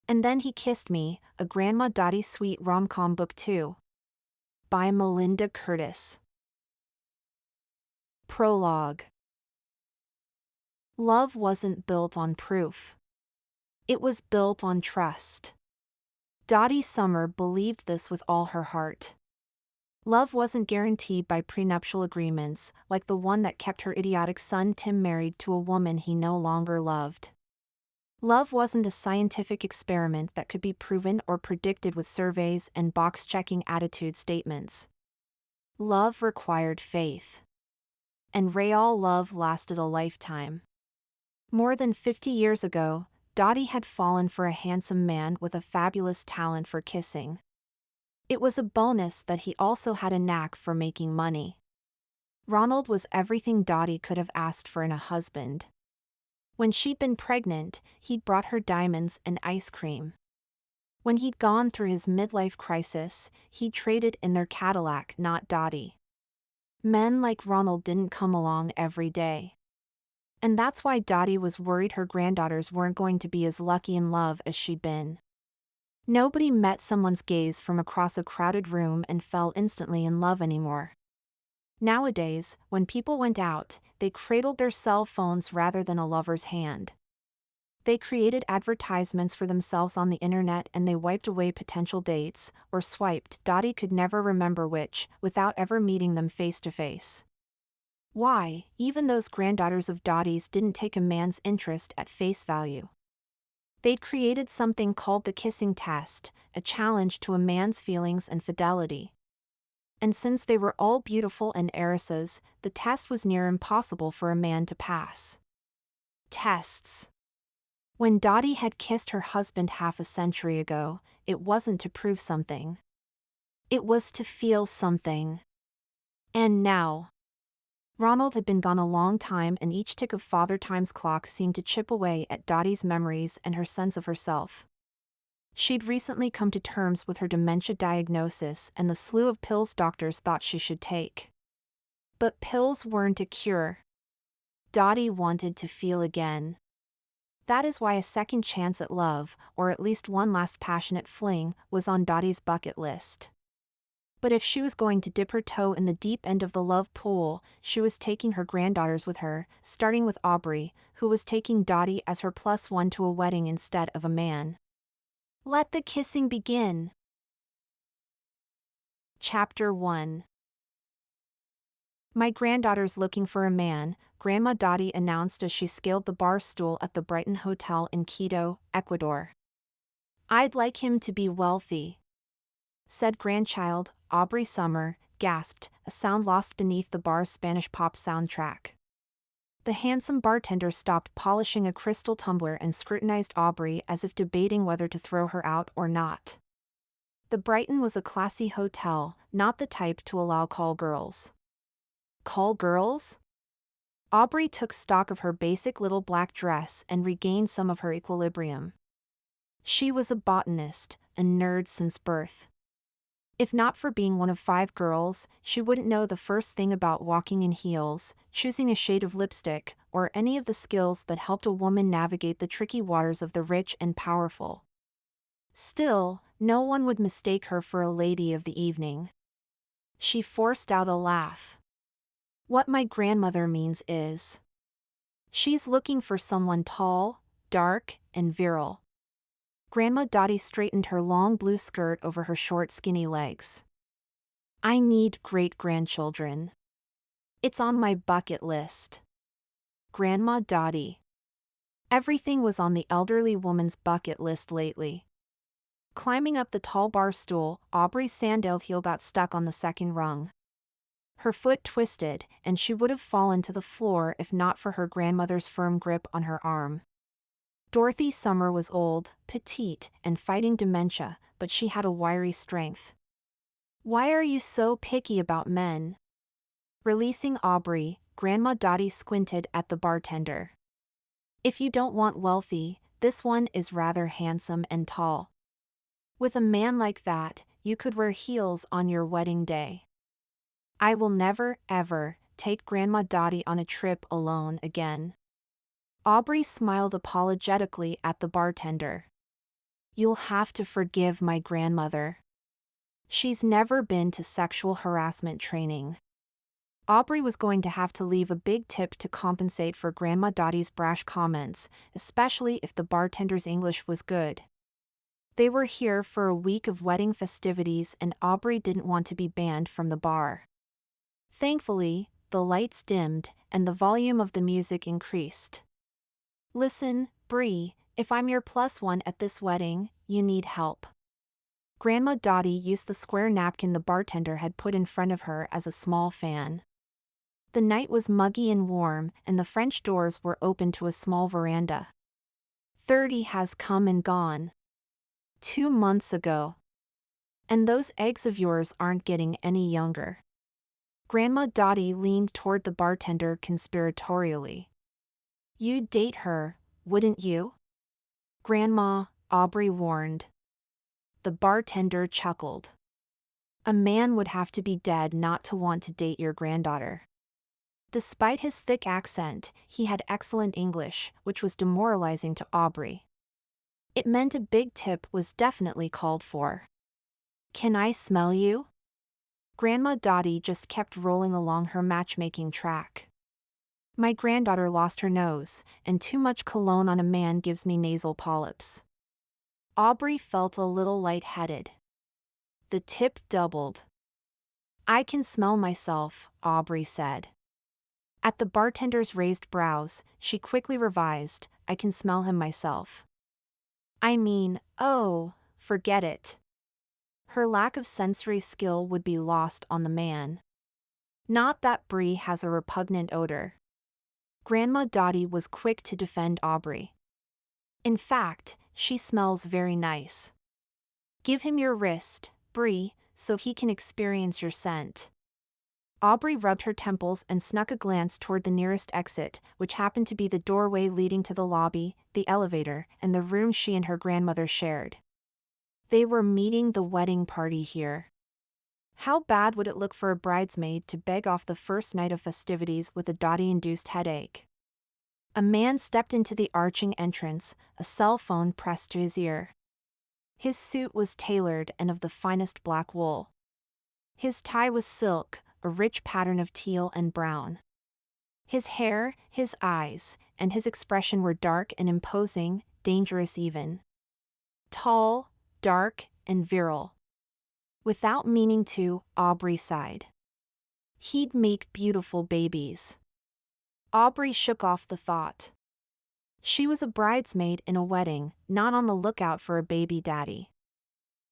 And Then He Kissed Me, a Grandma Dotty sweet rom-com book 2. By Melinda Curtis. Prologue. Love wasn't built on proof. It was built on trust. Aubrey Summer believed this with all her heart. Love wasn't guaranteed by prenuptial agreements, like the one that kept her idiotic son Tim married to a woman he no longer loved. Love wasn't a scientific experiment that could be proven or predicted with surveys and box-checking attitude statements. Love required faith. And real love lasted a lifetime. More than 50 years ago, Dotty had fallen for a handsome man with a fabulous talent for kissing. It was a bonus that he also had a knack for making money. Ronald was everything Dotty could have asked for in a husband. When she'd been pregnant, he'd brought her diamonds and ice cream. When he'd gone through his midlife crisis, he'd traded in their Cadillac, not Dotty. Men like Ronald didn't come along every day. And that's why Dotty was worried her granddaughters weren't going to be as lucky in love as she'd been. Nobody met someone's gaze from across a crowded room and fell instantly in love anymore. Nowadays, when people went out, they cradled their cell phones rather than a lover's hand. They created advertisements for themselves on the internet and they wiped away potential dates, or swiped, Dotty could never remember which, without ever meeting them face to face. Why, even those granddaughters of Dotty's didn't take a man's interest at face value. They'd created something called the kissing test, a challenge to a man's feelings and fidelity. And since they were all beautiful and heiresses, the test was near impossible for a man to pass. Tests. When Dotty had kissed her husband half a century ago, it wasn't to prove something. It was to feel something. And now. Ronald had been gone a long time and each tick of Father Time's clock seemed to chip away at Dotty's memories and her sense of herself. She'd recently come to terms with her dementia diagnosis and the slew of pills doctors thought she should take. But pills weren't a cure. Dotty wanted to feel again. That is why a second chance at love, or at least one last passionate fling, was on Dotty's bucket list. But if she was going to dip her toe in the deep end of the love pool, she was taking her granddaughters with her, starting with Aubrey, who was taking Dotty as her +1 to a wedding instead of a man. Let the kissing begin. Chapter 1. My granddaughter's looking for a man, Grandma Dotty announced as she scaled the bar stool at the Brighton Hotel in Quito, Ecuador. I'd like him to be wealthy, said grandchild, Aubrey Summer, gasped, a sound lost beneath the bar's Spanish pop soundtrack. The handsome bartender stopped polishing a crystal tumbler and scrutinized Aubrey as if debating whether to throw her out or not. The Brighton was a classy hotel, not the type to allow call girls. Call girls? Aubrey took stock of her basic little black dress and regained some of her equilibrium. She was a botanist, a nerd since birth. If not for being one of 5 girls, she wouldn't know the first thing about walking in heels, choosing a shade of lipstick, or any of the skills that helped a woman navigate the tricky waters of the rich and powerful. Still, no one would mistake her for a lady of the evening. She forced out a laugh. What my grandmother means is, she's looking for someone tall, dark, and virile. Grandma Dotty straightened her long blue skirt over her short skinny legs. I need great-grandchildren. It's on my bucket list. Grandma Dotty. Everything was on the elderly woman's bucket list lately. Climbing up the tall bar stool, Aubrey's sandal heel got stuck on the second rung. Her foot twisted, and she would have fallen to the floor if not for her grandmother's firm grip on her arm. Dorothy Summer was old, petite, and fighting dementia, but she had a wiry strength. Why are you so picky about men? Releasing Aubrey, Grandma Dotty squinted at the bartender. If you don't want wealthy, this one is rather handsome and tall. With a man like that, you could wear heels on your wedding day. I will never, ever, take Grandma Dotty on a trip alone again. Aubrey smiled apologetically at the bartender. You'll have to forgive my grandmother. She's never been to sexual harassment training. Aubrey was going to have to leave a big tip to compensate for Grandma Dotty's brash comments, especially if the bartender's English was good. They were here for a week of wedding festivities and Aubrey didn't want to be banned from the bar. Thankfully, the lights dimmed and the volume of the music increased. Listen, Bree, if I'm your +1 at this wedding, you need help. Grandma Dotty used the square napkin the bartender had put in front of her as a small fan. The night was muggy and warm, and the French doors were open to a small veranda. 30 has come and gone. 2 months ago. And those eggs of yours aren't getting any younger. Grandma Dotty leaned toward the bartender conspiratorially. You'd date her, wouldn't you? Grandma, Aubrey warned. The bartender chuckled. A man would have to be dead not to want to date your granddaughter. Despite his thick accent, he had excellent English, which was demoralizing to Aubrey. It meant a big tip was definitely called for. Can I smell you? Grandma Dotty just kept rolling along her matchmaking track. My granddaughter lost her nose, and too much cologne on a man gives me nasal polyps. Aubrey felt a little lightheaded. The tip doubled. I can smell myself, Aubrey said. At the bartender's raised brows, she quickly revised, I can smell him myself. I mean, oh, forget it. Her lack of sensory skill would be lost on the man. Not that Bree has a repugnant odor. Grandma Dotty was quick to defend Aubrey. In fact, she smells very nice. Give him your wrist, Bree, so he can experience your scent. Aubrey rubbed her temples and snuck a glance toward the nearest exit, which happened to be the doorway leading to the lobby, the elevator, and the room she and her grandmother shared. They were meeting the wedding party here. How bad would it look for a bridesmaid to beg off the first night of festivities with a Dotty-induced headache? A man stepped into the arching entrance, a cell phone pressed to his ear. His suit was tailored and of the finest black wool. His tie was silk, a rich pattern of teal and brown. His hair, his eyes, and his expression were dark and imposing, dangerous even. Tall, dark, and virile. Without meaning to, Aubrey sighed. He'd make beautiful babies. Aubrey shook off the thought. She was a bridesmaid in a wedding, not on the lookout for a baby daddy.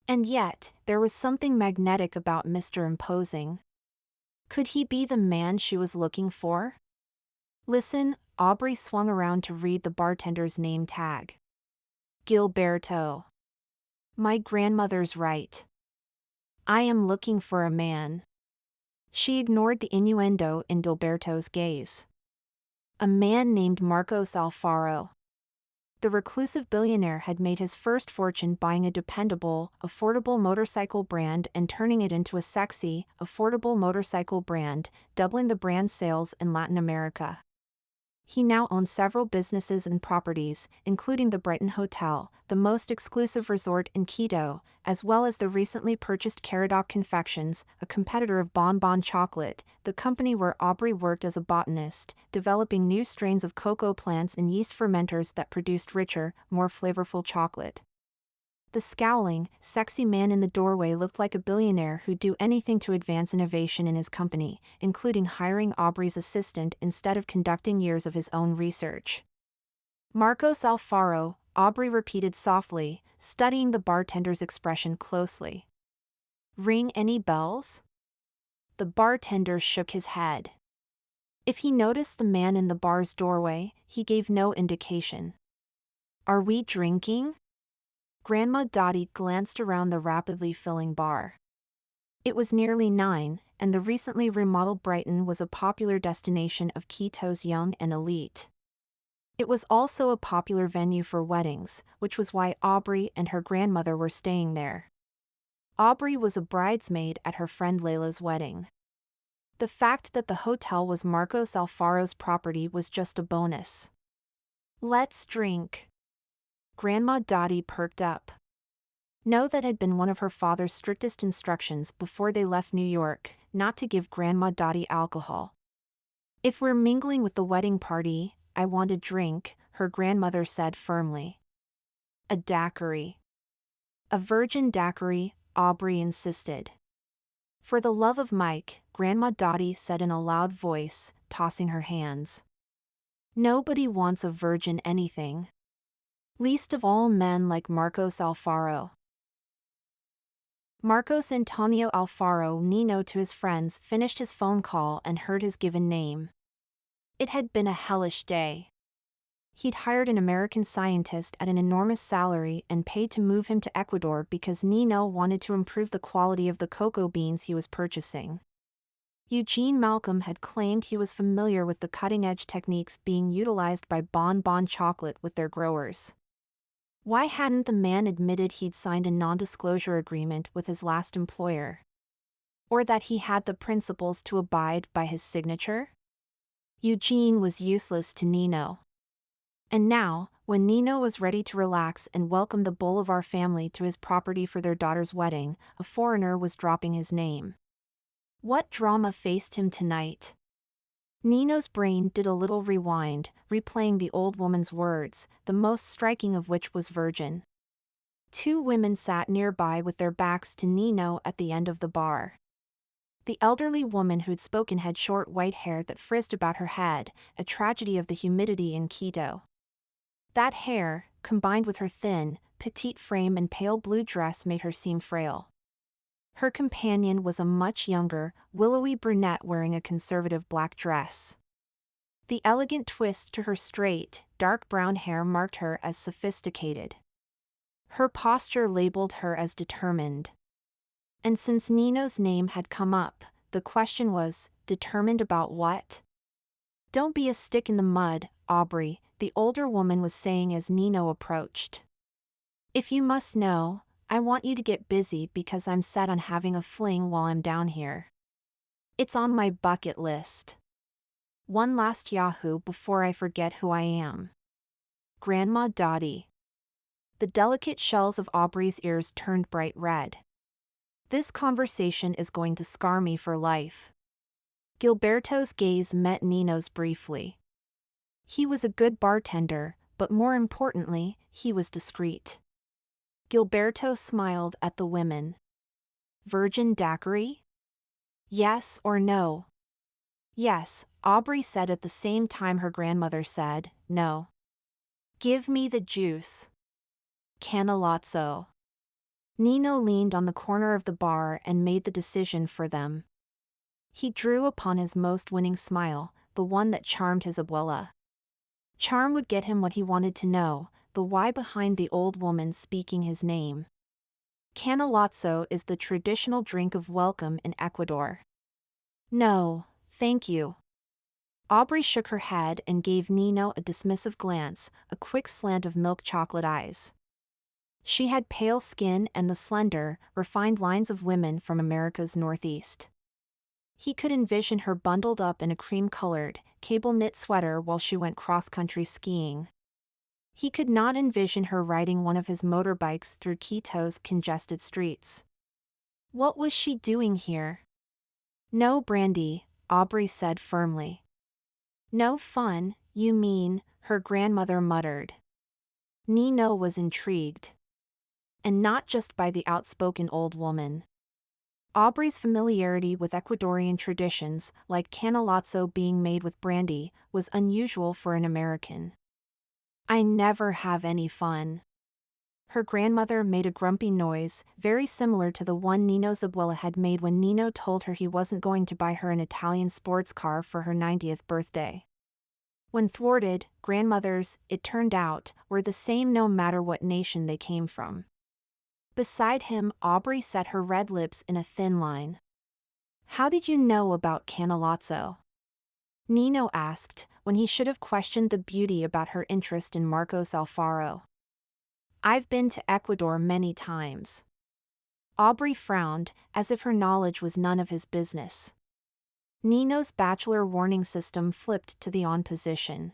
And yet, there was something magnetic about Mr. Imposing. Could he be the man she was looking for? Listen, Aubrey swung around to read the bartender's name tag. Gilberto. My grandmother's right. I am looking for a man. She ignored the innuendo in Gilberto's gaze. A man named Marcos Alfaro. The reclusive billionaire had made his first fortune buying a dependable, affordable motorcycle brand and turning it into a sexy, affordable motorcycle brand, doubling the brand's sales in Latin America. He now owns several businesses and properties, including the Brighton Hotel, the most exclusive resort in Quito, as well as the recently purchased Caradoc Confections, a competitor of Bon Bon Chocolate, the company where Aubrey worked as a botanist, developing new strains of cocoa plants and yeast fermenters that produced richer, more flavorful chocolate. The scowling, sexy man in the doorway looked like a billionaire who'd do anything to advance innovation in his company, including hiring Aubrey's assistant instead of conducting years of his own research. Marcos Alfaro, Aubrey repeated softly, studying the bartender's expression closely. Ring any bells? The bartender shook his head. If he noticed the man in the bar's doorway, he gave no indication. Are we drinking? Grandma Dotty glanced around the rapidly filling bar. It was nearly 9, and the recently remodeled Brighton was a popular destination of Quito's young and elite. It was also a popular venue for weddings, which was why Aubrey and her grandmother were staying there. Aubrey was a bridesmaid at her friend Layla's wedding. The fact that the hotel was Marcos Alfaro's property was just a bonus. Let's drink. Grandma Dotty perked up. No, that had been one of her father's strictest instructions before they left New York, not to give Grandma Dotty alcohol. If we're mingling with the wedding party, I want a drink, her grandmother said firmly. A daiquiri. A virgin daiquiri, Aubrey insisted. For the love of Mike, Grandma Dotty said in a loud voice, tossing her hands. Nobody wants a virgin anything. Least of all men like Marcos Alfaro. Marcos Antonio Alfaro, Nino to his friends, finished his phone call and heard his given name. It had been a hellish day. He'd hired an American scientist at an enormous salary and paid to move him to Ecuador because Nino wanted to improve the quality of the cocoa beans he was purchasing. Eugene Malcolm had claimed he was familiar with the cutting-edge techniques being utilized by Bon Bon Chocolate with their growers. Why hadn't the man admitted he'd signed a non-disclosure agreement with his last employer? Or that he had the principles to abide by his signature? Eugene was useless to Nino. And now, when Nino was ready to relax and welcome the Bolivar family to his property for their daughter's wedding, a foreigner was dropping his name. What drama faced him tonight? Nino's brain did a little rewind, replaying the old woman's words, the most striking of which was virgin. Two women sat nearby with their backs to Nino at the end of the bar. The elderly woman who'd spoken had short white hair that frizzed about her head, a tragedy of the humidity in Quito. That hair, combined with her thin, petite frame and pale blue dress, made her seem frail. Her companion was a much younger, willowy brunette wearing a conservative black dress. The elegant twist to her straight, dark brown hair marked her as sophisticated. Her posture labeled her as determined. And since Nino's name had come up, the question was, determined about what? Don't be a stick in the mud, Aubrey, the older woman was saying as Nino approached. If you must know, I want you to get busy because I'm set on having a fling while I'm down here. It's on my bucket list. One last Yahoo before I forget who I am. Grandma Dotty. The delicate shells of Aubrey's ears turned bright red. This conversation is going to scar me for life. Gilberto's gaze met Nino's briefly. He was a good bartender, but more importantly, he was discreet. Gilberto smiled at the women. Virgin daiquiri? Yes or no? Yes, Aubrey said at the same time her grandmother said, no. Give me the juice. Canalazzo. Nino leaned on the corner of the bar and made the decision for them. He drew upon his most winning smile, the one that charmed his abuela. Charm would get him what he wanted to know, the why behind the old woman speaking his name. Canalazzo is the traditional drink of welcome in Ecuador. No, thank you. Aubrey shook her head and gave Nino a dismissive glance, a quick slant of milk chocolate eyes. She had pale skin and the slender, refined lines of women from America's Northeast. He could envision her bundled up in a cream-colored, cable-knit sweater while she went cross-country skiing. He could not envision her riding one of his motorbikes through Quito's congested streets. What was she doing here? No brandy, Aubrey said firmly. No fun, you mean, her grandmother muttered. Nino was intrigued. And not just by the outspoken old woman. Aubrey's familiarity with Ecuadorian traditions, like canalazzo being made with brandy, was unusual for an American. I never have any fun. Her grandmother made a grumpy noise, very similar to the one Nino's abuela had made when Nino told her he wasn't going to buy her an Italian sports car for her 90th birthday. When thwarted, grandmothers, it turned out, were the same no matter what nation they came from. Beside him, Aubrey set her red lips in a thin line. How did you know about canalazzo? Nino asked, when he should have questioned the beauty about her interest in Marcos Alfaro. I've been to Ecuador many times. Aubrey frowned, as if her knowledge was none of his business. Nino's bachelor warning system flipped to the on position.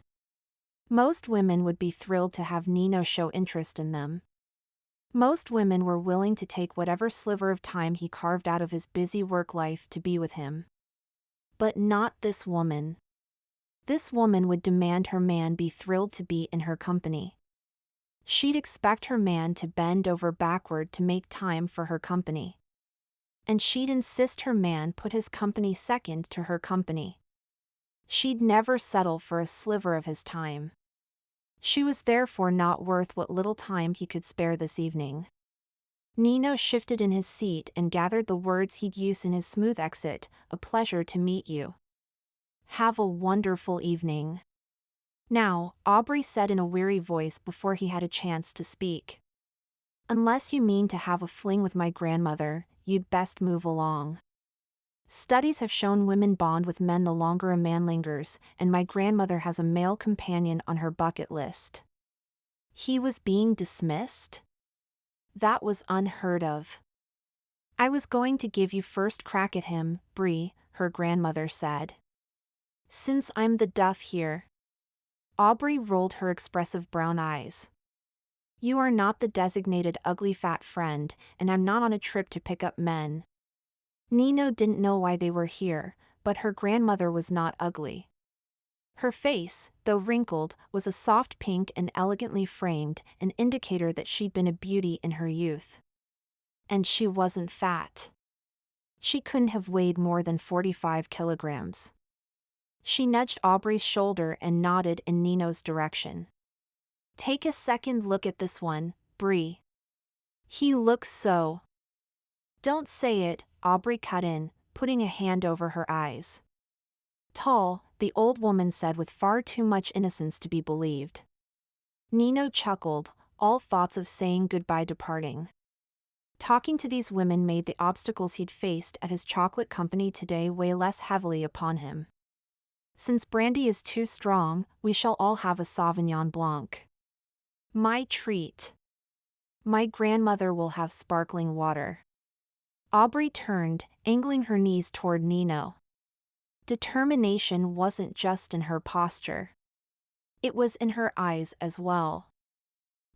Most women would be thrilled to have Nino show interest in them. Most women were willing to take whatever sliver of time he carved out of his busy work life to be with him. But not this woman. This woman would demand her man be thrilled to be in her company. She'd expect her man to bend over backward to make time for her company. And she'd insist her man put his company second to her company. She'd never settle for a sliver of his time. She was therefore not worth what little time he could spare this evening. Nino shifted in his seat and gathered the words he'd use in his smooth exit. "A pleasure to meet you. Have a wonderful evening." "Now," Aubrey said in a weary voice before he had a chance to speak. "Unless you mean to have a fling with my grandmother, you'd best move along. Studies have shown women bond with men the longer a man lingers, and my grandmother has a male companion on her bucket list." He was being dismissed? That was unheard of. "I was going to give you first crack at him, Bree," her grandmother said. "Since I'm the duff here." Aubrey rolled her expressive brown eyes. "You are not the designated ugly fat friend, and I'm not on a trip to pick up men." Nino didn't know why they were here, but her grandmother was not ugly. Her face, though wrinkled, was a soft pink and elegantly framed, an indicator that she'd been a beauty in her youth. And she wasn't fat. She couldn't have weighed more than 45 kilograms. She nudged Aubrey's shoulder and nodded in Nino's direction. "Take a second look at this one, Bree. He looks so—" "Don't say it," Aubrey cut in, putting a hand over her eyes. "Tall," the old woman said with far too much innocence to be believed. Nino chuckled, all thoughts of saying goodbye departing. Talking to these women made the obstacles he'd faced at his chocolate company today weigh less heavily upon him. "Since brandy is too strong, we shall all have a Sauvignon Blanc. My treat. My grandmother will have sparkling water." Aubrey turned, angling her knees toward Nino. Determination wasn't just in her posture. It was in her eyes as well.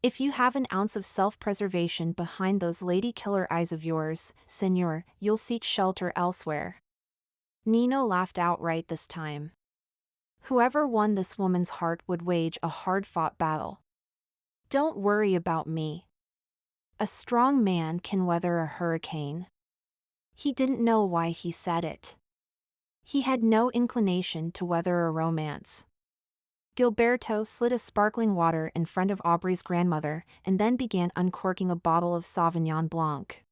"If you have an ounce of self-preservation behind those lady-killer eyes of yours, senor, you'll seek shelter elsewhere." Nino laughed outright this time. Whoever won this woman's heart would wage a hard-fought battle. "Don't worry about me. A strong man can weather a hurricane." He didn't know why he said it. He had no inclination to weather a romance. Gilberto slid a sparkling water in front of Aubrey's grandmother and then began uncorking a bottle of Sauvignon Blanc.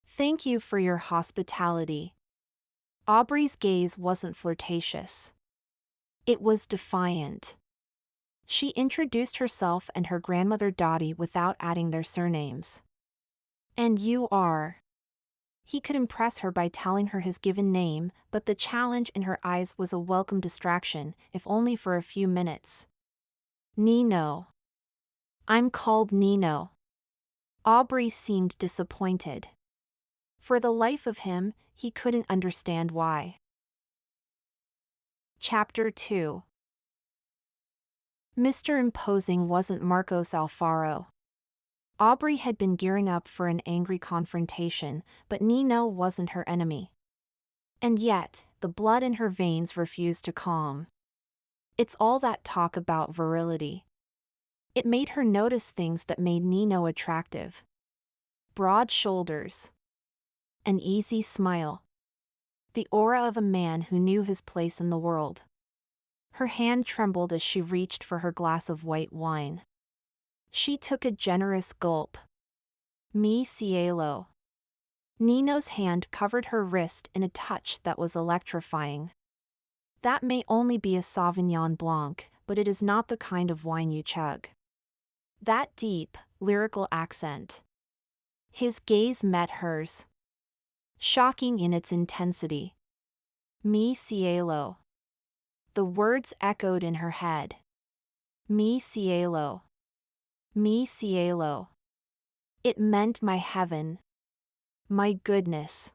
"Thank you for your hospitality." Aubrey's gaze wasn't flirtatious. It was defiant. She introduced herself and her grandmother Dotty without adding their surnames. "And you are—" He could impress her by telling her his given name, but the challenge in her eyes was a welcome distraction, if only for a few minutes. "Nino. I'm called Nino." Aubrey seemed disappointed. For the life of him, he couldn't understand why. Chapter 2. Mr. Imposing wasn't Marcos Alfaro. Aubrey had been gearing up for an angry confrontation, but Nino wasn't her enemy. And yet, the blood in her veins refused to calm. It's all that talk about virility. It made her notice things that made Nino attractive. Broad shoulders. An easy smile. The aura of a man who knew his place in the world. Her hand trembled as she reached for her glass of white wine. She took a generous gulp. "Mi cielo." Nino's hand covered her wrist in a touch that was electrifying. "That may only be a Sauvignon Blanc, but it is not the kind of wine you chug." That deep, lyrical accent. His gaze met hers. Shocking in its intensity. "Mi cielo." The words echoed in her head. "Mi cielo. Mi cielo." It meant my heaven. My goodness.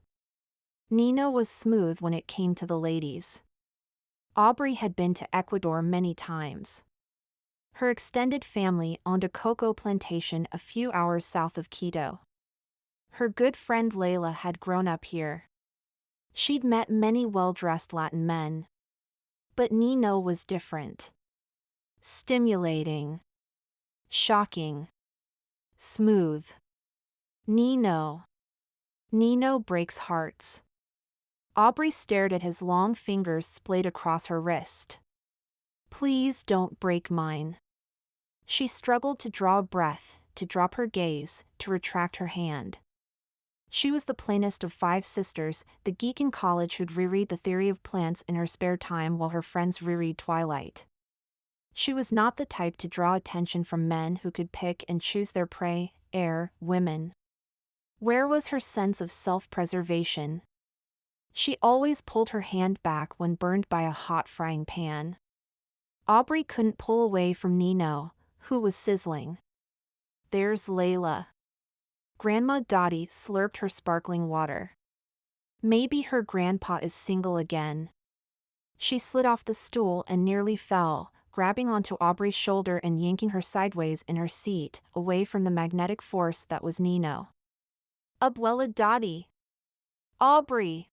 Nino was smooth when it came to the ladies. Aubrey had been to Ecuador many times. Her extended family owned a cocoa plantation a few hours south of Quito. Her good friend Layla had grown up here. She'd met many well-dressed Latin men. But Nino was different. Stimulating. Shocking. Smooth. Nino. Nino breaks hearts. Aubrey stared at his long fingers splayed across her wrist. Please don't break mine. She struggled to draw a breath, to drop her gaze, to retract her hand. She was the plainest of 5 sisters, the geek in college who'd reread The Theory of Plants in her spare time while her friends reread Twilight. She was not the type to draw attention from men who could pick and choose their prey, women. Where was her sense of self-preservation? She always pulled her hand back when burned by a hot frying pan. Aubrey couldn't pull away from Nino, who was sizzling. There's Layla. Grandma Dotty slurped her sparkling water. Maybe her grandpa is single again. She slid off the stool and nearly fell, grabbing onto Aubrey's shoulder and yanking her sideways in her seat, away from the magnetic force that was Nino. Abuela Dotty. Aubrey.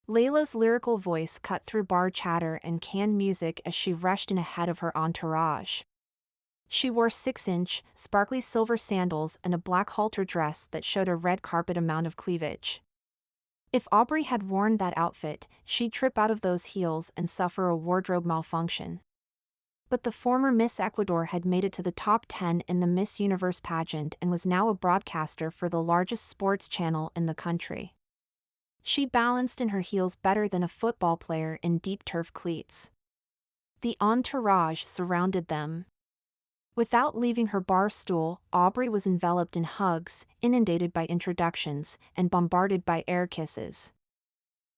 Layla's lyrical voice cut through bar chatter and canned music as she rushed in ahead of her entourage. She wore 6-inch, sparkly silver sandals and a black halter dress that showed a red carpet amount of cleavage. If Aubrey had worn that outfit, she'd trip out of those heels and suffer a wardrobe malfunction. But the former Miss Ecuador had made it to the top 10 in the Miss Universe pageant and was now a broadcaster for the largest sports channel in the country. She balanced in her heels better than a football player in deep turf cleats. The entourage surrounded them. Without leaving her bar stool, Aubrey was enveloped in hugs, inundated by introductions, and bombarded by air kisses.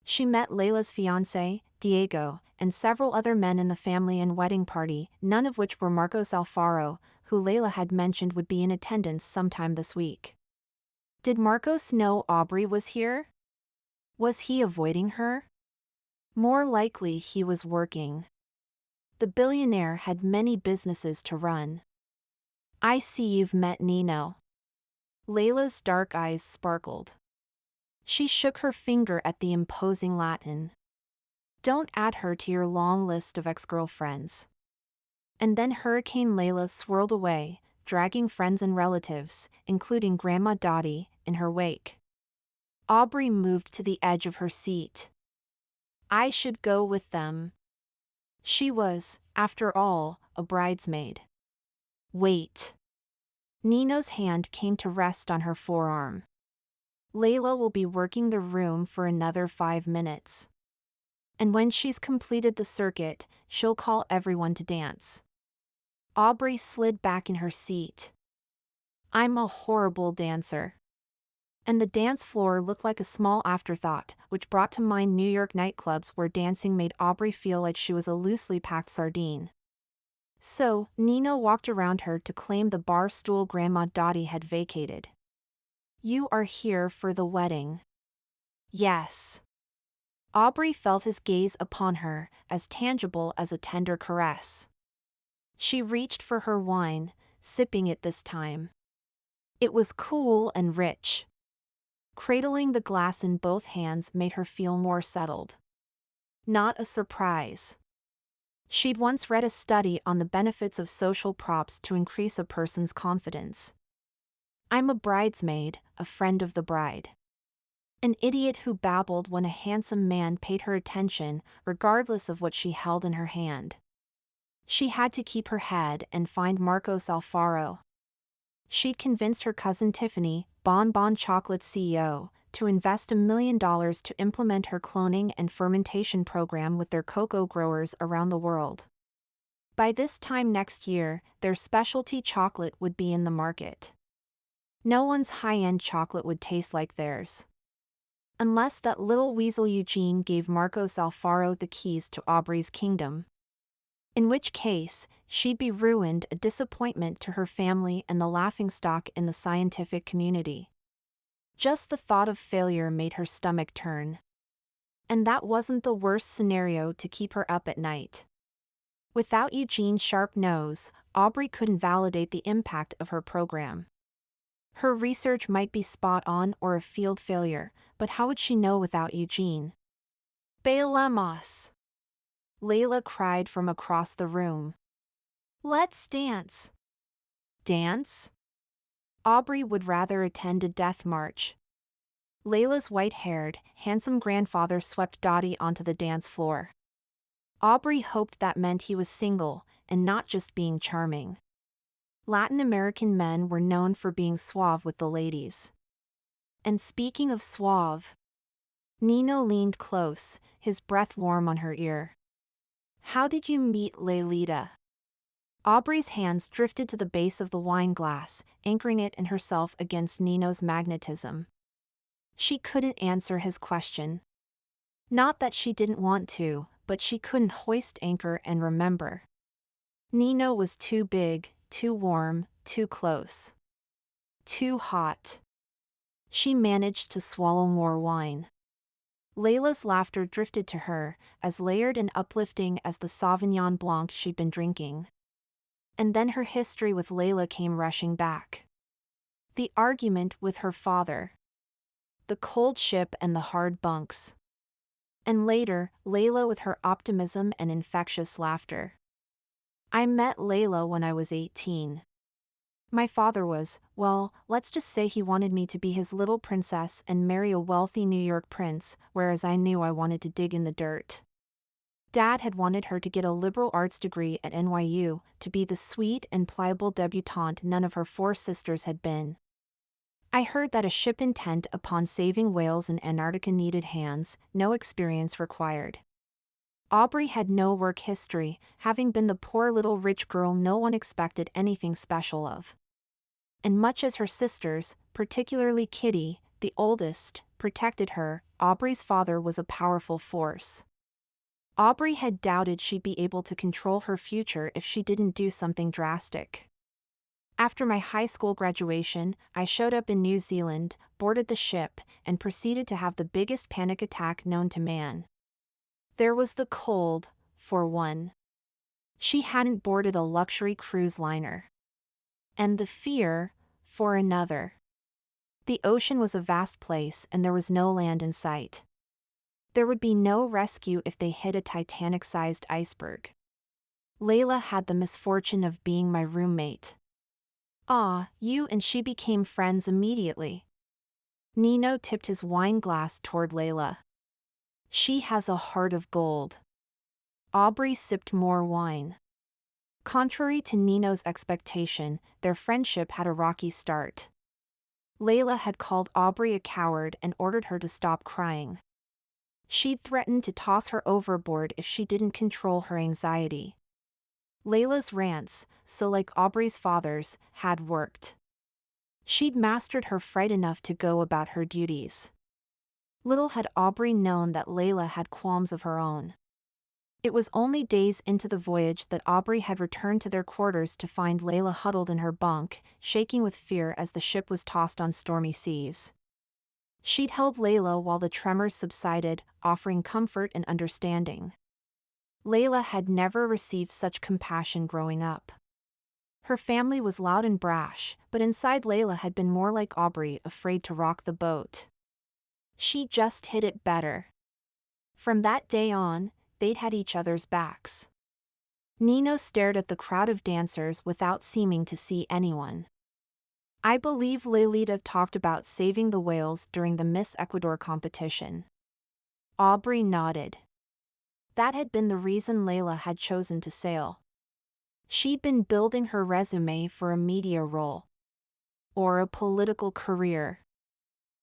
She met Layla's fiancé, Diego, and several other men in the family and wedding party, none of which were Marcos Alfaro, who Layla had mentioned would be in attendance sometime this week. Did Marcos know Aubrey was here? Was he avoiding her? More likely he was working. The billionaire had many businesses to run. I see you've met Nino. Layla's dark eyes sparkled. She shook her finger at the imposing Latin. Don't add her to your long list of ex-girlfriends. And then Hurricane Layla swirled away, dragging friends and relatives, including Grandma Dotty, in her wake. Aubrey moved to the edge of her seat. I should go with them. She was, after all, a bridesmaid. Wait. Nino's hand came to rest on her forearm. Layla will be working the room for another 5 minutes. And when she's completed the circuit, she'll call everyone to dance. Aubrey slid back in her seat. I'm a horrible dancer. And the dance floor looked like a small afterthought, which brought to mind New York nightclubs where dancing made Aubrey feel like she was a loosely packed sardine. So, Nino walked around her to claim the bar stool Grandma Dotty had vacated. You are here for the wedding. Yes. Aubrey felt his gaze upon her, as tangible as a tender caress. She reached for her wine, sipping it this time. It was cool and rich. Cradling the glass in both hands made her feel more settled. Not a surprise. She'd once read a study on the benefits of social props to increase a person's confidence. I'm a bridesmaid, a friend of the bride. An idiot who babbled when a handsome man paid her attention, regardless of what she held in her hand. She had to keep her head and find Marcos Alfaro. She'd convinced her cousin Tiffany, Bon Bon Chocolate's CEO, to invest $1 million to implement her cloning and fermentation program with their cocoa growers around the world. By this time next year, their specialty chocolate would be in the market. No one's high-end chocolate would taste like theirs. Unless that little weasel Eugene gave Marcos Alfaro the keys to Aubrey's kingdom. In which case, she'd be ruined, a disappointment to her family and the laughingstock in the scientific community. Just the thought of failure made her stomach turn. And that wasn't the worst scenario to keep her up at night. Without Eugene's sharp nose, Aubrey couldn't validate the impact of her program. Her research might be spot on or a field failure, but how would she know without Eugene? Bailemos! Layla cried from across the room. Let's dance. Dance? Aubrey would rather attend a death march. Layla's white-haired, handsome grandfather swept Dotty onto the dance floor. Aubrey hoped that meant he was single, and not just being charming. Latin American men were known for being suave with the ladies. And speaking of suave, Nino leaned close, his breath warm on her ear. How did you meet Laylita? Aubrey's hands drifted to the base of the wine glass, anchoring it and herself against Nino's magnetism. She couldn't answer his question. Not that she didn't want to, but she couldn't hoist anchor and remember. Nino was too big, too warm, too close. Too hot. She managed to swallow more wine. Layla's laughter drifted to her, as layered and uplifting as the Sauvignon Blanc she'd been drinking. And then her history with Layla came rushing back. The argument with her father. The cold ship and the hard bunks. And later, Layla with her optimism and infectious laughter. I met Layla when I was 18. My father was, well, let's just say he wanted me to be his little princess and marry a wealthy New York prince, whereas I knew I wanted to dig in the dirt. Dad had wanted her to get a liberal arts degree at NYU, to be the sweet and pliable debutante none of her 4 sisters had been. I heard that a ship intent upon saving whales in Antarctica needed hands, no experience required. Aubrey had no work history, having been the poor little rich girl no one expected anything special of. And much as her sisters, particularly Kitty, the oldest, protected her, Aubrey's father was a powerful force. Aubrey had doubted she'd be able to control her future if she didn't do something drastic. After my high school graduation, I showed up in New Zealand, boarded the ship, and proceeded to have the biggest panic attack known to man. There was the cold, for one. She hadn't boarded a luxury cruise liner. And the fear, for another. The ocean was a vast place and there was no land in sight. There would be no rescue if they hit a Titanic-sized iceberg. Layla had the misfortune of being my roommate. You and she became friends immediately. Nino tipped his wine glass toward Layla. She has a heart of gold. Aubrey sipped more wine. Contrary to Nino's expectation, their friendship had a rocky start. Layla had called Aubrey a coward and ordered her to stop crying. She'd threatened to toss her overboard if she didn't control her anxiety. Layla's rants, so like Aubrey's father's, had worked. She'd mastered her fright enough to go about her duties. Little had Aubrey known that Layla had qualms of her own. It was only days into the voyage that Aubrey had returned to their quarters to find Layla huddled in her bunk, shaking with fear as the ship was tossed on stormy seas. She'd held Layla while the tremors subsided, offering comfort and understanding. Layla had never received such compassion growing up. Her family was loud and brash, but inside Layla had been more like Aubrey, afraid to rock the boat. She just hid it better. From that day on, they'd had each other's backs. Nino stared at the crowd of dancers without seeming to see anyone. I believe Laylita talked about saving the whales during the Miss Ecuador competition. Aubrey nodded. That had been the reason Layla had chosen to sail. She'd been building her resume for a media role. Or a political career.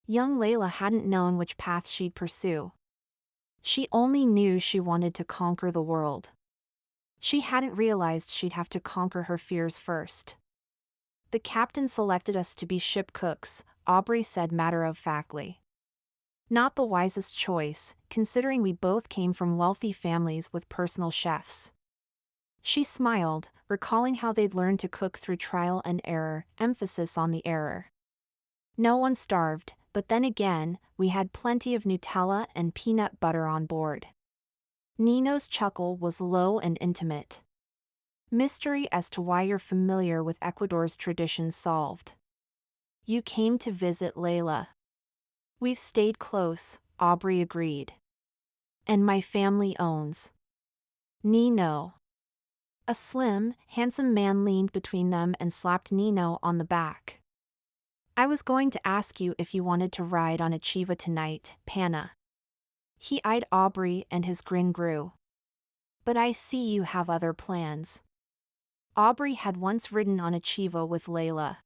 Young Layla hadn't known which path she'd pursue. She only knew she wanted to conquer the world. She hadn't realized she'd have to conquer her fears first. The captain selected us to be ship cooks, Aubrey said matter-of-factly. Not the wisest choice, considering we both came from wealthy families with personal chefs. She smiled, recalling how they'd learned to cook through trial and error, emphasis on the error. No one starved, but then again, we had plenty of Nutella and peanut butter on board. Nino's chuckle was low and intimate. Mystery as to why you're familiar with Ecuador's traditions solved. You came to visit Layla. We've stayed close, Aubrey agreed. And my family owns Nino. A slim, handsome man leaned between them and slapped Nino on the back. I was going to ask you if you wanted to ride on a chiva tonight, Panna. He eyed Aubrey and his grin grew. But I see you have other plans. Aubrey had once ridden on a chiva with Layla.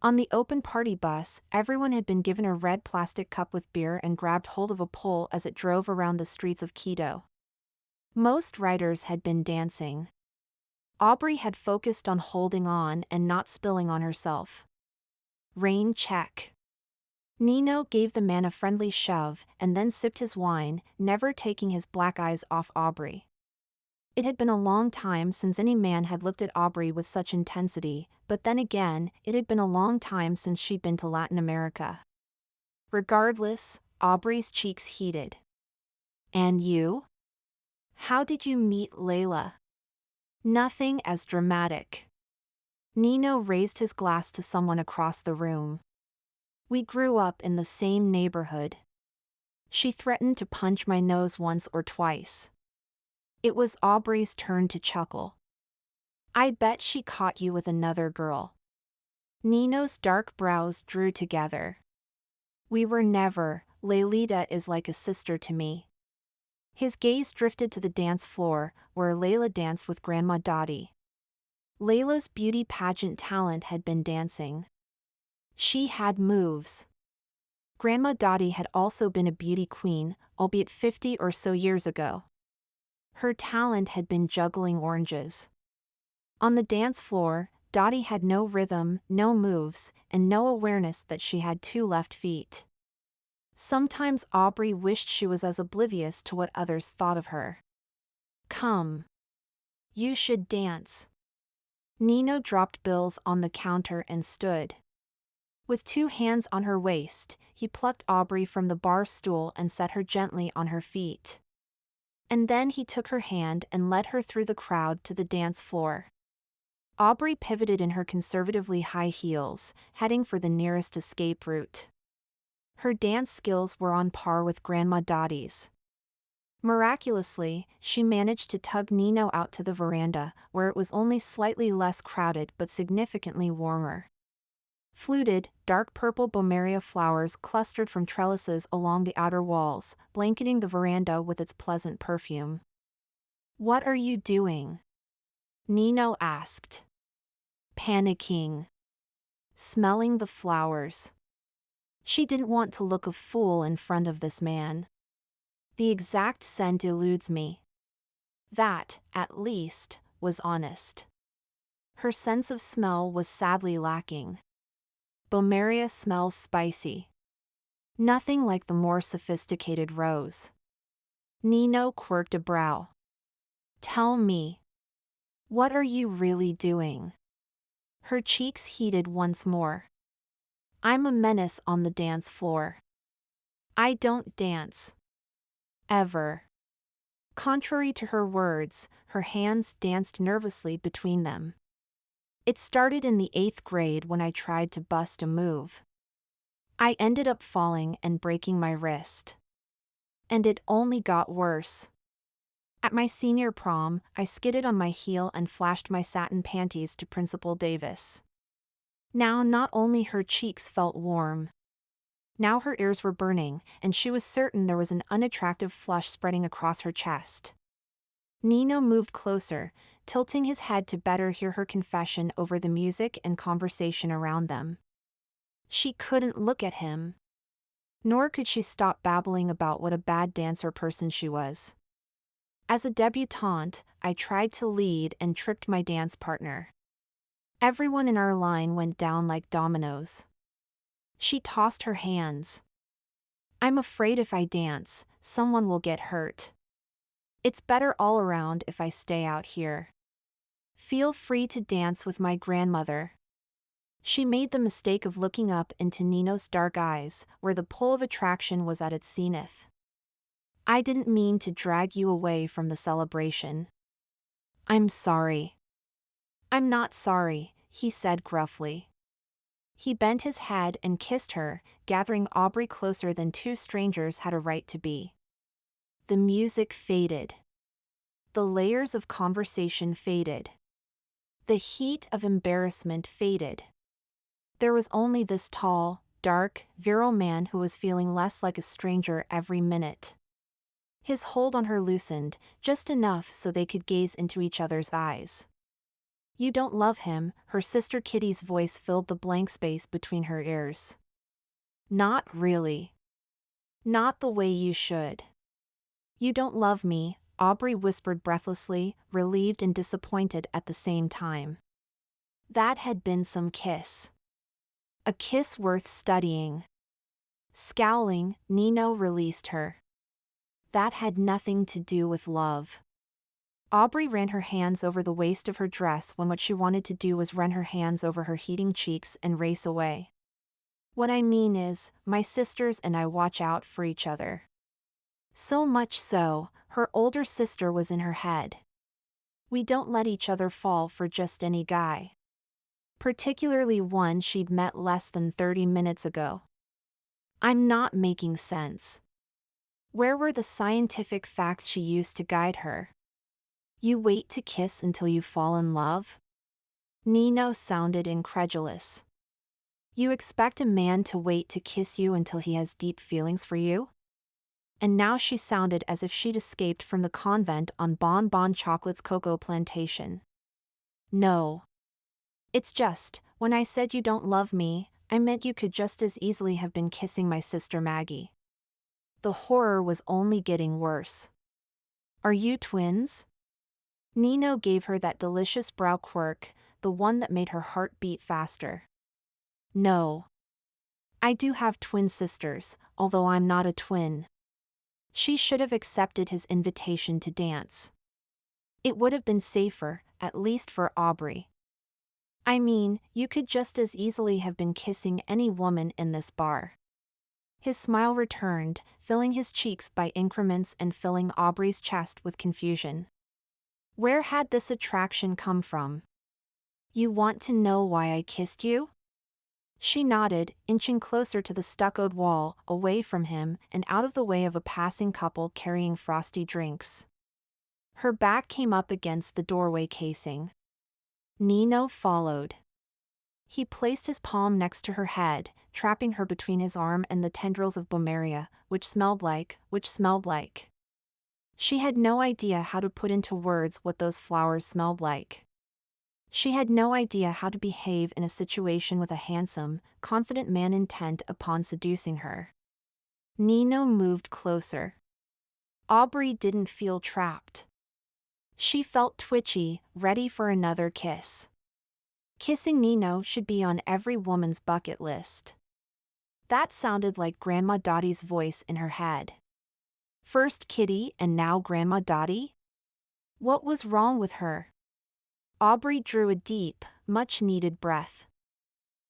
On the open party bus, everyone had been given a red plastic cup with beer and grabbed hold of a pole as it drove around the streets of Quito. Most riders had been dancing. Aubrey had focused on holding on and not spilling on herself. Rain check. Nino gave the man a friendly shove and then sipped his wine, never taking his black eyes off Aubrey. It had been a long time since any man had looked at Aubrey with such intensity, but then again, it had been a long time since she'd been to Latin America. Regardless, Aubrey's cheeks heated. And you? How did you meet Layla? Nothing as dramatic. Nino raised his glass to someone across the room. We grew up in the same neighborhood. She threatened to punch my nose once or twice. It was Aubrey's turn to chuckle. I bet she caught you with another girl. Nino's dark brows drew together. We were never. Laylita is like a sister to me. His gaze drifted to the dance floor, where Layla danced with Grandma Dotty. Layla's beauty pageant talent had been dancing. She had moves. Grandma Dotty had also been a beauty queen, albeit 50 or so years ago. Her talent had been juggling oranges. On the dance floor, Dotty had no rhythm, no moves, and no awareness that she had 2 left feet. Sometimes Aubrey wished she was as oblivious to what others thought of her. Come. You should dance. Nino dropped bills on the counter and stood. With 2 hands on her waist, he plucked Aubrey from the bar stool and set her gently on her feet. And then he took her hand and led her through the crowd to the dance floor. Aubrey pivoted in her conservatively high heels, heading for the nearest escape route. Her dance skills were on par with Grandma Dotty's. Miraculously, she managed to tug Nino out to the veranda, where it was only slightly less crowded but significantly warmer. Fluted, dark purple Bomaria flowers clustered from trellises along the outer walls, blanketing the veranda with its pleasant perfume. What are you doing? Nino asked. Panicking. Smelling the flowers. She didn't want to look a fool in front of this man. The exact scent eludes me. That, at least, was honest. Her sense of smell was sadly lacking. Bomaria smells spicy. Nothing like the more sophisticated rose. Nino quirked a brow. Tell me. What are you really doing? Her cheeks heated once more. I'm a menace on the dance floor. I don't dance. Ever. Contrary to her words, her hands danced nervously between them. It started in the 8th grade when I tried to bust a move. I ended up falling and breaking my wrist. And it only got worse. At my senior prom, I skidded on my heel and flashed my satin panties to Principal Davis. Now not only her cheeks felt warm. Now her ears were burning, and she was certain there was an unattractive flush spreading across her chest. Nino moved closer, tilting his head to better hear her confession over the music and conversation around them. She couldn't look at him. Nor could she stop babbling about what a bad dancer person she was. As a debutante, I tried to lead and tripped my dance partner. Everyone in our line went down like dominoes. She tossed her hands. I'm afraid if I dance, someone will get hurt. It's better all around if I stay out here. Feel free to dance with my grandmother. She made the mistake of looking up into Nino's dark eyes, where the pull of attraction was at its zenith. I didn't mean to drag you away from the celebration. I'm sorry. I'm not sorry, he said gruffly. He bent his head and kissed her, gathering Aubrey closer than two strangers had a right to be. The music faded. The layers of conversation faded. The heat of embarrassment faded. There was only this tall, dark, virile man who was feeling less like a stranger every minute. His hold on her loosened, just enough so they could gaze into each other's eyes. You don't love him, her sister Kitty's voice filled the blank space between her ears. Not really. Not the way you should. You don't love me, Aubrey whispered breathlessly, relieved and disappointed at the same time. That had been some kiss. A kiss worth studying. Scowling, Nino released her. That had nothing to do with love. Aubrey ran her hands over the waist of her dress when what she wanted to do was run her hands over her heating cheeks and race away. What I mean is, my sisters and I watch out for each other. So much so, her older sister was in her head. We don't let each other fall for just any guy. Particularly one she'd met less than 30 minutes ago. I'm not making sense. Where were the scientific facts she used to guide her? You wait to kiss until you fall in love? Nino sounded incredulous. You expect a man to wait to kiss you until he has deep feelings for you? And now she sounded as if she'd escaped from the convent on Bon Bon Chocolate's cocoa plantation. No. It's just, when I said you don't love me, I meant you could just as easily have been kissing my sister Maggie. The horror was only getting worse. Are you twins? Nino gave her that delicious brow quirk, the one that made her heart beat faster. No. I do have twin sisters, although I'm not a twin. She should have accepted his invitation to dance. It would have been safer, at least for Aubrey. I mean, you could just as easily have been kissing any woman in this bar. His smile returned, filling his cheeks by increments and filling Aubrey's chest with confusion. Where had this attraction come from? You want to know why I kissed you? She nodded, inching closer to the stuccoed wall, away from him and out of the way of a passing couple carrying frosty drinks. Her back came up against the doorway casing. Nino followed. He placed his palm next to her head, trapping her between his arm and the tendrils of Bomaria, which smelled like. She had no idea how to put into words what those flowers smelled like. She had no idea how to behave in a situation with a handsome, confident man intent upon seducing her. Nino moved closer. Aubrey didn't feel trapped. She felt twitchy, ready for another kiss. Kissing Nino should be on every woman's bucket list. That sounded like Grandma Dotty's voice in her head. First Kitty and now Grandma Dotty? What was wrong with her? Aubrey drew a deep, much-needed breath.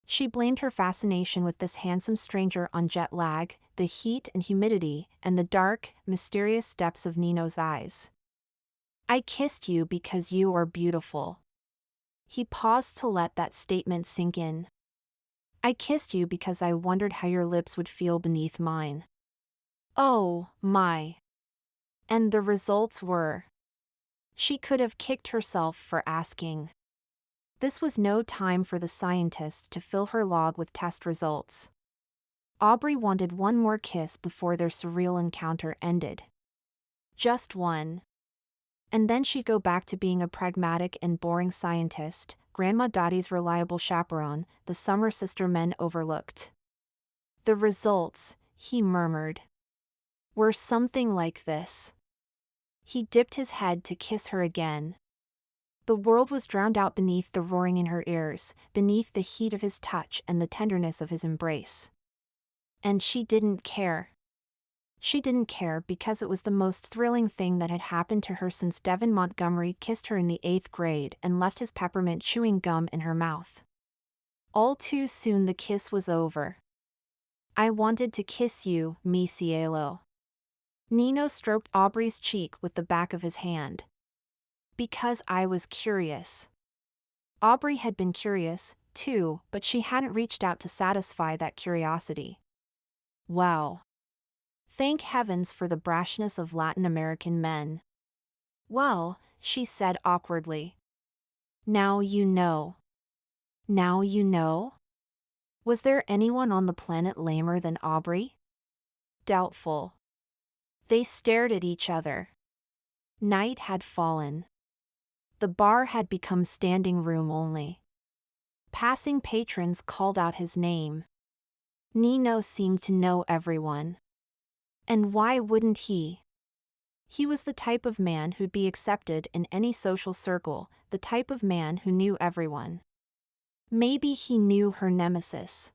She blamed her fascination with this handsome stranger on jet lag, the heat and humidity, and the dark, mysterious depths of Nino's eyes. I kissed you because you are beautiful. He paused to let that statement sink in. I kissed you because I wondered how your lips would feel beneath mine. Oh, my. And the results were. She could have kicked herself for asking. This was no time for the scientist to fill her log with test results. Aubrey wanted one more kiss before their surreal encounter ended. Just one. And then she'd go back to being a pragmatic and boring scientist, Grandma Dotty's reliable chaperone, the Summer sister men overlooked. The results, he murmured, were something like this. He dipped his head to kiss her again. The world was drowned out beneath the roaring in her ears, beneath the heat of his touch and the tenderness of his embrace. And she didn't care. She didn't care because it was the most thrilling thing that had happened to her since Devin Montgomery kissed her in the 8th grade and left his peppermint chewing gum in her mouth. All too soon the kiss was over. I wanted to kiss you, mi cielo. Nino stroked Aubrey's cheek with the back of his hand. Because I was curious. Aubrey had been curious, too, but she hadn't reached out to satisfy that curiosity. Wow. Thank heavens for the brashness of Latin American men. Well, she said awkwardly. Now you know. Now you know? Was there anyone on the planet lamer than Aubrey? Doubtful. They stared at each other. Night had fallen. The bar had become standing room only. Passing patrons called out his name. Nino seemed to know everyone. And why wouldn't he? He was the type of man who'd be accepted in any social circle, the type of man who knew everyone. Maybe he knew her nemesis.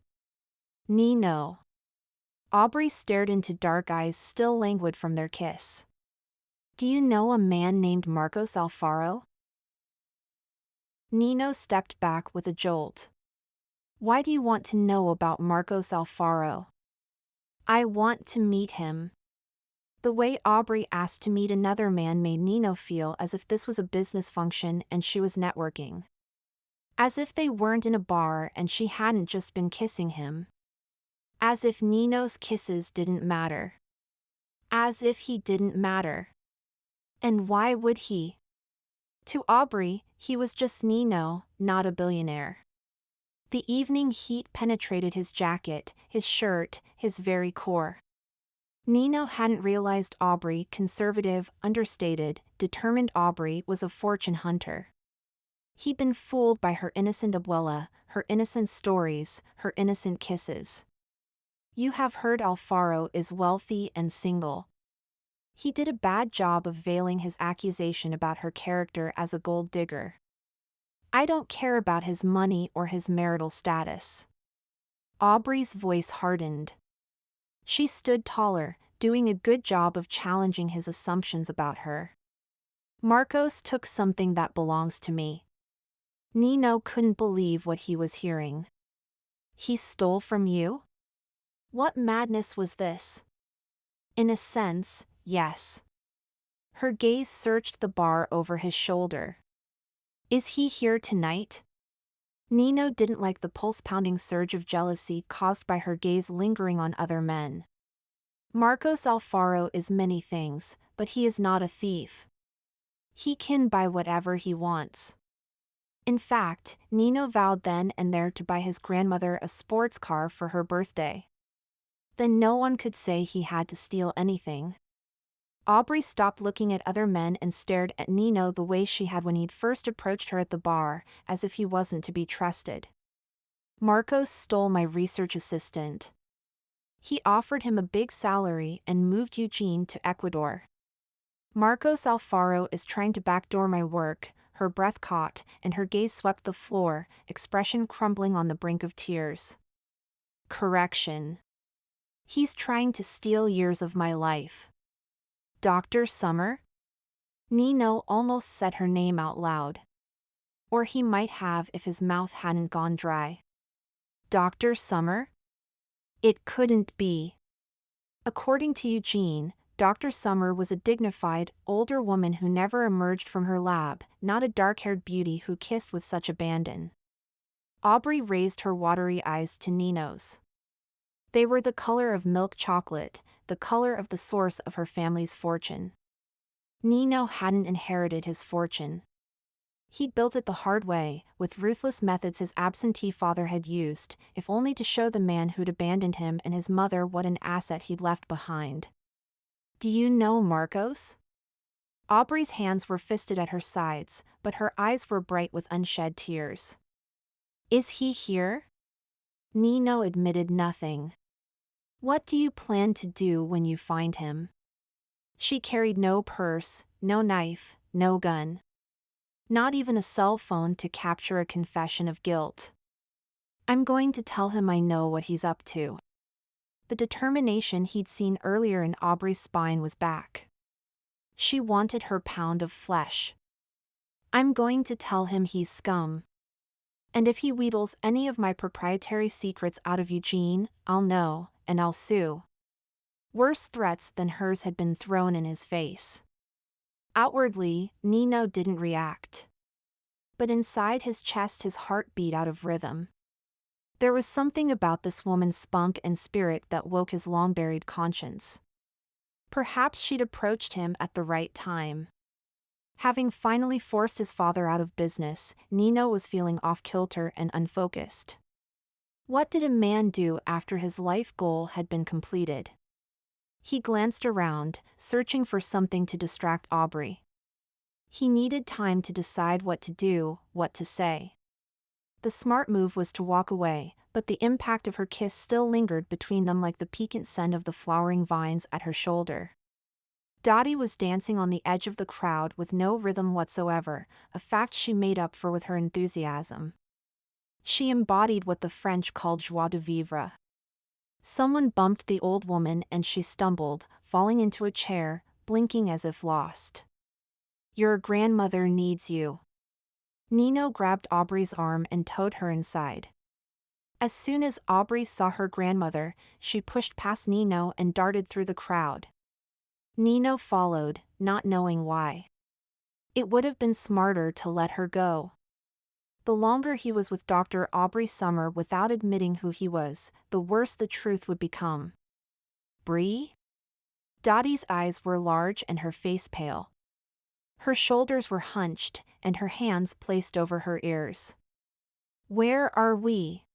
Nino. Aubrey stared into dark eyes still languid from their kiss. Do you know a man named Marcos Alfaro? Nino stepped back with a jolt. Why do you want to know about Marcos Alfaro? I want to meet him. The way Aubrey asked to meet another man made Nino feel as if this was a business function and she was networking. As if they weren't in a bar and she hadn't just been kissing him. As if Nino's kisses didn't matter. As if he didn't matter. And why would he? To Aubrey, he was just Nino, not a billionaire. The evening heat penetrated his jacket, his shirt, his very core. Nino hadn't realized Aubrey, conservative, understated, determined Aubrey, was a fortune hunter. He'd been fooled by her innocent abuela, her innocent stories, her innocent kisses. You have heard Alfaro is wealthy and single. He did a bad job of veiling his accusation about her character as a gold digger. I don't care about his money or his marital status. Aubrey's voice hardened. She stood taller, doing a good job of challenging his assumptions about her. Marcos took something that belongs to me. Nino couldn't believe what he was hearing. He stole from you? What madness was this? In a sense, yes. Her gaze searched the bar over his shoulder. Is he here tonight? Nino didn't like the pulse-pounding surge of jealousy caused by her gaze lingering on other men. Marcos Alfaro is many things, but he is not a thief. He can buy whatever he wants. In fact, Nino vowed then and there to buy his grandmother a sports car for her birthday. Then no one could say he had to steal anything. Aubrey stopped looking at other men and stared at Nino the way she had when he'd first approached her at the bar, as if he wasn't to be trusted. Marcos stole my research assistant. He offered him a big salary and moved Eugene to Ecuador. Marcos Alfaro is trying to backdoor my work. Her breath caught, and her gaze swept the floor, expression crumbling on the brink of tears. Correction. He's trying to steal years of my life. Dr. Summer? Nino almost said her name out loud. Or he might have if his mouth hadn't gone dry. Dr. Summer? It couldn't be. According to Eugene, Dr. Summer was a dignified, older woman who never emerged from her lab, not a dark-haired beauty who kissed with such abandon. Aubrey raised her watery eyes to Nino's. They were the color of milk chocolate, the color of the source of her family's fortune. Nino hadn't inherited his fortune. He'd built it the hard way, with ruthless methods his absentee father had used, if only to show the man who'd abandoned him and his mother what an asset he'd left behind. Do you know Marcos? Aubrey's hands were fisted at her sides, but her eyes were bright with unshed tears. Is he here? Nino admitted nothing. What do you plan to do when you find him? She carried no purse, no knife, no gun. Not even a cell phone to capture a confession of guilt. I'm going to tell him I know what he's up to. The determination he'd seen earlier in Aubrey's spine was back. She wanted her pound of flesh. I'm going to tell him he's scum. And if he wheedles any of my proprietary secrets out of Eugene, I'll know, and I'll sue. Worse threats than hers had been thrown in his face. Outwardly, Nino didn't react. But inside his chest his heart beat out of rhythm. There was something about this woman's spunk and spirit that woke his long-buried conscience. Perhaps she'd approached him at the right time. Having finally forced his father out of business, Nino was feeling off-kilter and unfocused. What did a man do after his life goal had been completed? He glanced around, searching for something to distract Aubrey. He needed time to decide what to do, what to say. The smart move was to walk away, but the impact of her kiss still lingered between them like the piquant scent of the flowering vines at her shoulder. Dotty was dancing on the edge of the crowd with no rhythm whatsoever, a fact she made up for with her enthusiasm. She embodied what the French called joie de vivre. Someone bumped the old woman and she stumbled, falling into a chair, blinking as if lost. "Your grandmother needs you." Nino grabbed Aubrey's arm and towed her inside. As soon as Aubrey saw her grandmother, she pushed past Nino and darted through the crowd. Nino followed, not knowing why. It would have been smarter to let her go. The longer he was with Dr. Aubrey Summer without admitting who he was, the worse the truth would become. "Bree?" Dottie's eyes were large and her face pale. Her shoulders were hunched, and her hands placed over her ears. "Where are we?"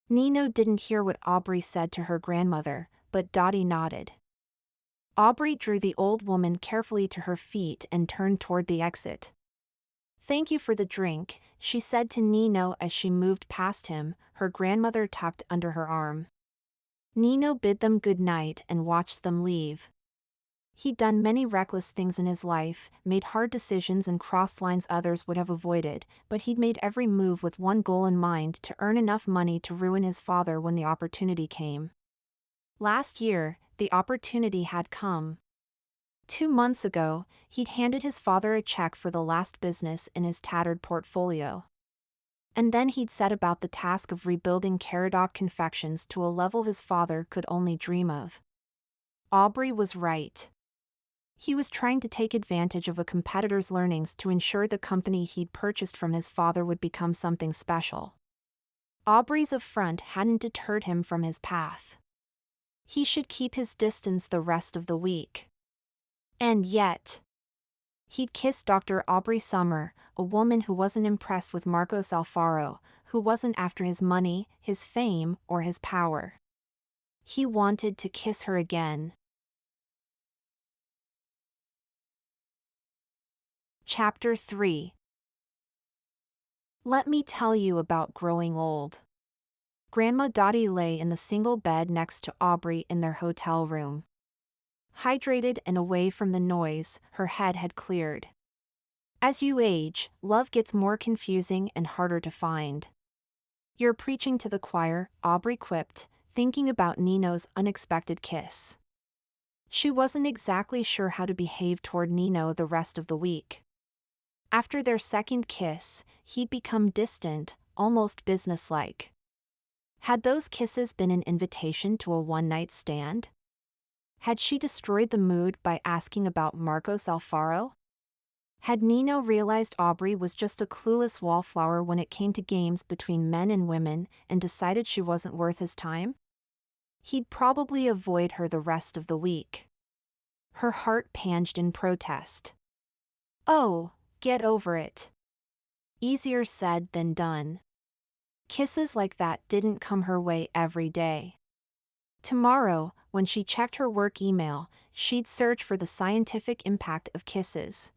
Nino didn't hear what Aubrey said to her grandmother, but Dotty nodded. Aubrey drew the old woman carefully to her feet and turned toward the exit. "Thank you for the drink," she said to Nino as she moved past him, her grandmother tucked under her arm. Nino bid them good night and watched them leave. He'd done many reckless things in his life, made hard decisions and crossed lines others would have avoided, but he'd made every move with one goal in mind: to earn enough money to ruin his father when the opportunity came. Last year, the opportunity had come. 2 months ago, he'd handed his father a check for the last business in his tattered portfolio. And then he'd set about the task of rebuilding Caradoc Confections to a level his father could only dream of. Aubrey was right. He was trying to take advantage of a competitor's learnings to ensure the company he'd purchased from his father would become something special. Aubrey's affront hadn't deterred him from his path. He should keep his distance the rest of the week. And yet, he'd kissed Dr. Aubrey Summer, a woman who wasn't impressed with Marcos Alfaro, who wasn't after his money, his fame, or his power. He wanted to kiss her again. Chapter 3. Let me tell you about growing old. Grandma Dotty lay in the single bed next to Aubrey in their hotel room. Hydrated and away from the noise, her head had cleared. As you age, love gets more confusing and harder to find. "You're preaching to the choir," Aubrey quipped, thinking about Nino's unexpected kiss. She wasn't exactly sure how to behave toward Nino the rest of the week. After their second kiss, he'd become distant, almost businesslike. Had those kisses been an invitation to a one-night stand? Had she destroyed the mood by asking about Marcos Alfaro? Had Nino realized Aubrey was just a clueless wallflower when it came to games between men and women and decided she wasn't worth his time? He'd probably avoid her the rest of the week. Her heart panged in protest. Oh, get over it. Easier said than done. Kisses like that didn't come her way every day. Tomorrow, when she checked her work email, she'd search for the scientific impact of kisses.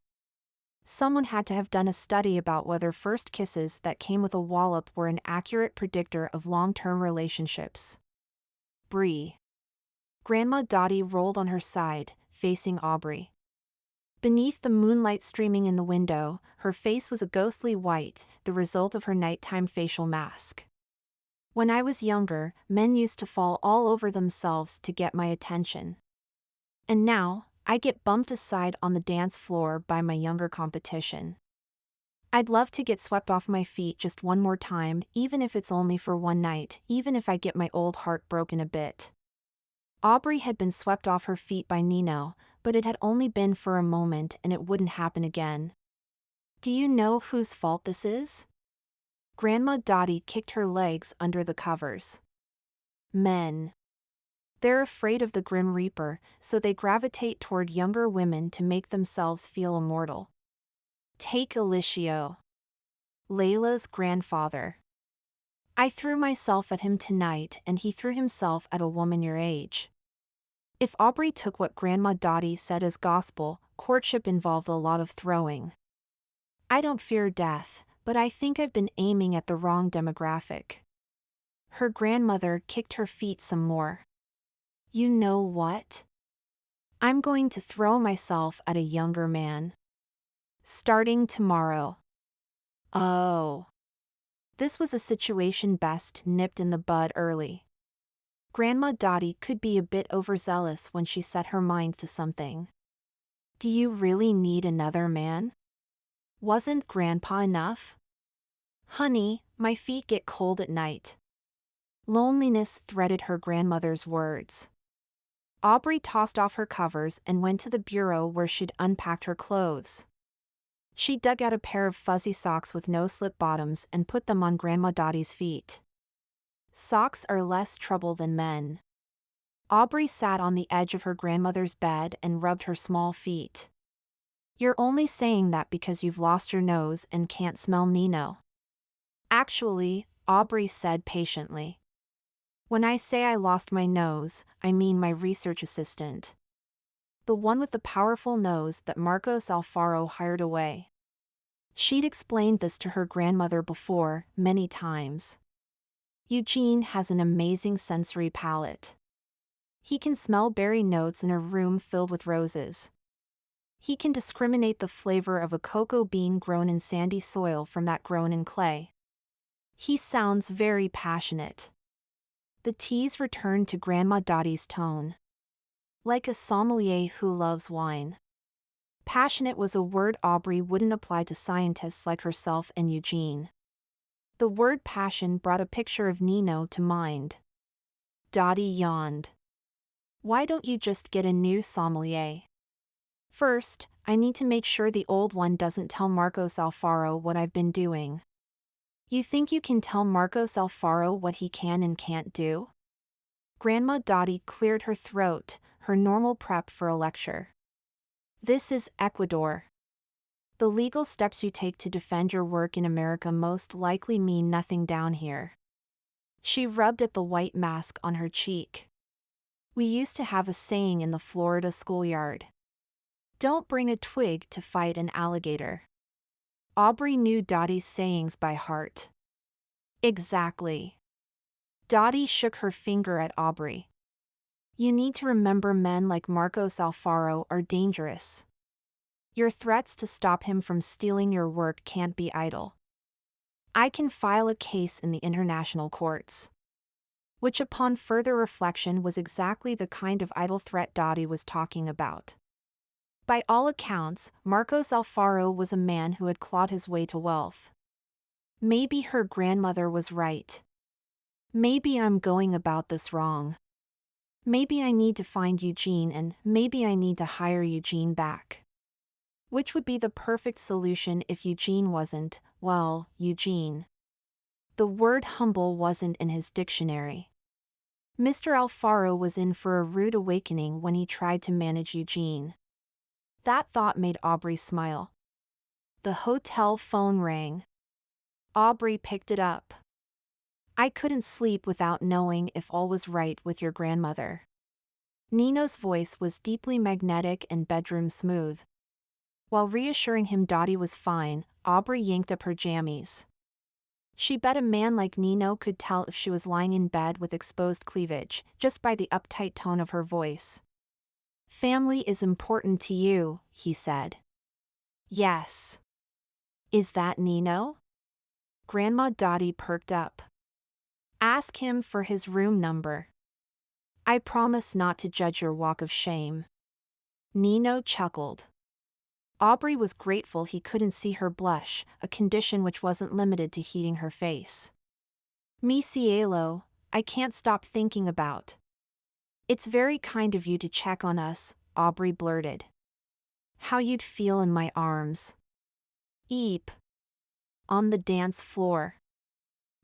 Someone had to have done a study about whether first kisses that came with a wallop were an accurate predictor of long-term relationships. Bree. Grandma Dotty rolled on her side, facing Aubrey. Beneath the moonlight streaming in the window, her face was a ghostly white, the result of her nighttime facial mask. "When I was younger, men used to fall all over themselves to get my attention. And now, I get bumped aside on the dance floor by my younger competition. I'd love to get swept off my feet just one more time, even if it's only for one night, even if I get my old heart broken a bit." Aubrey had been swept off her feet by Nino, but it had only been for a moment and it wouldn't happen again. Do you know whose fault this is? Grandma Dotty kicked her legs under the covers. Men. They're afraid of the Grim Reaper, so they gravitate toward younger women to make themselves feel immortal. Take Alicio, Layla's grandfather. I threw myself at him tonight and he threw himself at a woman your age. If Aubrey took what Grandma Dotty said as gospel, courtship involved a lot of throwing. I don't fear death, but I think I've been aiming at the wrong demographic. Her grandmother kicked her feet some more. You know what? I'm going to throw myself at a younger man. Starting tomorrow. Oh. This was a situation best nipped in the bud early. Grandma Dotty could be a bit overzealous when she set her mind to something. Do you really need another man? Wasn't Grandpa enough? Honey, my feet get cold at night. Loneliness threaded her grandmother's words. Aubrey tossed off her covers and went to the bureau where she'd unpacked her clothes. She dug out a pair of fuzzy socks with no-slip bottoms and put them on Grandma Dotty's feet. Socks are less trouble than men. Aubrey sat on the edge of her grandmother's bed and rubbed her small feet. You're only saying that because you've lost your nose and can't smell Nino. Actually, Aubrey said patiently. When I say I lost my nose, I mean my research assistant. The one with the powerful nose that Marcos Alfaro hired away. She'd explained this to her grandmother before, many times. Eugene has an amazing sensory palate. He can smell berry notes in a room filled with roses. He can discriminate the flavor of a cocoa bean grown in sandy soil from that grown in clay. He sounds very passionate. The tease returned to Grandma Dotty's tone. Like a sommelier who loves wine. Passionate was a word Aubrey wouldn't apply to scientists like herself and Eugene. The word passion brought a picture of Nino to mind. Dotty yawned. Why don't you just get a new sommelier? First, I need to make sure the old one doesn't tell Marcos Alfaro what I've been doing. You think you can tell Marcos Alfaro what he can and can't do? Grandma Dotty cleared her throat, her normal prep for a lecture. This is Ecuador. The legal steps you take to defend your work in America most likely mean nothing down here. She rubbed at the white mask on her cheek. We used to have a saying in the Florida schoolyard. Don't bring a twig to fight an alligator. Aubrey knew Dotty's sayings by heart. Exactly. Dotty shook her finger at Aubrey. You need to remember men like Marcos Alfaro are dangerous. Your threats to stop him from stealing your work can't be idle. I can file a case in the international courts. Which upon further reflection was exactly the kind of idle threat Dotty was talking about. By all accounts, Marcos Alfaro was a man who had clawed his way to wealth. Maybe her grandmother was right. Maybe I'm going about this wrong. Maybe I need to find Eugene and maybe I need to hire Eugene back. Which would be the perfect solution if Eugene wasn't, well, Eugene. The word humble wasn't in his dictionary. Mr. Alfaro was in for a rude awakening when he tried to manage Eugene. That thought made Aubrey smile. The hotel phone rang. Aubrey picked it up. I couldn't sleep without knowing if all was right with your grandmother. Nino's voice was deeply magnetic and bedroom smooth. While reassuring him Dotty was fine, Aubrey yanked up her jammies. She bet a man like Nino could tell if she was lying in bed with exposed cleavage, just by the uptight tone of her voice. Family is important to you, he said. Yes. Is that Nino? Grandma Dotty perked up. Ask him for his room number. I promise not to judge your walk of shame. Nino chuckled. Aubrey was grateful he couldn't see her blush, a condition which wasn't limited to heating her face. Mi cielo, I can't stop thinking about. It's very kind of you to check on us, Aubrey blurted. How you'd feel in my arms. Eep. On the dance floor.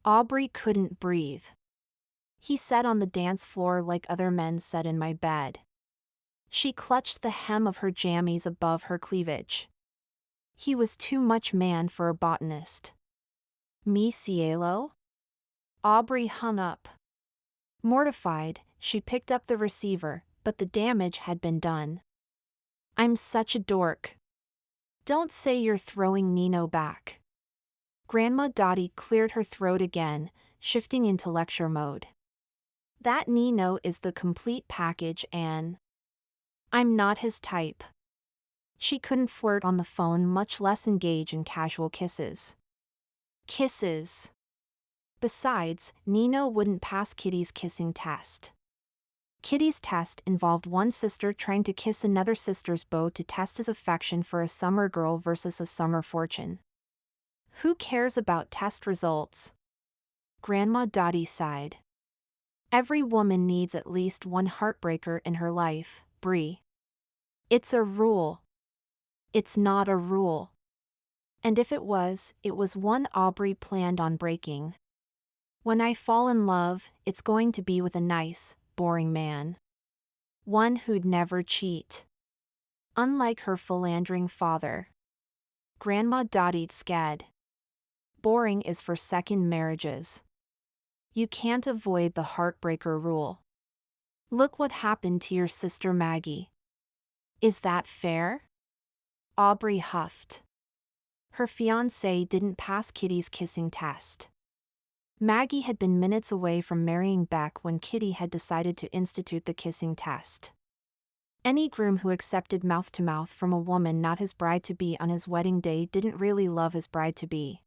Aubrey couldn't breathe. He sat on the dance floor like other men sat in my bed. She clutched the hem of her jammies above her cleavage. He was too much man for a botanist. Mi cielo? Aubrey hung up. Mortified, she picked up the receiver, but the damage had been done. I'm such a dork. Don't say you're throwing Nino back. Grandma Dotty cleared her throat again, shifting into lecture mode. That Nino is the complete package, Anne. I'm not his type. She couldn't flirt on the phone, much less engage in casual kisses. Kisses. Besides, Nino wouldn't pass Kitty's kissing test. Kitty's test involved one sister trying to kiss another sister's beau to test his affection for a summer girl versus a summer fortune. Who cares about test results? Grandma Dotty sighed. Every woman needs at least one heartbreaker in her life, Bree. It's a rule. It's not a rule. And if it was one Aubrey planned on breaking. When I fall in love, it's going to be with a nice, boring man. One who'd never cheat. Unlike her philandering father. Grandma Dotty scared. Boring is for second marriages. You can't avoid the heartbreaker rule. Look what happened to your sister Maggie. Is that fair? Aubrey huffed. Her fiancé didn't pass Kitty's kissing test. Maggie had been minutes away from marrying Beck when Kitty had decided to institute the kissing test. Any groom who accepted mouth-to-mouth from a woman not his bride-to-be on his wedding day didn't really love his bride-to-be.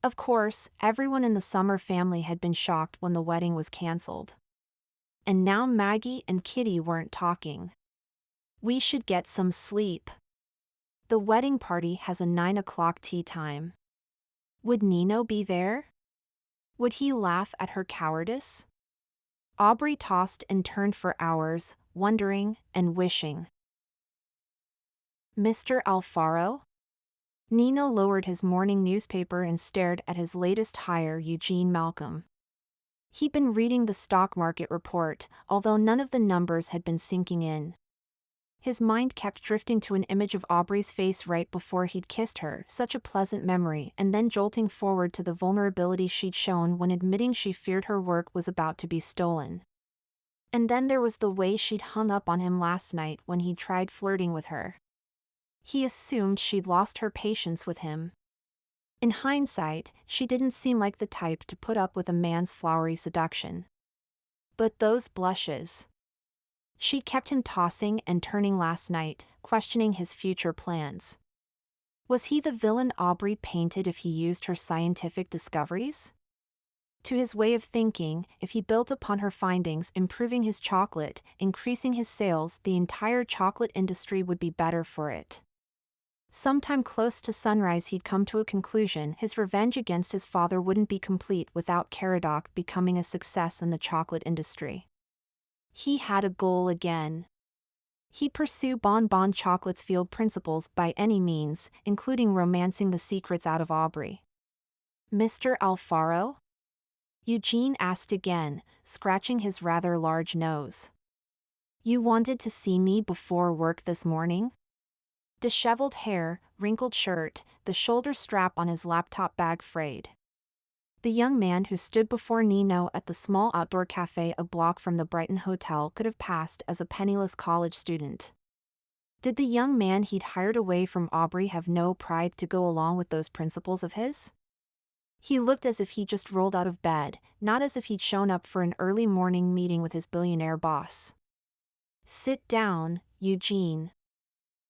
Of course, everyone in the Summer family had been shocked when the wedding was cancelled. And now Maggie and Kitty weren't talking. We should get some sleep. The wedding party has a 9 o'clock tea time. Would Nino be there? Would he laugh at her cowardice? Aubrey tossed and turned for hours, wondering and wishing. Mr. Alfaro? Nino lowered his morning newspaper and stared at his latest hire, Eugene Malcolm. He'd been reading the stock market report, although none of the numbers had been sinking in. His mind kept drifting to an image of Aubrey's face right before he'd kissed her, such a pleasant memory, and then jolting forward to the vulnerability she'd shown when admitting she feared her work was about to be stolen. And then there was the way she'd hung up on him last night when he'd tried flirting with her. He assumed she'd lost her patience with him. In hindsight, she didn't seem like the type to put up with a man's flowery seduction. But those blushes. She kept him tossing and turning last night, questioning his future plans. Was he the villain Aubrey painted if he used her scientific discoveries? To his way of thinking, if he built upon her findings, improving his chocolate, increasing his sales, the entire chocolate industry would be better for it. Sometime close to sunrise he'd come to a conclusion: his revenge against his father wouldn't be complete without Caradoc becoming a success in the chocolate industry. He had a goal again. He'd pursue Bon Bon Chocolate's field principles by any means, including romancing the secrets out of Aubrey. Mr. Alfaro? Eugene asked again, scratching his rather large nose. You wanted to see me before work this morning? Disheveled hair, wrinkled shirt, the shoulder strap on his laptop bag frayed. The young man who stood before Nino at the small outdoor cafe a block from the Brighton Hotel could have passed as a penniless college student. Did the young man he'd hired away from Aubrey have no pride to go along with those principles of his? He looked as if he'd just rolled out of bed, not as if he'd shown up for an early morning meeting with his billionaire boss. Sit down, Eugene.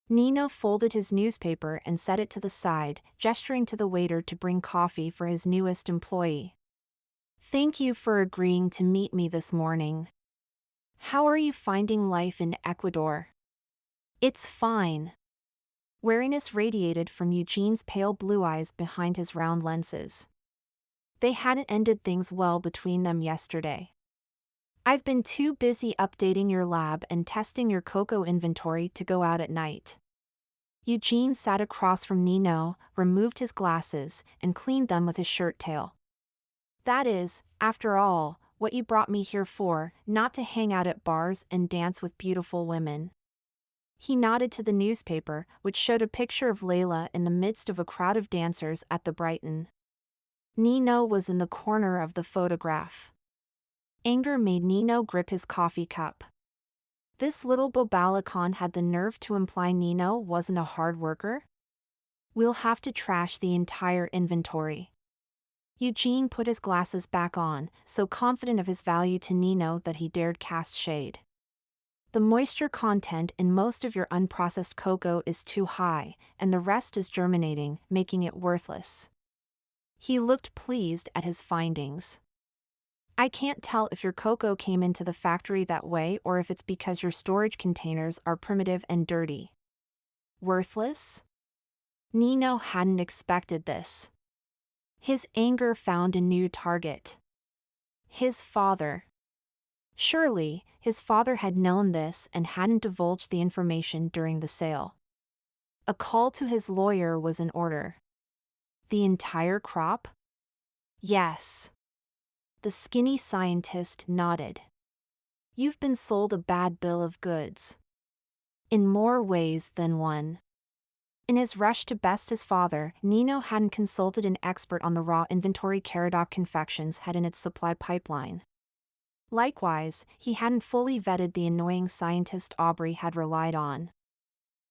Nino folded his newspaper and set it to the side, gesturing to the waiter to bring coffee for his newest employee. Thank you for agreeing to meet me this morning. How are you finding life in Ecuador? It's fine. Wariness radiated from Eugene's pale blue eyes behind his round lenses. They hadn't ended things well between them yesterday. I've been too busy updating your lab and testing your cocoa inventory to go out at night. Eugene sat across from Nino, removed his glasses, and cleaned them with his shirt tail. That is, after all, what you brought me here for, not to hang out at bars and dance with beautiful women. He nodded to the newspaper, which showed a picture of Layla in the midst of a crowd of dancers at the Brighton. Nino was in the corner of the photograph. Anger made Nino grip his coffee cup. This little bobalicon had the nerve to imply Nino wasn't a hard worker? We'll have to trash the entire inventory. Eugene put his glasses back on, so confident of his value to Nino that he dared cast shade. The moisture content in most of your unprocessed cocoa is too high, and the rest is germinating, making it worthless. He looked pleased at his findings. I can't tell if your cocoa came into the factory that way or if it's because your storage containers are primitive and dirty. Worthless? Nino hadn't expected this. His anger found a new target. His father. Surely, his father had known this and hadn't divulged the information during the sale. A call to his lawyer was in order. The entire crop? Yes. The skinny scientist nodded. You've been sold a bad bill of goods. In more ways than one. In his rush to best his father, Nino hadn't consulted an expert on the raw inventory Caradoc Confections had in its supply pipeline. Likewise, he hadn't fully vetted the annoying scientist Aubrey had relied on.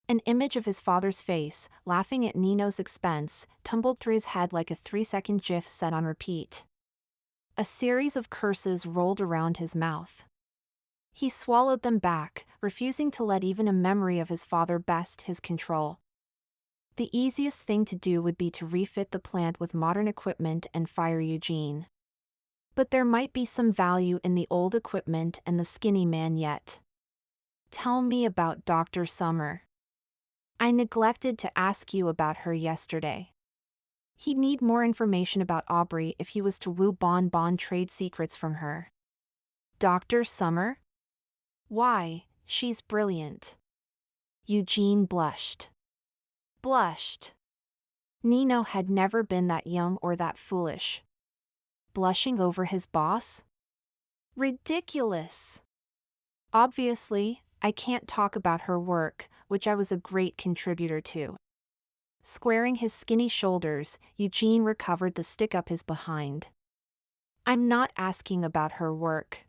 An image of his father's face, laughing at Nino's expense, tumbled through his head like a 3-second GIF set on repeat. A series of curses rolled around his mouth. He swallowed them back, refusing to let even a memory of his father best his control. The easiest thing to do would be to refit the plant with modern equipment and fire Eugene. But there might be some value in the old equipment and the skinny man yet. Tell me about Dr. Summer. I neglected to ask you about her yesterday. He'd need more information about Aubrey if he was to woo Bon trade secrets from her. Dr. Summer? Why, she's brilliant. Eugene blushed. Nino had never been that young or that foolish. Blushing over his boss? Ridiculous. Obviously, I can't talk about her work, which I was a great contributor to. Squaring his skinny shoulders, Eugene recovered the stick up his behind. I'm not asking about her work.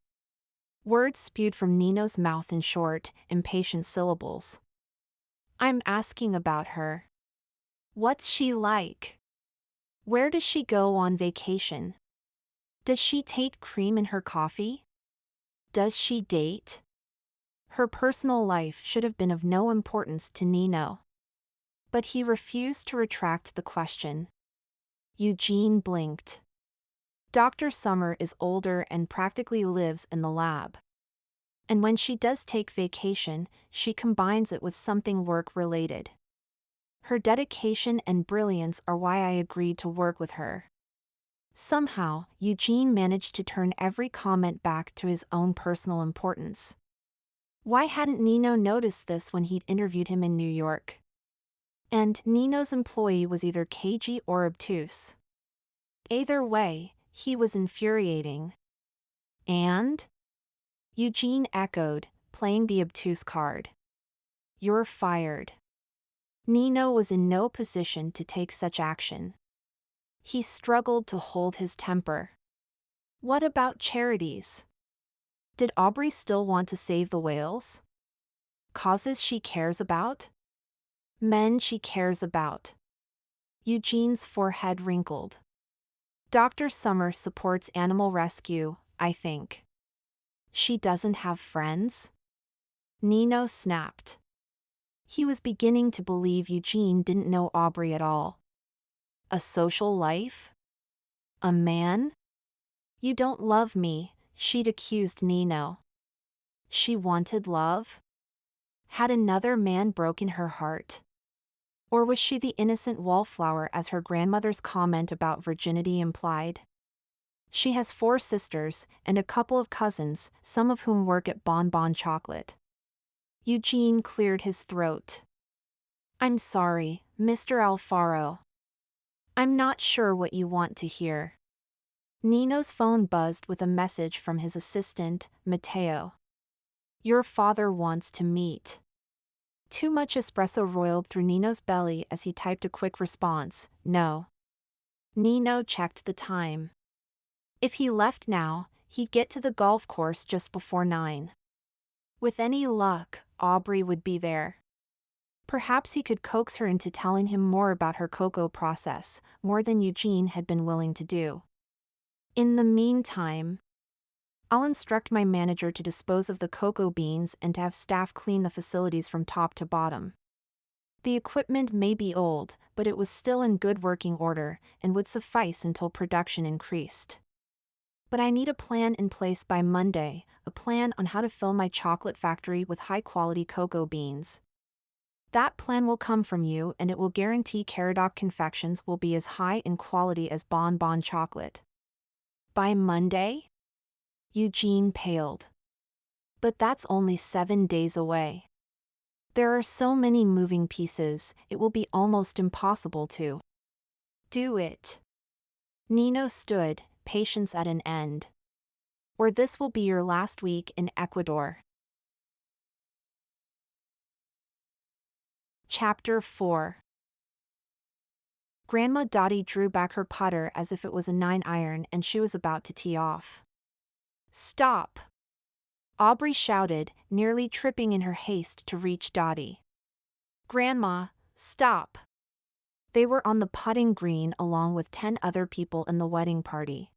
Words spewed from Nino's mouth in short, impatient syllables. I'm asking about her. What's she like? Where does she go on vacation? Does she take cream in her coffee? Does she date? Her personal life should have been of no importance to Nino. But he refused to retract the question. Eugene blinked. Dr. Summer is older and practically lives in the lab. And when she does take vacation, she combines it with something work-related. Her dedication and brilliance are why I agreed to work with her. Somehow, Eugene managed to turn every comment back to his own personal importance. Why hadn't Nino noticed this when he'd interviewed him in New York? And Nino's employee was either cagey or obtuse. Either way, he was infuriating. And? Eugene echoed, playing the obtuse card. You're fired. Nino was in no position to take such action. He struggled to hold his temper. What about charities? Did Aubrey still want to save the whales? Causes she cares about? Men she cares about. Eugene's forehead wrinkled. Dr. Summer supports animal rescue, I think. She doesn't have friends? Nino snapped. He was beginning to believe Eugene didn't know Aubrey at all. A social life? A man? You don't love me, she'd accused Nino. She wanted love? Had another man broken her heart? Or was she the innocent wallflower as her grandmother's comment about virginity implied? She has 4 sisters and a couple of cousins, some of whom work at Bon Chocolate. Eugene cleared his throat. I'm sorry, Mr. Alfaro. I'm not sure what you want to hear. Nino's phone buzzed with a message from his assistant, Mateo. Your father wants to meet. Too much espresso roiled through Nino's belly as he typed a quick response, no. Nino checked the time. If he left now, he'd get to the golf course just before 9. With any luck, Aubrey would be there. Perhaps he could coax her into telling him more about her cocoa process, more than Eugene had been willing to do. In the meantime, I'll instruct my manager to dispose of the cocoa beans and to have staff clean the facilities from top to bottom. The equipment may be old, but it was still in good working order and would suffice until production increased. But I need a plan in place by Monday, a plan on how to fill my chocolate factory with high-quality cocoa beans. That plan will come from you, and it will guarantee Caradoc confections will be as high in quality as Bon Bon chocolate. By Monday? Eugene paled. But that's only 7 days away. There are so many moving pieces, it will be almost impossible to do it. Nino stood, patience at an end. Or this will be your last week in Ecuador. Chapter 4. Grandma Dotty drew back her putter as if it was a 9-iron and she was about to tee off. Stop! Aubrey shouted, nearly tripping in her haste to reach Dotty. Grandma, stop! They were on the putting green along with 10 other people in the wedding party.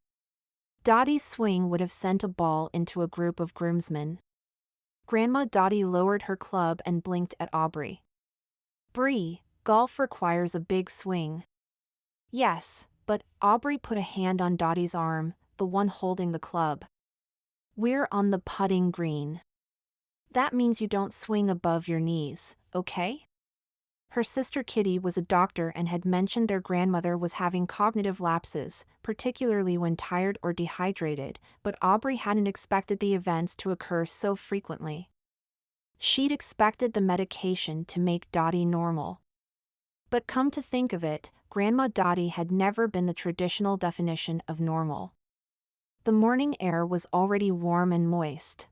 Dotty's swing would have sent a ball into a group of groomsmen. Grandma Dotty lowered her club and blinked at Aubrey. Bree, golf requires a big swing. Yes, but Aubrey put a hand on Dotty's arm, the one holding the club. We're on the putting green. That means you don't swing above your knees, okay? Her sister Kitty was a doctor and had mentioned their grandmother was having cognitive lapses, particularly when tired or dehydrated, but Aubrey hadn't expected the events to occur so frequently. She'd expected the medication to make Dotty normal. But come to think of it, Grandma Dotty had never been the traditional definition of normal. The morning air was already warm and moist.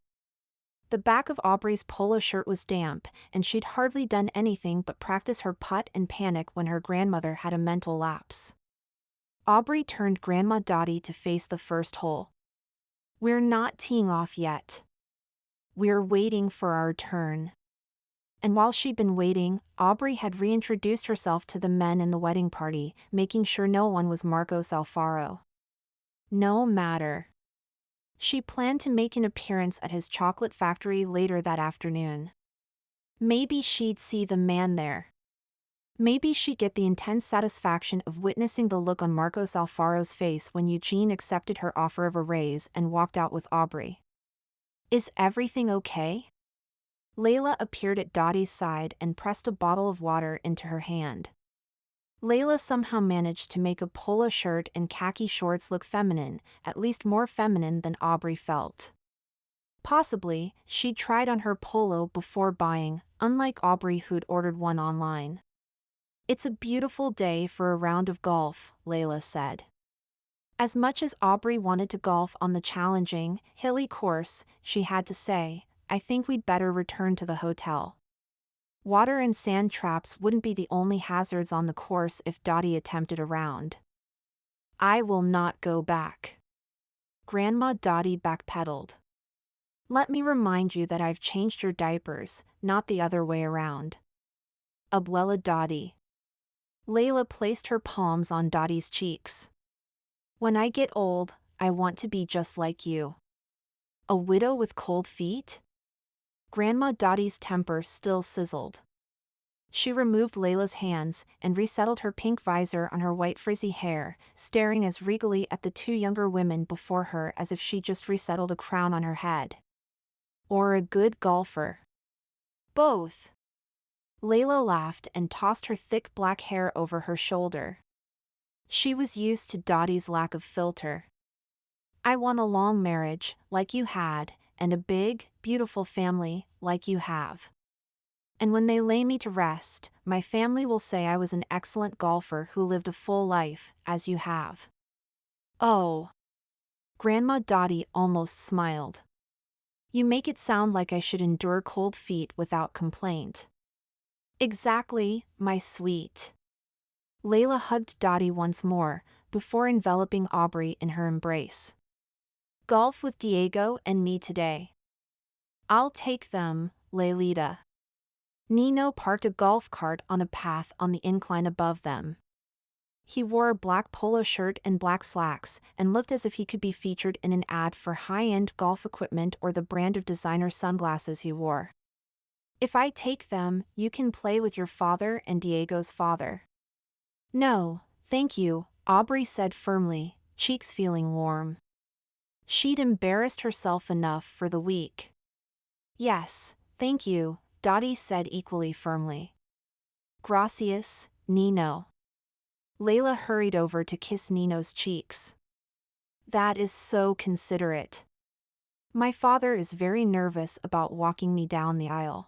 The back of Aubrey's polo shirt was damp, and she'd hardly done anything but practice her putt and panic when her grandmother had a mental lapse. Aubrey turned Grandma Dotty to face the first hole. We're not teeing off yet. We're waiting for our turn. And while she'd been waiting, Aubrey had reintroduced herself to the men in the wedding party, making sure no one was Marcos Alfaro. No matter. She planned to make an appearance at his chocolate factory later that afternoon. Maybe she'd see the man there. Maybe she'd get the intense satisfaction of witnessing the look on Marcos Alfaro's face when Eugene accepted her offer of a raise and walked out with Aubrey. Is everything okay? Layla appeared at Dottie's side and pressed a bottle of water into her hand. Layla somehow managed to make a polo shirt and khaki shorts look feminine, at least more feminine than Aubrey felt. Possibly, she'd tried on her polo before buying, unlike Aubrey who'd ordered one online. It's a beautiful day for a round of golf, Layla said. As much as Aubrey wanted to golf on the challenging, hilly course, she had to say, I think we'd better return to the hotel. Water and sand traps wouldn't be the only hazards on the course if Dotty attempted a round. I will not go back. Grandma Dotty backpedaled. Let me remind you that I've changed your diapers, not the other way around. Abuela Dotty. Layla placed her palms on Dottie's cheeks. When I get old, I want to be just like you. A widow with cold feet? Grandma Dottie's temper still sizzled. She removed Layla's hands and resettled her pink visor on her white frizzy hair, staring as regally at the 2 younger women before her as if she'd just resettled a crown on her head. Or a good golfer. Both. Layla laughed and tossed her thick black hair over her shoulder. She was used to Dottie's lack of filter. I want a long marriage, like you had, and a big, beautiful family, like you have. And when they lay me to rest, my family will say I was an excellent golfer who lived a full life, as you have. Oh. Grandma Dotty almost smiled. You make it sound like I should endure cold feet without complaint. Exactly, my sweet. Layla hugged Dotty once more, before enveloping Aubrey in her embrace. Golf with Diego and me today. I'll take them, Laylita. Nino parked a golf cart on a path on the incline above them. He wore a black polo shirt and black slacks, and looked as if he could be featured in an ad for high-end golf equipment or the brand of designer sunglasses he wore. If I take them, you can play with your father and Diego's father. No, thank you, Aubrey said firmly, cheeks feeling warm. She'd embarrassed herself enough for the week. Yes, thank you, Dotty said equally firmly. Gracias, Nino. Layla hurried over to kiss Nino's cheeks. That is so considerate. My father is very nervous about walking me down the aisle.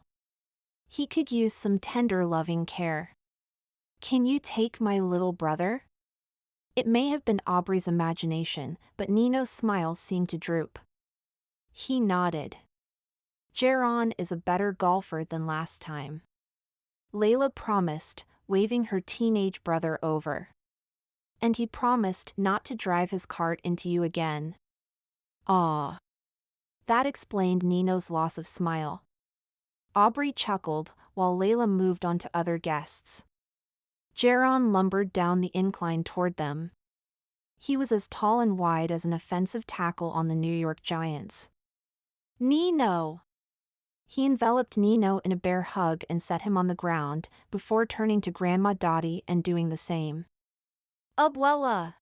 He could use some tender loving care. Can you take my little brother? It may have been Aubrey's imagination, but Nino's smile seemed to droop. He nodded. Jaron is a better golfer than last time. Layla promised, waving her teenage brother over. And he promised not to drive his cart into you again. Ah. That explained Nino's loss of smile. Aubrey chuckled, while Layla moved on to other guests. Jaron lumbered down the incline toward them. He was as tall and wide as an offensive tackle on the New York Giants. Nino! He enveloped Nino in a bear hug and set him on the ground, before turning to Grandma Dotty and doing the same. Abuela!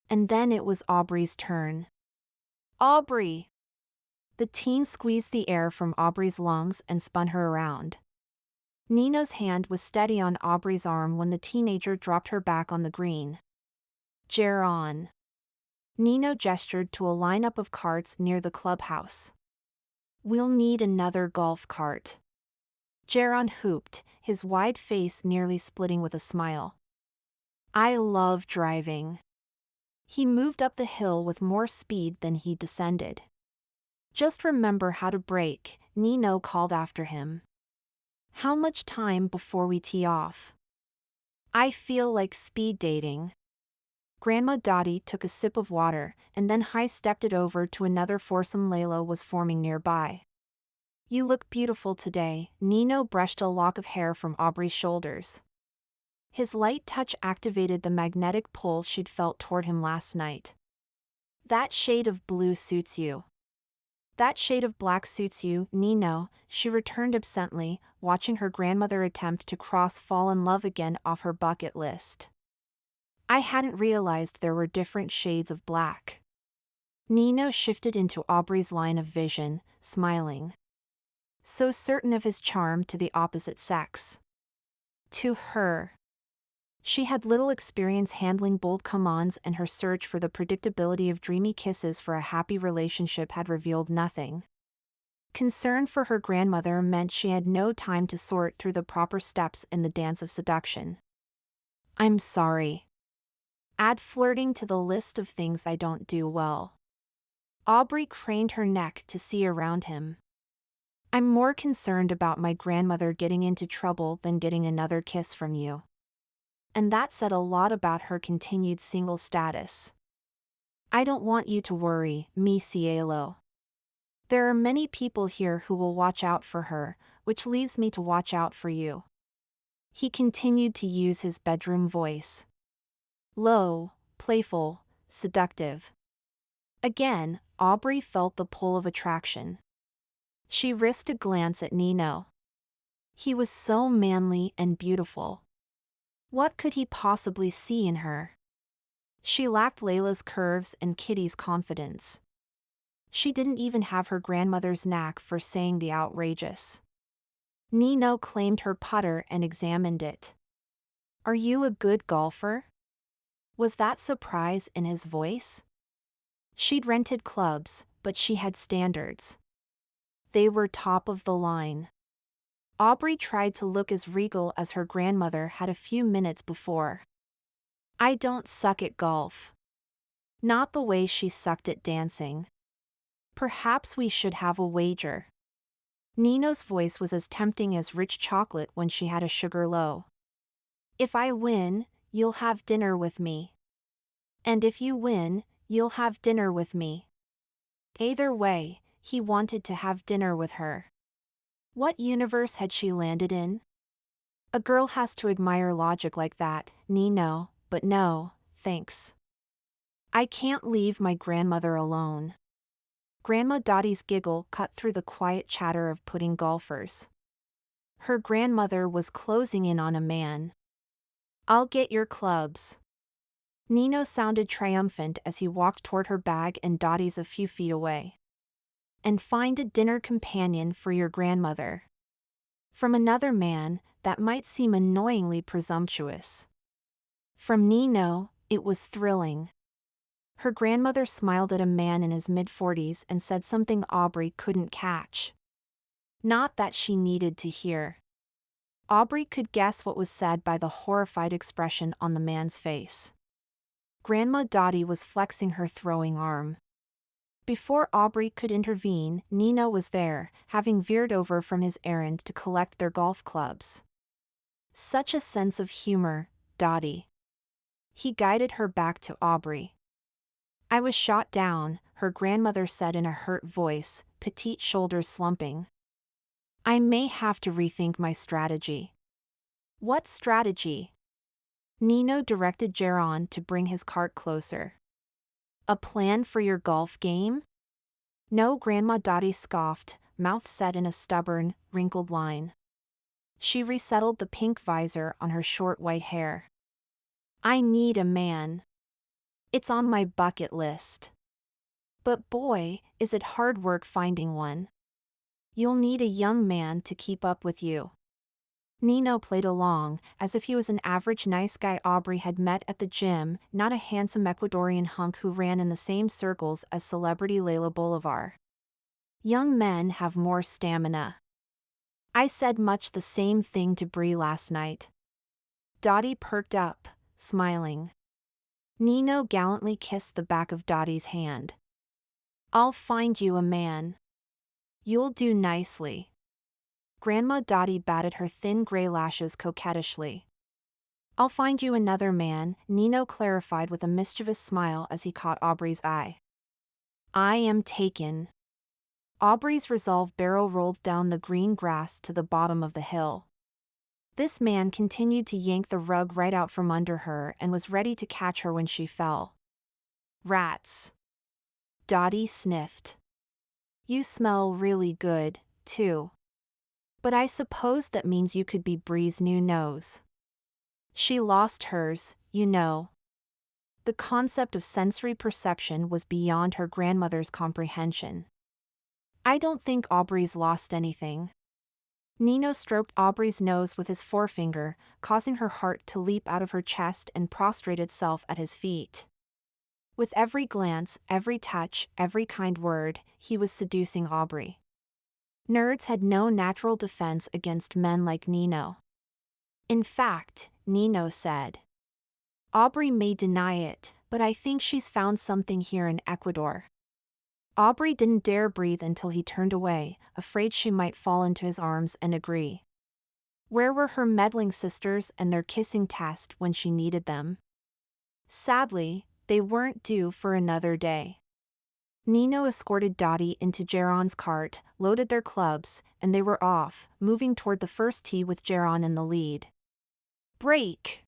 And then it was Aubrey's turn. Aubrey! The teen squeezed the air from Aubrey's lungs and spun her around. Nino's hand was steady on Aubrey's arm when the teenager dropped her back on the green. Jaron. Nino gestured to a lineup of carts near the clubhouse. We'll need another golf cart. Jaron hooped, his wide face nearly splitting with a smile. I love driving. He moved up the hill with more speed than he descended. Just remember how to brake, Nino called after him. How much time before we tee off? I feel like speed dating. Grandma Dotty took a sip of water, and then high-stepped it over to another foursome Layla was forming nearby. You look beautiful today, Nino brushed a lock of hair from Aubrey's shoulders. His light touch activated the magnetic pull she'd felt toward him last night. That shade of blue suits you. That shade of black suits you, Nino, she returned absently, watching her grandmother attempt to cross fall in love again off her bucket list. I hadn't realized there were different shades of black. Nino shifted into Aubrey's line of vision, smiling. So certain of his charm to the opposite sex. To her. She had little experience handling bold come-ons, and her search for the predictability of dreamy kisses for a happy relationship had revealed nothing. Concern for her grandmother meant she had no time to sort through the proper steps in the dance of seduction. I'm sorry. Add flirting to the list of things I don't do well. Aubrey craned her neck to see around him. I'm more concerned about my grandmother getting into trouble than getting another kiss from you. And that said a lot about her continued single status. I don't want you to worry, mi cielo. There are many people here who will watch out for her, which leaves me to watch out for you. He continued to use his bedroom voice. Low, playful, seductive. Again, Aubrey felt the pull of attraction. She risked a glance at Nino. He was so manly and beautiful. What could he possibly see in her? She lacked Layla's curves and Kitty's confidence. She didn't even have her grandmother's knack for saying the outrageous. Nino claimed her putter and examined it. Are you a good golfer? Was that surprise in his voice? She'd rented clubs, but she had standards. They were top of the line. Aubrey tried to look as regal as her grandmother had a few minutes before. I don't suck at golf. Not the way she sucked at dancing. Perhaps we should have a wager. Nino's voice was as tempting as rich chocolate when she had a sugar low. If I win, you'll have dinner with me. And if you win, you'll have dinner with me. Either way, he wanted to have dinner with her. What universe had she landed in? A girl has to admire logic like that, Nino, but no, thanks. I can't leave my grandmother alone. Grandma Dotty's giggle cut through the quiet chatter of pudding golfers. Her grandmother was closing in on a man. I'll get your clubs. Nino sounded triumphant as he walked toward her bag and Dotty's a few feet away. And find a dinner companion for your grandmother. From another man, that might seem annoyingly presumptuous. From Nino, it was thrilling. Her grandmother smiled at a man in his mid-40s and said something Aubrey couldn't catch. Not that she needed to hear. Aubrey could guess what was said by the horrified expression on the man's face. Grandma Dotty was flexing her throwing arm. Before Aubrey could intervene, Nino was there, having veered over from his errand to collect their golf clubs. Such a sense of humor, Dotty. He guided her back to Aubrey. I was shot down, her grandmother said in a hurt voice, petite shoulders slumping. I may have to rethink my strategy. What strategy? Nino directed Geron to bring his cart closer. A plan for your golf game? No, Grandma Dotty scoffed, mouth set in a stubborn, wrinkled line. She resettled the pink visor on her short white hair. I need a man. It's on my bucket list. But boy, is it hard work finding one. You'll need a young man to keep up with you. Nino played along, as if he was an average nice guy Aubrey had met at the gym, not a handsome Ecuadorian hunk who ran in the same circles as celebrity Layla Bolivar. Young men have more stamina. I said much the same thing to Bree last night. Dotty perked up, smiling. Nino gallantly kissed the back of Dotty's hand. I'll find you a man. You'll do nicely. Grandma Dotty batted her thin gray lashes coquettishly. I'll find you another man, Nino clarified with a mischievous smile as he caught Aubrey's eye. I am taken. Aubrey's resolve barrel rolled down the green grass to the bottom of the hill. This man continued to yank the rug right out from under her and was ready to catch her when she fell. Rats. Dotty sniffed. You smell really good, too. But I suppose that means you could be Bree's new nose. She lost hers, you know. The concept of sensory perception was beyond her grandmother's comprehension. I don't think Aubrey's lost anything. Nino stroked Aubrey's nose with his forefinger, causing her heart to leap out of her chest and prostrate itself at his feet. With every glance, every touch, every kind word, he was seducing Aubrey. Nerds had no natural defense against men like Nino. In fact, Nino said. Aubrey may deny it, but I think she's found something here in Ecuador. Aubrey didn't dare breathe until he turned away, afraid she might fall into his arms and agree. Where were her meddling sisters and their kissing test when she needed them? Sadly, they weren't due for another day. Nino escorted Dotty into Geron's cart, loaded their clubs, and they were off, moving toward the first tee with Geron in the lead. Break!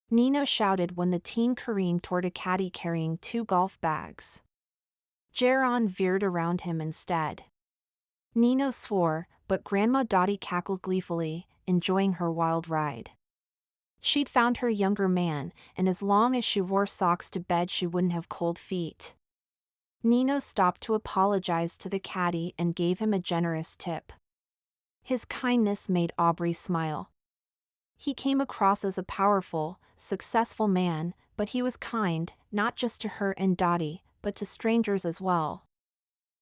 Nino shouted when the teen careened toward a caddy carrying 2 golf bags. Geron veered around him instead. Nino swore, but Grandma Dotty cackled gleefully, enjoying her wild ride. She'd found her younger man, and as long as she wore socks to bed she wouldn't have cold feet. Nino stopped to apologize to the caddy and gave him a generous tip. His kindness made Aubrey smile. He came across as a powerful, successful man, but he was kind, not just to her and Dotty, but to strangers as well.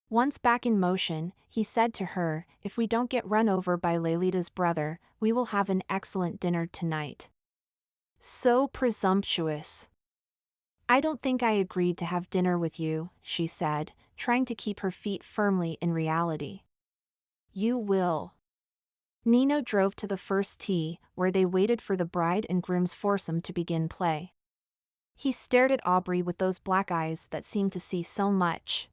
Once back in motion, he said to her, "If we don't get run over by Lelita's brother, we will have an excellent dinner tonight." So presumptuous. "I don't think I agreed to have dinner with you," she said, trying to keep her feet firmly in reality. "You will." Nino drove to the first tee, where they waited for the bride and groom's foursome to begin play. He stared at Aubrey with those black eyes that seemed to see so much.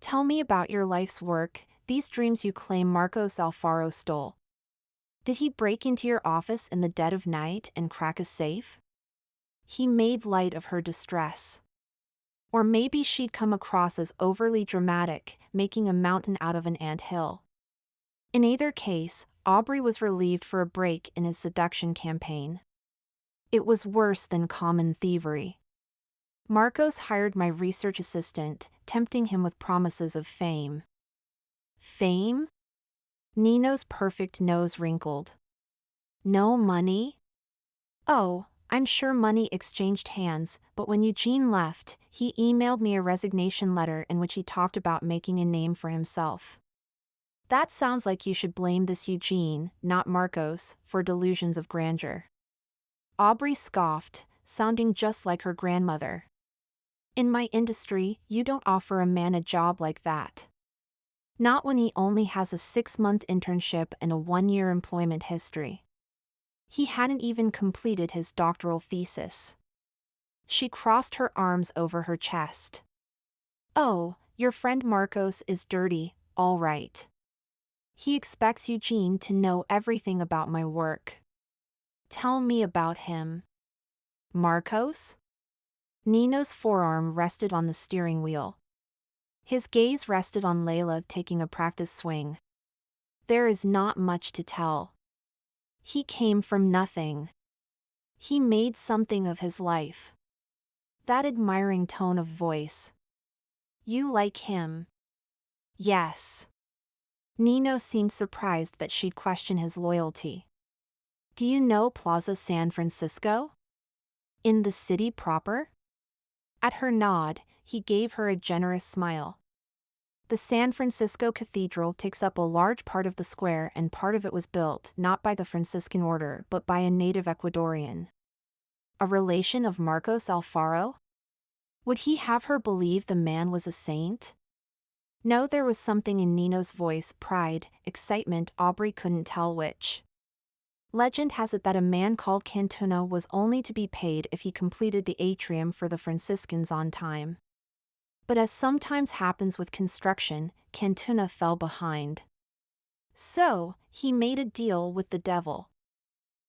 "Tell me about your life's work, these dreams you claim Marcos Alfaro stole. Did he break into your office in the dead of night and crack a safe?" He made light of her distress. Or maybe she'd come across as overly dramatic, making a mountain out of an anthill. In either case, Aubrey was relieved for a break in his seduction campaign. It was worse than common thievery. "Marcos hired my research assistant, tempting him with promises of fame." Fame? Nino's perfect nose wrinkled. "No money?" "Oh, I'm sure money exchanged hands, but when Eugene left, he emailed me a resignation letter in which he talked about making a name for himself." "That sounds like you should blame this Eugene, not Marcos, for delusions of grandeur." Aubrey scoffed, sounding just like her grandmother. "In my industry, you don't offer a man a job like that. Not when he only has a 6-month internship and a 1-year employment history. He hadn't even completed his doctoral thesis." She crossed her arms over her chest. "Oh, your friend Marcos is dirty, all right. He expects Eugene to know everything about my work." "Tell me about him." "Marcos?" Nino's forearm rested on the steering wheel. His gaze rested on Layla taking a practice swing. "There is not much to tell. He came from nothing. He made something of his life." That admiring tone of voice. "You like him?" "Yes." Nino seemed surprised that she'd question his loyalty. "Do you know Plaza San Francisco? In the city proper?" At her nod, he gave her a generous smile. "The San Francisco Cathedral takes up a large part of the square, and part of it was built not by the Franciscan order but by a native Ecuadorian." A relation of Marcos Alfaro? Would he have her believe the man was a saint? No, there was something in Nino's voice, pride, excitement, Aubrey couldn't tell which. Legend has it that a man called Cantuna was only to be paid if he completed the atrium for the Franciscans on time. But as sometimes happens with construction, Cantuna fell behind. So, he made a deal with the devil.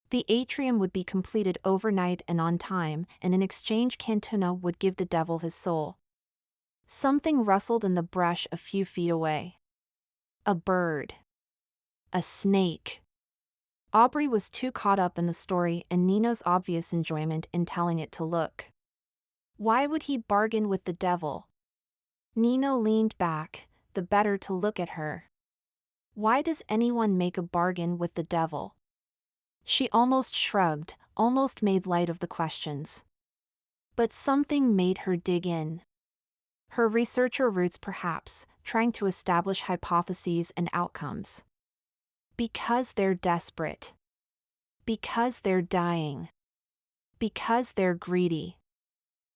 The atrium would be completed overnight and on time, and in exchange Cantuna would give the devil his soul. Something rustled in the brush a few feet away. A bird. A snake. Aubrey was too caught up in the story and Nino's obvious enjoyment in telling it to look. Why would he bargain with the devil? Nino leaned back, the better to look at her. Why does anyone make a bargain with the devil? She almost shrugged, almost made light of the questions. But something made her dig in. Her researcher roots perhaps, trying to establish hypotheses and outcomes. Because they're desperate. Because they're dying. Because they're greedy.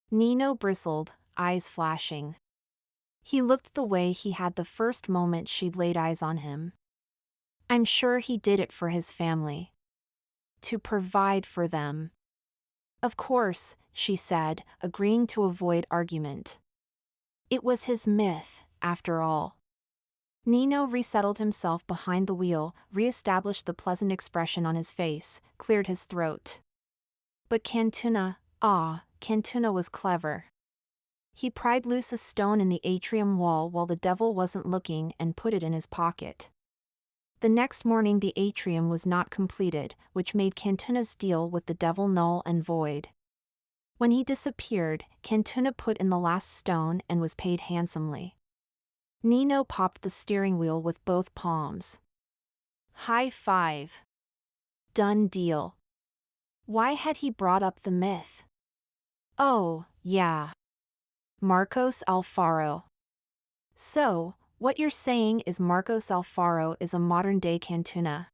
Nino bristled, eyes flashing. He looked the way he had the first moment she'd laid eyes on him. I'm sure he did it for his family. To provide for them. Of course, she said, agreeing to avoid argument. It was his myth, after all. Nino resettled himself behind the wheel, re-established the pleasant expression on his face, cleared his throat. But Cantuna was clever. He pried loose a stone in the atrium wall while the devil wasn't looking and put it in his pocket. The next morning the atrium was not completed, which made Cantuna's deal with the devil null and void. When he disappeared, Cantuna put in the last stone and was paid handsomely. Nino popped the steering wheel with both palms. High five. Done deal. Why had he brought up the myth? Oh, yeah. Marcos Alfaro. So, what you're saying is Marcos Alfaro is a modern-day Cantuna?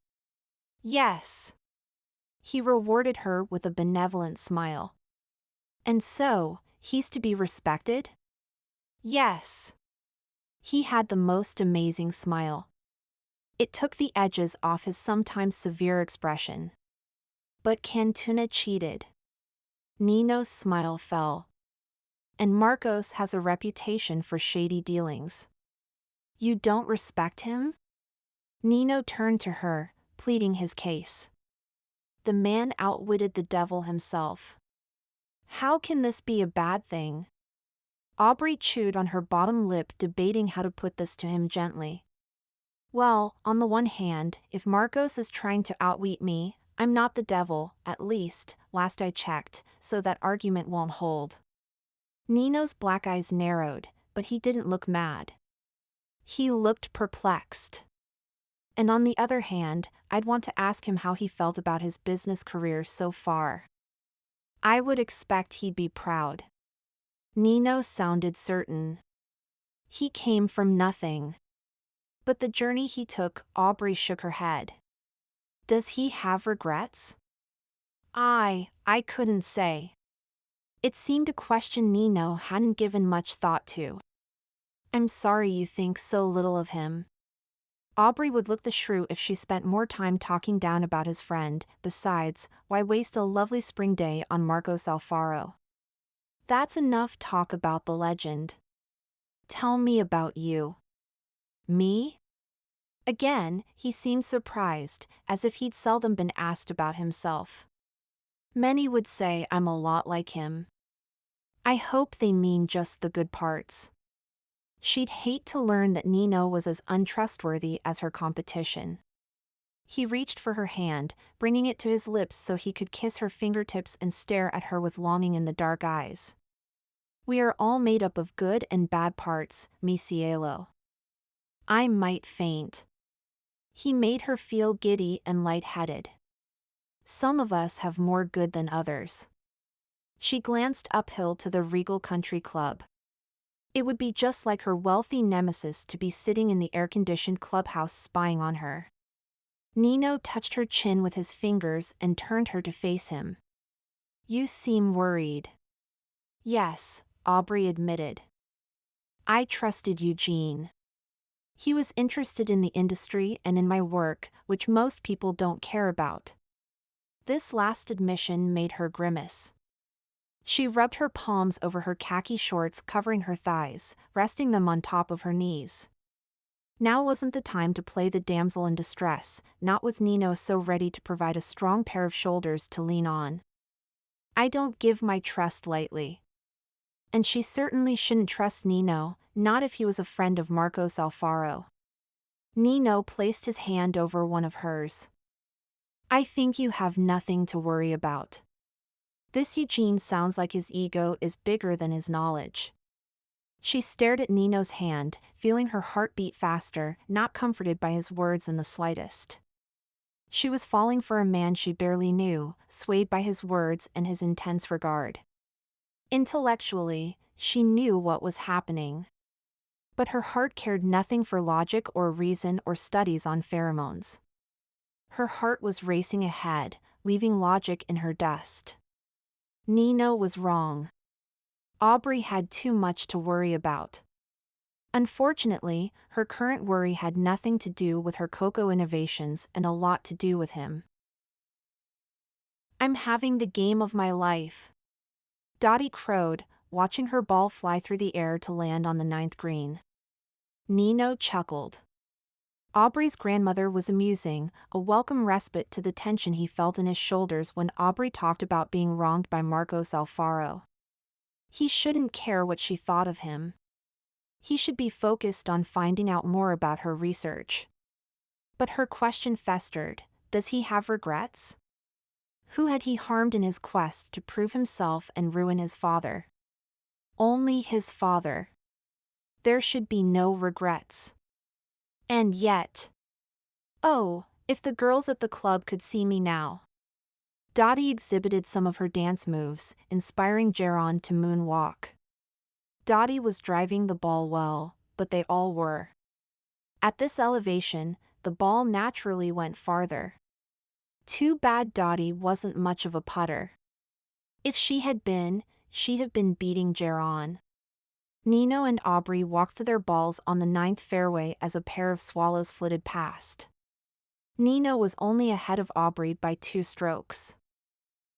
Yes. He rewarded her with a benevolent smile. And so, he's to be respected? Yes. He had the most amazing smile. It took the edges off his sometimes severe expression. But Cantuna cheated. Nino's smile fell. And Marcos has a reputation for shady dealings. You don't respect him? Nino turned to her, pleading his case. The man outwitted the devil himself. How can this be a bad thing? Aubrey chewed on her bottom lip, debating how to put this to him gently. Well, on the one hand, if Marcos is trying to outwit me, I'm not the devil, at least, last I checked, so that argument won't hold. Nino's black eyes narrowed, but he didn't look mad. He looked perplexed. And on the other hand, I'd want to ask him how he felt about his business career so far. I would expect he'd be proud. Nino sounded certain. He came from nothing. But the journey he took, Aubrey shook her head. Does he have regrets? I couldn't say. It seemed a question Nino hadn't given much thought to. I'm sorry you think so little of him. Aubrey would look the shrew if she spent more time talking down about his friend. Besides, why waste a lovely spring day on Marcos Alfaro? That's enough talk about the legend. Tell me about you. Me? Again, he seemed surprised, as if he'd seldom been asked about himself. Many would say I'm a lot like him. I hope they mean just the good parts. She'd hate to learn that Nino was as untrustworthy as her competition. He reached for her hand, bringing it to his lips so he could kiss her fingertips and stare at her with longing in the dark eyes. We are all made up of good and bad parts, mi cielo. I might faint. He made her feel giddy and light-headed. Some of us have more good than others. She glanced uphill to the Regal Country Club. It would be just like her wealthy nemesis to be sitting in the air-conditioned clubhouse spying on her. Nino touched her chin with his fingers and turned her to face him. You seem worried. Yes, Aubrey admitted. I trusted Eugene. He was interested in the industry and in my work, which most people don't care about. This last admission made her grimace. She rubbed her palms over her khaki shorts covering her thighs, resting them on top of her knees. Now wasn't the time to play the damsel in distress, not with Nino so ready to provide a strong pair of shoulders to lean on. I don't give my trust lightly. And she certainly shouldn't trust Nino, not if he was a friend of Marcos Alfaro. Nino placed his hand over one of hers. I think you have nothing to worry about. This Eugene sounds like his ego is bigger than his knowledge. She stared at Nino's hand, feeling her heart beat faster, not comforted by his words in the slightest. She was falling for a man she barely knew, swayed by his words and his intense regard. Intellectually, she knew what was happening. But her heart cared nothing for logic or reason or studies on pheromones. Her heart was racing ahead, leaving logic in her dust. Nino was wrong. Aubrey had too much to worry about. Unfortunately, her current worry had nothing to do with her cocoa innovations and a lot to do with him. I'm having the game of my life. Dotty crowed, watching her ball fly through the air to land on the 9th green. Nino chuckled. Aubrey's grandmother was amusing, a welcome respite to the tension he felt in his shoulders when Aubrey talked about being wronged by Marcos Alfaro. He shouldn't care what she thought of him. He should be focused on finding out more about her research. But her question festered, does he have regrets? Who had he harmed in his quest to prove himself and ruin his father? Only his father. There should be no regrets. And yet... Oh, if the girls at the club could see me now. Dotty exhibited some of her dance moves, inspiring Jaron to moonwalk. Dotty was driving the ball well, but they all were. At this elevation, the ball naturally went farther. Too bad Dotty wasn't much of a putter. If she had been, she'd have been beating Geron. Nino and Aubrey walked to their balls on the 9th fairway as a pair of swallows flitted past. Nino was only ahead of Aubrey by 2 strokes.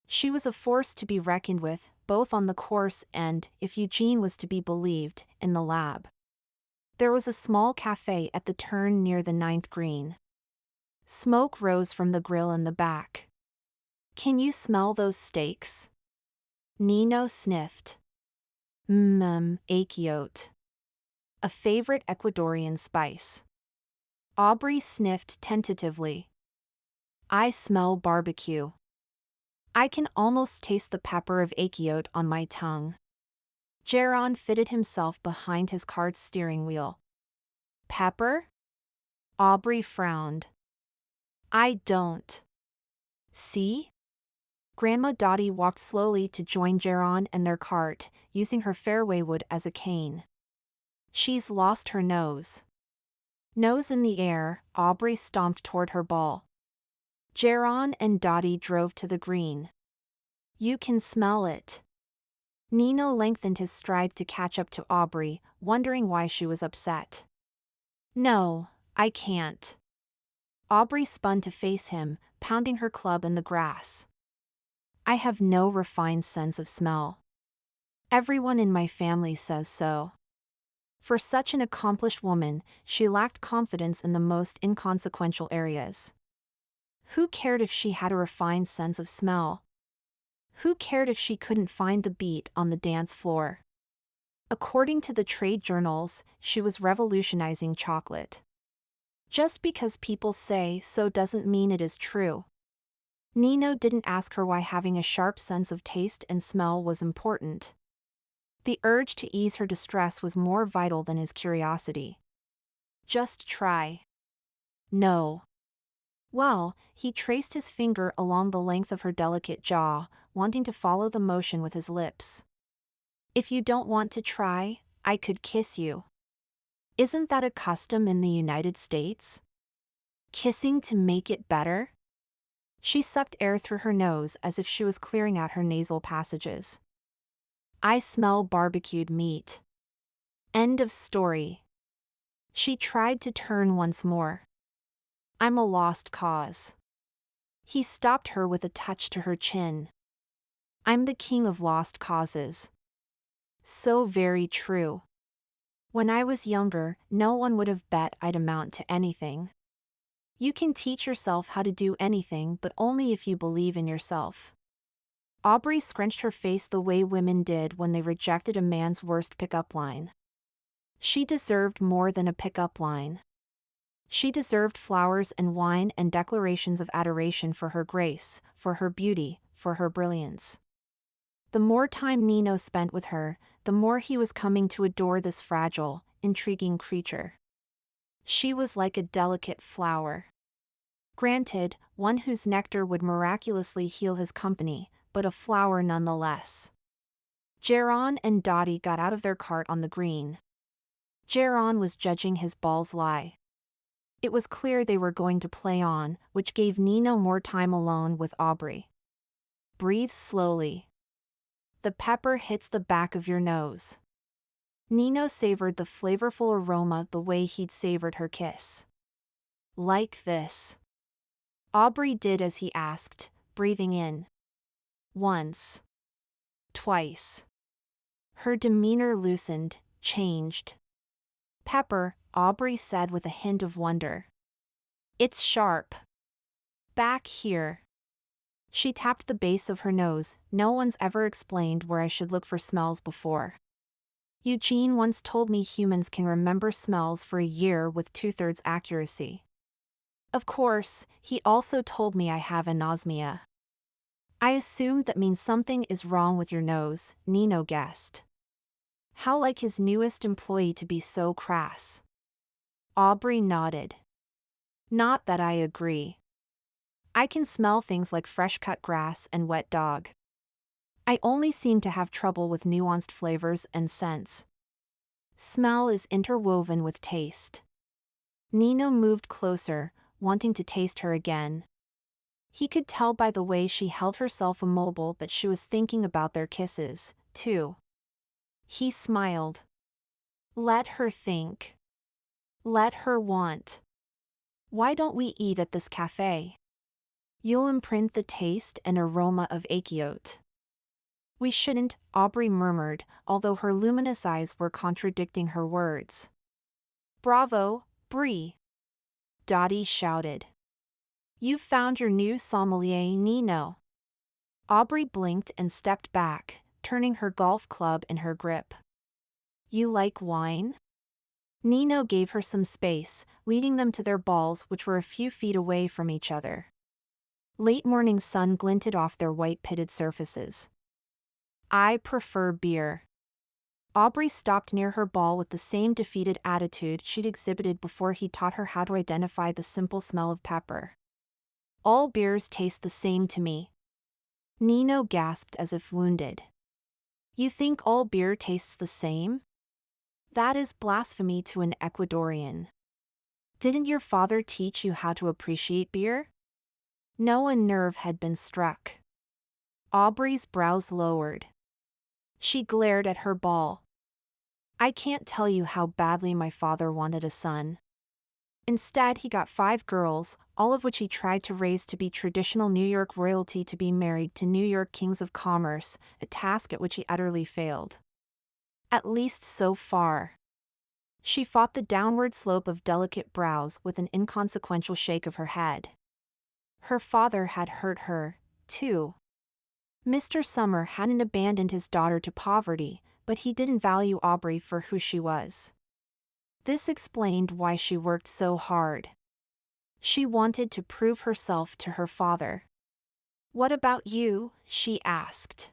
She was a force to be reckoned with, both on the course and, if Eugene was to be believed, in the lab. There was a small cafe at the turn near the 9th green. Smoke rose from the grill in the back. "Can you smell those steaks?" Nino sniffed. Achiote. A favorite Ecuadorian spice. Aubrey sniffed tentatively. "I smell barbecue. I can almost taste the pepper of achiote on my tongue." Geron fitted himself behind his car's steering wheel. "Pepper?" Aubrey frowned. "I don't. See?" Grandma Dotty walked slowly to join Geron and their cart, using her fairway wood as a cane. "She's lost her nose." Nose in the air, Aubrey stomped toward her ball. Geron and Dotty drove to the green. "You can smell it." Nino lengthened his stride to catch up to Aubrey, wondering why she was upset. "No, I can't." Aubrey spun to face him, pounding her club in the grass. "I have no refined sense of smell. Everyone in my family says so." For such an accomplished woman, she lacked confidence in the most inconsequential areas. Who cared if she had a refined sense of smell? Who cared if she couldn't find the beat on the dance floor? According to the trade journals, she was revolutionizing chocolate. Just because people say so doesn't mean it is true. Nino didn't ask her why having a sharp sense of taste and smell was important. The urge to ease her distress was more vital than his curiosity. "Just try." "No." Well, he traced his finger along the length of her delicate jaw, wanting to follow the motion with his lips. "If you don't want to try, I could kiss you." Isn't that a custom in the United States? Kissing to make it better? She sucked air through her nose as if she was clearing out her nasal passages. "I smell barbecued meat." End of story. She tried to turn once more. "I'm a lost cause." He stopped her with a touch to her chin. "I'm the king of lost causes." So very true. When I was younger, no one would have bet I'd amount to anything. You can teach yourself how to do anything, but only if you believe in yourself. Aubrey scrunched her face the way women did when they rejected a man's worst pickup line. She deserved more than a pickup line. She deserved flowers and wine and declarations of adoration for her grace, for her beauty, for her brilliance. The more time Nino spent with her, the more he was coming to adore this fragile, intriguing creature. She was like a delicate flower. Granted, one whose nectar would miraculously heal his company, but a flower nonetheless. Geron and Dotty got out of their cart on the green. Geron was judging his ball's lie. It was clear they were going to play on, which gave Nino more time alone with Aubrey. "Breathe slowly. The pepper hits the back of your nose." Nino savored the flavorful aroma the way he'd savored her kiss. "Like this." Aubrey did as he asked, breathing in. Once. Twice. Her demeanor loosened, changed. "Pepper," Aubrey said with a hint of wonder. "It's sharp. Back here." She tapped the base of her nose. "No one's ever explained where I should look for smells before. Eugene once told me humans can remember smells for a year with 2/3 accuracy. Of course, he also told me I have anosmia." "I assumed that means something is wrong with your nose," Nino guessed. How like his newest employee to be so crass. Aubrey nodded. "Not that I agree. I can smell things like fresh-cut grass and wet dog. I only seem to have trouble with nuanced flavors and scents." Smell is interwoven with taste. Nino moved closer, wanting to taste her again. He could tell by the way she held herself immobile that she was thinking about their kisses, too. He smiled. Let her think. Let her want. Why don't we eat at this cafe? You'll imprint the taste and aroma of Ecuador. We shouldn't, Aubrey murmured, although her luminous eyes were contradicting her words. Bravo, Brie! Dotty shouted. You've found your new sommelier, Nino. Aubrey blinked and stepped back, turning her golf club in her grip. You like wine? Nino gave her some space, leading them to their balls, which were a few feet away from each other. Late morning sun glinted off their white pitted surfaces. I prefer beer. Aubrey stopped near her ball with the same defeated attitude she'd exhibited before he taught her how to identify the simple smell of pepper. All beers taste the same to me. Nino gasped as if wounded. You think all beer tastes the same? That is blasphemy to an Ecuadorian. Didn't your father teach you how to appreciate beer? No, a nerve had been struck. Aubrey's brows lowered. She glared at her ball. I can't tell you how badly my father wanted a son. Instead, he got 5 girls, all of which he tried to raise to be traditional New York royalty to be married to New York kings of commerce, a task at which he utterly failed. At least so far. She fought the downward slope of delicate brows with an inconsequential shake of her head. Her father had hurt her, too. Mr. Summer hadn't abandoned his daughter to poverty, but he didn't value Aubrey for who she was. This explained why she worked so hard. She wanted to prove herself to her father. What about you? She asked.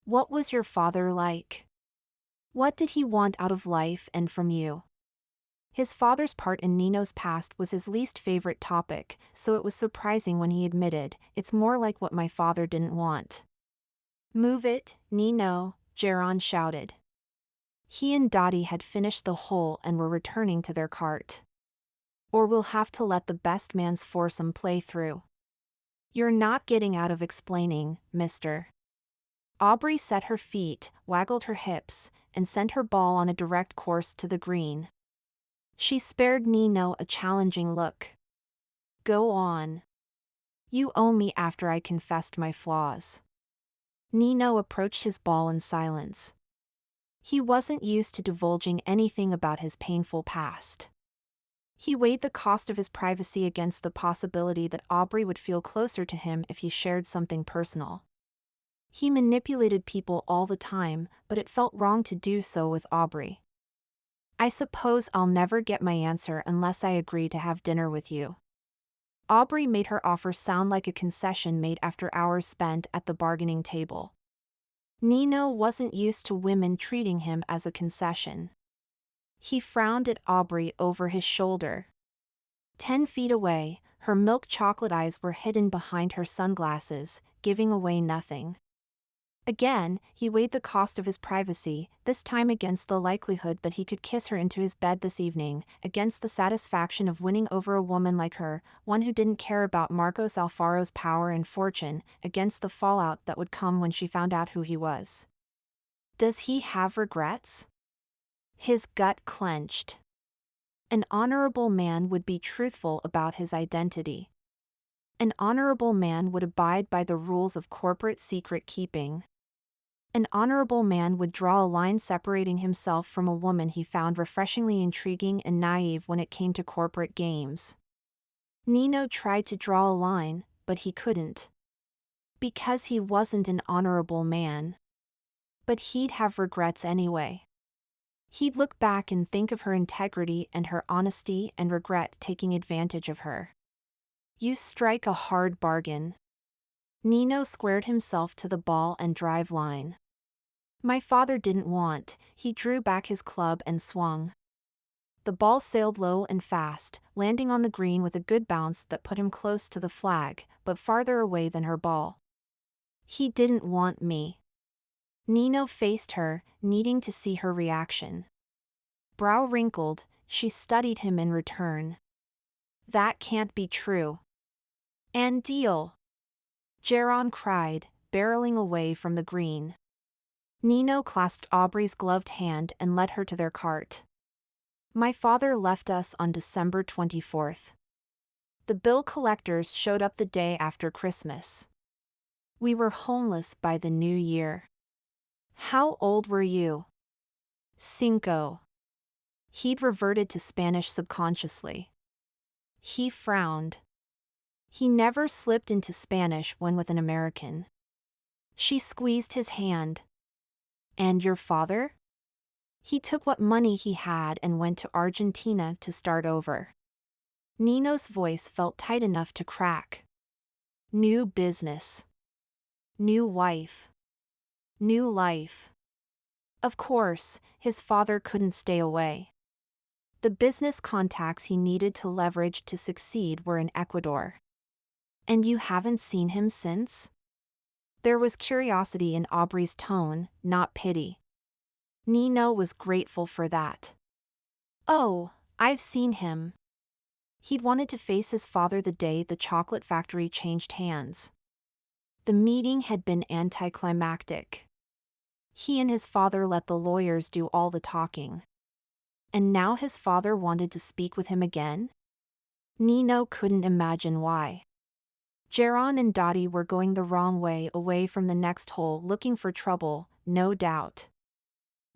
What was your father like? What did he want out of life and from you? His father's part in Nino's past was his least favorite topic, so it was surprising when he admitted, it's more like what my father didn't want. Move it, Nino, Jaron shouted. He and Dotty had finished the hole and were returning to their cart. Or we'll have to let the best man's foursome play through. You're not getting out of explaining, mister. Aubrey set her feet, waggled her hips, and sent her ball on a direct course to the green. She spared Nino a challenging look. Go on. You owe me after I confessed my flaws. Nino approached his ball in silence. He wasn't used to divulging anything about his painful past. He weighed the cost of his privacy against the possibility that Aubrey would feel closer to him if he shared something personal. He manipulated people all the time, but it felt wrong to do so with Aubrey. I suppose I'll never get my answer unless I agree to have dinner with you. Aubrey made her offer sound like a concession made after hours spent at the bargaining table. Nino wasn't used to women treating him as a concession. He frowned at Aubrey over his shoulder. 10 feet away, her milk chocolate eyes were hidden behind her sunglasses, giving away nothing. Again, he weighed the cost of his privacy, this time against the likelihood that he could kiss her into his bed this evening, against the satisfaction of winning over a woman like her, one who didn't care about Marcos Alfaro's power and fortune, against the fallout that would come when she found out who he was. Does he have regrets? His gut clenched. An honorable man would be truthful about his identity. An honorable man would abide by the rules of corporate secret-keeping. An honorable man would draw a line separating himself from a woman he found refreshingly intriguing and naive when it came to corporate games. Nino tried to draw a line, but he couldn't. Because he wasn't an honorable man. But he'd have regrets anyway. He'd look back and think of her integrity and her honesty and regret taking advantage of her. You strike a hard bargain. Nino squared himself to the ball and drive line. My father didn't want, he drew back his club and swung. The ball sailed low and fast, landing on the green with a good bounce that put him close to the flag, but farther away than her ball. He didn't want me. Nino faced her, needing to see her reaction. Brow wrinkled, she studied him in return. That can't be true. And deal. Geron cried, barreling away from the green. Nino clasped Aubrey's gloved hand and led her to their cart. My father left us on December 24th. The bill collectors showed up the day after Christmas. We were homeless by the new year. How old were you? 5. He'd reverted to Spanish subconsciously. He frowned. He never slipped into Spanish when with an American. She squeezed his hand. And your father? He took what money he had and went to Argentina to start over. Nino's voice felt tight enough to crack. New business. New wife. New life. Of course, his father couldn't stay away. The business contacts he needed to leverage to succeed were in Ecuador. And you haven't seen him since? There was curiosity in Aubrey's tone, not pity. Nino was grateful for that. Oh, I've seen him. He'd wanted to face his father the day the chocolate factory changed hands. The meeting had been anticlimactic. He and his father let the lawyers do all the talking. And now his father wanted to speak with him again? Nino couldn't imagine why. Geron and Dotty were going the wrong way away from the next hole looking for trouble, no doubt.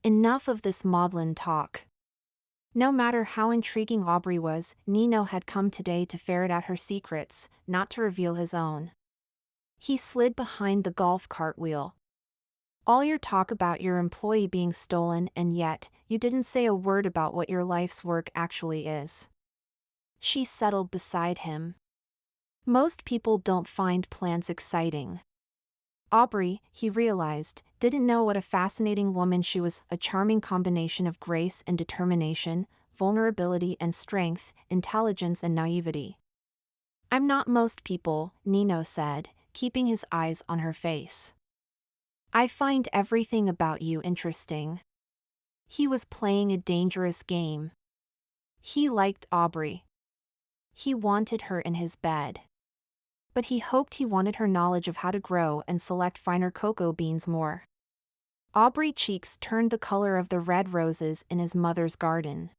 Enough of this maudlin talk. No matter how intriguing Aubrey was, Nino had come today to ferret out her secrets, not to reveal his own. He slid behind the golf cart wheel. All your talk about your employee being stolen, and yet, you didn't say a word about what your life's work actually is. She settled beside him. Most people don't find plants exciting. Aubrey, he realized, didn't know what a fascinating woman she was, a charming combination of grace and determination, vulnerability and strength, intelligence and naivety. I'm not most people, Nino said, keeping his eyes on her face. I find everything about you interesting. He was playing a dangerous game. He liked Aubrey. He wanted her in his bed. But he hoped he wanted her knowledge of how to grow and select finer cocoa beans more. Aubrey's cheeks turned the color of the red roses in his mother's garden.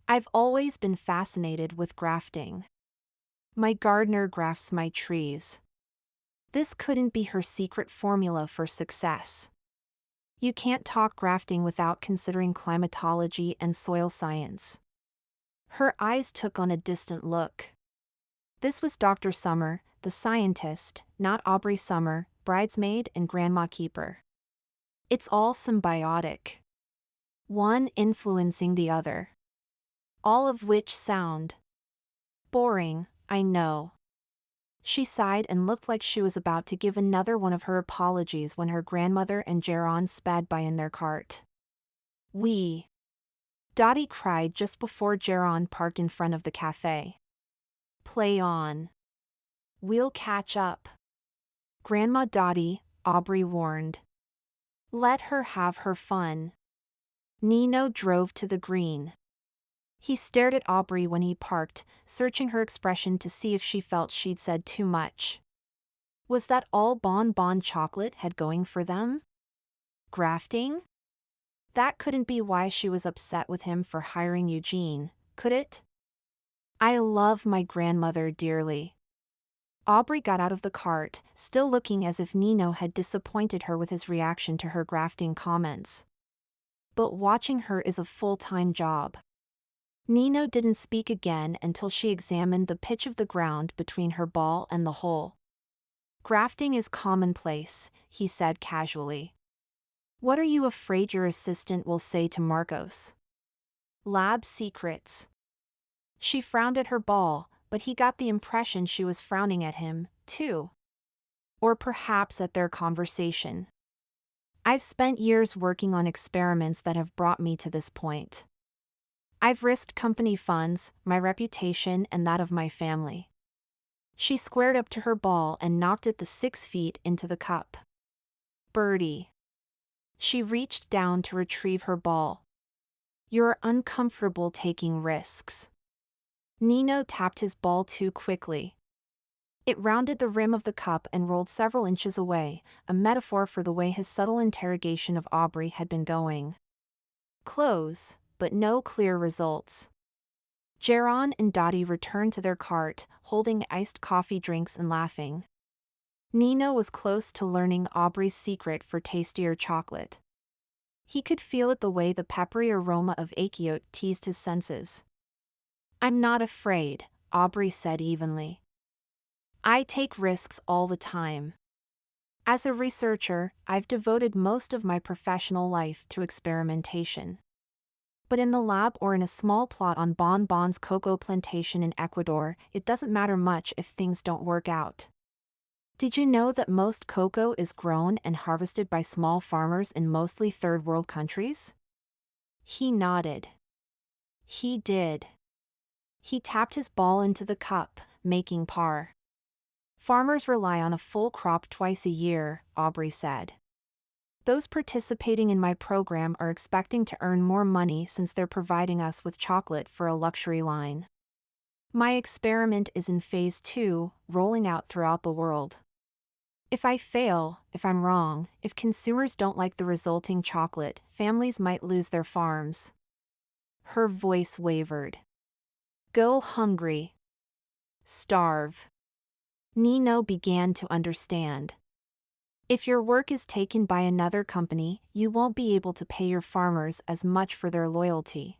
I've always been fascinated with grafting. My gardener grafts my trees. This couldn't be her secret formula for success. You can't talk grafting without considering climatology and soil science. Her eyes took on a distant look. This was Dr. Summer, the scientist, not Aubrey Summer, bridesmaid and grandma keeper. It's all symbiotic. One influencing the other. All of which sound boring, I know. She sighed and looked like she was about to give another one of her apologies when her grandmother and Geron sped by in their cart. Dotty cried just before Geron parked in front of the cafe. Play on. We'll catch up. Grandma Dotty, Aubrey warned. Let her have her fun. Nino drove to the green. He stared at Aubrey when he parked, searching her expression to see if she felt she'd said too much. Was that all Bon chocolate had going for them? Grafting? That couldn't be why she was upset with him for hiring Eugene, could it? I love my grandmother dearly. Aubrey got out of the cart, still looking as if Nino had disappointed her with his reaction to her grafting comments. But watching her is a full-time job. Nino didn't speak again until she examined the pitch of the ground between her ball and the hole. Grafting is commonplace, he said casually. What are you afraid your assistant will say to Marcos? Lab secrets. She frowned at her ball, but he got the impression she was frowning at him, too. Or perhaps at their conversation. I've spent years working on experiments that have brought me to this point. I've risked company funds, my reputation and that of my family. She squared up to her ball and knocked it the 6 feet into the cup. Birdie. She reached down to retrieve her ball. You're uncomfortable taking risks. Nino tapped his ball too quickly. It rounded the rim of the cup and rolled several inches away, a metaphor for the way his subtle interrogation of Aubrey had been going. Close, but no clear results. Jaron and Dotty returned to their cart, holding iced coffee drinks and laughing. Nino was close to learning Aubrey's secret for tastier chocolate. He could feel it the way the peppery aroma of Ecuador teased his senses. I'm not afraid, Aubrey said evenly. I take risks all the time. As a researcher, I've devoted most of my professional life to experimentation. But in the lab or in a small plot on Bon Bon's cocoa plantation in Ecuador, it doesn't matter much if things don't work out. Did you know that most cocoa is grown and harvested by small farmers in mostly third world countries? He nodded. He did. He tapped his ball into the cup, making par. Farmers rely on a full crop twice a year, Aubrey said. Those participating in my program are expecting to earn more money since they're providing us with chocolate for a luxury line. My experiment is in phase 2, rolling out throughout the world. If I fail, if I'm wrong, if consumers don't like the resulting chocolate, families might lose their farms. Her voice wavered. Go hungry. Starve. Nino began to understand. If your work is taken by another company, you won't be able to pay your farmers as much for their loyalty.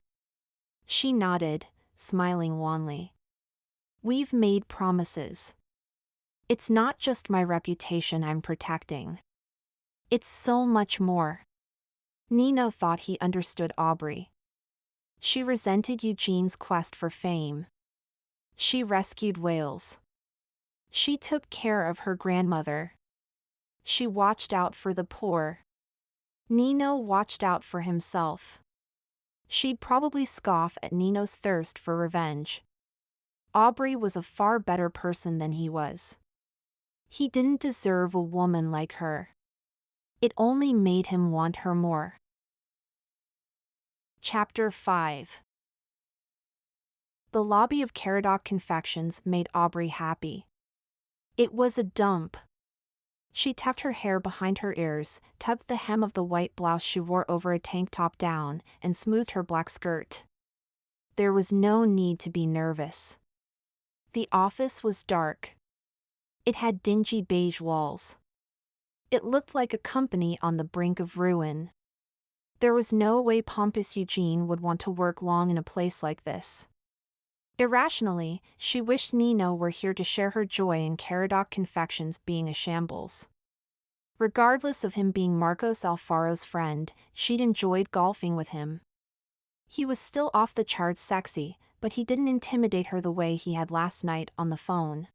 She nodded, smiling wanly. We've made promises. It's not just my reputation I'm protecting. It's so much more. Nino thought he understood Aubrey. She resented Eugene's quest for fame. She rescued whales. She took care of her grandmother. She watched out for the poor. Nino watched out for himself. She'd probably scoff at Nino's thirst for revenge. Aubrey was a far better person than he was. He didn't deserve a woman like her. It only made him want her more. Chapter 5. The lobby of Caradoc Confections made Aubrey happy. It was a dump. She tucked her hair behind her ears, tucked the hem of the white blouse she wore over a tank top down, and smoothed her black skirt. There was no need to be nervous. The office was dark. It had dingy beige walls. It looked like a company on the brink of ruin. There was no way pompous Eugene would want to work long in a place like this. Irrationally, she wished Nino were here to share her joy in Caradoc Confections being a shambles. Regardless of him being Marcos Alfaro's friend, she'd enjoyed golfing with him. He was still off the charts sexy, but he didn't intimidate her the way he had last night on the phone.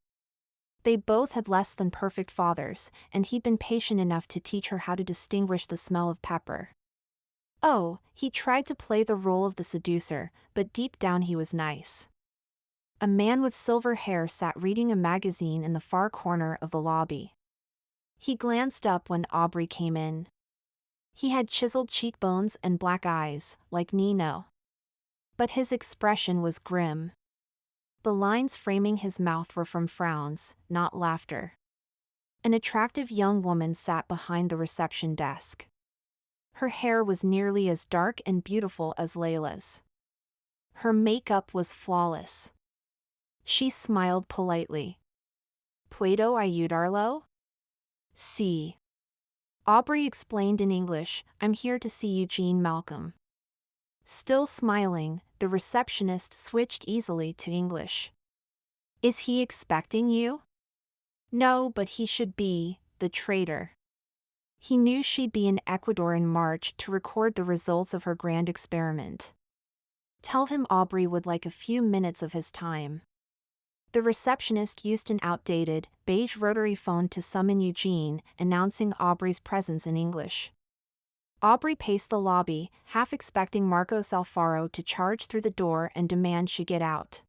They both had less than perfect fathers, and he'd been patient enough to teach her how to distinguish the smell of pepper. Oh, he tried to play the role of the seducer, but deep down he was nice. A man with silver hair sat reading a magazine in the far corner of the lobby. He glanced up when Aubrey came in. He had chiseled cheekbones and black eyes, like Nino. But his expression was grim. The lines framing his mouth were from frowns, not laughter. An attractive young woman sat behind the reception desk. Her hair was nearly as dark and beautiful as Layla's. Her makeup was flawless. She smiled politely. ¿Puedo ayudarlo? Sí. Aubrey explained in English, I'm here to see Eugene Malcolm. Still smiling, the receptionist switched easily to English. Is he expecting you? No, but he should be, the traitor. He knew she'd be in Ecuador in March to record the results of her grand experiment. Tell him Aubrey would like a few minutes of his time. The receptionist used an outdated, beige rotary phone to summon Eugene, announcing Aubrey's presence in English. Aubrey paced the lobby, half expecting Marcos Alfaro to charge through the door and demand she get out.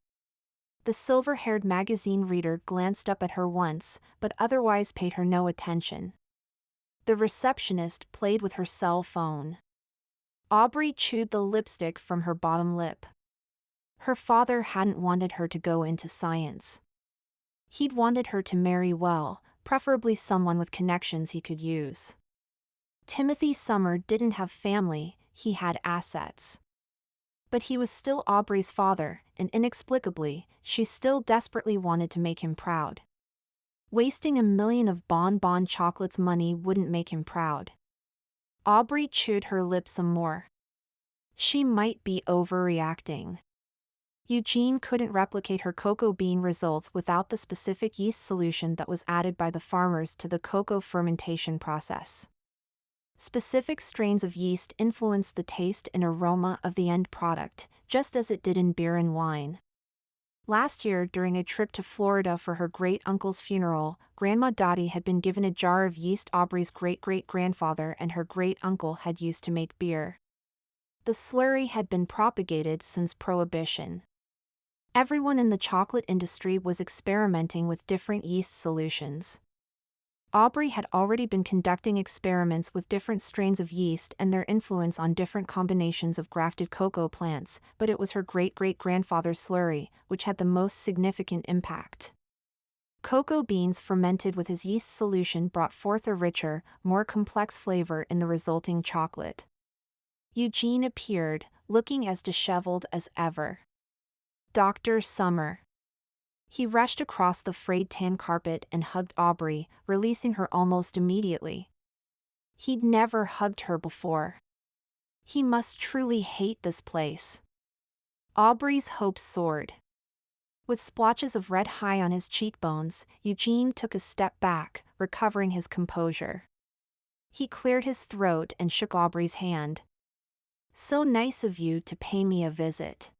The silver-haired magazine reader glanced up at her once, but otherwise paid her no attention. The receptionist played with her cell phone. Aubrey chewed the lipstick from her bottom lip. Her father hadn't wanted her to go into science. He'd wanted her to marry well, preferably someone with connections he could use. Timothy Summer didn't have family, he had assets. But he was still Aubrey's father, and inexplicably, she still desperately wanted to make him proud. Wasting $1 million of Bon Chocolate's money wouldn't make him proud. Aubrey chewed her lips some more. She might be overreacting. Eugene couldn't replicate her cocoa bean results without the specific yeast solution that was added by the farmers to the cocoa fermentation process. Specific strains of yeast influence the taste and aroma of the end product, just as it did in beer and wine. Last year, during a trip to Florida for her great-uncle's funeral, Grandma Dotty had been given a jar of yeast Aubrey's great-great-grandfather and her great-uncle had used to make beer. The slurry had been propagated since Prohibition. Everyone in the chocolate industry was experimenting with different yeast solutions. Aubrey had already been conducting experiments with different strains of yeast and their influence on different combinations of grafted cocoa plants, but it was her great-great-grandfather's slurry, which had the most significant impact. Cocoa beans fermented with his yeast solution brought forth a richer, more complex flavor in the resulting chocolate. Eugene appeared, looking as disheveled as ever. Dr. Summer. He rushed across the frayed tan carpet and hugged Aubrey, releasing her almost immediately. He'd never hugged her before. He must truly hate this place. Aubrey's hopes soared. With splotches of red high on his cheekbones, Eugene took a step back, recovering his composure. He cleared his throat and shook Aubrey's hand. "So nice of you to pay me a visit."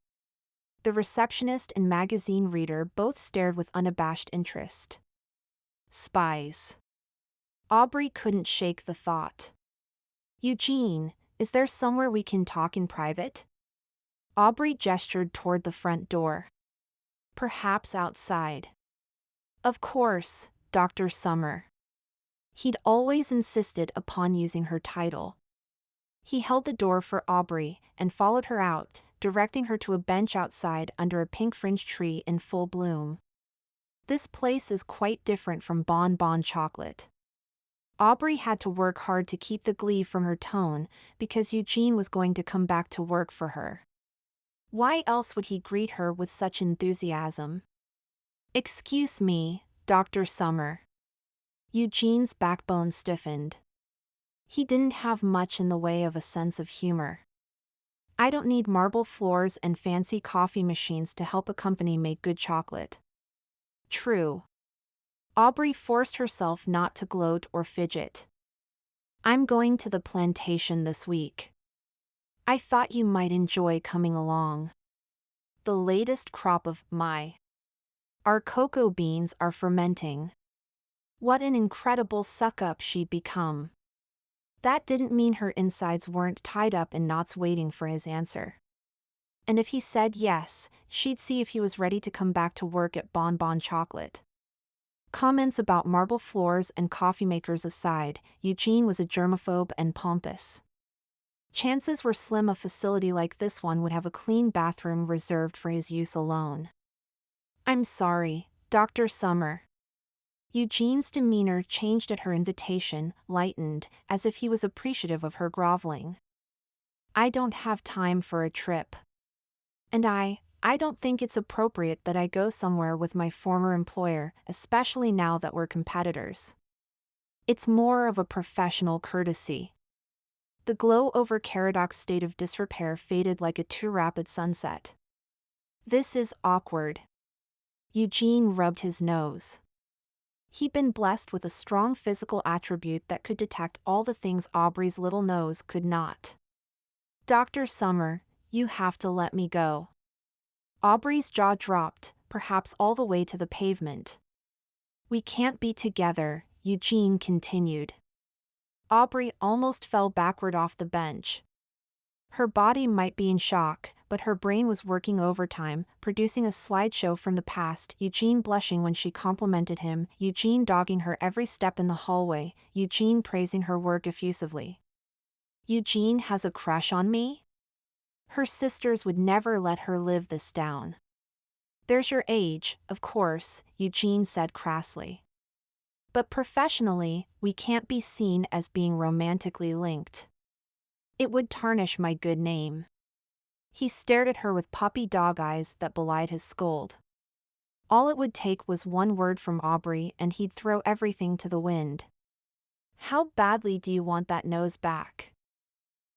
The receptionist and magazine reader both stared with unabashed interest. Spies. Aubrey couldn't shake the thought. "Eugene, is there somewhere we can talk in private?" Aubrey gestured toward the front door. "Perhaps outside." "Of course, Dr. Summer." He'd always insisted upon using her title. He held the door for Aubrey and followed her out, directing her to a bench outside under a pink-fringed tree in full bloom. "This place is quite different from Bon Chocolate." Aubrey had to work hard to keep the glee from her tone, because Eugene was going to come back to work for her. Why else would he greet her with such enthusiasm? "Excuse me, Dr. Summer." Eugene's backbone stiffened. He didn't have much in the way of a sense of humor. "I don't need marble floors and fancy coffee machines to help a company make good chocolate." "True." Aubrey forced herself not to gloat or fidget. "I'm going to the plantation this week. I thought you might enjoy coming along. The latest crop of our cocoa beans are fermenting." What an incredible suck-up she'd become. That didn't mean her insides weren't tied up in knots waiting for his answer. And if he said yes, she'd see if he was ready to come back to work at Bon Chocolate. Comments about marble floors and coffee makers aside, Eugene was a germaphobe and pompous. Chances were slim a facility like this one would have a clean bathroom reserved for his use alone. "I'm sorry, Dr. Summer." Eugene's demeanor changed at her invitation, lightened, as if he was appreciative of her groveling. "I don't have time for a trip. And I don't think it's appropriate that I go somewhere with my former employer, especially now that we're competitors. It's more of a professional courtesy." The glow over Caradoc's state of disrepair faded like a too rapid sunset. "This is awkward." Eugene rubbed his nose. He'd been blessed with a strong physical attribute that could detect all the things Aubrey's little nose could not. "Dr. Summer, you have to let me go." Aubrey's jaw dropped, perhaps all the way to the pavement. "We can't be together," Eugene continued. Aubrey almost fell backward off the bench. Her body might be in shock, but her brain was working overtime, producing a slideshow from the past, Eugene blushing when she complimented him, Eugene dogging her every step in the hallway, Eugene praising her work effusively. Eugene has a crush on me? Her sisters would never let her live this down. There's your age, of course, Eugene said crassly. But professionally, we can't be seen as being romantically linked. It would tarnish my good name. He stared at her with puppy dog eyes that belied his scold. All it would take was one word from Aubrey and he'd throw everything to the wind. How badly do you want that nose back?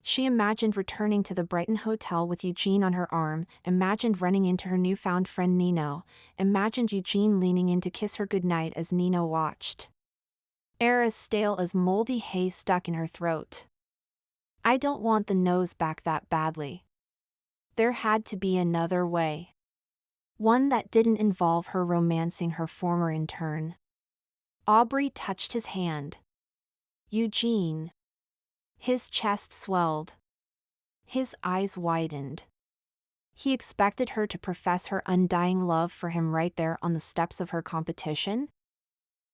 She imagined returning to the Brighton hotel with Eugene on her arm, imagined running into her newfound friend Nino, imagined Eugene leaning in to kiss her goodnight as Nino watched. Air as stale as moldy hay stuck in her throat. I don't want the nose back that badly. There had to be another way. One that didn't involve her romancing her former intern. Aubrey touched his hand. Eugene. His chest swelled. His eyes widened. He expected her to profess her undying love for him right there on the steps of her competition?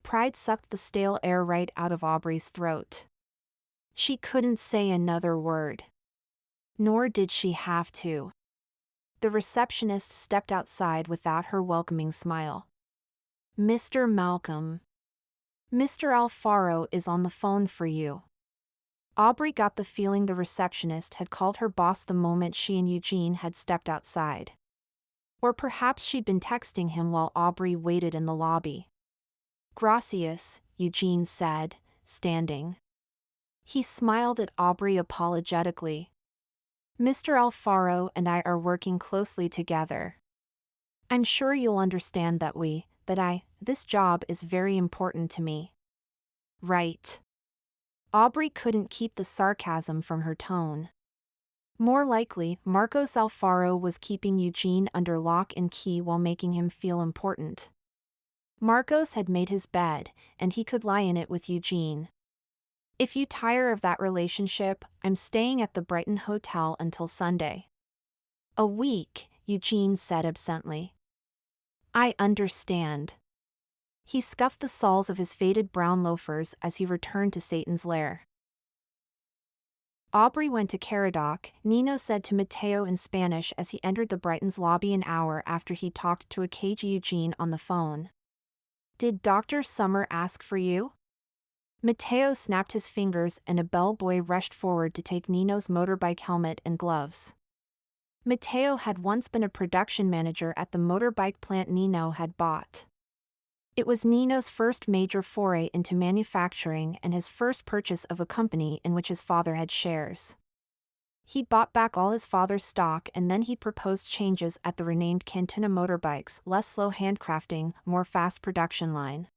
Pride sucked the stale air right out of Aubrey's throat. She couldn't say another word. Nor did she have to. The receptionist stepped outside without her welcoming smile. Mr. Malcolm. Mr. Alfaro is on the phone for you. Aubrey got the feeling the receptionist had called her boss the moment she and Eugene had stepped outside. Or perhaps she'd been texting him while Aubrey waited in the lobby. Gracias, Eugene said, standing. He smiled at Aubrey apologetically. Mr. Alfaro and I are working closely together. I'm sure you'll understand this job is very important to me. Right. Aubrey couldn't keep the sarcasm from her tone. More likely, Marcos Alfaro was keeping Eugene under lock and key while making him feel important. Marcos had made his bed, and he could lie in it with Eugene. If you tire of that relationship, I'm staying at the Brighton Hotel until Sunday. A week, Eugene said absently. I understand. He scuffed the soles of his faded brown loafers as he returned to Satan's lair. Aubrey went to Caradoc, Nino said to Mateo in Spanish as he entered the Brighton's lobby an hour after he talked to a cagey Eugene on the phone. Did Dr. Summer ask for you? Mateo snapped his fingers and a bellboy rushed forward to take Nino's motorbike helmet and gloves. Mateo had once been a production manager at the motorbike plant Nino had bought. It was Nino's first major foray into manufacturing and his first purchase of a company in which his father had shares. He'd bought back all his father's stock and then he proposed changes at the renamed Cantuna Motorbikes, less slow handcrafting, more fast production line.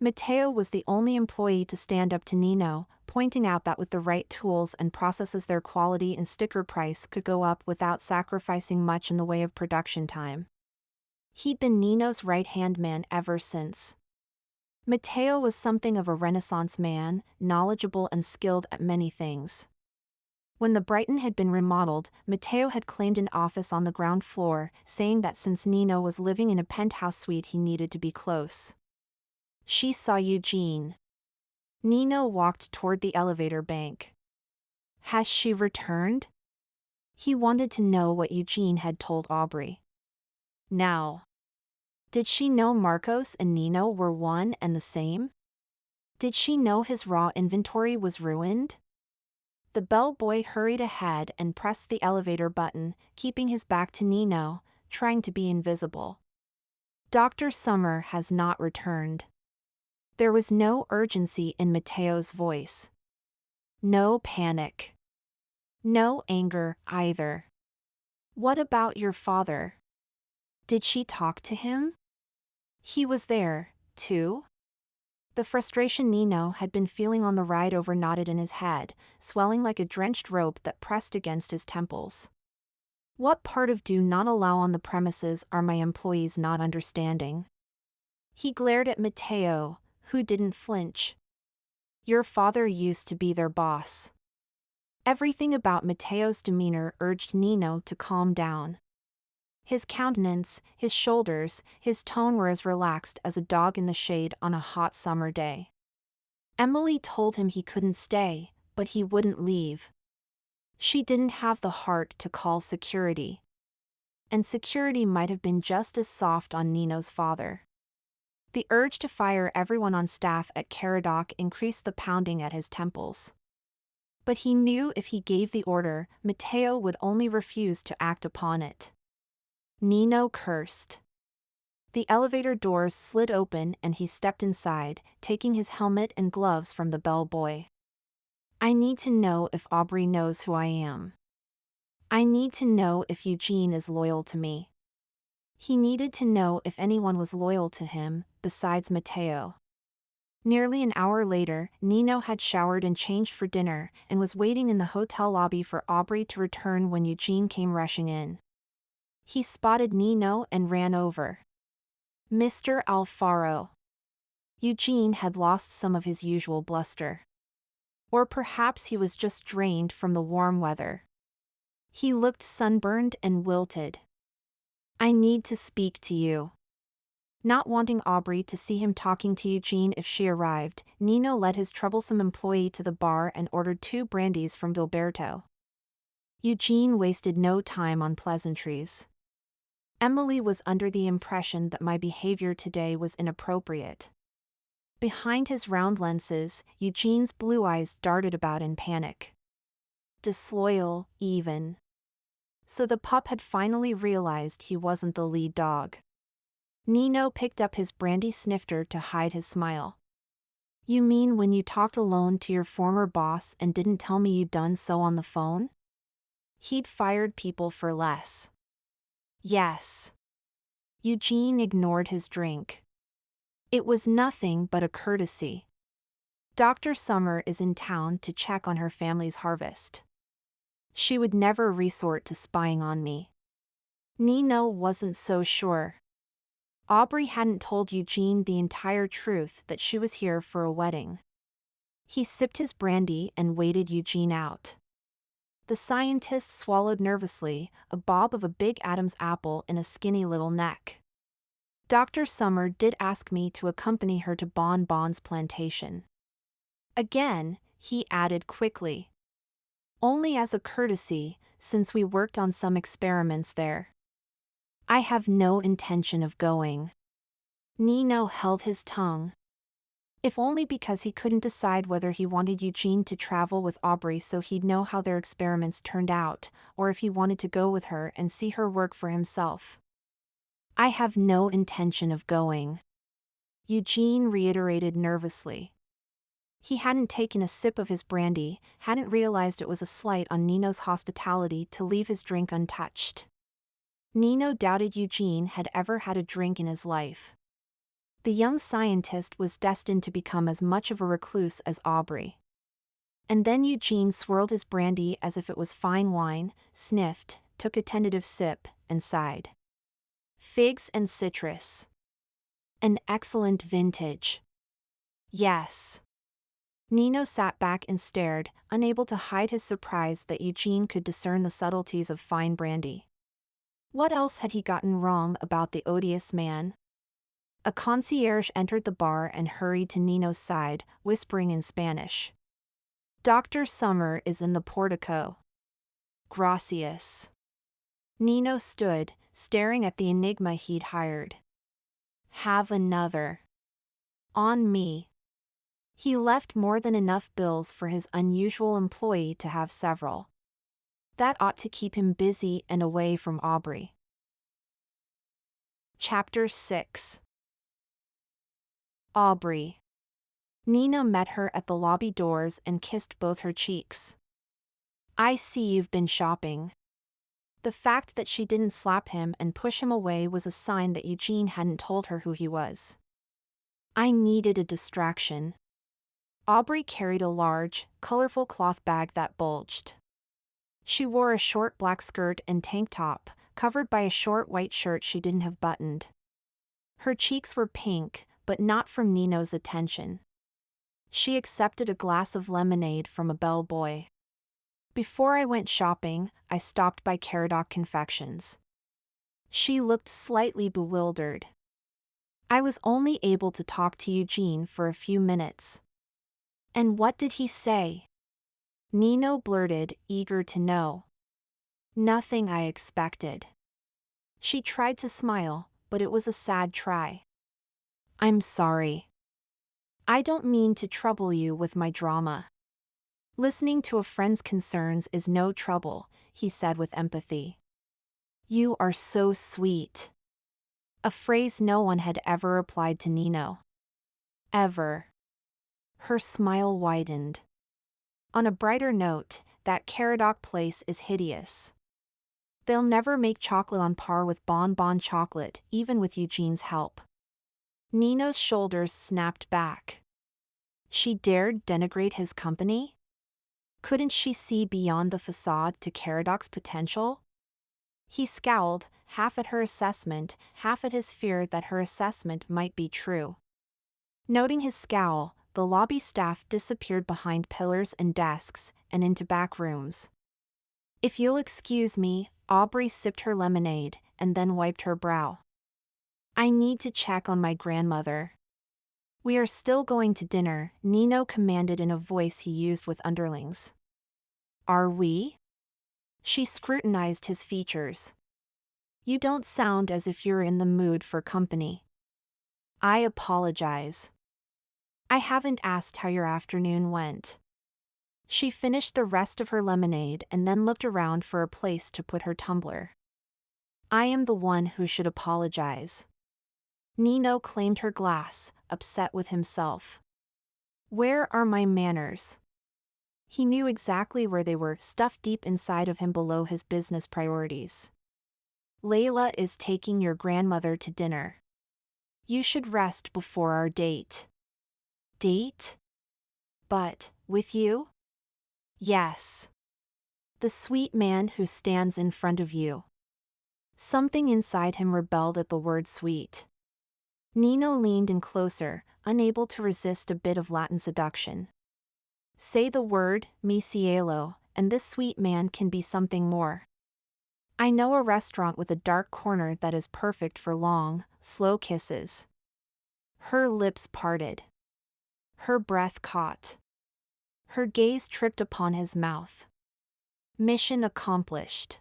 Mateo was the only employee to stand up to Nino, pointing out that with the right tools and processes their quality and sticker price could go up without sacrificing much in the way of production time. He'd been Nino's right-hand man ever since. Mateo was something of a Renaissance man, knowledgeable and skilled at many things. When the Brighton had been remodeled, Mateo had claimed an office on the ground floor, saying that since Nino was living in a penthouse suite he needed to be close. She saw Eugene. Nino walked toward the elevator bank. Has she returned? He wanted to know what Eugene had told Aubrey. Now. Did she know Marcos and Nino were one and the same? Did she know his raw inventory was ruined? The bellboy hurried ahead and pressed the elevator button, keeping his back to Nino, trying to be invisible. Dr. Summer has not returned. There was no urgency in Mateo's voice. No panic. No anger, either. What about your father? Did she talk to him? He was there, too? The frustration Nino had been feeling on the ride over knotted in his head, swelling like a drenched rope that pressed against his temples. What part of do not allow on the premises are my employees not understanding? He glared at Mateo, who didn't flinch. Your father used to be their boss. Everything about Mateo's demeanor urged Nino to calm down. His countenance, his shoulders, his tone were as relaxed as a dog in the shade on a hot summer day. Emily told him he couldn't stay, but he wouldn't leave. She didn't have the heart to call security. And security might have been just as soft on Nino's father. The urge to fire everyone on staff at Caradoc increased the pounding at his temples. But he knew if he gave the order, Mateo would only refuse to act upon it. Nino cursed. The elevator doors slid open and he stepped inside, taking his helmet and gloves from the bellboy. I need to know if Aubrey knows who I am. I need to know if Eugene is loyal to me. He needed to know if anyone was loyal to him, besides Mateo. Nearly an hour later, Nino had showered and changed for dinner, and was waiting in the hotel lobby for Aubrey to return when Eugene came rushing in. He spotted Nino and ran over. Mr. Alfaro. Eugene had lost some of his usual bluster. Or perhaps he was just drained from the warm weather. He looked sunburned and wilted. I need to speak to you. Not wanting Aubrey to see him talking to Eugene if she arrived, Nino led his troublesome employee to the bar and ordered 2 brandies from Gilberto. Eugene wasted no time on pleasantries. Emily was under the impression that my behavior today was inappropriate. Behind his round lenses, Eugene's blue eyes darted about in panic. Disloyal, even. So the pup had finally realized he wasn't the lead dog. Nino picked up his brandy snifter to hide his smile. You mean when you talked alone to your former boss and didn't tell me you'd done so on the phone? He'd fired people for less. Yes. Eugene ignored his drink. It was nothing but a courtesy. Dr. Summer is in town to check on her family's harvest. She would never resort to spying on me. Nino wasn't so sure. Aubrey hadn't told Eugene the entire truth that she was here for a wedding. He sipped his brandy and waited Eugene out. The scientist swallowed nervously, a bob of a big Adam's apple in a skinny little neck. Dr. Summer did ask me to accompany her to Bon Bon's plantation. Again, he added quickly. Only as a courtesy, since we worked on some experiments there. I have no intention of going. Nino held his tongue. If only because he couldn't decide whether he wanted Eugene to travel with Aubrey so he'd know how their experiments turned out, or if he wanted to go with her and see her work for himself. I have no intention of going. Eugene reiterated nervously. He hadn't taken a sip of his brandy, hadn't realized it was a slight on Nino's hospitality to leave his drink untouched. Nino doubted Eugene had ever had a drink in his life. The young scientist was destined to become as much of a recluse as Aubrey. And then Eugene swirled his brandy as if it was fine wine, sniffed, took a tentative sip, and sighed. Figs and citrus. An excellent vintage. Yes. Nino sat back and stared, unable to hide his surprise that Eugene could discern the subtleties of fine brandy. What else had he gotten wrong about the odious man? A concierge entered the bar and hurried to Nino's side, whispering in Spanish. Dr. Summer is in the portico. Gracias. Nino stood, staring at the enigma he'd hired. Have another. On me. He left more than enough bills for his unusual employee to have several. That ought to keep him busy and away from Aubrey. Chapter 6. Aubrey. Nino met her at the lobby doors and kissed both her cheeks. I see you've been shopping. The fact that she didn't slap him and push him away was a sign that Eugene hadn't told her who he was. I needed a distraction. Aubrey carried a large, colorful cloth bag that bulged. She wore a short black skirt and tank top, covered by a short white shirt she didn't have buttoned. Her cheeks were pink, but not from Nino's attention. She accepted a glass of lemonade from a bellboy. Before I went shopping, I stopped by Caradoc Confections. She looked slightly bewildered. I was only able to talk to Eugene for a few minutes. And what did he say? Nino blurted, eager to know. Nothing I expected. She tried to smile, but it was a sad try. I'm sorry. I don't mean to trouble you with my drama. Listening to a friend's concerns is no trouble, he said with empathy. You are so sweet. A phrase no one had ever applied to Nino. Ever. Her smile widened. On a brighter note, that Caradoc place is hideous. They'll never make chocolate on par with Bon Bon chocolate, even with Eugene's help. Nino's shoulders snapped back. She dared denigrate his company? Couldn't she see beyond the facade to Caradoc's potential? He scowled, half at her assessment, half at his fear that her assessment might be true. Noting his scowl, the lobby staff disappeared behind pillars and desks, and into back rooms. If you'll excuse me, Aubrey sipped her lemonade, and then wiped her brow. I need to check on my grandmother. We are still going to dinner, Nino commanded in a voice he used with underlings. Are we? She scrutinized his features. You don't sound as if you're in the mood for company. I apologize. I haven't asked how your afternoon went. She finished the rest of her lemonade and then looked around for a place to put her tumbler. I am the one who should apologize. Nino claimed her glass, upset with himself. Where are my manners? He knew exactly where they were, stuffed deep inside of him below his business priorities. Layla is taking your grandmother to dinner. You should rest before our date. Date? But, with you? Yes. The sweet man who stands in front of you. Something inside him rebelled at the word sweet. Nino leaned in closer, unable to resist a bit of Latin seduction. Say the word, mi cielo, and this sweet man can be something more. I know a restaurant with a dark corner that is perfect for long, slow kisses. Her lips parted. Her breath caught. Her gaze tripped upon his mouth. Mission accomplished.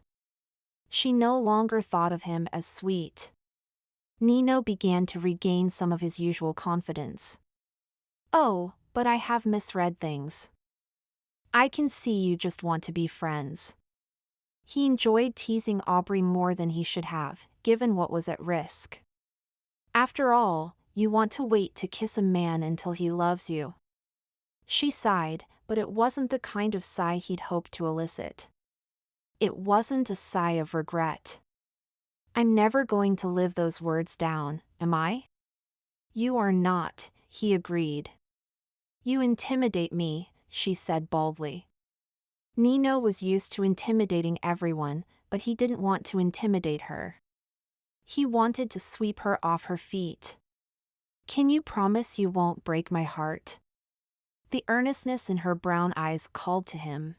She no longer thought of him as sweet. Nino began to regain some of his usual confidence. Oh, but I have misread things. I can see you just want to be friends. He enjoyed teasing Aubrey more than he should have, given what was at risk. After all, you want to wait to kiss a man until he loves you. She sighed, but it wasn't the kind of sigh he'd hoped to elicit. It wasn't a sigh of regret. I'm never going to live those words down, am I? You are not, he agreed. You intimidate me, she said baldly. Nino was used to intimidating everyone, but he didn't want to intimidate her. He wanted to sweep her off her feet. Can you promise you won't break my heart? The earnestness in her brown eyes called to him.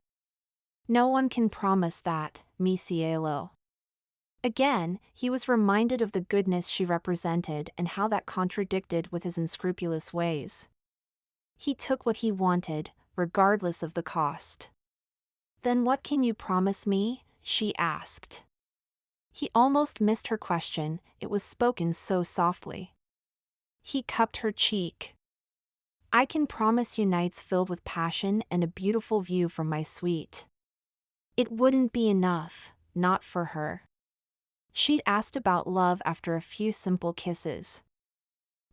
No one can promise that, mi cielo. Again, he was reminded of the goodness she represented and how that contradicted with his unscrupulous ways. He took what he wanted, regardless of the cost. Then what can you promise me? She asked. He almost missed her question, it was spoken so softly. He cupped her cheek. I can promise you nights filled with passion and a beautiful view from my suite. It wouldn't be enough, not for her. She'd asked about love after a few simple kisses.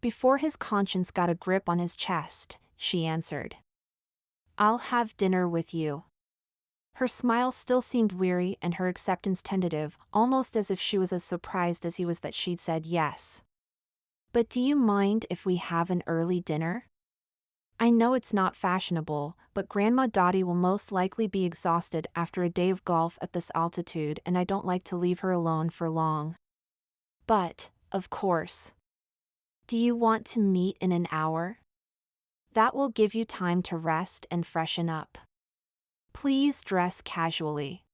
Before his conscience got a grip on his chest, she answered. I'll have dinner with you. Her smile still seemed weary and her acceptance tentative, almost as if she was as surprised as he was that she'd said yes. But do you mind if we have an early dinner? I know it's not fashionable, but Grandma Dotty will most likely be exhausted after a day of golf at this altitude and I don't like to leave her alone for long. But, of course. Do you want to meet in an hour? That will give you time to rest and freshen up. Please dress casually.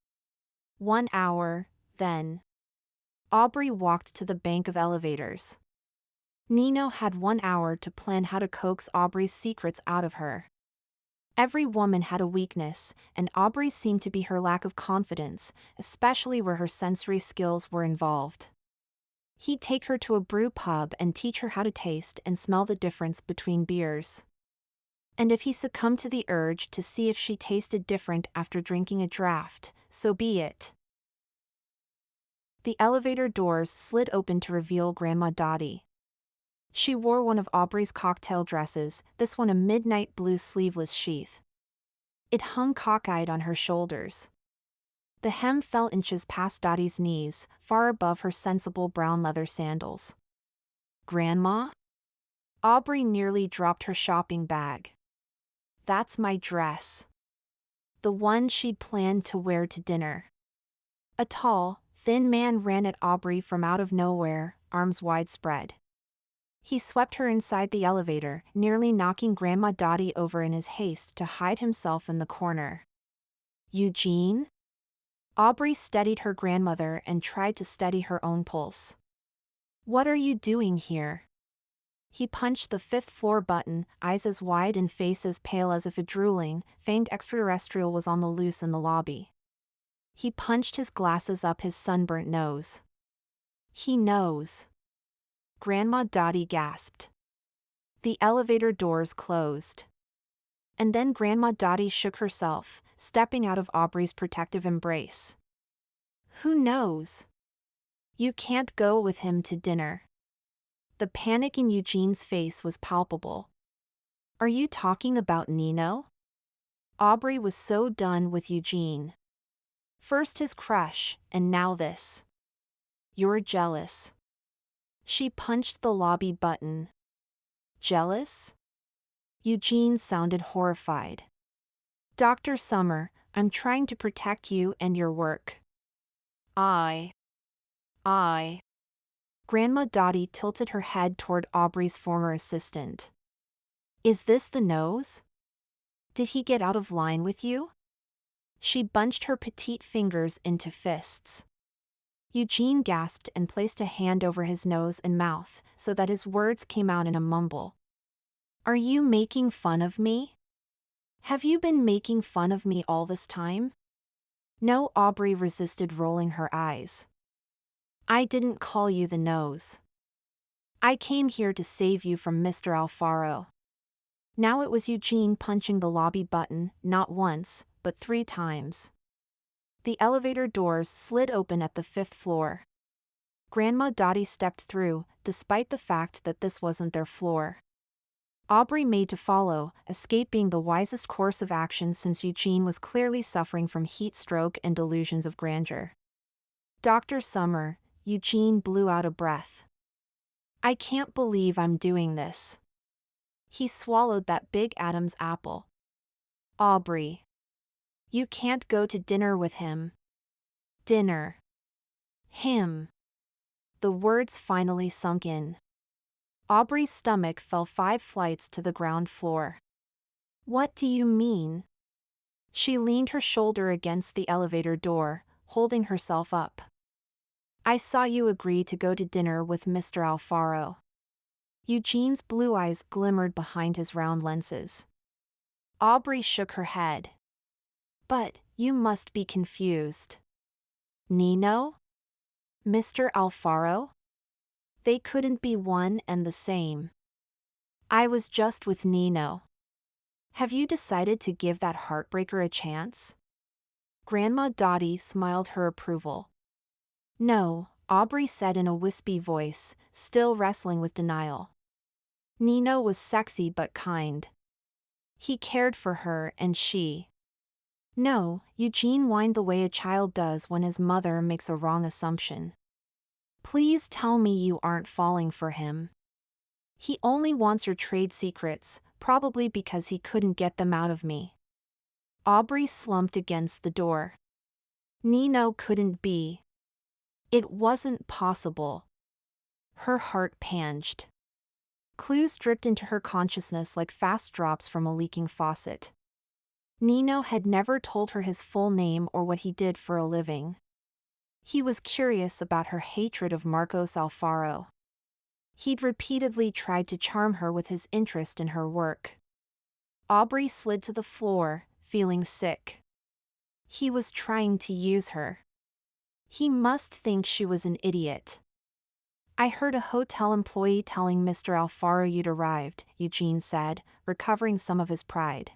1 hour, then. Aubrey walked to the bank of elevators. Nino had 1 hour to plan how to coax Aubrey's secrets out of her. Every woman had a weakness, and Aubrey's seemed to be her lack of confidence, especially where her sensory skills were involved. He'd take her to a brew pub and teach her how to taste and smell the difference between beers. And if he succumbed to the urge to see if she tasted different after drinking a draft, so be it. The elevator doors slid open to reveal Grandma Dotty. She wore one of Aubrey's cocktail dresses, this one a midnight blue sleeveless sheath. It hung cockeyed on her shoulders. The hem fell inches past Dottie's knees, far above her sensible brown leather sandals. Grandma? Aubrey nearly dropped her shopping bag. That's my dress. The one she'd planned to wear to dinner. A tall, thin man ran at Aubrey from out of nowhere, arms widespread. He swept her inside the elevator, nearly knocking Grandma Dotty over in his haste to hide himself in the corner. Eugene? Aubrey steadied her grandmother and tried to steady her own pulse. What are you doing here? He punched the 5th floor button, eyes as wide and face as pale as if a drooling, famed extraterrestrial was on the loose in the lobby. He punched his glasses up his sunburnt nose. He knows. Grandma Dotty gasped. The elevator doors closed. And then Grandma Dotty shook herself, stepping out of Aubrey's protective embrace. Who knows? You can't go with him to dinner. The panic in Eugene's face was palpable. Are you talking about Nino? Aubrey was so done with Eugene. First his crush, and now this. You're jealous. She punched the lobby button. Jealous? Eugene sounded horrified. Dr. Summer, I'm trying to protect you and your work. I. Grandma Dotty tilted her head toward Aubrey's former assistant. Is this the nose? Did he get out of line with you? She bunched her petite fingers into fists. Eugene gasped and placed a hand over his nose and mouth, so that his words came out in a mumble. Are you making fun of me? Have you been making fun of me all this time? No, Aubrey resisted, rolling her eyes. I didn't call you the nose. I came here to save you from Mr. Alfaro. Now it was Eugene punching the lobby button, not once, but 3 times. The elevator doors slid open at the 5th floor. Grandma Dotty stepped through, despite the fact that this wasn't their floor. Aubrey made to follow, escape being the wisest course of action since Eugene was clearly suffering from heat stroke and delusions of grandeur. Dr. Summer, Eugene blew out a breath. I can't believe I'm doing this. He swallowed that big Adam's apple. Aubrey. You can't go to dinner with him. Dinner. Him. The words finally sunk in. Aubrey's stomach fell 5 flights to the ground floor. What do you mean? She leaned her shoulder against the elevator door, holding herself up. I saw you agree to go to dinner with Mr. Alfaro. Eugene's blue eyes glimmered behind his round lenses. Aubrey shook her head. But, you must be confused. Nino? Mr. Alfaro? They couldn't be one and the same. I was just with Nino. Have you decided to give that heartbreaker a chance? Grandma Dotty smiled her approval. No, Aubrey said in a wispy voice, still wrestling with denial. Nino was sexy but kind. He cared for her and she. No, Eugene whined the way a child does when his mother makes a wrong assumption. Please tell me you aren't falling for him. He only wants your trade secrets, probably because he couldn't get them out of me. Aubrey slumped against the door. Nino couldn't be. It wasn't possible. Her heart panged. Clues dripped into her consciousness like fast drops from a leaking faucet. Nino had never told her his full name or what he did for a living. He was curious about her hatred of Marcos Alfaro. He'd repeatedly tried to charm her with his interest in her work. Aubrey slid to the floor, feeling sick. He was trying to use her. He must think she was an idiot. I heard a hotel employee telling Mr. Alfaro you'd arrived, Eugene said, recovering some of his pride.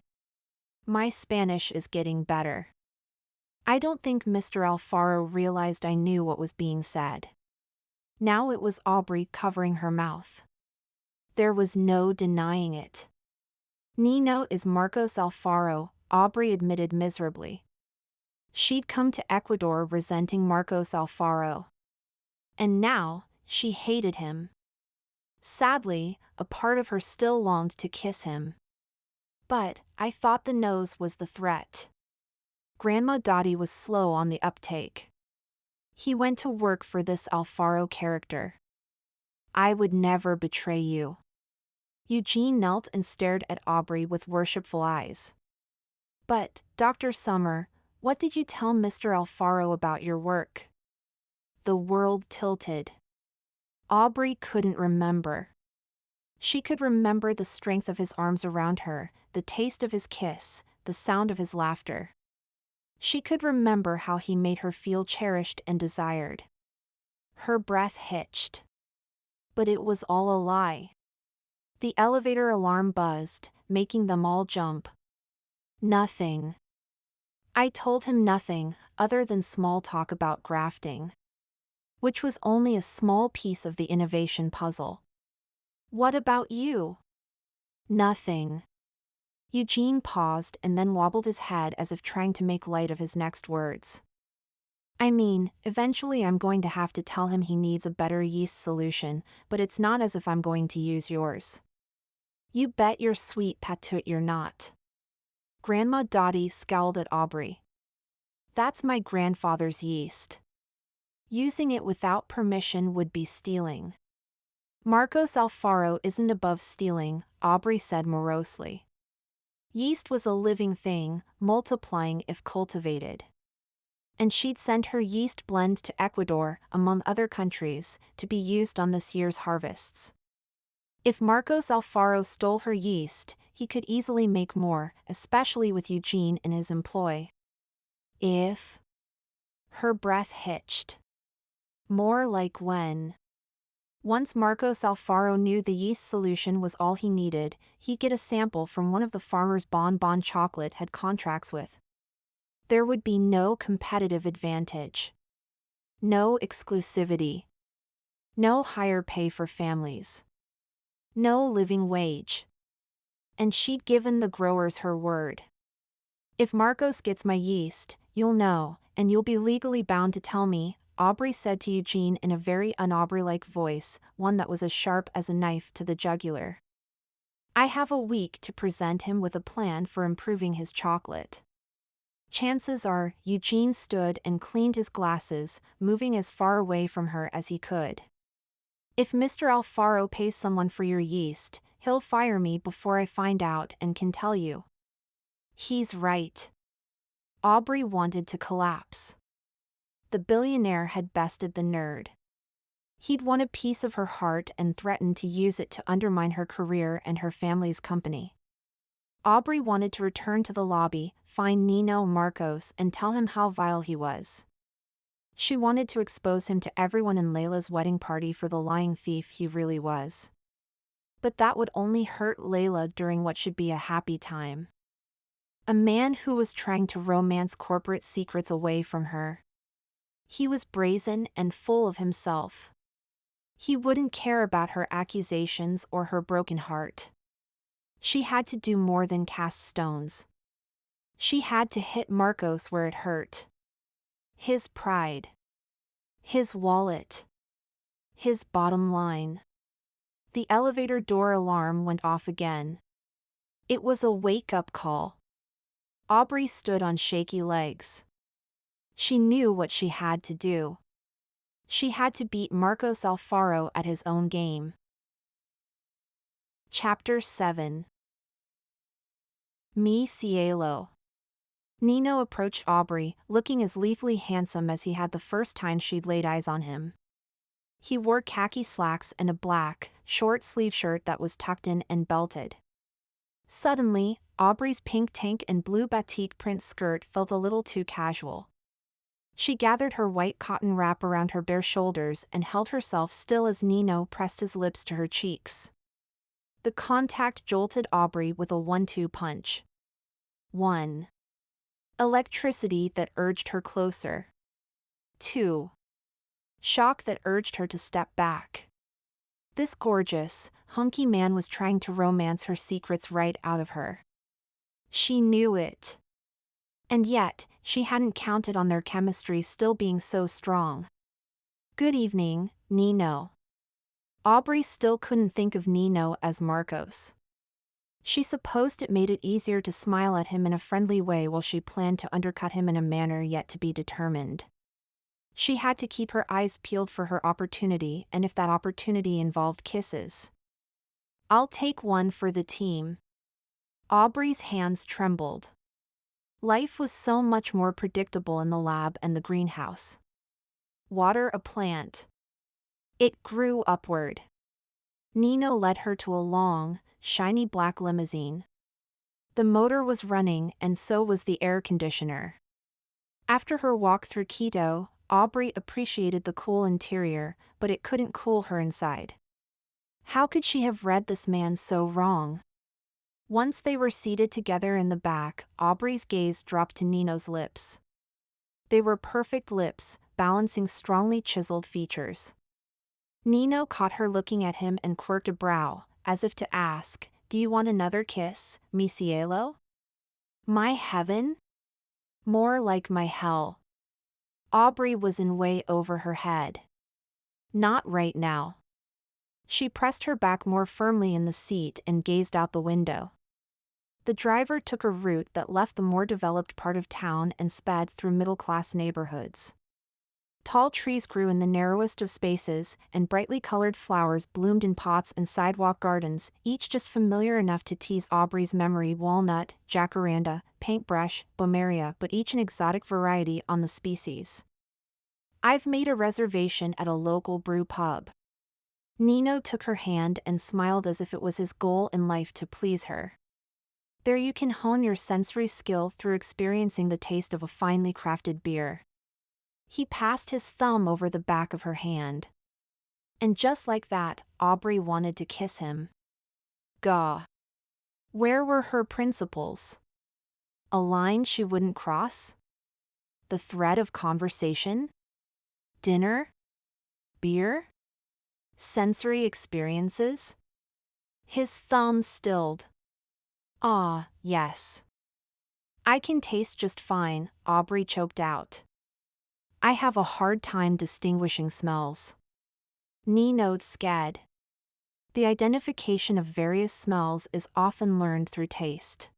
My Spanish is getting better. I don't think Mr. Alfaro realized I knew what was being said. Now it was Aubrey covering her mouth. There was no denying it. Nino is Marcos Alfaro, Aubrey admitted miserably. She'd come to Ecuador resenting Marcos Alfaro. And now, she hated him. Sadly, a part of her still longed to kiss him. But, I thought the nose was the threat. Grandma Dotty was slow on the uptake. He went to work for this Alfaro character. I would never betray you. Eugene knelt and stared at Aubrey with worshipful eyes. But, Dr. Summer, what did you tell Mr. Alfaro about your work? The world tilted. Aubrey couldn't remember. She could remember the strength of his arms around her, the taste of his kiss, the sound of his laughter. She could remember how he made her feel cherished and desired. Her breath hitched. But it was all a lie. The elevator alarm buzzed, making them all jump. Nothing. I told him nothing, other than small talk about grafting. Which was only a small piece of the innovation puzzle. What about you? Nothing. Eugene paused and then wobbled his head as if trying to make light of his next words. I mean, eventually I'm going to have to tell him he needs a better yeast solution, but it's not as if I'm going to use yours. You bet your sweet patoot you're not. Grandma Dotty scowled at Aubrey. That's my grandfather's yeast. Using it without permission would be stealing. Marcos Alfaro isn't above stealing, Aubrey said morosely. Yeast was a living thing, multiplying if cultivated. And she'd sent her yeast blend to Ecuador, among other countries, to be used on this year's harvests. If Marcos Alfaro stole her yeast, he could easily make more, especially with Eugene in his employ. If... Her breath hitched. More like when. Once Marcos Alfaro knew the yeast solution was all he needed, he'd get a sample from one of the farmers Bon Chocolate had contracts with. There would be no competitive advantage. No exclusivity. No higher pay for families. No living wage. And she'd given the growers her word. If Marcos gets my yeast, you'll know, and you'll be legally bound to tell me, Aubrey said to Eugene in a very un-Aubrey-like voice, one that was as sharp as a knife to the jugular. I have a week to present him with a plan for improving his chocolate. Chances are, Eugene stood and cleaned his glasses, moving as far away from her as he could. If Mr. Alfaro pays someone for your yeast, he'll fire me before I find out and can tell you. He's right. Aubrey wanted to collapse. The billionaire had bested the nerd. He'd won a piece of her heart and threatened to use it to undermine her career and her family's company. Aubrey wanted to return to the lobby, find Nino Marcos and tell him how vile he was. She wanted to expose him to everyone in Layla's wedding party for the lying thief he really was. But that would only hurt Layla during what should be a happy time. A man who was trying to romance corporate secrets away from her. He was brazen and full of himself. He wouldn't care about her accusations or her broken heart. She had to do more than cast stones. She had to hit Marcos where it hurt. His pride. His wallet. His bottom line. The elevator door alarm went off again. It was a wake-up call. Aubrey stood on shaky legs. She knew what she had to do. She had to beat Marcos Alfaro at his own game. Chapter 7. Mi cielo. Nino approached Aubrey, looking as lethally handsome as he had the first time she'd laid eyes on him. He wore khaki slacks and a black, short-sleeve shirt that was tucked in and belted. Suddenly, Aubrey's pink tank and blue batik print skirt felt a little too casual. She gathered her white cotton wrap around her bare shoulders and held herself still as Nino pressed his lips to her cheeks. The contact jolted Aubrey with a 1-2 punch. 1. Electricity that urged her closer. 2. Shock that urged her to step back. This gorgeous, hunky man was trying to romance her secrets right out of her. She knew it. And yet, she hadn't counted on their chemistry still being so strong. Good evening, Nino. Aubrey still couldn't think of Nino as Marcos. She supposed it made it easier to smile at him in a friendly way while she planned to undercut him in a manner yet to be determined. She had to keep her eyes peeled for her opportunity, and if that opportunity involved kisses. I'll take one for the team. Aubrey's hands trembled. Life was so much more predictable in the lab and the greenhouse. Water a plant. It grew upward. Nino led her to a long, shiny black limousine. The motor was running and so was the air conditioner. After her walk through Quito, Aubrey appreciated the cool interior, but it couldn't cool her inside. How could she have read this man so wrong? Once they were seated together in the back, Aubrey's gaze dropped to Nino's lips. They were perfect lips, balancing strongly chiseled features. Nino caught her looking at him and quirked a brow, as if to ask, "Do you want another kiss, mi cielo?" My heaven? More like my hell. Aubrey was in way over her head. Not right now. She pressed her back more firmly in the seat and gazed out the window. The driver took a route that left the more developed part of town and sped through middle-class neighborhoods. Tall trees grew in the narrowest of spaces, and brightly colored flowers bloomed in pots and sidewalk gardens, each just familiar enough to tease Aubrey's memory: walnut, jacaranda, paintbrush, bomarea, but each an exotic variety on the species. I've made a reservation at a local brew pub. Nino took her hand and smiled as if it was his goal in life to please her. There you can hone your sensory skill through experiencing the taste of a finely crafted beer. He passed his thumb over the back of her hand. And just like that, Aubrey wanted to kiss him. Gah. Where were her principles? A line she wouldn't cross? The thread of conversation? Dinner? Beer? Sensory experiences? His thumb stilled. Ah, yes. I can taste just fine, Aubrey choked out. I have a hard time distinguishing smells. Nino sked. The identification of various smells is often learned through taste.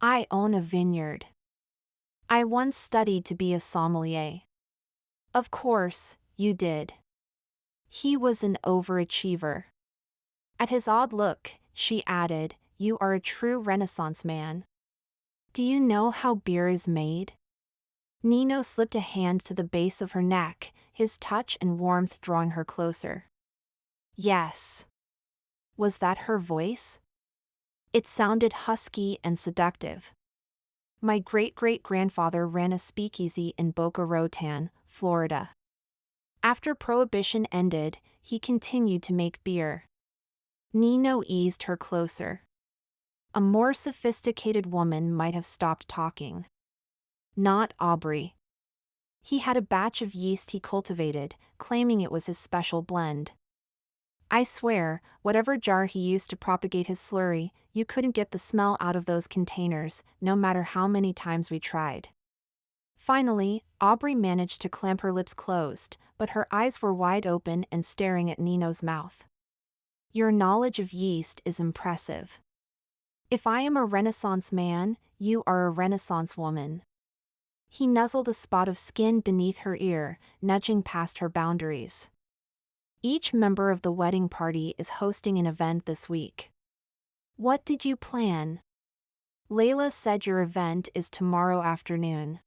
I own a vineyard. I once studied to be a sommelier. Of course, you did. He was an overachiever. At his odd look, she added, "You are a true Renaissance man. Do you know how beer is made?" Nino slipped a hand to the base of her neck, his touch and warmth drawing her closer. Yes. Was that her voice? It sounded husky and seductive. My great-great-grandfather ran a speakeasy in Boca Raton, Florida. After Prohibition ended, he continued to make beer. Nino eased her closer. A more sophisticated woman might have stopped talking. Not Aubrey. He had a batch of yeast he cultivated, claiming it was his special blend. I swear, whatever jar he used to propagate his slurry, you couldn't get the smell out of those containers, no matter how many times we tried. Finally, Aubrey managed to clamp her lips closed, but her eyes were wide open and staring at Nino's mouth. Your knowledge of yeast is impressive. If I am a Renaissance man, you are a Renaissance woman. He nuzzled a spot of skin beneath her ear, nudging past her boundaries. Each member of the wedding party is hosting an event this week. What did you plan? Layla said your event is tomorrow afternoon.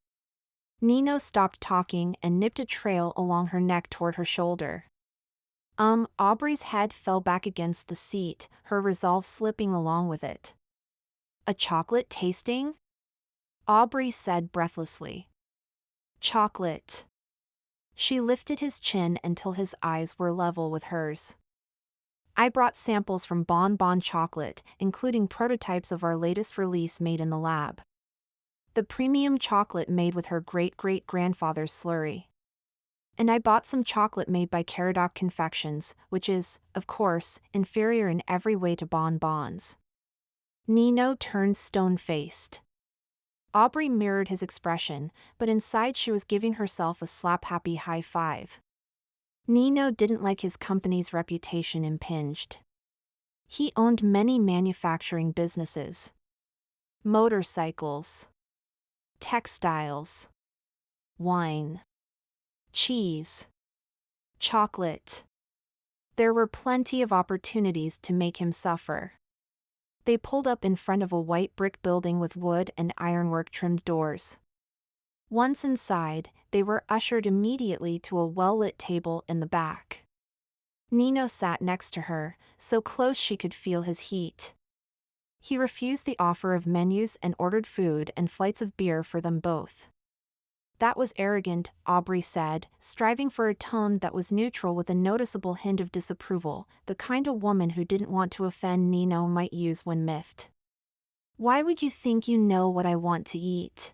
Nino stopped talking and nipped a trail along her neck toward her shoulder. Aubrey's head fell back against the seat, her resolve slipping along with it. A chocolate tasting? Aubrey said breathlessly. Chocolate. She lifted his chin until his eyes were level with hers. I brought samples from Bon Bon Chocolate, including prototypes of our latest release made in the lab. The premium chocolate made with her great-great-grandfather's slurry. And I bought some chocolate made by Caradoc Confections, which is, of course, inferior in every way to Bon Bons. Nino turned stone-faced. Aubrey mirrored his expression, but inside she was giving herself a slap-happy high five. Nino didn't like his company's reputation impinged. He owned many manufacturing businesses. Motorcycles. Textiles. Wine. Cheese. Chocolate. There were plenty of opportunities to make him suffer. They pulled up in front of a white brick building with wood and ironwork trimmed doors. Once inside, they were ushered immediately to a well-lit table in the back. Nino sat next to her, so close she could feel his heat. He refused the offer of menus and ordered food and flights of beer for them both. That was arrogant, Aubrey said, striving for a tone that was neutral with a noticeable hint of disapproval, the kind a woman who didn't want to offend Nino might use when miffed. Why would you think you know what I want to eat?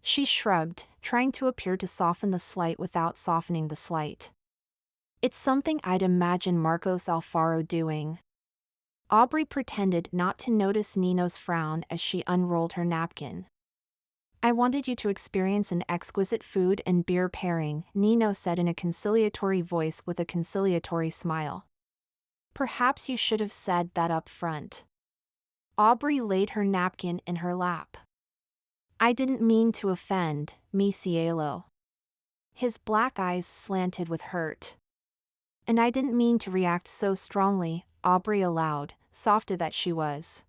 She shrugged, trying to appear to soften the slight without softening the slight. It's something I'd imagine Marcos Alfaro doing. Aubrey pretended not to notice Nino's frown as she unrolled her napkin. I wanted you to experience an exquisite food and beer pairing, Nino said in a conciliatory voice with a conciliatory smile. Perhaps you should have said that up front. Aubrey laid her napkin in her lap. I didn't mean to offend, mi cielo. His black eyes slanted with hurt. And I didn't mean to react so strongly, Aubrey allowed, softer that she was.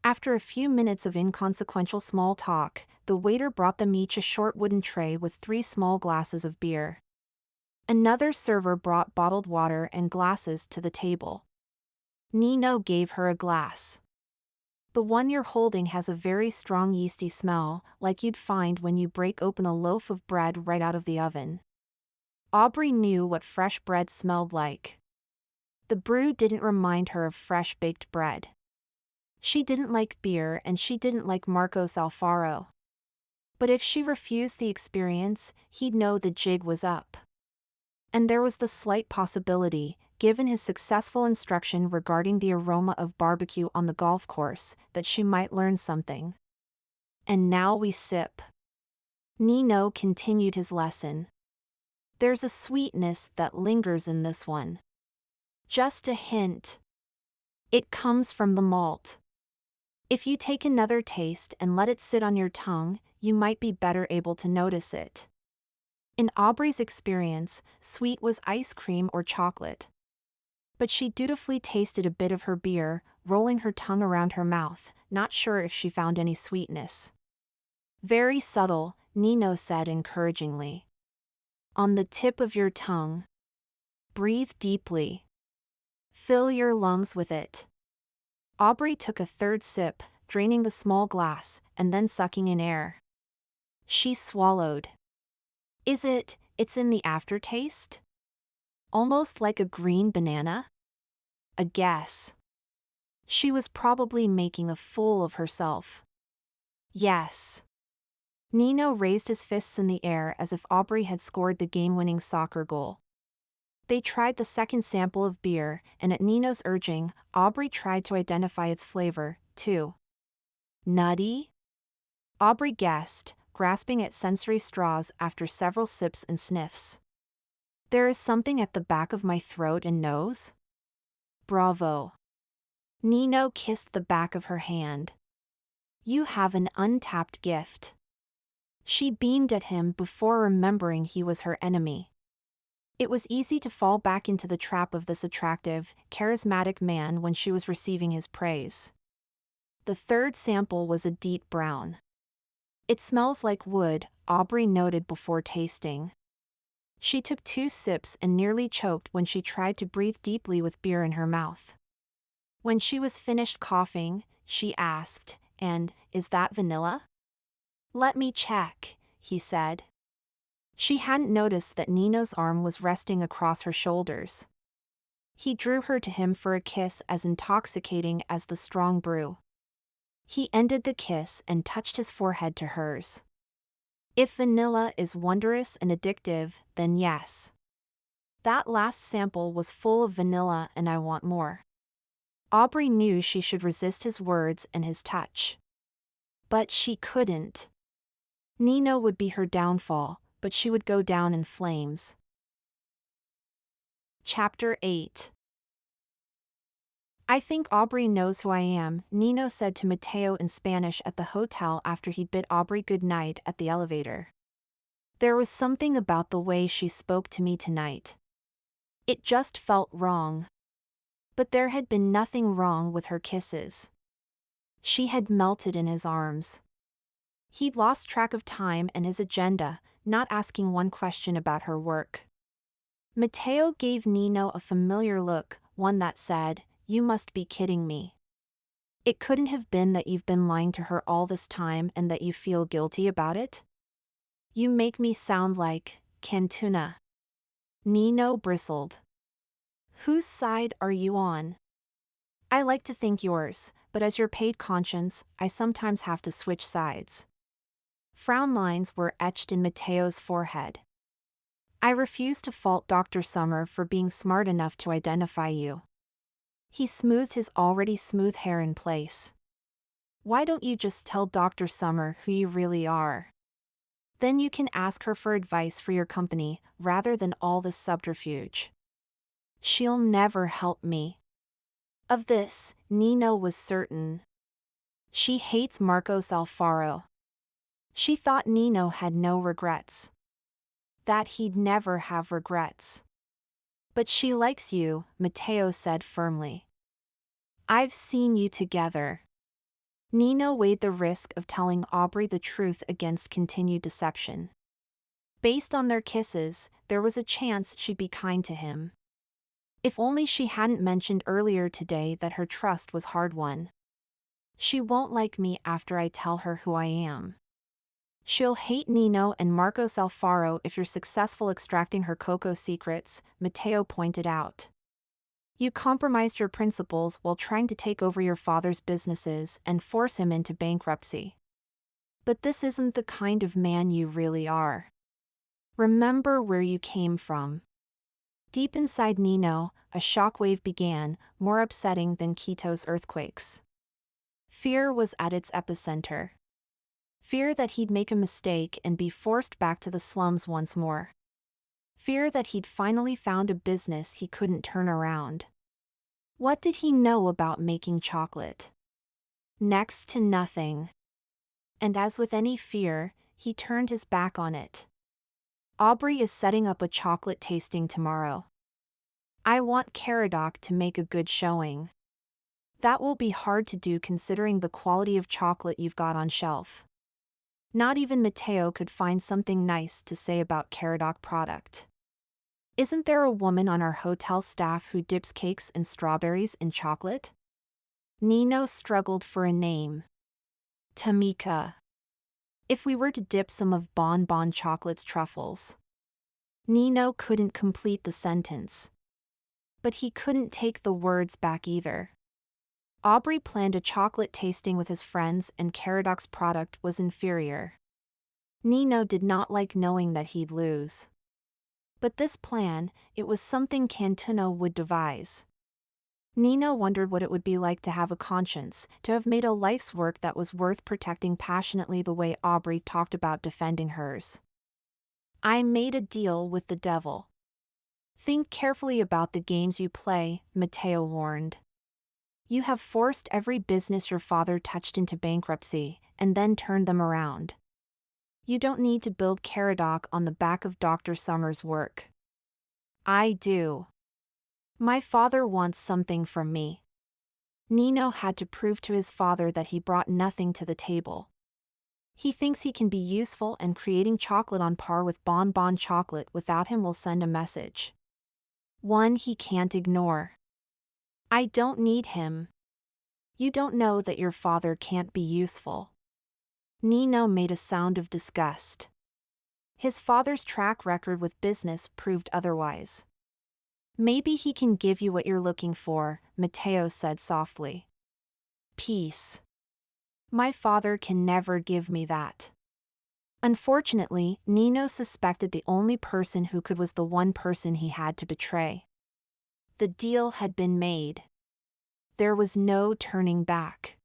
After a few minutes of inconsequential small talk, the waiter brought them each a short wooden tray with 3 small glasses of beer. Another server brought bottled water and glasses to the table. Nino gave her a glass. The one you're holding has a very strong yeasty smell, like you'd find when you break open a loaf of bread right out of the oven. Aubrey knew what fresh bread smelled like. The brew didn't remind her of fresh baked bread. She didn't like beer and she didn't like Marcos Alfaro. But if she refused the experience, he'd know the jig was up. And there was the slight possibility, given his successful instruction regarding the aroma of barbecue on the golf course, that she might learn something. And now we sip. Nino continued his lesson. There's a sweetness that lingers in this one. Just a hint. It comes from the malt. If you take another taste and let it sit on your tongue, you might be better able to notice it. In Aubrey's experience, sweet was ice cream or chocolate. But she dutifully tasted a bit of her beer, rolling her tongue around her mouth, not sure if she found any sweetness. Very subtle, Nino said encouragingly. On the tip of your tongue. Breathe deeply. Fill your lungs with it. Aubrey took a third sip, draining the small glass, and then sucking in air. She swallowed. It's in the aftertaste? Almost like a green banana? A guess. She was probably making a fool of herself. Yes. Nino raised his fists in the air as if Aubrey had scored the game-winning soccer goal. They tried the second sample of beer, and at Nino's urging, Aubrey tried to identify its flavor, too. Nutty? Aubrey guessed, grasping at sensory straws after several sips and sniffs. There is something at the back of my throat and nose? Bravo. Nino kissed the back of her hand. You have an untapped gift. She beamed at him before remembering he was her enemy. It was easy to fall back into the trap of this attractive, charismatic man when she was receiving his praise. The third sample was a deep brown. It smells like wood, Aubrey noted before tasting. She took 2 sips and nearly choked when she tried to breathe deeply with beer in her mouth. When she was finished coughing, she asked, "and is that vanilla?" "Let me check," he said. She hadn't noticed that Nino's arm was resting across her shoulders. He drew her to him for a kiss as intoxicating as the strong brew. He ended the kiss and touched his forehead to hers. "If vanilla is wondrous and addictive, then yes. That last sample was full of vanilla and I want more." Aubrey knew she should resist his words and his touch. But she couldn't. Nino would be her downfall, but she would go down in flames. Chapter 8. "I think Aubrey knows who I am," Nino said to Mateo in Spanish at the hotel after he bid Aubrey good night at the elevator. "There was something about the way she spoke to me tonight. It just felt wrong." But there had been nothing wrong with her kisses. She had melted in his arms. He'd lost track of time and his agenda, not asking one question about her work. Mateo gave Nino a familiar look, one that said, "You must be kidding me. It couldn't have been that you've been lying to her all this time and that you feel guilty about it? You make me sound like Cantuna." Nino bristled. "Whose side are you on?" "I like to think yours, but as your paid conscience, I sometimes have to switch sides." Frown lines were etched in Mateo's forehead. "I refuse to fault Dr. Summer for being smart enough to identify you." He smoothed his already smooth hair in place. "Why don't you just tell Dr. Summer who you really are? Then you can ask her for advice for your company, rather than all this subterfuge." "She'll never help me." Of this, Nino was certain. She hates Marcos Alfaro. She thought Nino had no regrets. That he'd never have regrets. "But she likes you," Mateo said firmly. "I've seen you together." Nino weighed the risk of telling Aubrey the truth against continued deception. Based on their kisses, there was a chance she'd be kind to him. If only she hadn't mentioned earlier today that her trust was hard-won. "She won't like me after I tell her who I am." "She'll hate Nino and Marcos Alfaro if you're successful extracting her cocoa secrets," Mateo pointed out. "You compromised your principles while trying to take over your father's businesses and force him into bankruptcy. But this isn't the kind of man you really are. Remember where you came from." Deep inside Nino, a shockwave began, more upsetting than Quito's earthquakes. Fear was at its epicenter. Fear that he'd make a mistake and be forced back to the slums once more. Fear that he'd finally found a business he couldn't turn around. What did he know about making chocolate? Next to nothing. And as with any fear, he turned his back on it. "Aubrey is setting up a chocolate tasting tomorrow. I want Caradoc to make a good showing." "That will be hard to do considering the quality of chocolate you've got on shelf." Not even Mateo could find something nice to say about Caradoc product. "Isn't there a woman on our hotel staff who dips cakes and strawberries in chocolate?" Nino struggled for a name. "Tamika. If we were to dip some of Bon Bon Chocolate's truffles." Nino couldn't complete the sentence. But he couldn't take the words back either. Aubrey planned a chocolate tasting with his friends and Caradoc's product was inferior. Nino did not like knowing that he'd lose. But this plan, it was something Cantuna would devise. Nino wondered what it would be like to have a conscience, to have made a life's work that was worth protecting passionately the way Aubrey talked about defending hers. "I made a deal with the devil." "Think carefully about the games you play," Mateo warned. "You have forced every business your father touched into bankruptcy, and then turned them around. You don't need to build Caradoc on the back of Dr. Summer's work." "I do. My father wants something from me." Nino had to prove to his father that he brought nothing to the table. "He thinks he can be useful and creating chocolate on par with Bon Bon Chocolate without him will send a message. One he can't ignore." "I don't need him." You don't know that your father can't be useful. Nino made a sound of disgust. His father's track record with business proved otherwise. Maybe he can give you what you're looking for, Mateo said softly. Peace. My father can never give me that. Unfortunately, Nino suspected the only person who could was the one person he had to betray. The deal had been made. There was no turning back.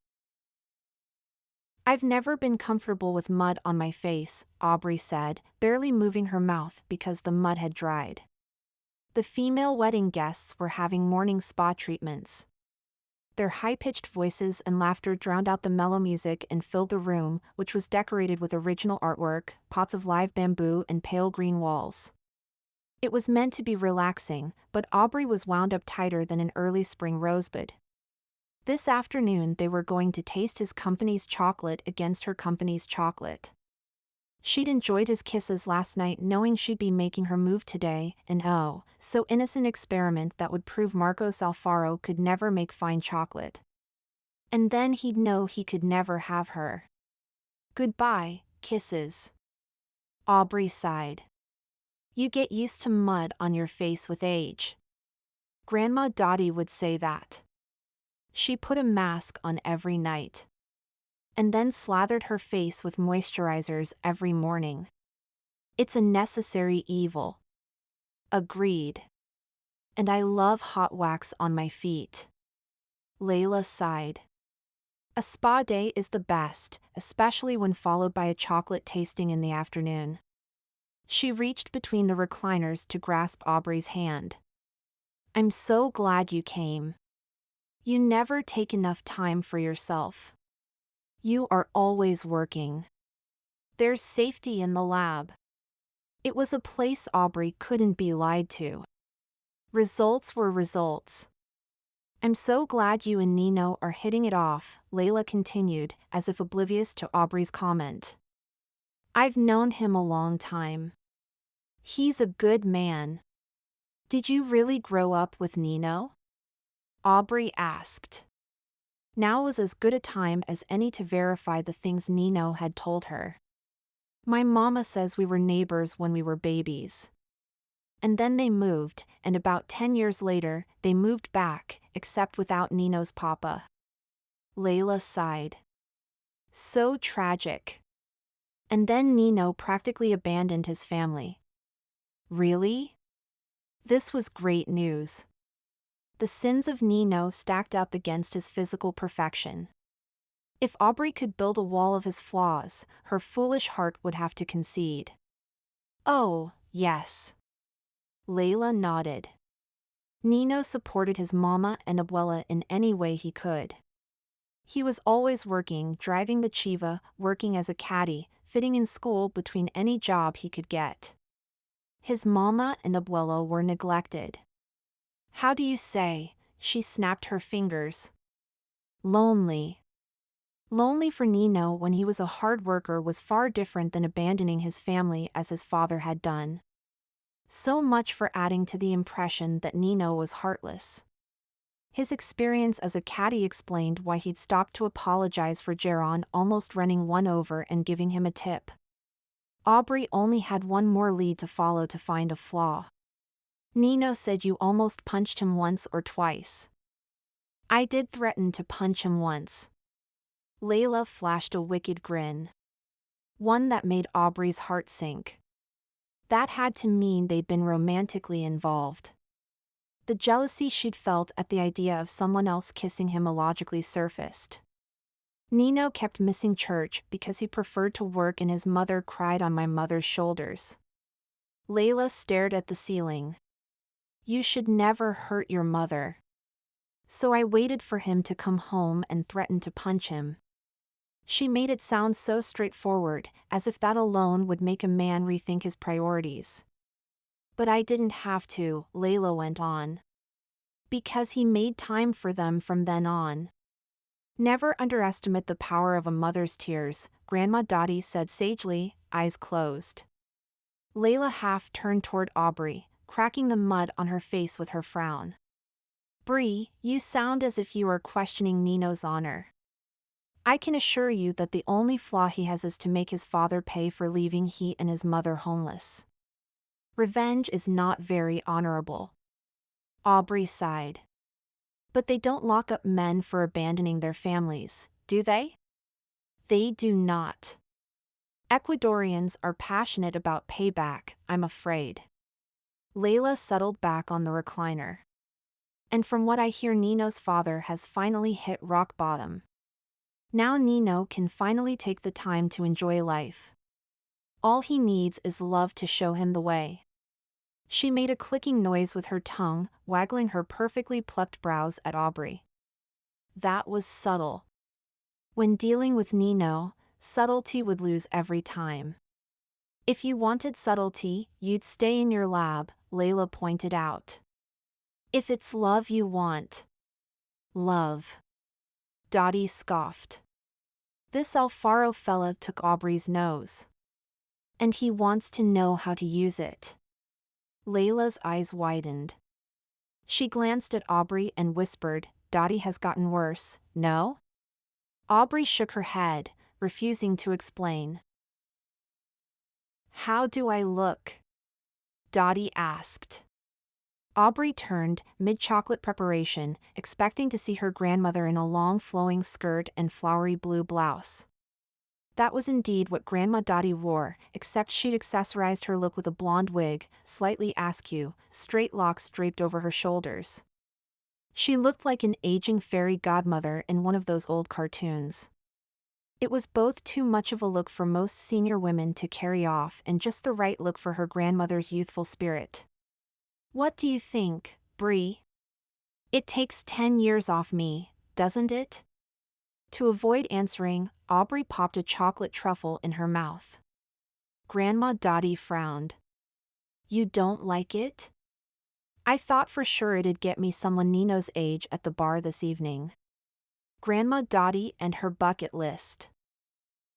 I've never been comfortable with mud on my face, Aubrey said, barely moving her mouth because the mud had dried. The female wedding guests were having morning spa treatments. Their high-pitched voices and laughter drowned out the mellow music and filled the room, which was decorated with original artwork, pots of live bamboo and pale green walls. It was meant to be relaxing, but Aubrey was wound up tighter than an early spring rosebud. This afternoon they were going to taste his company's chocolate against her company's chocolate. She'd enjoyed his kisses last night knowing she'd be making her move today, an so innocent experiment that would prove Marcos Alfaro could never make fine chocolate. And then he'd know he could never have her. Goodbye, kisses. Aubrey sighed. You get used to mud on your face with age. Grandma Dotty would say that. She put a mask on every night. And then slathered her face with moisturizers every morning. It's a necessary evil. Agreed. And I love hot wax on my feet. Layla sighed. A spa day is the best, especially when followed by a chocolate tasting in the afternoon. She reached between the recliners to grasp Aubrey's hand. I'm so glad you came. You never take enough time for yourself. You are always working. There's safety in the lab. It was a place Aubrey couldn't be lied to. Results were results. I'm so glad you and Nino are hitting it off, Layla continued, as if oblivious to Aubrey's comment. I've known him a long time. He's a good man. Did you really grow up with Nino? Aubrey asked. Now was as good a time as any to verify the things Nino had told her. My mama says we were neighbors when we were babies. And then they moved, and about 10 years later, they moved back, except without Nino's papa. Layla sighed. So tragic. And then Nino practically abandoned his family. Really? This was great news. The sins of Nino stacked up against his physical perfection. If Aubrey could build a wall of his flaws, her foolish heart would have to concede. Oh, yes. Layla nodded. Nino supported his mama and abuela in any way he could. He was always working, driving the chiva, working as a caddy, fitting in school between any job he could get. His mama and abuela were neglected. How do you say? She snapped her fingers. Lonely. Lonely for Nino when he was a hard worker was far different than abandoning his family as his father had done. So much for adding to the impression that Nino was heartless. His experience as a caddy explained why he'd stopped to apologize for Jaron almost running one over and giving him a tip. Aubrey only had one more lead to follow to find a flaw. Nino said you almost punched him once or twice. I did threaten to punch him once. Layla flashed a wicked grin. One that made Aubrey's heart sink. That had to mean they'd been romantically involved. The jealousy she'd felt at the idea of someone else kissing him illogically surfaced. Nino kept missing church because he preferred to work and his mother cried on my mother's shoulders. Layla stared at the ceiling. You should never hurt your mother. So I waited for him to come home and threatened to punch him. She made it sound so straightforward, as if that alone would make a man rethink his priorities. But I didn't have to, Layla went on. Because he made time for them from then on. Never underestimate the power of a mother's tears, Grandma Dotty said sagely, eyes closed. Layla half turned toward Aubrey, cracking the mud on her face with her frown. Bree, you sound as if you are questioning Nino's honor. I can assure you that the only flaw he has is to make his father pay for leaving he and his mother homeless. Revenge is not very honorable. Aubrey sighed. But they don't lock up men for abandoning their families, do they? They do not. Ecuadorians are passionate about payback, I'm afraid. Layla settled back on the recliner. And from what I hear, Nino's father has finally hit rock bottom. Now Nino can finally take the time to enjoy life. All he needs is love to show him the way. She made a clicking noise with her tongue, waggling her perfectly plucked brows at Aubrey. That was subtle. When dealing with Nino, subtlety would lose every time. If you wanted subtlety, you'd stay in your lab, Layla pointed out. If it's love you want. Love. Dotty scoffed. This Alfaro fella took Aubrey's nose. And he wants to know how to use it. Layla's eyes widened. She glanced at Aubrey and whispered, Dotty has gotten worse, no? Aubrey shook her head, refusing to explain. How do I look? Dotty asked. Aubrey turned, mid-chocolate preparation, expecting to see her grandmother in a long flowing skirt and flowery blue blouse. That was indeed what Grandma Dotty wore, except she'd accessorized her look with a blonde wig, slightly askew, straight locks draped over her shoulders. She looked like an aging fairy godmother in one of those old cartoons. It was both too much of a look for most senior women to carry off and just the right look for her grandmother's youthful spirit. What do you think, Bree? It takes 10 years off me, doesn't it? To avoid answering, Aubrey popped a chocolate truffle in her mouth. Grandma Dotty frowned. You don't like it? I thought for sure it'd get me someone Nino's age at the bar this evening. Grandma Dotty and her bucket list.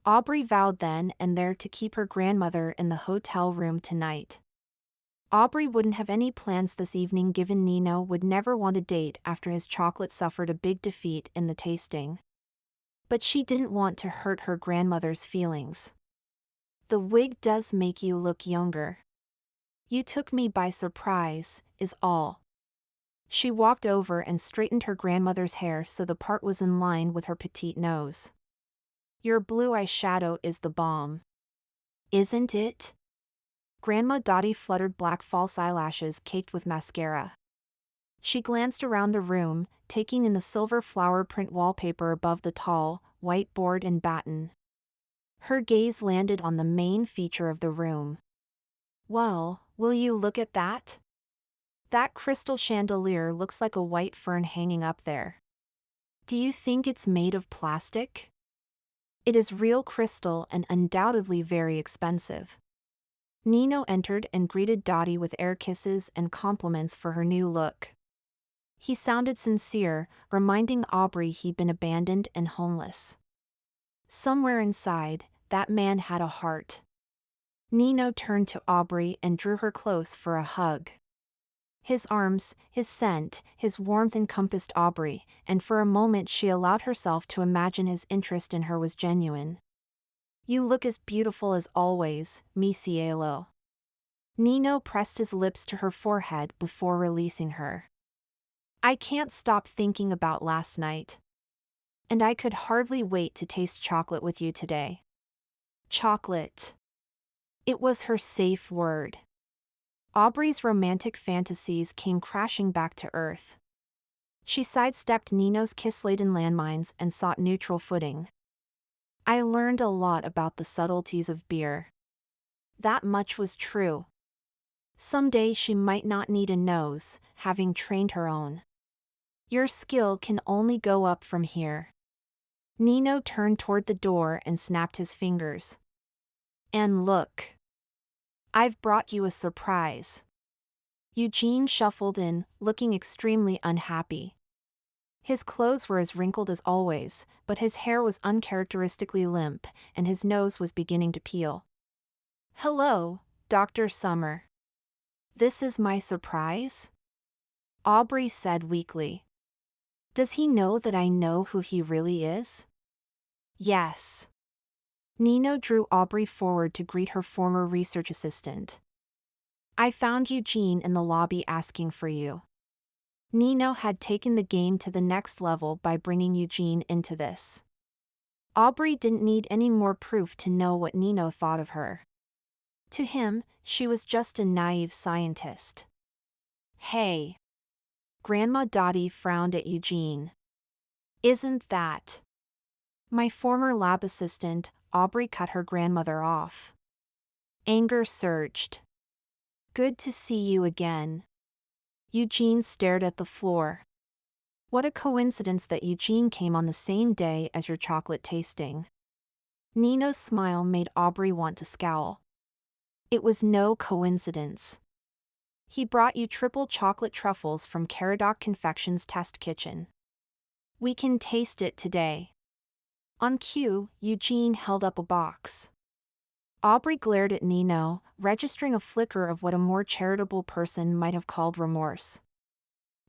Aubrey vowed then and there to keep her grandmother in the hotel room tonight. Aubrey wouldn't have any plans this evening given Nino would never want a date after his chocolate suffered a big defeat in the tasting. But she didn't want to hurt her grandmother's feelings. The wig does make you look younger. You took me by surprise, is all. She walked over and straightened her grandmother's hair so the part was in line with her petite nose. Your blue eyeshadow is the bomb. Isn't it? Grandma Dotty fluttered black false eyelashes caked with mascara. She glanced around the room, taking in the silver flower print wallpaper above the tall, white board and batten. Her gaze landed on the main feature of the room. Well, will you look at that? That crystal chandelier looks like a white fern hanging up there. Do you think it's made of plastic? It is real crystal and undoubtedly very expensive. Nino entered and greeted Dotty with air kisses and compliments for her new look. He sounded sincere, reminding Aubrey he'd been abandoned and homeless. Somewhere inside, that man had a heart. Nino turned to Aubrey and drew her close for a hug. His arms, his scent, his warmth encompassed Aubrey, and for a moment she allowed herself to imagine his interest in her was genuine. You look as beautiful as always, mi cielo. Nino pressed his lips to her forehead before releasing her. I can't stop thinking about last night. And I could hardly wait to taste chocolate with you today. Chocolate. It was her safe word. Aubrey's romantic fantasies came crashing back to earth. She sidestepped Nino's kiss-laden landmines and sought neutral footing. I learned a lot about the subtleties of beer. That much was true. Someday she might not need a nose, having trained her own. Your skill can only go up from here. Nino turned toward the door and snapped his fingers. And look. I've brought you a surprise. Eugene shuffled in, looking extremely unhappy. His clothes were as wrinkled as always, but his hair was uncharacteristically limp, and his nose was beginning to peel. Hello, Dr. Summer. This is my surprise? Aubrey said weakly. Does he know that I know who he really is? Yes. Nino drew Aubrey forward to greet her former research assistant. I found Eugene in the lobby asking for you. Nino had taken the game to the next level by bringing Eugene into this. Aubrey didn't need any more proof to know what Nino thought of her. To him, she was just a naive scientist. Hey. Grandma Dotty frowned at Eugene. Isn't that? My former lab assistant, Aubrey cut her grandmother off. Anger surged. Good to see you again. Eugene stared at the floor. What a coincidence that Eugene came on the same day as your chocolate tasting. Nino's smile made Aubrey want to scowl. It was no coincidence. He brought you triple chocolate truffles from Caradoc Confections' test kitchen. We can taste it today. On cue, Eugene held up a box. Aubrey glared at Nino, registering a flicker of what a more charitable person might have called remorse.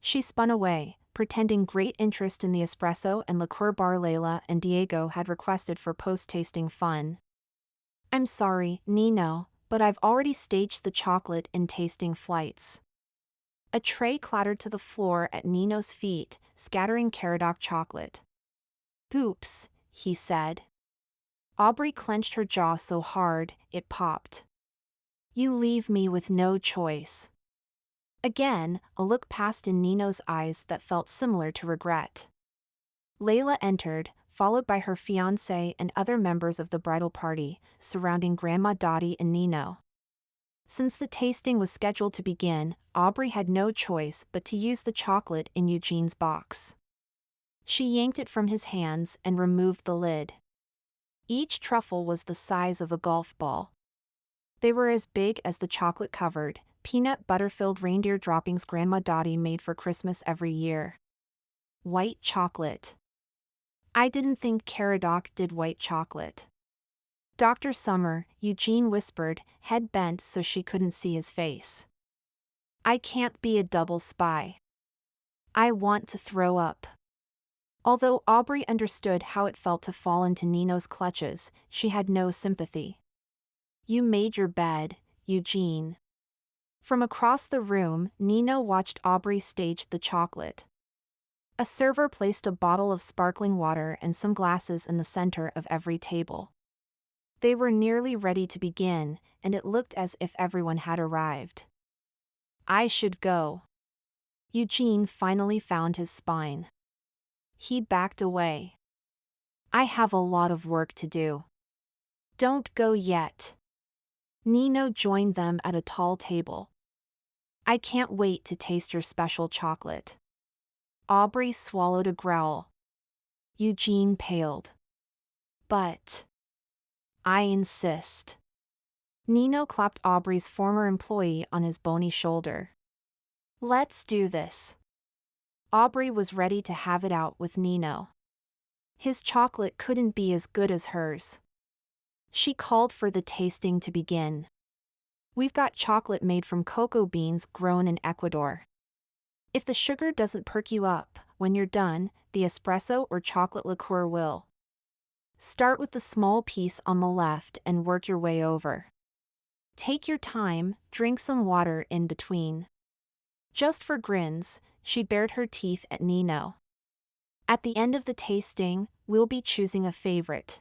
She spun away, pretending great interest in the espresso and liqueur bar Layla and Diego had requested for post-tasting fun. I'm sorry, Nino, but I've already staged the chocolate in tasting flights. A tray clattered to the floor at Nino's feet, scattering Caradoc chocolate. Oops, he said. Aubrey clenched her jaw so hard, it popped. You leave me with no choice. Again, a look passed in Nino's eyes that felt similar to regret. Layla entered, followed by her fiancé and other members of the bridal party, surrounding Grandma Dotty and Nino. Since the tasting was scheduled to begin, Aubrey had no choice but to use the chocolate in Eugene's box. She yanked it from his hands and removed the lid. Each truffle was the size of a golf ball. They were as big as the chocolate-covered, peanut butter-filled reindeer droppings Grandma Dotty made for Christmas every year. White chocolate. I didn't think Caradoc did white chocolate. Dr. Summer, Eugene whispered, head bent so she couldn't see his face. I can't be a double spy. I want to throw up. Although Aubrey understood how it felt to fall into Nino's clutches, she had no sympathy. You made your bed, Eugene. From across the room, Nino watched Aubrey stage the chocolate. A server placed a bottle of sparkling water and some glasses in the center of every table. They were nearly ready to begin, and it looked as if everyone had arrived. I should go. Eugene finally found his spine. He backed away. I have a lot of work to do. Don't go yet. Nino joined them at a tall table. I can't wait to taste your special chocolate. Aubrey swallowed a growl. Eugene paled. But I insist. Nino clapped Aubrey's former employee on his bony shoulder. Let's do this. Aubrey was ready to have it out with Nino. His chocolate couldn't be as good as hers. She called for the tasting to begin. We've got chocolate made from cocoa beans grown in Ecuador. If the sugar doesn't perk you up, when you're done, the espresso or chocolate liqueur will. Start with the small piece on the left and work your way over. Take your time, drink some water in between. Just for grins, she bared her teeth at Nino. At the end of the tasting, we'll be choosing a favorite.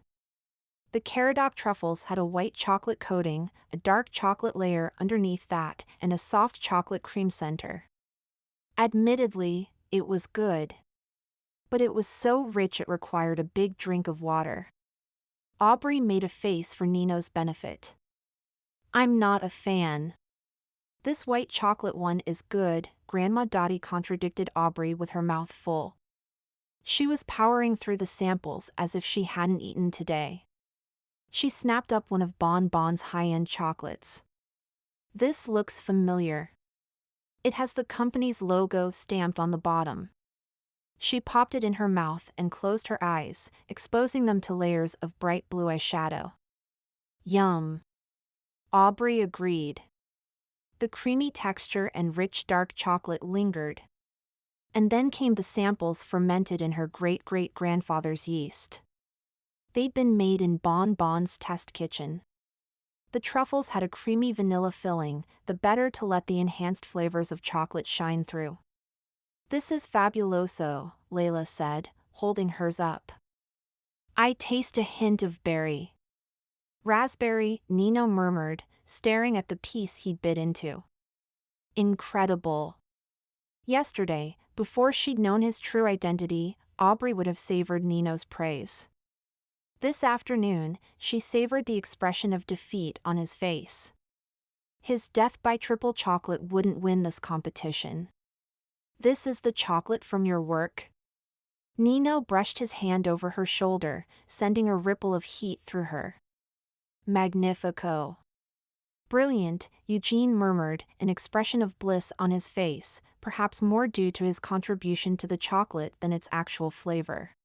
The Caradoc truffles had a white chocolate coating, a dark chocolate layer underneath that, and a soft chocolate cream center. Admittedly, it was good. But it was so rich it required a big drink of water. Aubrey made a face for Nino's benefit. I'm not a fan. This white chocolate one is good, Grandma Dotty contradicted Aubrey with her mouth full. She was powering through the samples as if she hadn't eaten today. She snapped up one of Bon Bon's high-end chocolates. This looks familiar. It has the company's logo stamped on the bottom. She popped it in her mouth and closed her eyes, exposing them to layers of bright blue eyeshadow. Yum. Aubrey agreed. The creamy texture and rich dark chocolate lingered, And then came the samples fermented in her great-great-grandfather's yeast. They'd been made in Bon Bon's test kitchen. The truffles had a creamy vanilla filling, the better to let the enhanced flavors of chocolate shine through. "This is fabuloso," Layla said, holding hers up. "I taste a hint of berry." "Raspberry," Nino murmured, staring at the piece he'd bit into. "Incredible." Yesterday, before she'd known his true identity, Aubrey would have savored Nino's praise. This afternoon, she savored the expression of defeat on his face. His death by triple chocolate wouldn't win this competition. "This is the chocolate from your work?" Nino brushed his hand over her shoulder, sending a ripple of heat through her. "Magnifico." "Brilliant," Eugene murmured, an expression of bliss on his face, perhaps more due to his contribution to the chocolate than its actual flavor.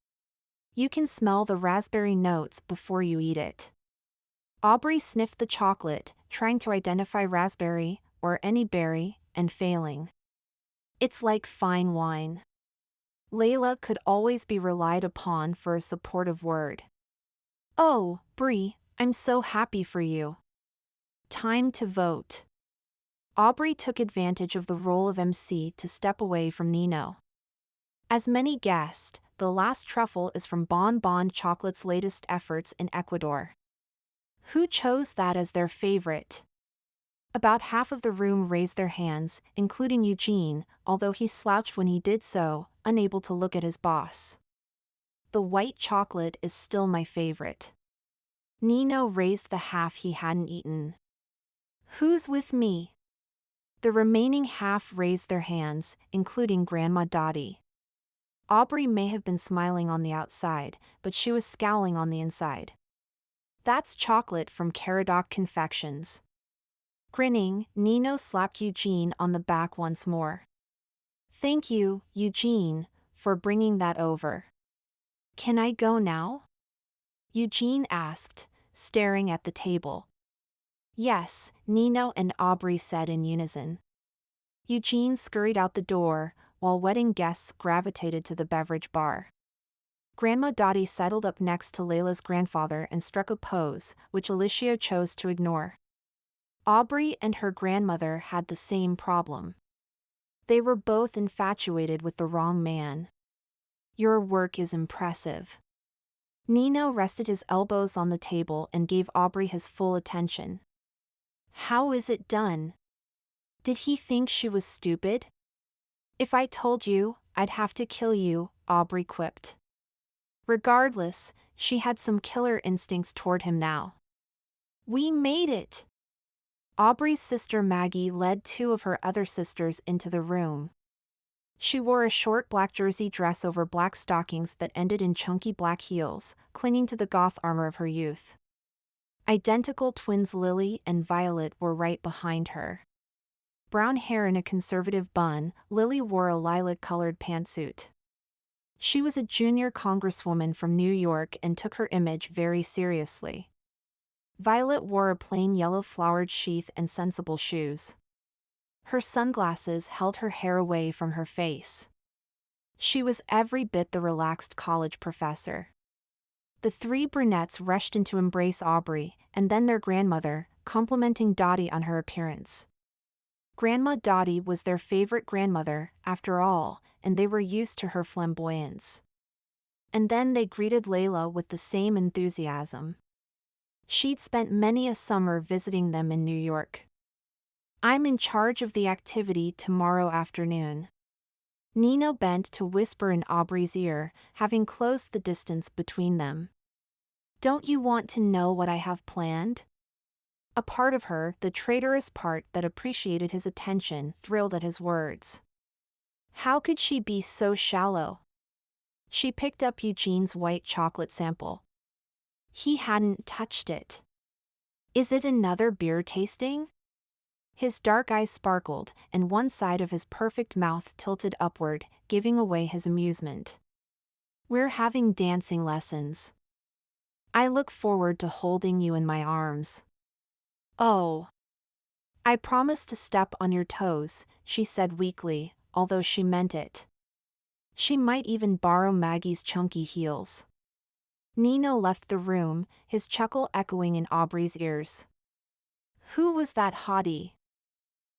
"You can smell the raspberry notes before you eat it." Aubrey sniffed the chocolate, trying to identify raspberry, or any berry, and failing. "It's like fine wine." Layla could always be relied upon for a supportive word. "Oh, Bree, I'm so happy for you." Time to vote. Aubrey took advantage of the role of MC to step away from Nino. As many guessed, the last truffle is from Bon Bon Chocolate's latest efforts in Ecuador. Who chose that as their favorite? About half of the room raised their hands, including Eugene, although he slouched when he did so, unable to look at his boss. "The white chocolate is still my favorite." Nino raised the half he hadn't eaten. "Who's with me?" The remaining half raised their hands, including Grandma Dotty. Aubrey may have been smiling on the outside, but she was scowling on the inside. "That's chocolate from Caradoc Confections." Grinning, Nino slapped Eugene on the back once more. "Thank you, Eugene, for bringing that over." "Can I go now?" Eugene asked, staring at the table. "Yes," Nino and Aubrey said in unison. Eugene scurried out the door, while wedding guests gravitated to the beverage bar. Grandma Dotty settled up next to Layla's grandfather and struck a pose, which Alicia chose to ignore. Aubrey and her grandmother had the same problem. They were both infatuated with the wrong man. "Your work is impressive." Nino rested his elbows on the table and gave Aubrey his full attention. "How is it done? Did he think she was stupid?" "If I told you, I'd have to kill you," Aubrey quipped. Regardless, she had some killer instincts toward him now. "We made it!" Aubrey's sister Maggie led two of her other sisters into the room. She wore a short black jersey dress over black stockings that ended in chunky black heels, clinging to the goth armor of her youth. Identical twins Lily and Violet were right behind her. Brown hair in a conservative bun, Lily wore a lilac-colored pantsuit. She was a junior congresswoman from New York and took her image very seriously. Violet wore a plain yellow flowered sheath and sensible shoes. Her sunglasses held her hair away from her face. She was every bit the relaxed college professor. The three brunettes rushed in to embrace Aubrey, and then their grandmother, complimenting Dotty on her appearance. Grandma Dotty was their favorite grandmother, after all, and they were used to her flamboyance. And then they greeted Layla with the same enthusiasm. She'd spent many a summer visiting them in New York. "I'm in charge of the activity tomorrow afternoon." Nino bent to whisper in Aubrey's ear, having closed the distance between them. "Don't you want to know what I have planned?" A part of her, the traitorous part that appreciated his attention, thrilled at his words. How could she be so shallow? She picked up Eugene's white chocolate sample. He hadn't touched it. "Is it another beer tasting?" His dark eyes sparkled, and one side of his perfect mouth tilted upward, giving away his amusement. "We're having dancing lessons. I look forward to holding you in my arms." "Oh. I promise to step on your toes," she said weakly, although she meant it. She might even borrow Maggie's chunky heels. Nino left the room, his chuckle echoing in Aubrey's ears. Who was that hottie?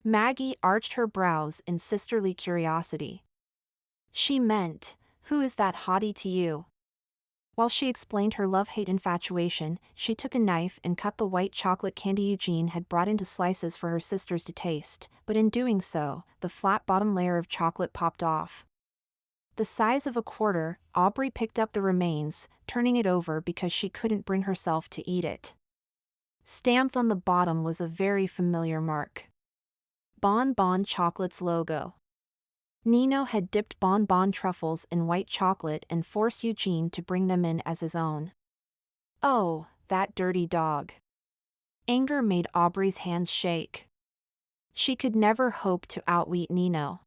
Maggie arched her brows in sisterly curiosity. She meant, who is that hottie to you? While she explained her love-hate infatuation, she took a knife and cut the white chocolate candy Eugene had brought into slices for her sisters to taste, but in doing so, the flat bottom layer of chocolate popped off. The size of a quarter, Aubrey picked up the remains, turning it over because she couldn't bring herself to eat it. Stamped on the bottom was a very familiar mark. Bon Bon Chocolate's logo. Nino had dipped Bon Bon truffles in white chocolate and forced Eugene to bring them in as his own. Oh, that dirty dog. Anger made Aubrey's hands shake. She could never hope to outwit Nino.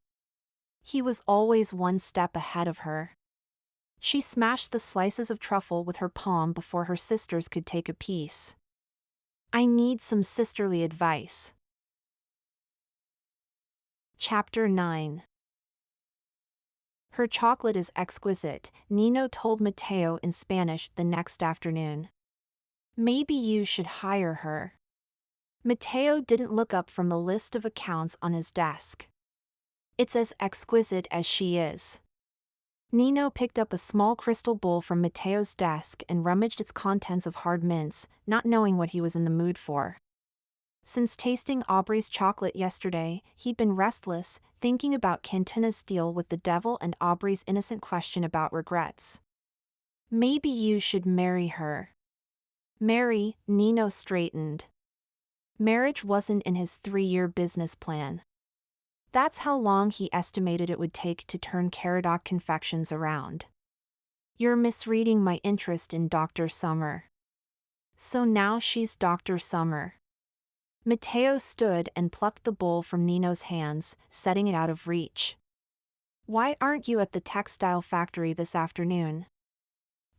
He was always one step ahead of her. She smashed the slices of truffle with her palm before her sisters could take a piece. I need some sisterly advice. Chapter 9. Her chocolate is exquisite, Nino told Mateo in Spanish the next afternoon. Maybe you should hire her. Mateo didn't look up from the list of accounts on his desk. It's as exquisite as she is. Nino picked up a small crystal bowl from Mateo's desk and rummaged its contents of hard mints, not knowing what he was in the mood for. Since tasting Aubrey's chocolate yesterday, he'd been restless, thinking about Quintana's deal with the devil and Aubrey's innocent question about regrets. Maybe you should marry her. Marry, Nino straightened. Marriage wasn't in his 3-year business plan. That's how long he estimated it would take to turn Caradoc Confections around. You're misreading my interest in Dr. Summer. So now she's Dr. Summer. Mateo stood and plucked the bowl from Nino's hands, setting it out of reach. Why aren't you at the textile factory this afternoon?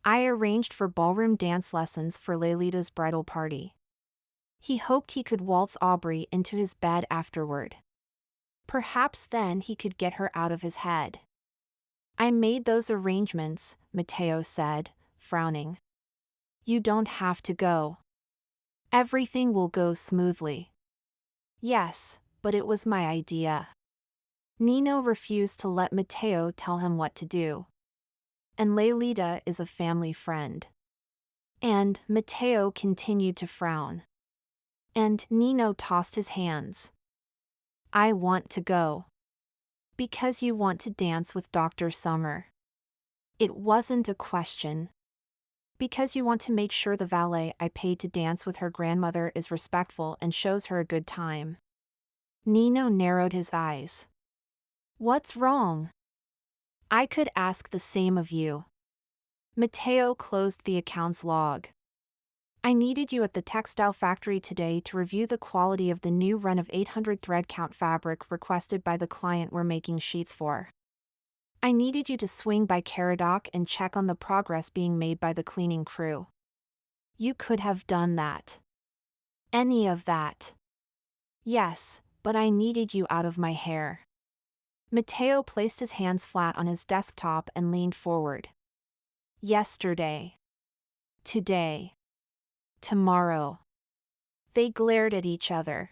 I arranged for ballroom dance lessons for Leilita's bridal party. He hoped he could waltz Aubrey into his bed afterward. Perhaps then he could get her out of his head. I made those arrangements, Mateo said, frowning. You don't have to go. Everything will go smoothly. Yes, but it was my idea. Nino refused to let Mateo tell him what to do. And Leilita is a family friend. And Mateo continued to frown. And Nino tossed his hands. I want to go. Because you want to dance with Dr. Summer. It wasn't a question. Because you want to make sure the valet I paid to dance with her grandmother is respectful and shows her a good time. Nino narrowed his eyes. What's wrong? I could ask the same of you. Mateo closed the accounts log. I needed you at the textile factory today to review the quality of the new run of 800 thread count fabric requested by the client we're making sheets for. I needed you to swing by Caradoc and check on the progress being made by the cleaning crew. You could have done that. Any of that. Yes, but I needed you out of my hair. Mateo placed his hands flat on his desktop and leaned forward. Yesterday. Today. Tomorrow. They glared at each other.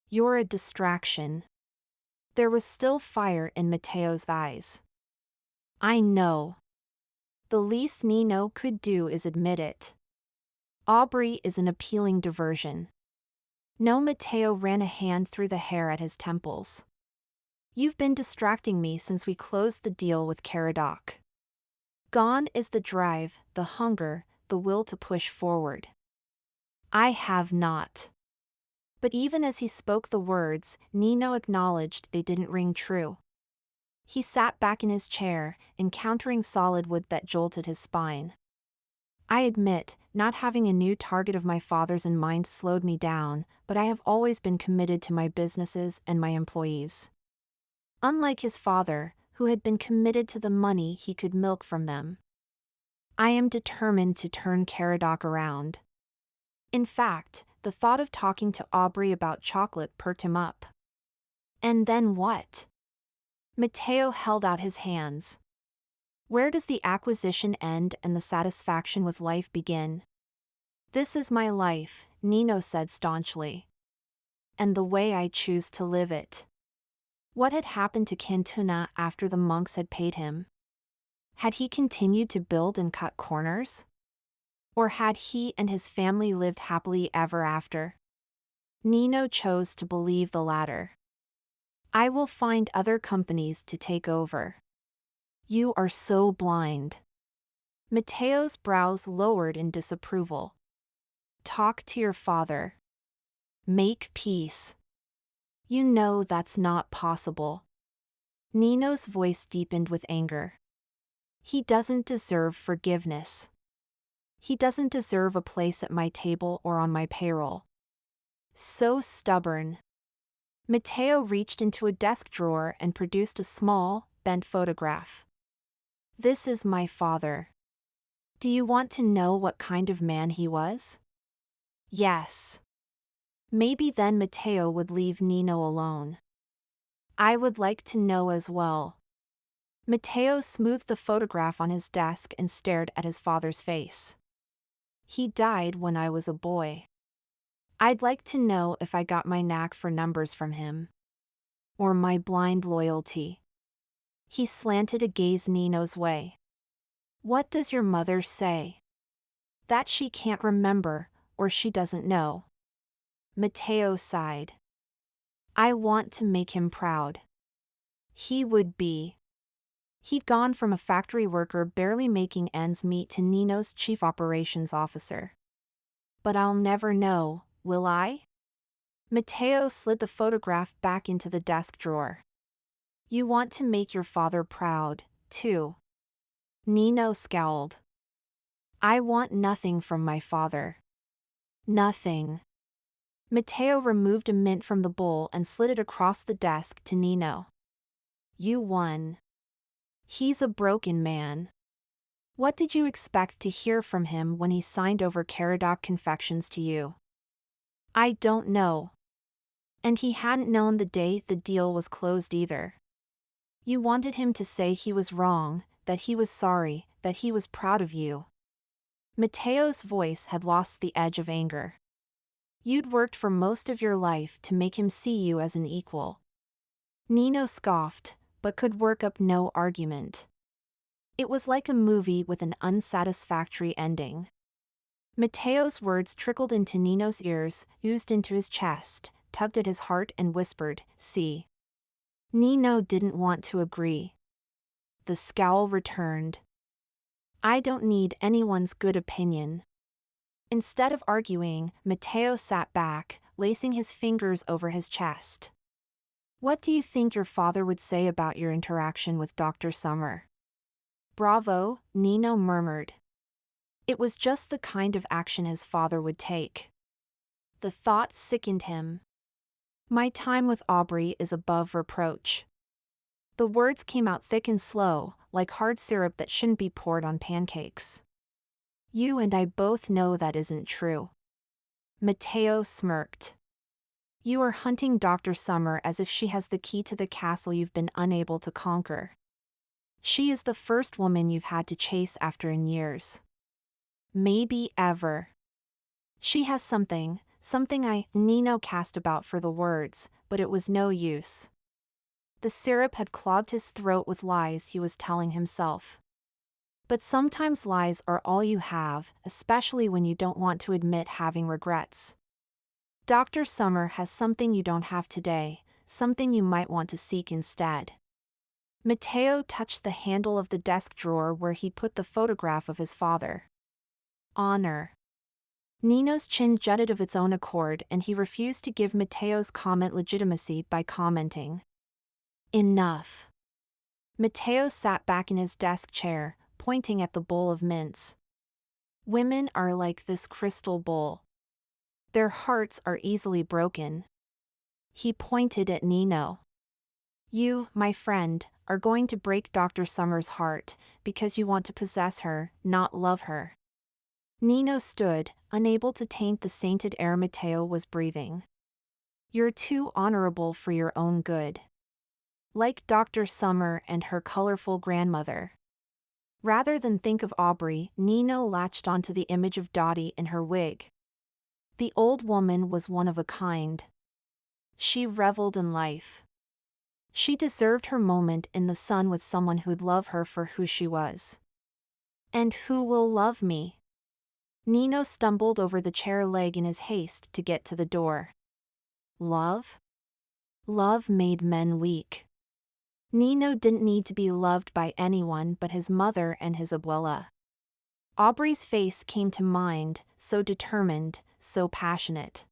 You're a distraction. There was still fire in Mateo's eyes. I know. The least Nino could do is admit it. Aubrey is an appealing diversion. No, Mateo ran a hand through the hair at his temples. You've been distracting me since we closed the deal with Caradoc. Gone is the drive, the hunger, the will to push forward. I have not. But even as he spoke the words, Nino acknowledged they didn't ring true. He sat back in his chair, encountering solid wood that jolted his spine. I admit, not having a new target of my father's in mind slowed me down, but I have always been committed to my businesses and my employees. Unlike his father, who had been committed to the money he could milk from them. I am determined to turn Caradoc around. In fact, the thought of talking to Aubrey about chocolate perked him up. And then what? Mateo held out his hands. Where does the acquisition end and the satisfaction with life begin? This is my life, Nino said staunchly. And the way I choose to live it. What had happened to Cantuna after the monks had paid him? Had he continued to build and cut corners? Or had he and his family lived happily ever after? Nino chose to believe the latter. I will find other companies to take over. You are so blind. Matteo's brows lowered in disapproval. Talk to your father. Make peace. You know that's not possible. Nino's voice deepened with anger. He doesn't deserve forgiveness. He doesn't deserve a place at my table or on my payroll. So stubborn. Matteo reached into a desk drawer and produced a small, bent photograph. This is my father. Do you want to know what kind of man he was? Yes. Maybe then Matteo would leave Nino alone. I would like to know as well. Matteo smoothed the photograph on his desk and stared at his father's face. He died when I was a boy. I'd like to know if I got my knack for numbers from him. Or my blind loyalty. He slanted a gaze Nino's way. What does your mother say? That she can't remember, or she doesn't know. Matteo sighed. I want to make him proud. He would be. He'd gone from a factory worker barely making ends meet to Nino's chief operations officer. But I'll never know, will I? Matteo slid the photograph back into the desk drawer. You want to make your father proud, too. Nino scowled. I want nothing from my father. Nothing. Matteo removed a mint from the bowl and slid it across the desk to Nino. You won. He's a broken man. What did you expect to hear from him when he signed over Caradoc confections to you? I don't know. And he hadn't known the day the deal was closed either. You wanted him to say he was wrong, that he was sorry, that he was proud of you. Matteo's voice had lost the edge of anger. You'd worked for most of your life to make him see you as an equal. Nino scoffed, but could work up no argument. It was like a movie with an unsatisfactory ending. Matteo's words trickled into Nino's ears, oozed into his chest, tugged at his heart and whispered, see. Nino didn't want to agree. The scowl returned. I don't need anyone's good opinion. Instead of arguing, Matteo sat back, lacing his fingers over his chest. What do you think your father would say about your interaction with Dr. Summer? Bravo, Nino murmured. It was just the kind of action his father would take. The thought sickened him. My time with Aubrey is above reproach. The words came out thick and slow, like hard syrup that shouldn't be poured on pancakes. You and I both know that isn't true. Matteo smirked. You are hunting Dr. Summer as if she has the key to the castle you've been unable to conquer. She is the first woman you've had to chase after in years. Maybe ever. She has something Nino cast about for the words, but it was no use. The syrup had clogged his throat with lies he was telling himself. But sometimes lies are all you have, especially when you don't want to admit having regrets. Dr. Summer has something you don't have today, something you might want to seek instead. Matteo touched the handle of the desk drawer where he'd put the photograph of his father. Honor. Nino's chin jutted of its own accord and he refused to give Matteo's comment legitimacy by commenting. Enough. Matteo sat back in his desk chair, pointing at the bowl of mints. Women are like this crystal bowl. Their hearts are easily broken. He pointed at Nino. You, my friend, are going to break Dr. Summer's heart, because you want to possess her, not love her. Nino stood, unable to taint the sainted air Matteo was breathing. You're too honorable for your own good. Like Dr. Summer and her colorful grandmother. Rather than think of Aubrey, Nino latched onto the image of Dotty in her wig. The old woman was one of a kind. She reveled in life. She deserved her moment in the sun with someone who'd love her for who she was. And who will love me? Nino stumbled over the chair leg in his haste to get to the door. Love? Love made men weak. Nino didn't need to be loved by anyone but his mother and his abuela. Aubrey's face came to mind, so determined, so passionate.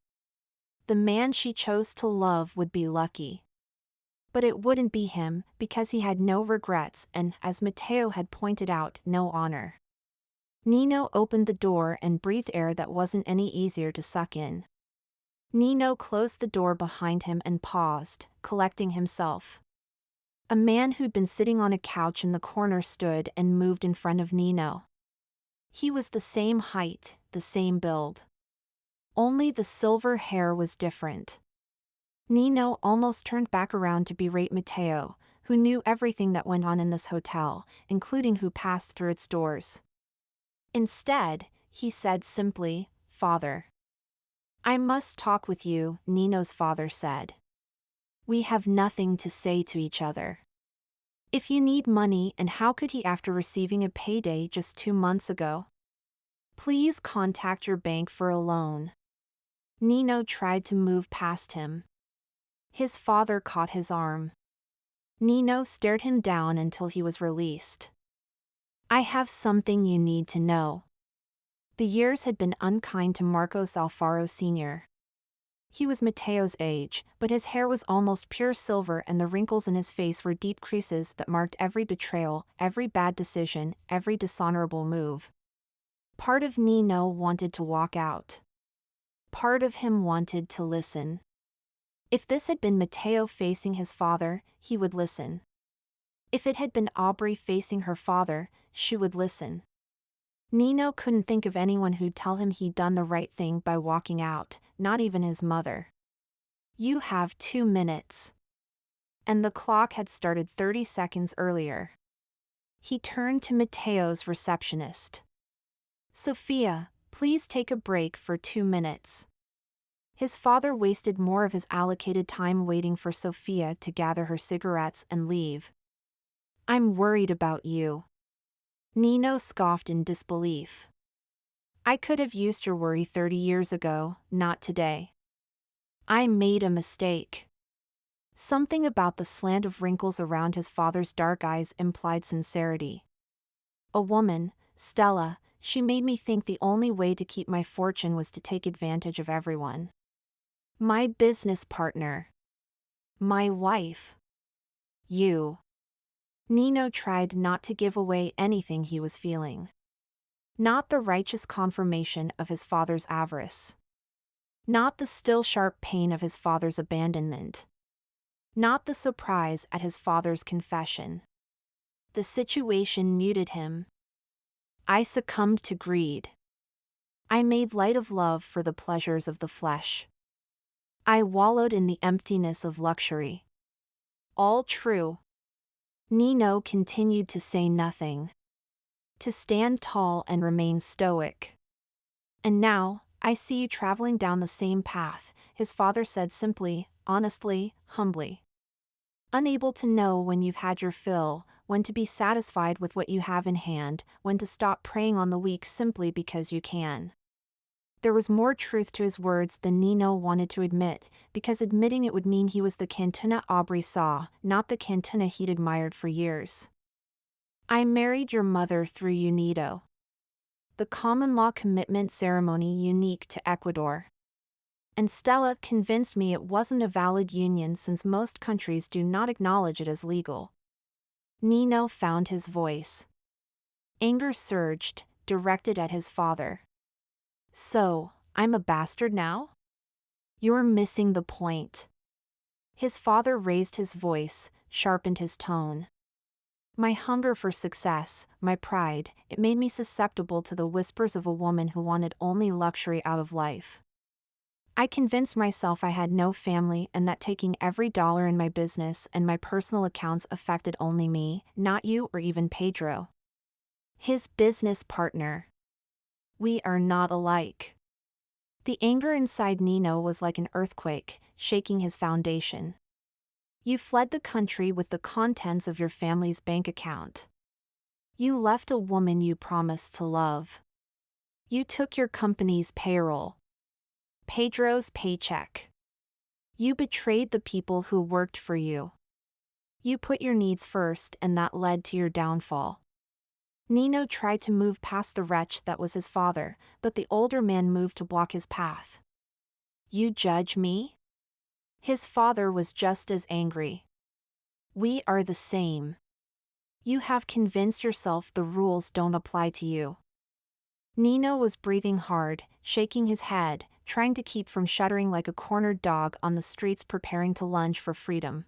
The man she chose to love would be lucky. But it wouldn't be him, because he had no regrets and, as Mateo had pointed out, no honor. Nino opened the door and breathed air that wasn't any easier to suck in. Nino closed the door behind him and paused, collecting himself. A man who'd been sitting on a couch in the corner stood and moved in front of Nino. He was the same height, the same build. Only the silver hair was different. Nino almost turned back around to berate Mateo, who knew everything that went on in this hotel, including who passed through its doors. Instead, he said simply, "Father." "I must talk with you," Nino's father said. "We have nothing to say to each other. If you need money, and how could he after receiving a payday just 2 months ago? Please contact your bank for a loan." Nino tried to move past him. His father caught his arm. Nino stared him down until he was released. "I have something you need to know." The years had been unkind to Marcos Alfaro Sr. He was Mateo's age, but his hair was almost pure silver and the wrinkles in his face were deep creases that marked every betrayal, every bad decision, every dishonorable move. Part of Nino wanted to walk out. Part of him wanted to listen. If this had been Mateo facing his father, he would listen. If it had been Aubrey facing her father, she would listen. Nino couldn't think of anyone who'd tell him he'd done the right thing by walking out, not even his mother. "You have 2 minutes." And the clock had started 30 seconds earlier. He turned to Mateo's receptionist. "Sophia, please take a break for 2 minutes." His father wasted more of his allocated time waiting for Sophia to gather her cigarettes and leave. "I'm worried about you." Nino scoffed in disbelief. "I could have used your worry 30 years ago, not today. I made a mistake." Something about the slant of wrinkles around his father's dark eyes implied sincerity. "A woman, Stella, she made me think the only way to keep my fortune was to take advantage of everyone. My business partner. My wife. You." Nino tried not to give away anything he was feeling. Not the righteous confirmation of his father's avarice. Not the still sharp pain of his father's abandonment. Not the surprise at his father's confession. The situation muted him. "I succumbed to greed. I made light of love for the pleasures of the flesh. I wallowed in the emptiness of luxury." All true. Nino continued to say nothing. To stand tall and remain stoic. "And now, I see you traveling down the same path," his father said simply, honestly, humbly. "Unable to know when you've had your fill, when to be satisfied with what you have in hand, when to stop preying on the weak simply because you can." There was more truth to his words than Nino wanted to admit, because admitting it would mean he was the Cantuna Aubrey saw, not the Cantuna he'd admired for years. "I married your mother through unido. The common law commitment ceremony unique to Ecuador. And Stella convinced me it wasn't a valid union since most countries do not acknowledge it as legal." Nino found his voice. Anger surged, directed at his father. "So, I'm a bastard now? You're missing the point." His father raised his voice, sharpened his tone. "My hunger for success, my pride, it made me susceptible to the whispers of a woman who wanted only luxury out of life. I convinced myself I had no family and that taking every dollar in my business and my personal accounts affected only me, not you or even Pedro. His business partner. We are not alike. The anger inside Nino was like an earthquake, shaking his foundation. You fled the country with the contents of your family's bank account. You left a woman you promised to love. You took your company's payroll. Pedro's paycheck. You betrayed the people who worked for you. You put your needs first, and that led to your downfall. Nino tried to move past the wretch that was his father, but the older man moved to block his path. You judge me? His father was just as angry. We are the same. You have convinced yourself the rules don't apply to you. Nino was breathing hard, shaking his head, trying to keep from shuddering like a cornered dog on the streets preparing to lunge for freedom.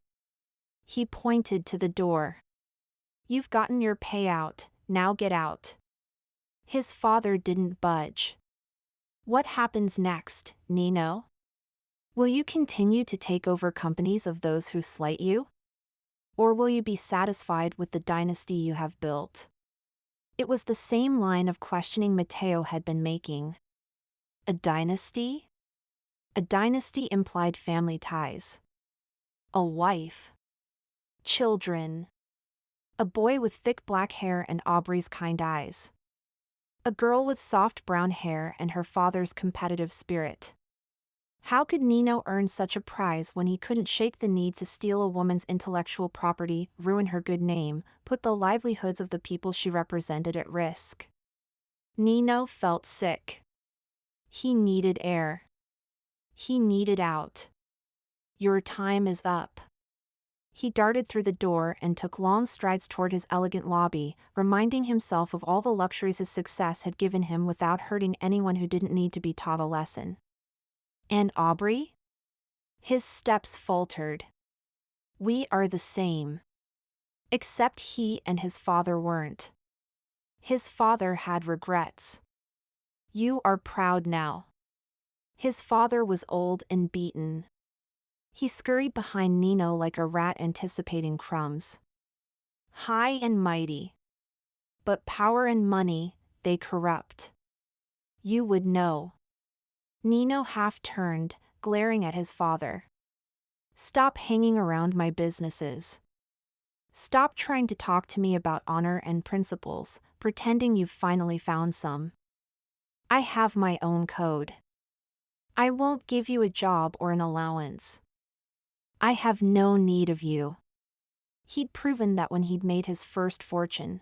He pointed to the door. You've gotten your payout, now get out. His father didn't budge. What happens next, Nino? Will you continue to take over companies of those who slight you? Or will you be satisfied with the dynasty you have built? It was the same line of questioning Mateo had been making. A dynasty? A dynasty implied family ties. A wife. Children. A boy with thick black hair and Aubrey's kind eyes. A girl with soft brown hair and her father's competitive spirit. How could Nino earn such a prize when he couldn't shake the need to steal a woman's intellectual property, ruin her good name, put the livelihoods of the people she represented at risk? Nino felt sick. He needed air. He needed out. Your time is up. He darted through the door and took long strides toward his elegant lobby, reminding himself of all the luxuries his success had given him without hurting anyone who didn't need to be taught a lesson. And Aubrey? His steps faltered. We are the same. Except he and his father weren't. His father had regrets. You are proud now. His father was old and beaten. He scurried behind Nino like a rat anticipating crumbs. High and mighty. But power and money, they corrupt. You would know. Nino half turned, glaring at his father. Stop hanging around my businesses. Stop trying to talk to me about honor and principles, pretending you've finally found some. I have my own code. I won't give you a job or an allowance. I have no need of you. He'd proven that when he'd made his first fortune.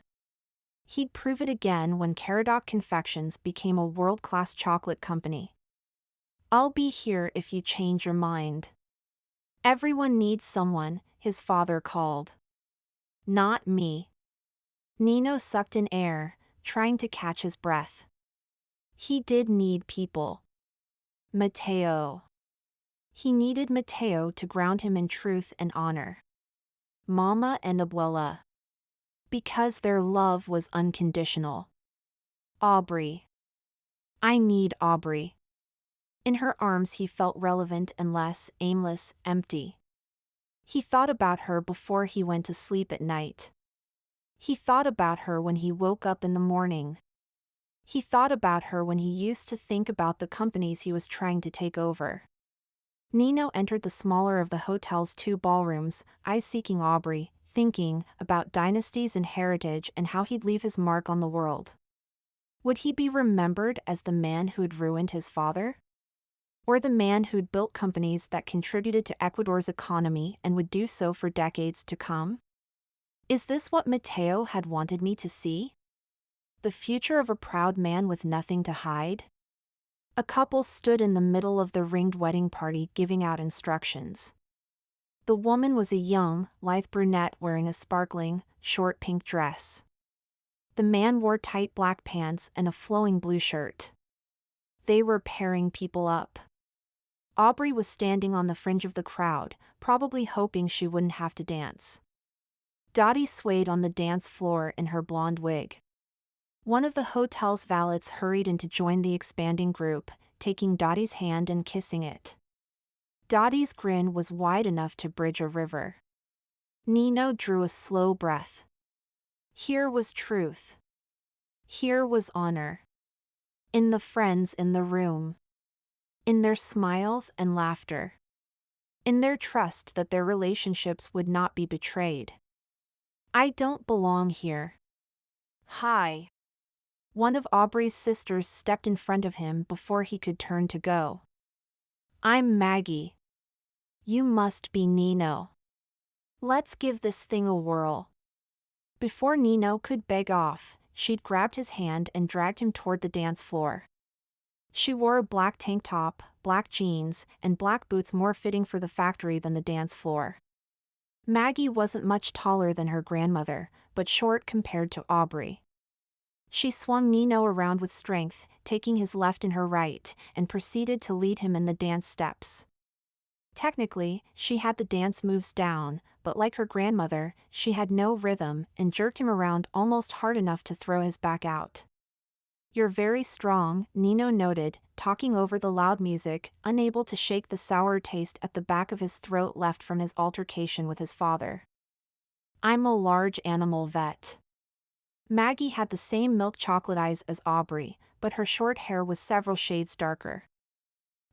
He'd prove it again when Caradoc Confections became a world-class chocolate company. I'll be here if you change your mind. Everyone needs someone, his father called. Not me. Nino sucked in air, trying to catch his breath. He did need people. Mateo. He needed Mateo to ground him in truth and honor. Mama and Abuela. Because their love was unconditional. Aubrey. I need Aubrey. In her arms he felt relevant and less aimless, empty. He thought about her before he went to sleep at night. He thought about her when he woke up in the morning. He thought about her when he used to think about the companies he was trying to take over. Nino entered the smaller of the hotel's 2 ballrooms, eyes seeking Aubrey, thinking about dynasties and heritage and how he'd leave his mark on the world. Would he be remembered as the man who'd ruined his father? Or the man who'd built companies that contributed to Ecuador's economy and would do so for decades to come? Is this what Mateo had wanted me to see? The future of a proud man with nothing to hide? A couple stood in the middle of the ringed wedding party giving out instructions. The woman was a young, lithe brunette wearing a sparkling, short pink dress. The man wore tight black pants and a flowing blue shirt. They were pairing people up. Aubrey was standing on the fringe of the crowd, probably hoping she wouldn't have to dance. Dotty swayed on the dance floor in her blonde wig. One of the hotel's valets hurried in to join the expanding group, taking Dottie's hand and kissing it. Dottie's grin was wide enough to bridge a river. Nino drew a slow breath. Here was truth. Here was honor. In the friends in the room. In their smiles and laughter. In their trust that their relationships would not be betrayed. I don't belong here. Hi. One of Aubrey's sisters stepped in front of him before he could turn to go. I'm Maggie. You must be Nino. Let's give this thing a whirl. Before Nino could beg off, she'd grabbed his hand and dragged him toward the dance floor. She wore a black tank top, black jeans, and black boots more fitting for the factory than the dance floor. Maggie wasn't much taller than her grandmother, but short compared to Aubrey. She swung Nino around with strength, taking his left in her right, and proceeded to lead him in the dance steps. Technically, she had the dance moves down, but like her grandmother, she had no rhythm and jerked him around almost hard enough to throw his back out. You're very strong, Nino noted, talking over the loud music, unable to shake the sour taste at the back of his throat left from his altercation with his father. I'm a large animal vet. Maggie had the same milk chocolate eyes as Aubrey, but her short hair was several shades darker.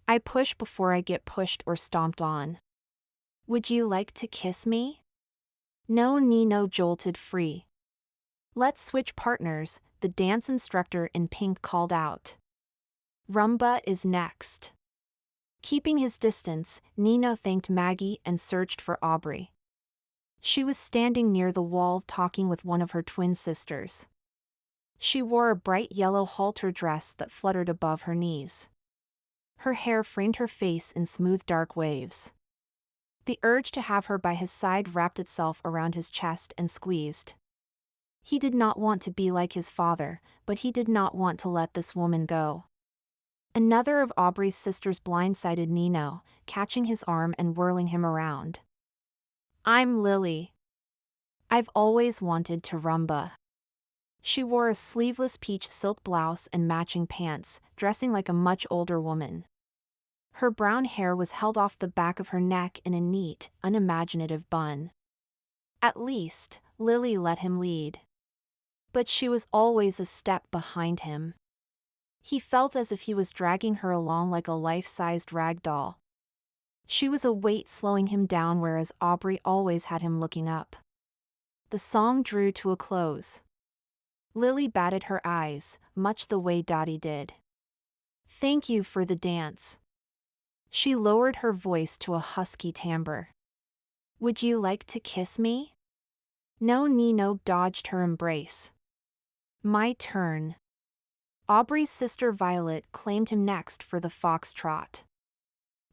I push before I get pushed or stomped on. Would you like to kiss me? No, Nino jolted free. Let's switch partners, the dance instructor in pink called out. Rumba is next. Keeping his distance, Nino thanked Maggie and searched for Aubrey. She was standing near the wall talking with one of her twin sisters. She wore a bright yellow halter dress that fluttered above her knees. Her hair framed her face in smooth dark waves. The urge to have her by his side wrapped itself around his chest and squeezed. He did not want to be like his father, but he did not want to let this woman go. Another of Aubrey's sisters blindsided Nino, catching his arm and whirling him around. I'm Lily. I've always wanted to rumba. She wore a sleeveless peach silk blouse and matching pants, dressing like a much older woman. Her brown hair was held off the back of her neck in a neat, unimaginative bun. At least, Lily let him lead. But she was always a step behind him. He felt as if he was dragging her along like a life-sized rag doll. She was a weight slowing him down, whereas Aubrey always had him looking up. The song drew to a close. Lily batted her eyes, much the way Dotty did. Thank you for the dance. She lowered her voice to a husky timbre. Would you like to kiss me? No, Nino dodged her embrace. My turn. Aubrey's sister Violet claimed him next for the foxtrot.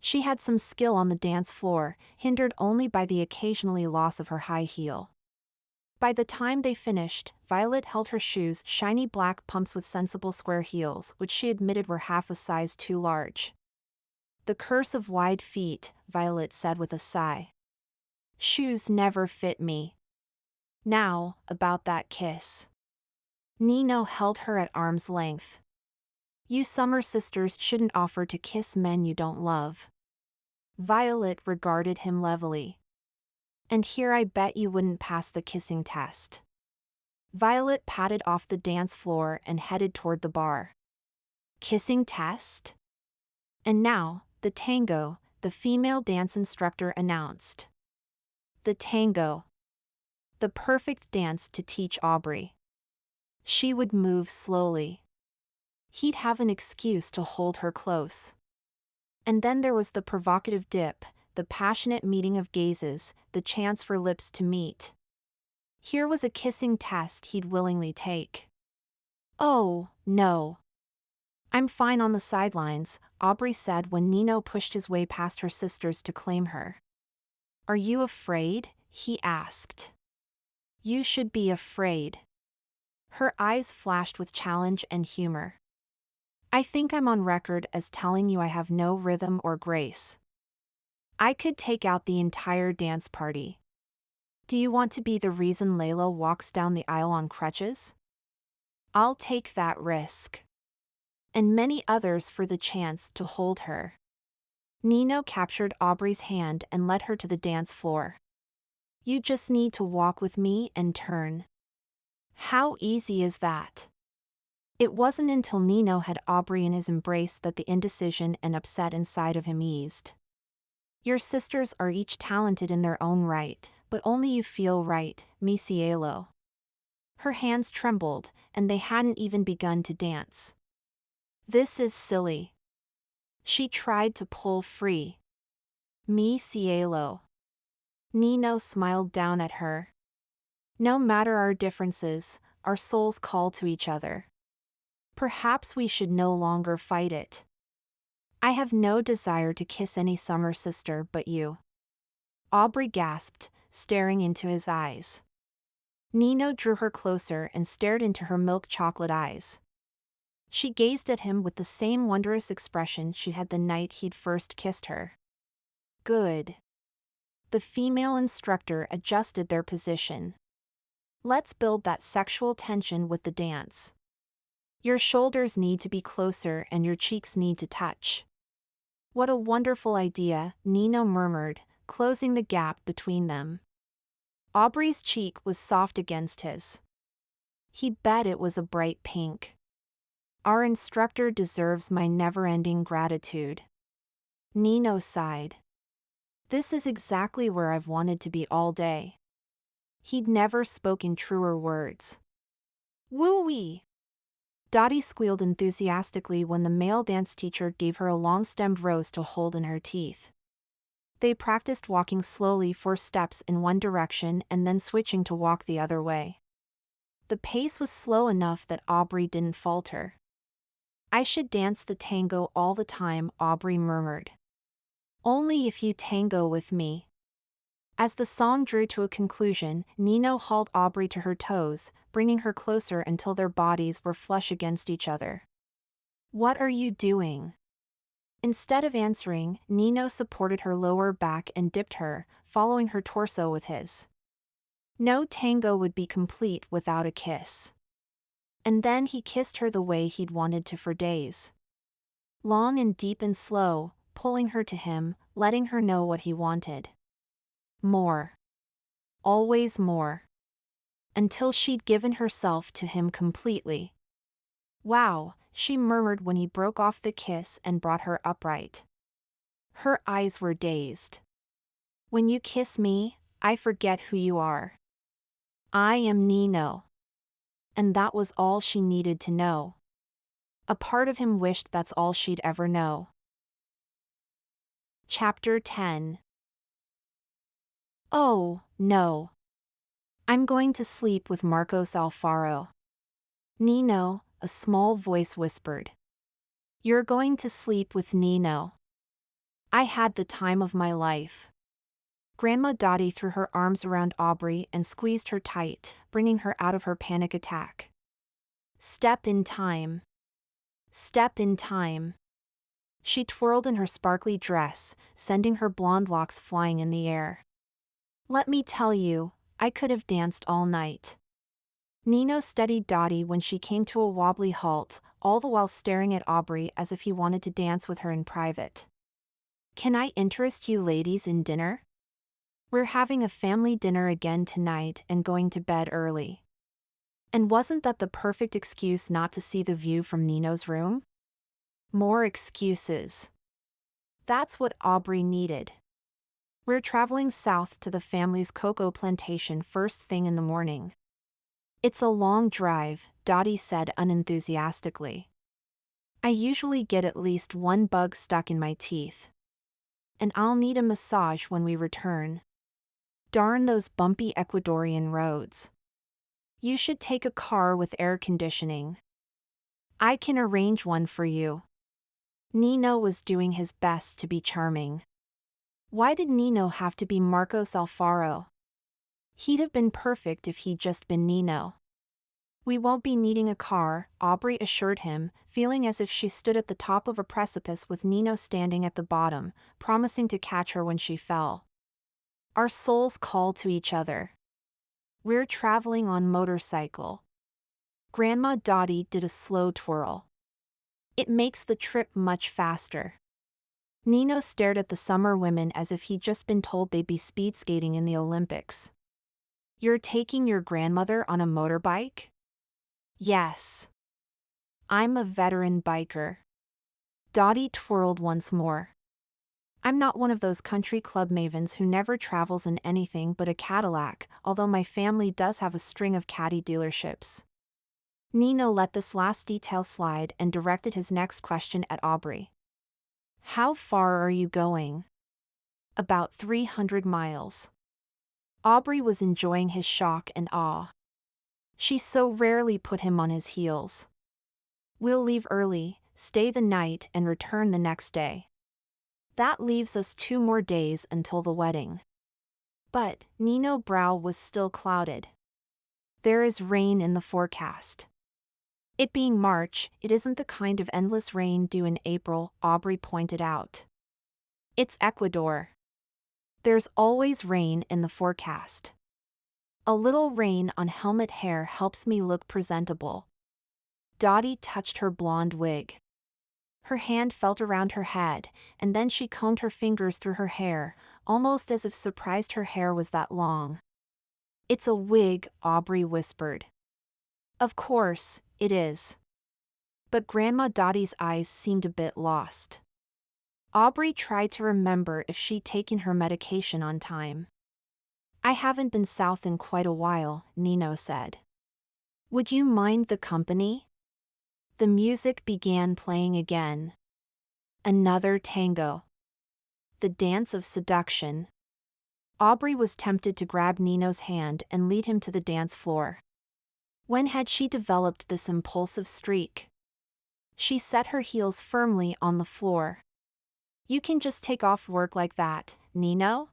She had some skill on the dance floor, hindered only by the occasionally loss of her high heel. By the time they finished, Violet held her shoes, shiny black pumps with sensible square heels, which she admitted were half a size too large. The curse of wide feet, Violet said with a sigh. Shoes never fit me. Now, about that kiss. Nino held her at arm's length. You Summer sisters shouldn't offer to kiss men you don't love. Violet regarded him levelly. And here I bet you wouldn't pass the kissing test. Violet padded off the dance floor and headed toward the bar. Kissing test? And now, the tango, the female dance instructor announced. The tango. The perfect dance to teach Aubrey. She would move slowly. He'd have an excuse to hold her close. And then there was the provocative dip, the passionate meeting of gazes, the chance for lips to meet. Here was a kissing test he'd willingly take. Oh, no. I'm fine on the sidelines, Aubrey said when Nino pushed his way past her sisters to claim her. Are you afraid? He asked. You should be afraid. Her eyes flashed with challenge and humor. I think I'm on record as telling you I have no rhythm or grace. I could take out the entire dance party. Do you want to be the reason Layla walks down the aisle on crutches? I'll take that risk. And many others for the chance to hold her. Nino captured Aubrey's hand and led her to the dance floor. You just need to walk with me and turn. How easy is that? It wasn't until Nino had Aubrey in his embrace that the indecision and upset inside of him eased. Your sisters are each talented in their own right, but only you feel right, mi cielo. Her hands trembled, and they hadn't even begun to dance. This is silly. She tried to pull free. Mi cielo. Nino smiled down at her. No matter our differences, our souls call to each other. Perhaps we should no longer fight it. I have no desire to kiss any summer sister but you. Aubrey gasped, staring into his eyes. Nino drew her closer and stared into her milk chocolate eyes. She gazed at him with the same wondrous expression she had the night he'd first kissed her. Good. The female instructor adjusted their position. Let's build that sexual tension with the dance. Your shoulders need to be closer and your cheeks need to touch. What a wonderful idea, Nino murmured, closing the gap between them. Aubrey's cheek was soft against his. He bet it was a bright pink. Our instructor deserves my never-ending gratitude. Nino sighed. This is exactly where I've wanted to be all day. He'd never spoken truer words. Woo-wee! Dotty squealed enthusiastically when the male dance teacher gave her a long-stemmed rose to hold in her teeth. They practiced walking slowly 4 steps in one direction and then switching to walk the other way. The pace was slow enough that Aubrey didn't falter. I should dance the tango all the time, Aubrey murmured. Only if you tango with me. As the song drew to a conclusion, Nino hauled Aubrey to her toes, bringing her closer until their bodies were flush against each other. What are you doing? Instead of answering, Nino supported her lower back and dipped her, following her torso with his. No tango would be complete without a kiss. And then he kissed her the way he'd wanted to for days. Long and deep and slow, pulling her to him, letting her know what he wanted. More. Always more. Until she'd given herself to him completely. Wow, she murmured when he broke off the kiss and brought her upright. Her eyes were dazed. When you kiss me, I forget who you are. I am Nino. And that was all she needed to know. A part of him wished that's all she'd ever know. Chapter 10. Oh, no. I'm going to sleep with Marcos Alfaro. Nino, a small voice whispered. You're going to sleep with Nino. I had the time of my life. Grandma Dotty threw her arms around Aubrey and squeezed her tight, bringing her out of her panic attack. Step in time. Step in time. She twirled in her sparkly dress, sending her blonde locks flying in the air. Let me tell you, I could have danced all night. Nino steadied Dotty when she came to a wobbly halt, all the while staring at Aubrey as if he wanted to dance with her in private. Can I interest you ladies in dinner? We're having a family dinner again tonight and going to bed early. And wasn't that the perfect excuse not to see the view from Nino's room? More excuses. That's what Aubrey needed. We're traveling south to the family's cocoa plantation first thing in the morning. It's a long drive, Dotty said unenthusiastically. I usually get at least one bug stuck in my teeth. And I'll need a massage when we return. Darn those bumpy Ecuadorian roads. You should take a car with air conditioning. I can arrange one for you. Nino was doing his best to be charming. Why did Nino have to be Marcos Alfaro? He'd have been perfect if he'd just been Nino. We won't be needing a car, Aubrey assured him, feeling as if she stood at the top of a precipice with Nino standing at the bottom, promising to catch her when she fell. Our souls call to each other. We're traveling on motorcycle. Grandma Dotty did a slow twirl. It makes the trip much faster. Nino stared at the summer women as if he'd just been told they'd be speed skating in the Olympics. You're taking your grandmother on a motorbike? Yes. I'm a veteran biker. Dotty twirled once more. I'm not one of those country club mavens who never travels in anything but a Cadillac, although my family does have a string of caddy dealerships. Nino let this last detail slide and directed his next question at Aubrey. How far are you going? About 300 miles. Aubrey was enjoying his shock and awe. She so rarely put him on his heels. We'll leave early, stay the night, and return the next day. That leaves us 2 more days until the wedding. But Nino's brow was still clouded. There is rain in the forecast. It being March, it isn't the kind of endless rain due in April, Aubrey pointed out. It's Ecuador. There's always rain in the forecast. A little rain on helmet hair helps me look presentable. Dotty touched her blonde wig. Her hand felt around her head, and then she combed her fingers through her hair, almost as if surprised her hair was that long. It's a wig, Aubrey whispered. Of course, it is. But Grandma Dotty's eyes seemed a bit lost. Aubrey tried to remember if she'd taken her medication on time. I haven't been south in quite a while, Nino said. Would you mind the company? The music began playing again. Another tango. The dance of seduction. Aubrey was tempted to grab Nino's hand and lead him to the dance floor. When had she developed this impulsive streak? She set her heels firmly on the floor. You can just take off work like that, Nino?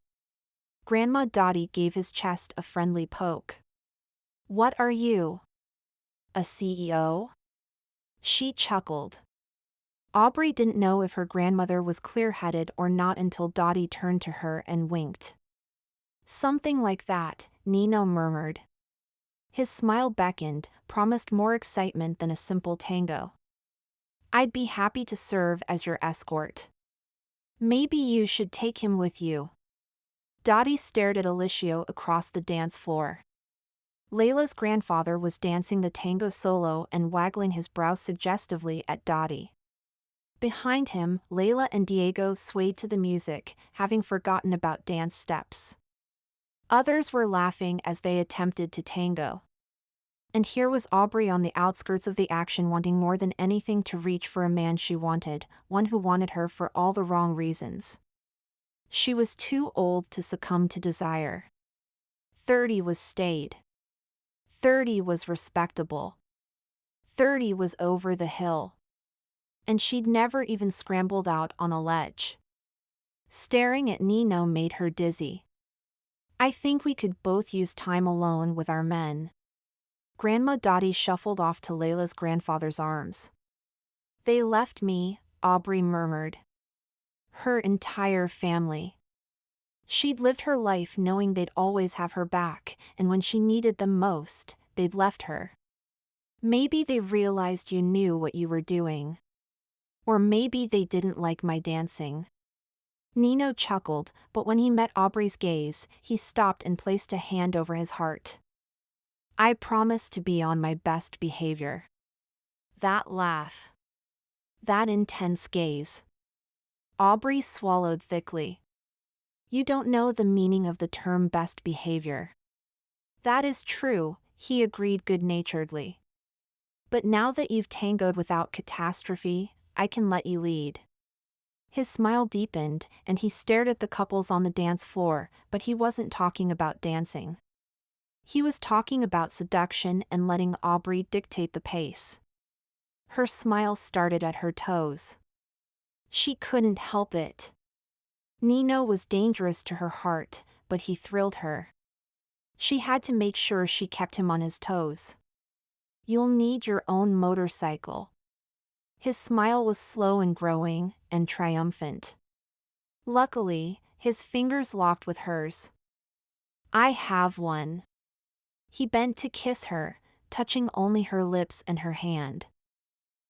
Grandma Dotty gave his chest a friendly poke. What are you? A CEO? She chuckled. Aubrey didn't know if her grandmother was clear-headed or not until Dotty turned to her and winked. Something like that, Nino murmured. His smile beckoned, promised more excitement than a simple tango. I'd be happy to serve as your escort. Maybe you should take him with you. Dotty stared at Alicio across the dance floor. Layla's grandfather was dancing the tango solo and waggling his brow suggestively at Dotty. Behind him, Layla and Diego swayed to the music, having forgotten about dance steps. Others were laughing as they attempted to tango. And here was Aubrey on the outskirts of the action, wanting more than anything to reach for a man she wanted, one who wanted her for all the wrong reasons. She was too old to succumb to desire. 30 was staid. 30 was respectable. 30 was over the hill. And she'd never even scrambled out on a ledge. Staring at Nino made her dizzy. I think we could both use time alone with our men. Grandma Dotty shuffled off to Layla's grandfather's arms. They left me, Aubrey murmured. Her entire family. She'd lived her life knowing they'd always have her back, and when she needed them most, they'd left her. Maybe they realized you knew what you were doing. Or maybe they didn't like my dancing. Nino chuckled, but when he met Aubrey's gaze, he stopped and placed a hand over his heart. I promise to be on my best behavior. That laugh. That intense gaze. Aubrey swallowed thickly. You don't know the meaning of the term best behavior. That is true, he agreed good-naturedly. But now that you've tangoed without catastrophe, I can let you lead. His smile deepened, and he stared at the couples on the dance floor, but he wasn't talking about dancing. He was talking about seduction and letting Aubrey dictate the pace. Her smile started at her toes. She couldn't help it. Nino was dangerous to her heart, but he thrilled her. She had to make sure she kept him on his toes. You'll need your own motorcycle. His smile was slow and growing, and triumphant. Luckily, his fingers locked with hers. I have one. He bent to kiss her, touching only her lips and her hand.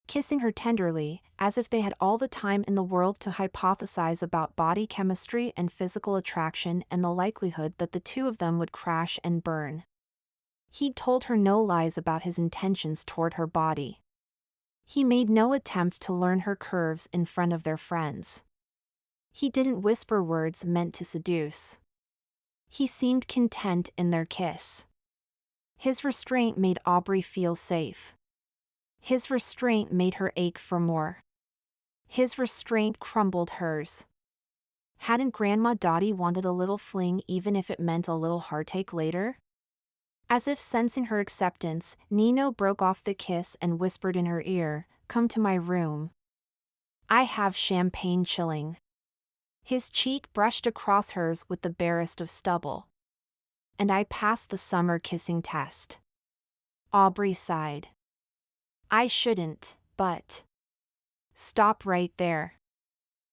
Kissing her tenderly, as if they had all the time in the world to hypothesize about body chemistry and physical attraction and the likelihood that the two of them would crash and burn. He'd told her no lies about his intentions toward her body. He made no attempt to learn her curves in front of their friends. He didn't whisper words meant to seduce. He seemed content in their kiss. His restraint made Aubrey feel safe. His restraint made her ache for more. His restraint crumbled hers. Hadn't Grandma Dotty wanted a little fling even if it meant a little heartache later? As if sensing her acceptance, Nino broke off the kiss and whispered in her ear, "Come to my room. I have champagne chilling." His cheek brushed across hers with the barest of stubble. "And I passed the summer kissing test." Aubrey sighed. "I shouldn't, but..." "Stop right there."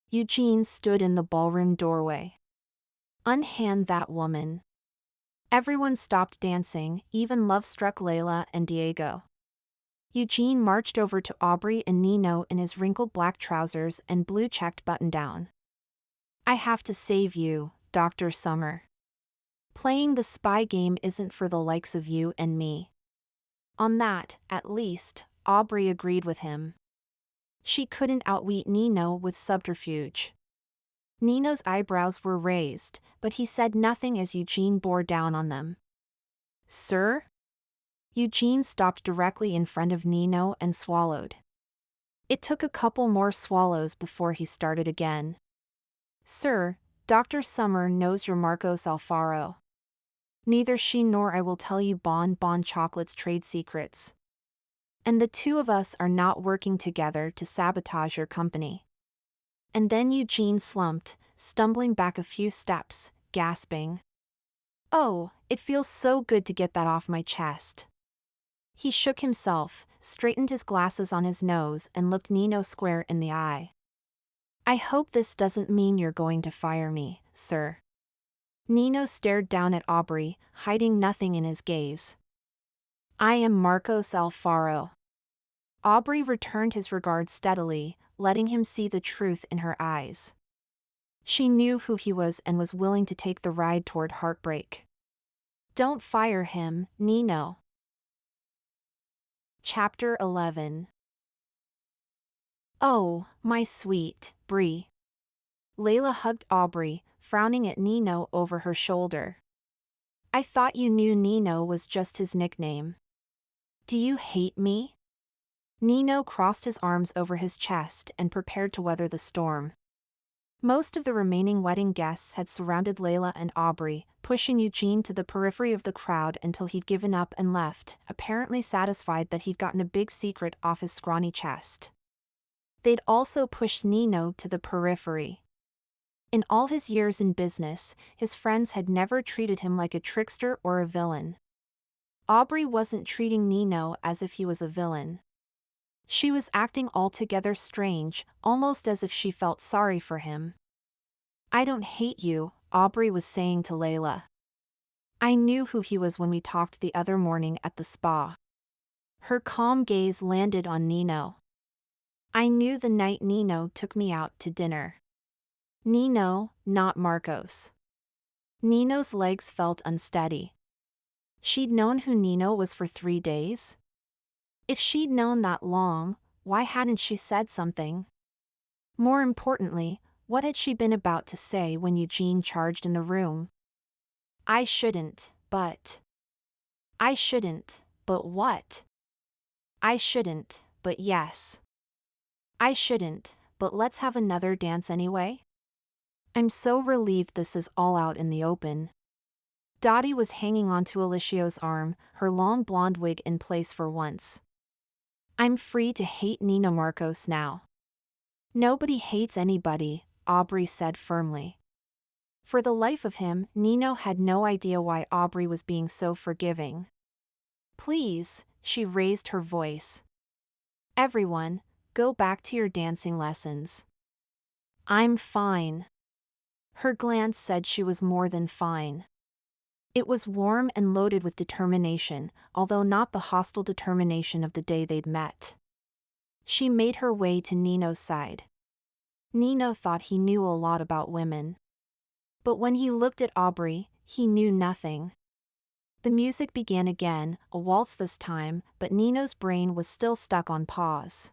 Eugene stood in the ballroom doorway. "Unhand that woman." Everyone stopped dancing, even love-struck Layla and Diego. Eugene marched over to Aubrey and Nino in his wrinkled black trousers and blue-checked button-down. "I have to save you, Dr. Summer. Playing the spy game isn't for the likes of you and me." On that, at least, Aubrey agreed with him. She couldn't outwit Nino with subterfuge. Nino's eyebrows were raised, but he said nothing as Eugene bore down on them. "Sir?" Eugene stopped directly in front of Nino and swallowed. It took a couple more swallows before he started again. "Sir, Dr. Summer knows you're Marcos Alfaro. Neither she nor I will tell you Bon Chocolate's trade secrets. And the two of us are not working together to sabotage your company." And then Eugene slumped, stumbling back a few steps, gasping. "Oh, it feels so good to get that off my chest." He shook himself, straightened his glasses on his nose and looked Nino square in the eye. "I hope this doesn't mean you're going to fire me, sir." Nino stared down at Aubrey, hiding nothing in his gaze. "I am Marcos Alfaro." Aubrey returned his regard steadily, letting him see the truth in her eyes. She knew who he was and was willing to take the ride toward heartbreak. "Don't fire him, Nino." Chapter 11. "Oh, my sweet Bree." Layla hugged Aubrey, frowning at Nino over her shoulder. "I thought you knew Nino was just his nickname. Do you hate me?" Nino crossed his arms over his chest and prepared to weather the storm. Most of the remaining wedding guests had surrounded Layla and Aubrey, pushing Eugene to the periphery of the crowd until he'd given up and left, apparently satisfied that he'd gotten a big secret off his scrawny chest. They'd also pushed Nino to the periphery. In all his years in business, his friends had never treated him like a trickster or a villain. Aubrey wasn't treating Nino as if he was a villain. She was acting altogether strange, almost as if she felt sorry for him. "I don't hate you," Aubrey was saying to Layla. "I knew who he was when we talked the other morning at the spa." Her calm gaze landed on Nino. "I knew the night Nino took me out to dinner." Nino, not Marcos. Nino's legs felt unsteady. She'd known who Nino was for 3 days? If she'd known that long, why hadn't she said something? More importantly, what had she been about to say when Eugene charged in the room? I shouldn't, but what? I shouldn't, but yes. I shouldn't, but let's have another dance anyway? I'm so relieved this is all out in the open." Dotty was hanging onto Alicia's arm, her long blonde wig in place for once. "I'm free to hate Nino Marcos now." "Nobody hates anybody," Aubrey said firmly. For the life of him, Nino had no idea why Aubrey was being so forgiving. "Please," she raised her voice. "Everyone, go back to your dancing lessons." "I'm fine." Her glance said she was more than fine. It was warm and loaded with determination, although not the hostile determination of the day they'd met. She made her way to Nino's side. Nino thought he knew a lot about women. But when he looked at Aubrey, he knew nothing. The music began again, a waltz this time, but Nino's brain was still stuck on pause.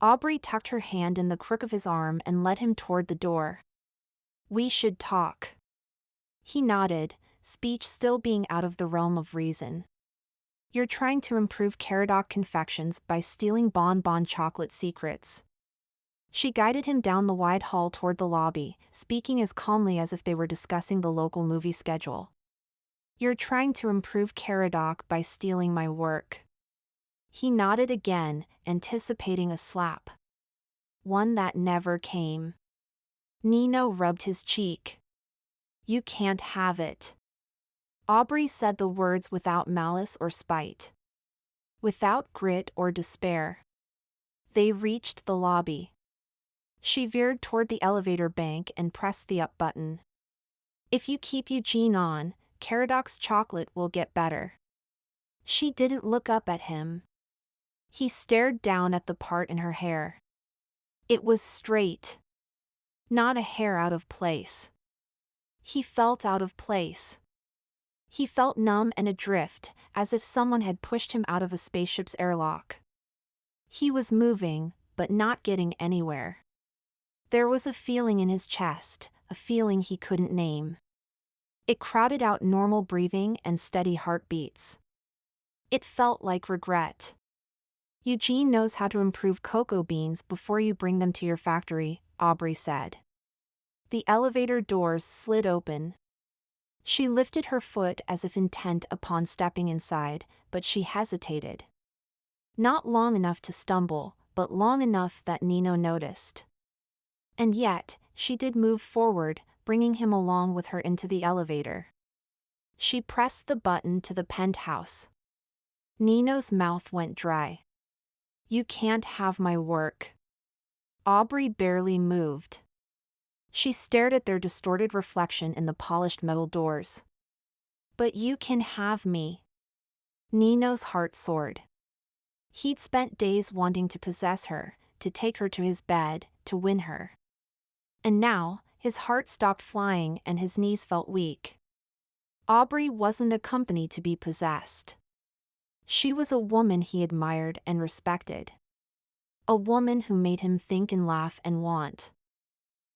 Aubrey tucked her hand in the crook of his arm and led him toward the door. "We should talk." He nodded, speech still being out of the realm of reason. "You're trying to improve Caradoc Confections by stealing bonbon chocolate secrets." She guided him down the wide hall toward the lobby, speaking as calmly as if they were discussing the local movie schedule. "You're trying to improve Caradoc by stealing my work." He nodded again, anticipating a slap. One that never came. Nino rubbed his cheek. "You can't have it." Aubrey said the words without malice or spite. Without grit or despair. They reached the lobby. She veered toward the elevator bank and pressed the up button. "If you keep Eugene on, Caradoc's chocolate will get better." She didn't look up at him. He stared down at the part in her hair. It was straight. Not a hair out of place. He felt out of place. He felt numb and adrift, as if someone had pushed him out of a spaceship's airlock. He was moving, but not getting anywhere. There was a feeling in his chest, a feeling he couldn't name. It crowded out normal breathing and steady heartbeats. It felt like regret. "Eugene knows how to improve cocoa beans before you bring them to your factory," Aubrey said. The elevator doors slid open. She lifted her foot as if intent upon stepping inside, but she hesitated. Not long enough to stumble, but long enough that Nino noticed. And yet, she did move forward, bringing him along with her into the elevator. She pressed the button to the penthouse. Nino's mouth went dry. "You can't have my work." Aubrey barely moved. She stared at their distorted reflection in the polished metal doors. "But you can have me." Nino's heart soared. He'd spent days wanting to possess her, to take her to his bed, to win her. And now, his heart stopped flying and his knees felt weak. Aubrey wasn't a company to be possessed. She was a woman he admired and respected. A woman who made him think and laugh and want.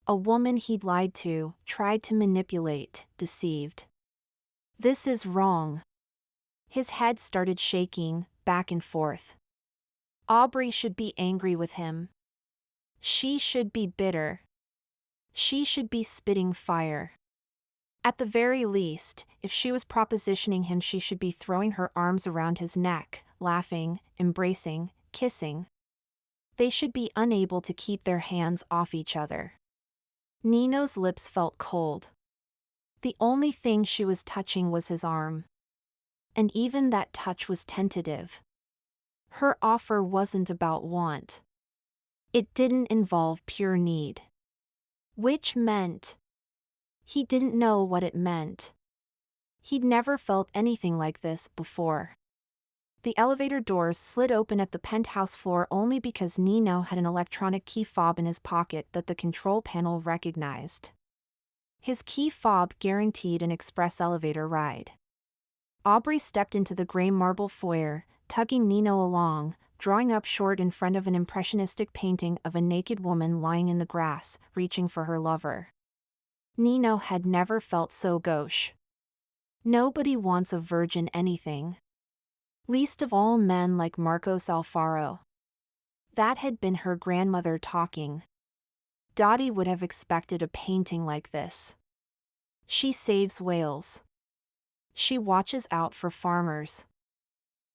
A woman he'd lied to, tried to manipulate, deceived. "This is wrong." His head started shaking, back and forth. Aubrey should be angry with him. She should be bitter. She should be spitting fire. At the very least, if she was propositioning him, she should be throwing her arms around his neck, laughing, embracing, kissing. They should be unable to keep their hands off each other. Nino's lips felt cold. The only thing she was touching was his arm. And even that touch was tentative. Her offer wasn't about want. It didn't involve pure need. Which meant... He didn't know what it meant. He'd never felt anything like this before. The elevator doors slid open at the penthouse floor only because Nino had an electronic key fob in his pocket that the control panel recognized. His key fob guaranteed an express elevator ride. Aubrey stepped into the gray marble foyer, tugging Nino along, drawing up short in front of an impressionistic painting of a naked woman lying in the grass, reaching for her lover. Nino had never felt so gauche. Nobody wants a virgin anything. Least of all men like Marcos Alfaro. That had been her grandmother talking. Dotty would have expected a painting like this. She saves whales. She watches out for farmers.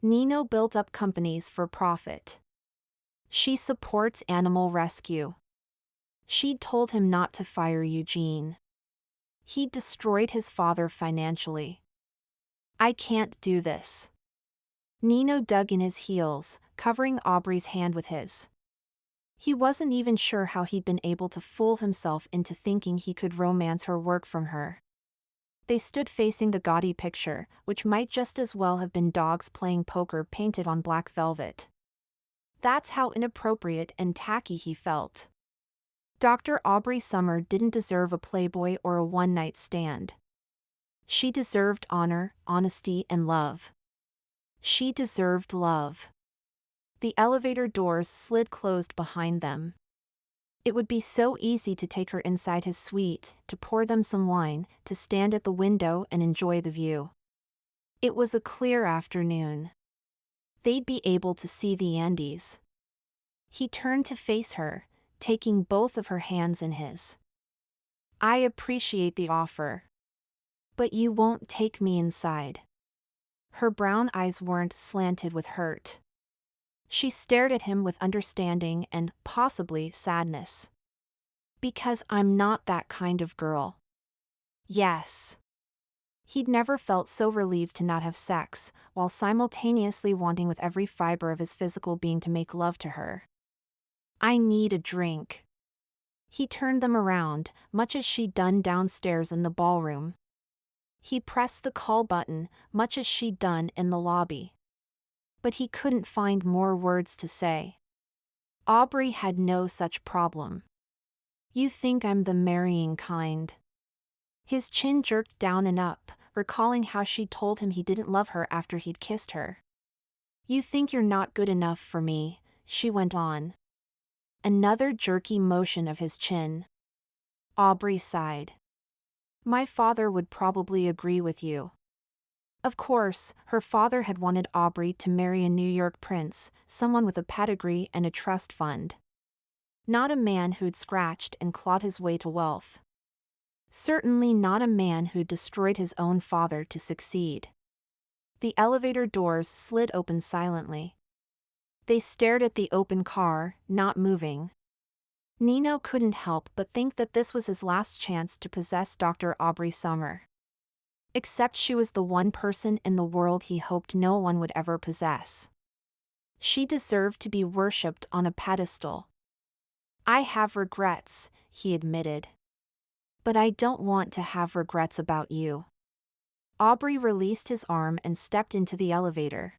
Nino built up companies for profit. She supports animal rescue. She'd told him not to fire Eugene. He'd destroyed his father financially. "I can't do this." Nino dug in his heels, covering Aubrey's hand with his. He wasn't even sure how he'd been able to fool himself into thinking he could romance her work from her. They stood facing the gaudy picture, which might just as well have been dogs playing poker painted on black velvet. That's how inappropriate and tacky he felt. Dr. Aubrey Summer didn't deserve a playboy or a one-night stand. She deserved honor, honesty, and love. She deserved love. The elevator doors slid closed behind them. It would be so easy to take her inside his suite, to pour them some wine, to stand at the window and enjoy the view. It was a clear afternoon. They'd be able to see the Andes. He turned to face her, taking both of her hands in his. I appreciate the offer. But you won't take me inside. Her brown eyes weren't slanted with hurt. She stared at him with understanding and, possibly, sadness. Because I'm not that kind of girl. Yes. He'd never felt so relieved to not have sex, while simultaneously wanting with every fiber of his physical being to make love to her. I need a drink. He turned them around, much as she'd done downstairs in the ballroom. He pressed the call button, much as she'd done in the lobby. But he couldn't find more words to say. Aubrey had no such problem. You think I'm the marrying kind. His chin jerked down and up, recalling how she'd told him he didn't love her after he'd kissed her. You think you're not good enough for me, she went on. Another jerky motion of his chin. Aubrey sighed. My father would probably agree with you. Of course, her father had wanted Aubrey to marry a New York prince, someone with a pedigree and a trust fund. Not a man who'd scratched and clawed his way to wealth. Certainly not a man who'd destroyed his own father to succeed. The elevator doors slid open silently. They stared at the open car, not moving. Nino couldn't help but think that this was his last chance to possess Dr. Aubrey Summer. Except she was the one person in the world he hoped no one would ever possess. She deserved to be worshipped on a pedestal. I have regrets, he admitted. But I don't want to have regrets about you. Aubrey released his arm and stepped into the elevator.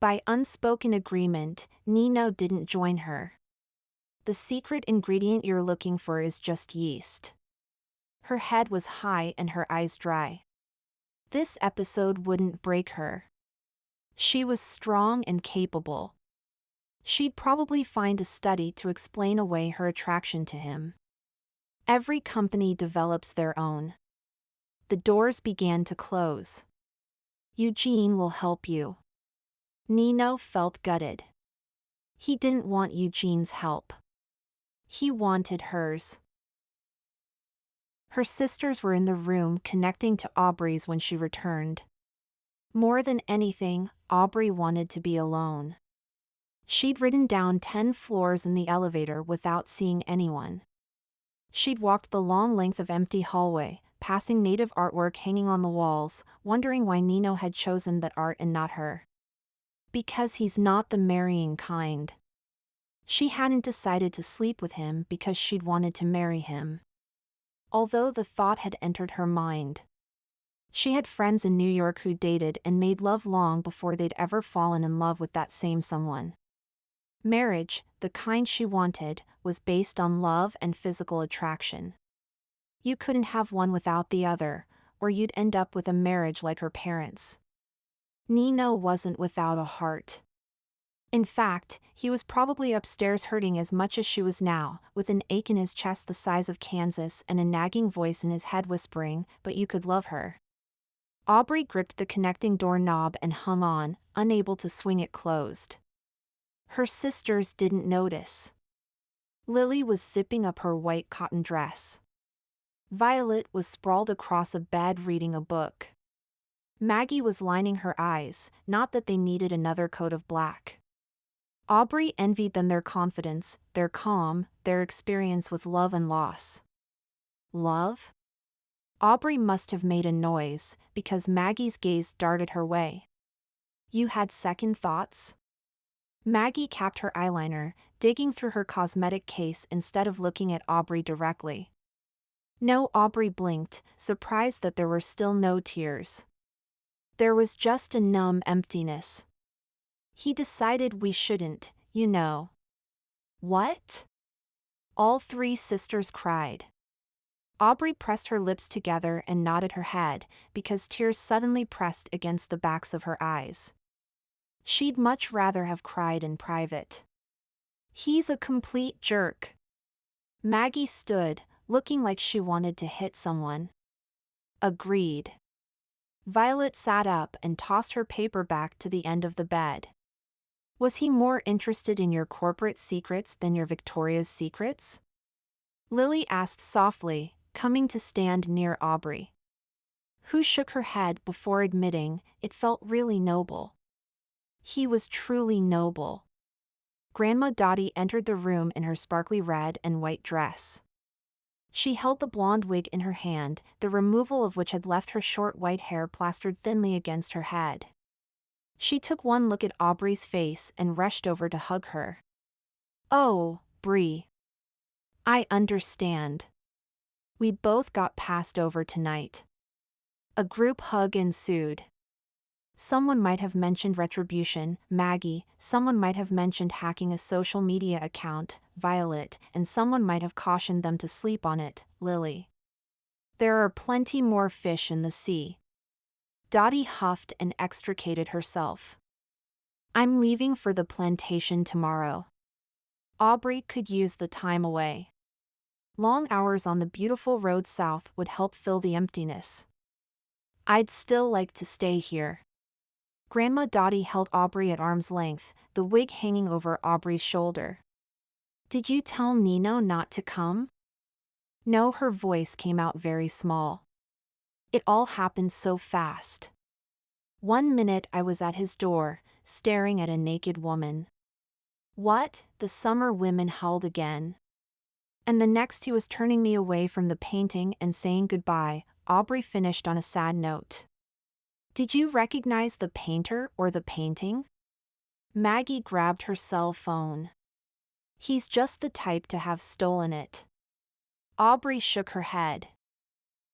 By unspoken agreement, Nino didn't join her. The secret ingredient you're looking for is just yeast. Her head was high and her eyes dry. This episode wouldn't break her. She was strong and capable. She'd probably find a study to explain away her attraction to him. Every company develops their own. The doors began to close. Eugene will help you. Nino felt gutted. He didn't want Eugene's help. He wanted hers. Her sisters were in the room connecting to Aubrey's when she returned. More than anything, Aubrey wanted to be alone. She'd ridden down 10 floors in the elevator without seeing anyone. She'd walked the long length of empty hallway, passing native artwork hanging on the walls, wondering why Nino had chosen that art and not her. Because he's not the marrying kind. She hadn't decided to sleep with him because she'd wanted to marry him. Although the thought had entered her mind. She had friends in New York who dated and made love long before they'd ever fallen in love with that same someone. Marriage, the kind she wanted, was based on love and physical attraction. You couldn't have one without the other, or you'd end up with a marriage like her parents. Nino wasn't without a heart. In fact, he was probably upstairs hurting as much as she was now, with an ache in his chest the size of Kansas and a nagging voice in his head whispering, "But you could love her." Aubrey gripped the connecting door knob and hung on, unable to swing it closed. Her sisters didn't notice. Lily was zipping up her white cotton dress. Violet was sprawled across a bed reading a book. Maggie was lining her eyes, not that they needed another coat of black. Aubrey envied them their confidence, their calm, their experience with love and loss. Love? Aubrey must have made a noise, because Maggie's gaze darted her way. You had second thoughts? Maggie capped her eyeliner, digging through her cosmetic case instead of looking at Aubrey directly. No, Aubrey blinked, surprised that there were still no tears. There was just a numb emptiness. He decided we shouldn't, you know. What? All 3 sisters cried. Aubrey pressed her lips together and nodded her head, because tears suddenly pressed against the backs of her eyes. She'd much rather have cried in private. He's a complete jerk. Maggie stood, looking like she wanted to hit someone. Agreed. Violet sat up and tossed her paper back to the end of the bed. Was he more interested in your corporate secrets than your Victoria's secrets? Lily asked softly, coming to stand near Aubrey, who shook her head before admitting it felt really noble. He was truly noble. Grandma Dotty entered the room in her sparkly red and white dress. She held the blonde wig in her hand, the removal of which had left her short white hair plastered thinly against her head. She took one look at Aubrey's face and rushed over to hug her. "Oh, Bree. I understand. We both got passed over tonight." A group hug ensued. Someone might have mentioned retribution, Maggie, someone might have mentioned hacking a social media account, Violet, and someone might have cautioned them to sleep on it, Lily. There are plenty more fish in the sea. Dotty huffed and extricated herself. I'm leaving for the plantation tomorrow. Aubrey could use the time away. Long hours on the beautiful road south would help fill the emptiness. I'd still like to stay here. Grandma Dotty held Aubrey at arm's length, the wig hanging over Aubrey's shoulder. Did you tell Nino not to come? No, her voice came out very small. It all happened so fast. 1 minute I was at his door, staring at a naked woman. What? The summer women howled again. And the next he was turning me away from the painting and saying goodbye. Aubrey finished on a sad note. Did you recognize the painter or the painting? Maggie grabbed her cell phone. He's just the type to have stolen it. Aubrey shook her head.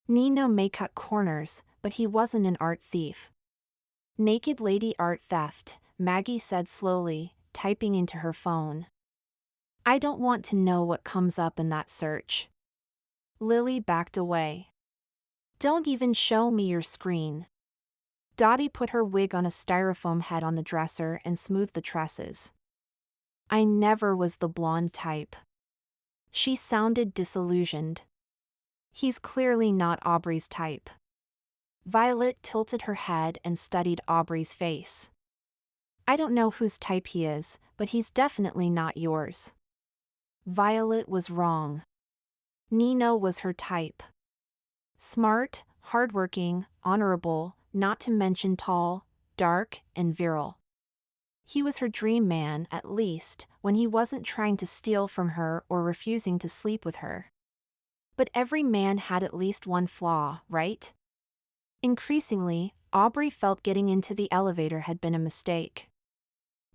Nino may cut corners, but he wasn't an art thief. Naked lady art theft, Maggie said slowly, typing into her phone. I don't want to know what comes up in that search. Lily backed away. Don't even show me your screen. Dotty put her wig on a styrofoam head on the dresser and smoothed the tresses. I never was the blonde type. She sounded disillusioned. He's clearly not Aubrey's type. Violet tilted her head and studied Aubrey's face. I don't know whose type he is, but he's definitely not yours. Violet was wrong. Nino was her type. Smart, hardworking, honorable, not to mention tall, dark, and virile. He was her dream man, at least, when he wasn't trying to steal from her or refusing to sleep with her. But every man had at least one flaw, right? Increasingly, Aubrey felt getting into the elevator had been a mistake.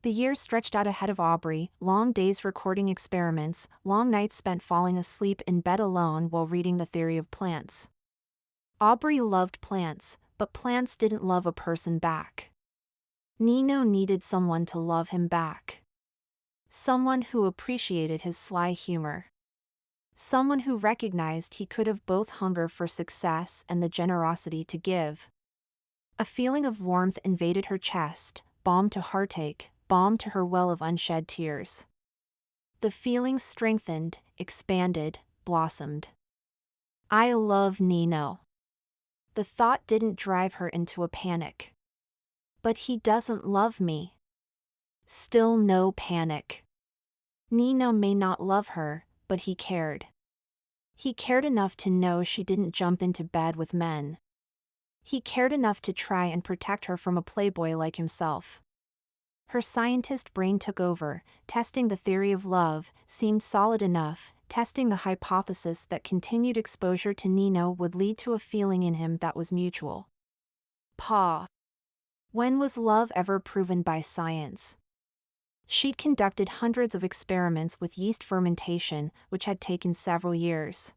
The years stretched out ahead of Aubrey, long days recording experiments, long nights spent falling asleep in bed alone while reading The Theory of Plants. Aubrey loved plants, but plants didn't love a person back. Nino needed someone to love him back. Someone who appreciated his sly humor. Someone who recognized he could have both hunger for success and the generosity to give. A feeling of warmth invaded her chest, balm to heartache, balm to her well of unshed tears. The feeling strengthened, expanded, blossomed. I love Nino. The thought didn't drive her into a panic. But he doesn't love me. Still no panic. Nino may not love her, but he cared. He cared enough to know she didn't jump into bed with men. He cared enough to try and protect her from a playboy like himself. Her scientist brain took over, testing the theory of love, seemed solid enough, testing the hypothesis that continued exposure to Nino would lead to a feeling in him that was mutual. Pa. When was love ever proven by science? She'd conducted hundreds of experiments with yeast fermentation, which had taken several years.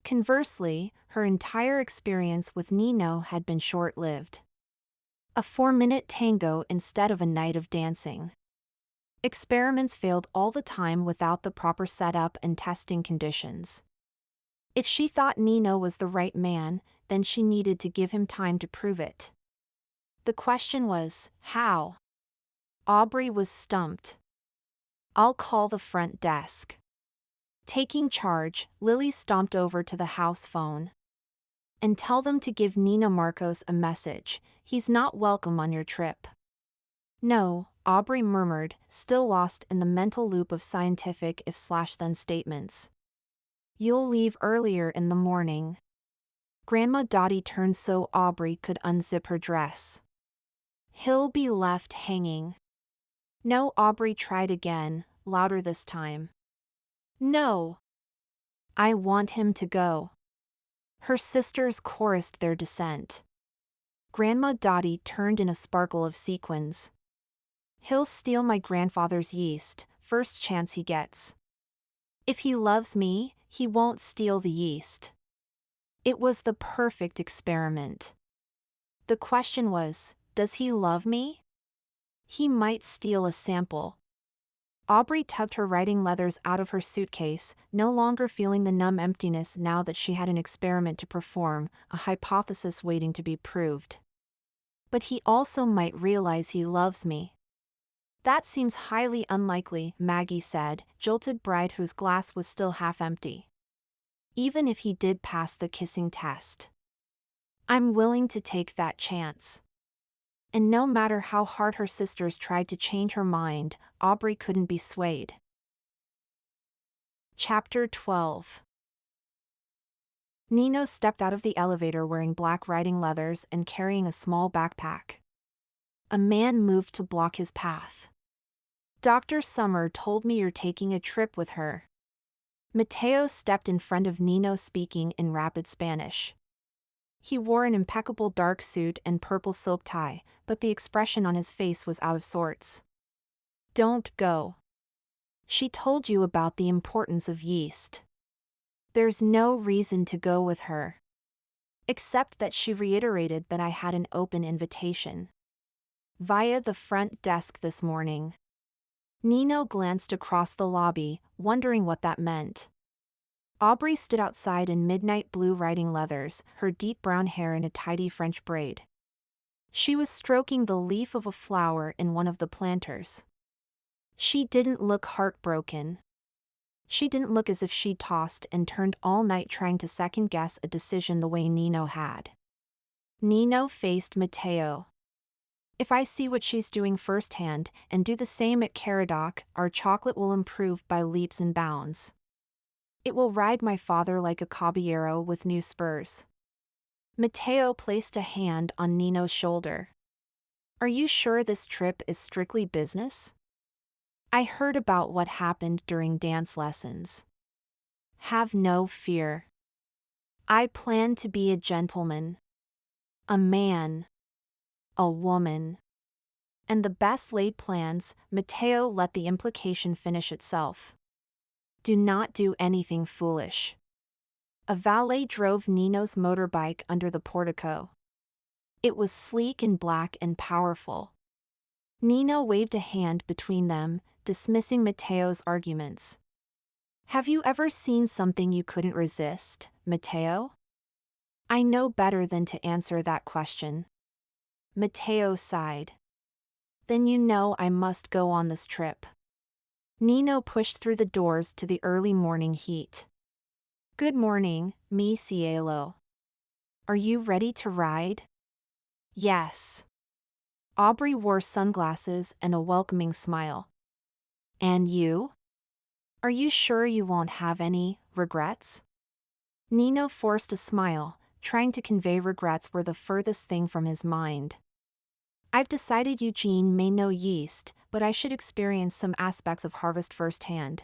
Conversely, her entire experience with Nino had been short-lived. A 4-minute tango instead of a night of dancing. Experiments failed all the time without the proper setup and testing conditions. If she thought Nino was the right man, then she needed to give him time to prove it. The question was, how? Aubrey was stumped. I'll call the front desk. Taking charge, Lily stomped over to the house phone. And tell them to give Nina Marcos a message. He's not welcome on your trip. No, Aubrey murmured, still lost in the mental loop of scientific if/then statements. You'll leave earlier in the morning. Grandma Dotty turned so Aubrey could unzip her dress. He'll be left hanging. No, Aubrey tried again, louder this time. No. I want him to go. Her sisters chorused their dissent. Grandma Dotty turned in a sparkle of sequins. He'll steal my grandfather's yeast, first chance he gets. If he loves me, he won't steal the yeast. It was the perfect experiment. The question was, does he love me? He might steal a sample. Aubrey tugged her writing leathers out of her suitcase, no longer feeling the numb emptiness now that she had an experiment to perform, a hypothesis waiting to be proved. But he also might realize he loves me. That seems highly unlikely, Maggie said, jilted bride whose glass was still half empty. Even if he did pass the kissing test. I'm willing to take that chance. And no matter how hard her sisters tried to change her mind, Aubrey couldn't be swayed. Chapter 12. Nino stepped out of the elevator wearing black riding leathers and carrying a small backpack. A man moved to block his path. Dr. Summer told me you're taking a trip with her. Mateo stepped in front of Nino speaking in rapid Spanish. He wore an impeccable dark suit and purple silk tie, but the expression on his face was out of sorts. Don't go. She told you about the importance of yeast. There's no reason to go with her. Except that she reiterated that I had an open invitation. Via the front desk this morning. Nino glanced across the lobby, wondering what that meant. Aubrey stood outside in midnight blue riding leathers, her deep brown hair in a tidy French braid. She was stroking the leaf of a flower in one of the planters. She didn't look heartbroken. She didn't look as if she'd tossed and turned all night trying to second-guess a decision the way Nino had. Nino faced Mateo. If I see what she's doing firsthand and do the same at Caradoc, our chocolate will improve by leaps and bounds. It will ride my father like a caballero with new spurs. Mateo placed a hand on Nino's shoulder. Are you sure this trip is strictly business? I heard about what happened during dance lessons. Have no fear. I plan to be a gentleman. A man. A woman. And the best laid plans, Mateo let the implication finish itself. Do not do anything foolish. A valet drove Nino's motorbike under the portico. It was sleek and black and powerful. Nino waved a hand between them, dismissing Mateo's arguments. Have you ever seen something you couldn't resist, Mateo? I know better than to answer that question. Mateo sighed. Then you know I must go on this trip. Nino pushed through the doors to the early morning heat. Good morning, mi cielo. Are you ready to ride? Yes. Aubrey wore sunglasses and a welcoming smile. And you? Are you sure you won't have any regrets? Nino forced a smile, trying to convey regrets were the furthest thing from his mind. I've decided Eugene may know yeast, but I should experience some aspects of harvest firsthand.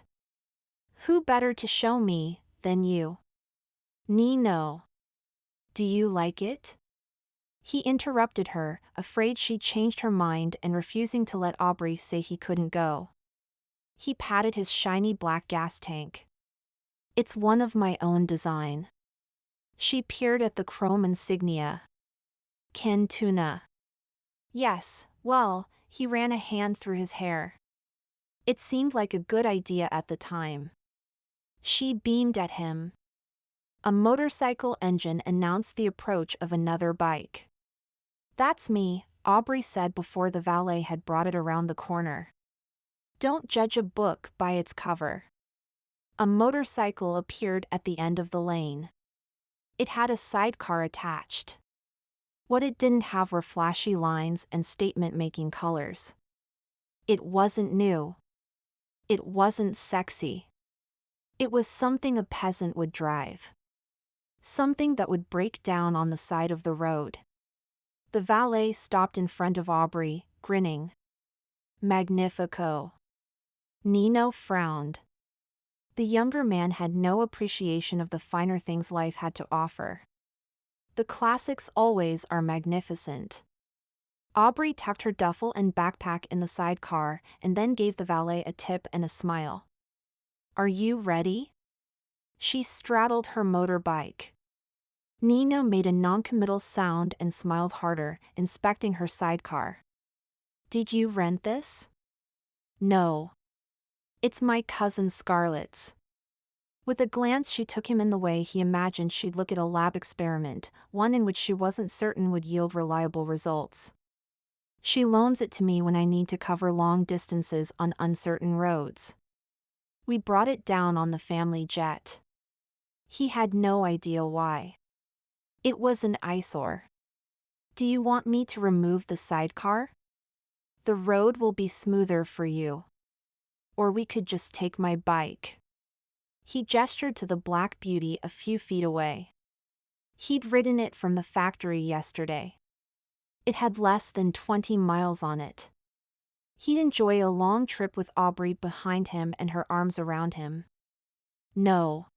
Who better to show me than you? Nino. Do you like it? He interrupted her, afraid she'd changed her mind and refusing to let Aubrey say he couldn't go. He patted his shiny black gas tank. It's one of my own design. She peered at the chrome insignia. Ken Tuna. Yes, well, he ran a hand through his hair. It seemed like a good idea at the time. She beamed at him. A motorcycle engine announced the approach of another bike. That's me, Aubrey said before the valet had brought it around the corner. Don't judge a book by its cover. A motorcycle appeared at the end of the lane. It had a sidecar attached. What it didn't have were flashy lines and statement-making colors. It wasn't new. It wasn't sexy. It was something a peasant would drive. Something that would break down on the side of the road. The valet stopped in front of Aubrey, grinning. Magnifico. Nino frowned. The younger man had no appreciation of the finer things life had to offer. The classics always are magnificent. Aubrey tucked her duffel and backpack in the sidecar and then gave the valet a tip and a smile. Are you ready? She straddled her motorbike. Nino made a non-committal sound and smiled harder, inspecting her sidecar. Did you rent this? No. It's my cousin Scarlett's. With a glance she took him in the way he imagined she'd look at a lab experiment, one in which she wasn't certain would yield reliable results. She loans it to me when I need to cover long distances on uncertain roads. We brought it down on the family jet. He had no idea why. It was an eyesore. Do you want me to remove the sidecar? The road will be smoother for you. Or we could just take my bike. He gestured to the Black Beauty a few feet away. He'd ridden it from the factory yesterday. It had less than 20 miles on it. He'd enjoy a long trip with Aubrey behind him and her arms around him. No.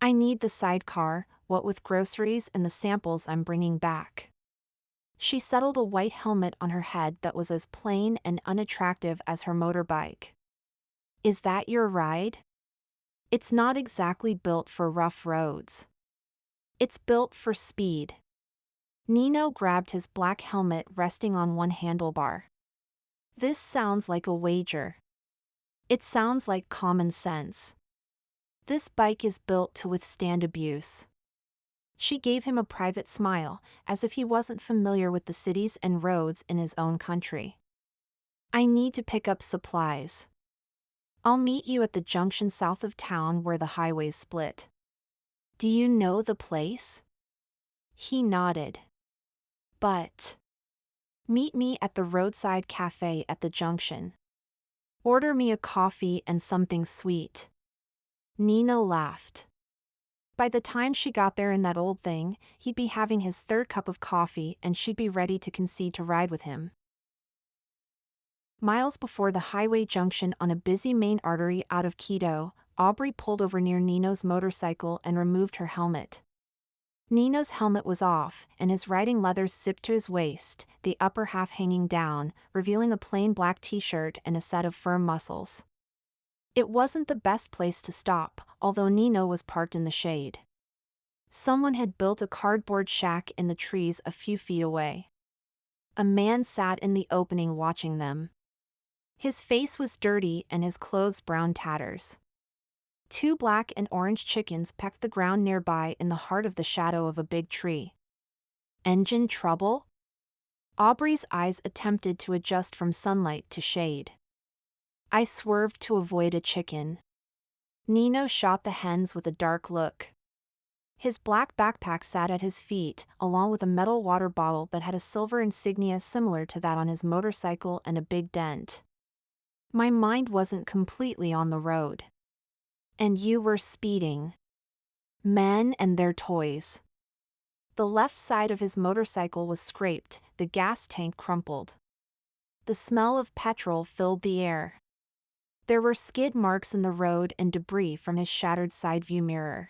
I need the sidecar, what with groceries and the samples I'm bringing back. She settled a white helmet on her head that was as plain and unattractive as her motorbike. Is that your ride? It's not exactly built for rough roads. It's built for speed. Nino grabbed his black helmet resting on one handlebar. This sounds like a wager. It sounds like common sense. This bike is built to withstand abuse. She gave him a private smile, as if he wasn't familiar with the cities and roads in his own country. I need to pick up supplies. I'll meet you at the junction south of town where the highways split. Do you know the place? He nodded. But meet me at the roadside cafe at the junction. Order me a coffee and something sweet. Nino laughed. By the time she got there in that old thing, he'd be having his third cup of coffee and she'd be ready to concede to ride with him. Miles before the highway junction on a busy main artery out of Quito, Aubrey pulled over near Nino's motorcycle and removed her helmet. Nino's helmet was off, and his riding leathers zipped to his waist, the upper half hanging down, revealing a plain black t-shirt and a set of firm muscles. It wasn't the best place to stop, although Nino was parked in the shade. Someone had built a cardboard shack in the trees a few feet away. A man sat in the opening watching them. His face was dirty and his clothes brown tatters. Two black and orange chickens pecked the ground nearby in the heart of the shadow of a big tree. Engine trouble? Aubrey's eyes attempted to adjust from sunlight to shade. I swerved to avoid a chicken. Nino shot the hens with a dark look. His black backpack sat at his feet, along with a metal water bottle that had a silver insignia similar to that on his motorcycle and a big dent. My mind wasn't completely on the road. And you were speeding. Men and their toys. The left side of his motorcycle was scraped, the gas tank crumpled. The smell of petrol filled the air. There were skid marks in the road and debris from his shattered side view mirror.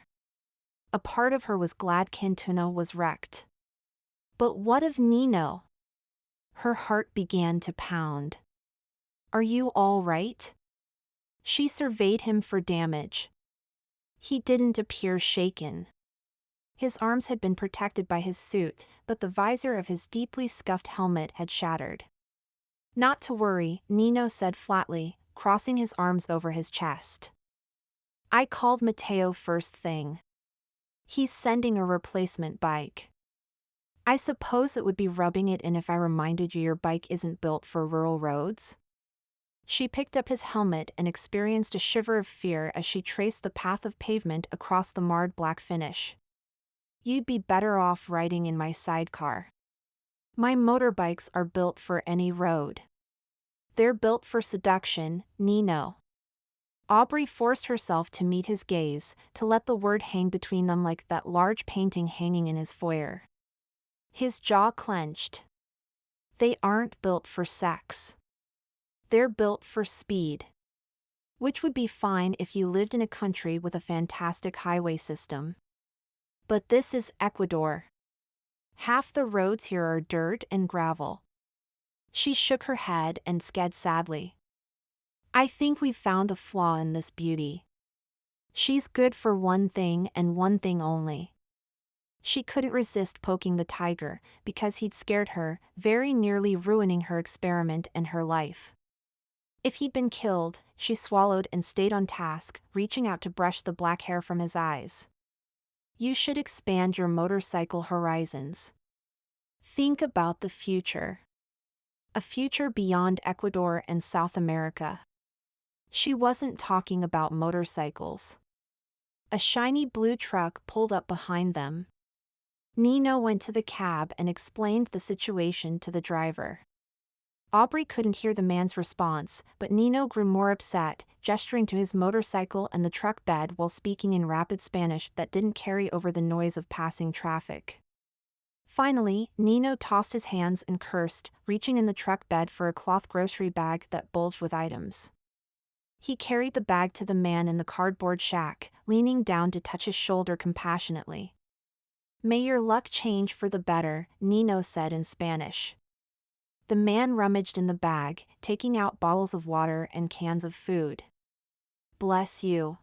A part of her was glad Quintino was wrecked. But what of Nino? Her heart began to pound. Are you all right? She surveyed him for damage. He didn't appear shaken. His arms had been protected by his suit, but the visor of his deeply scuffed helmet had shattered. Not to worry, Nino said flatly, crossing his arms over his chest. I called Mateo first thing. He's sending a replacement bike. I suppose it would be rubbing it in if I reminded you your bike isn't built for rural roads. She picked up his helmet and experienced a shiver of fear as she traced the path of pavement across the marred black finish. You'd be better off riding in my sidecar. My motorbikes are built for any road. They're built for seduction, Nino. Aubrey forced herself to meet his gaze, to let the word hang between them like that large painting hanging in his foyer. His jaw clenched. They aren't built for sex. They're built for speed. Which would be fine if you lived in a country with a fantastic highway system. But this is Ecuador. Half the roads here are dirt and gravel. She shook her head and said sadly, I think we've found a flaw in this beauty. She's good for one thing and one thing only. She couldn't resist poking the tiger because he'd scared her, very nearly ruining her experiment and her life. If he'd been killed, she swallowed and stayed on task, reaching out to brush the black hair from his eyes. You should expand your motorcycle horizons. Think about the future. A future beyond Ecuador and South America. She wasn't talking about motorcycles. A shiny blue truck pulled up behind them. Nino went to the cab and explained the situation to the driver. Aubrey couldn't hear the man's response, but Nino grew more upset, gesturing to his motorcycle and the truck bed while speaking in rapid Spanish that didn't carry over the noise of passing traffic. Finally, Nino tossed his hands and cursed, reaching in the truck bed for a cloth grocery bag that bulged with items. He carried the bag to the man in the cardboard shack, leaning down to touch his shoulder compassionately. May your luck change for the better, Nino said in Spanish. The man rummaged in the bag, taking out bottles of water and cans of food. Bless you.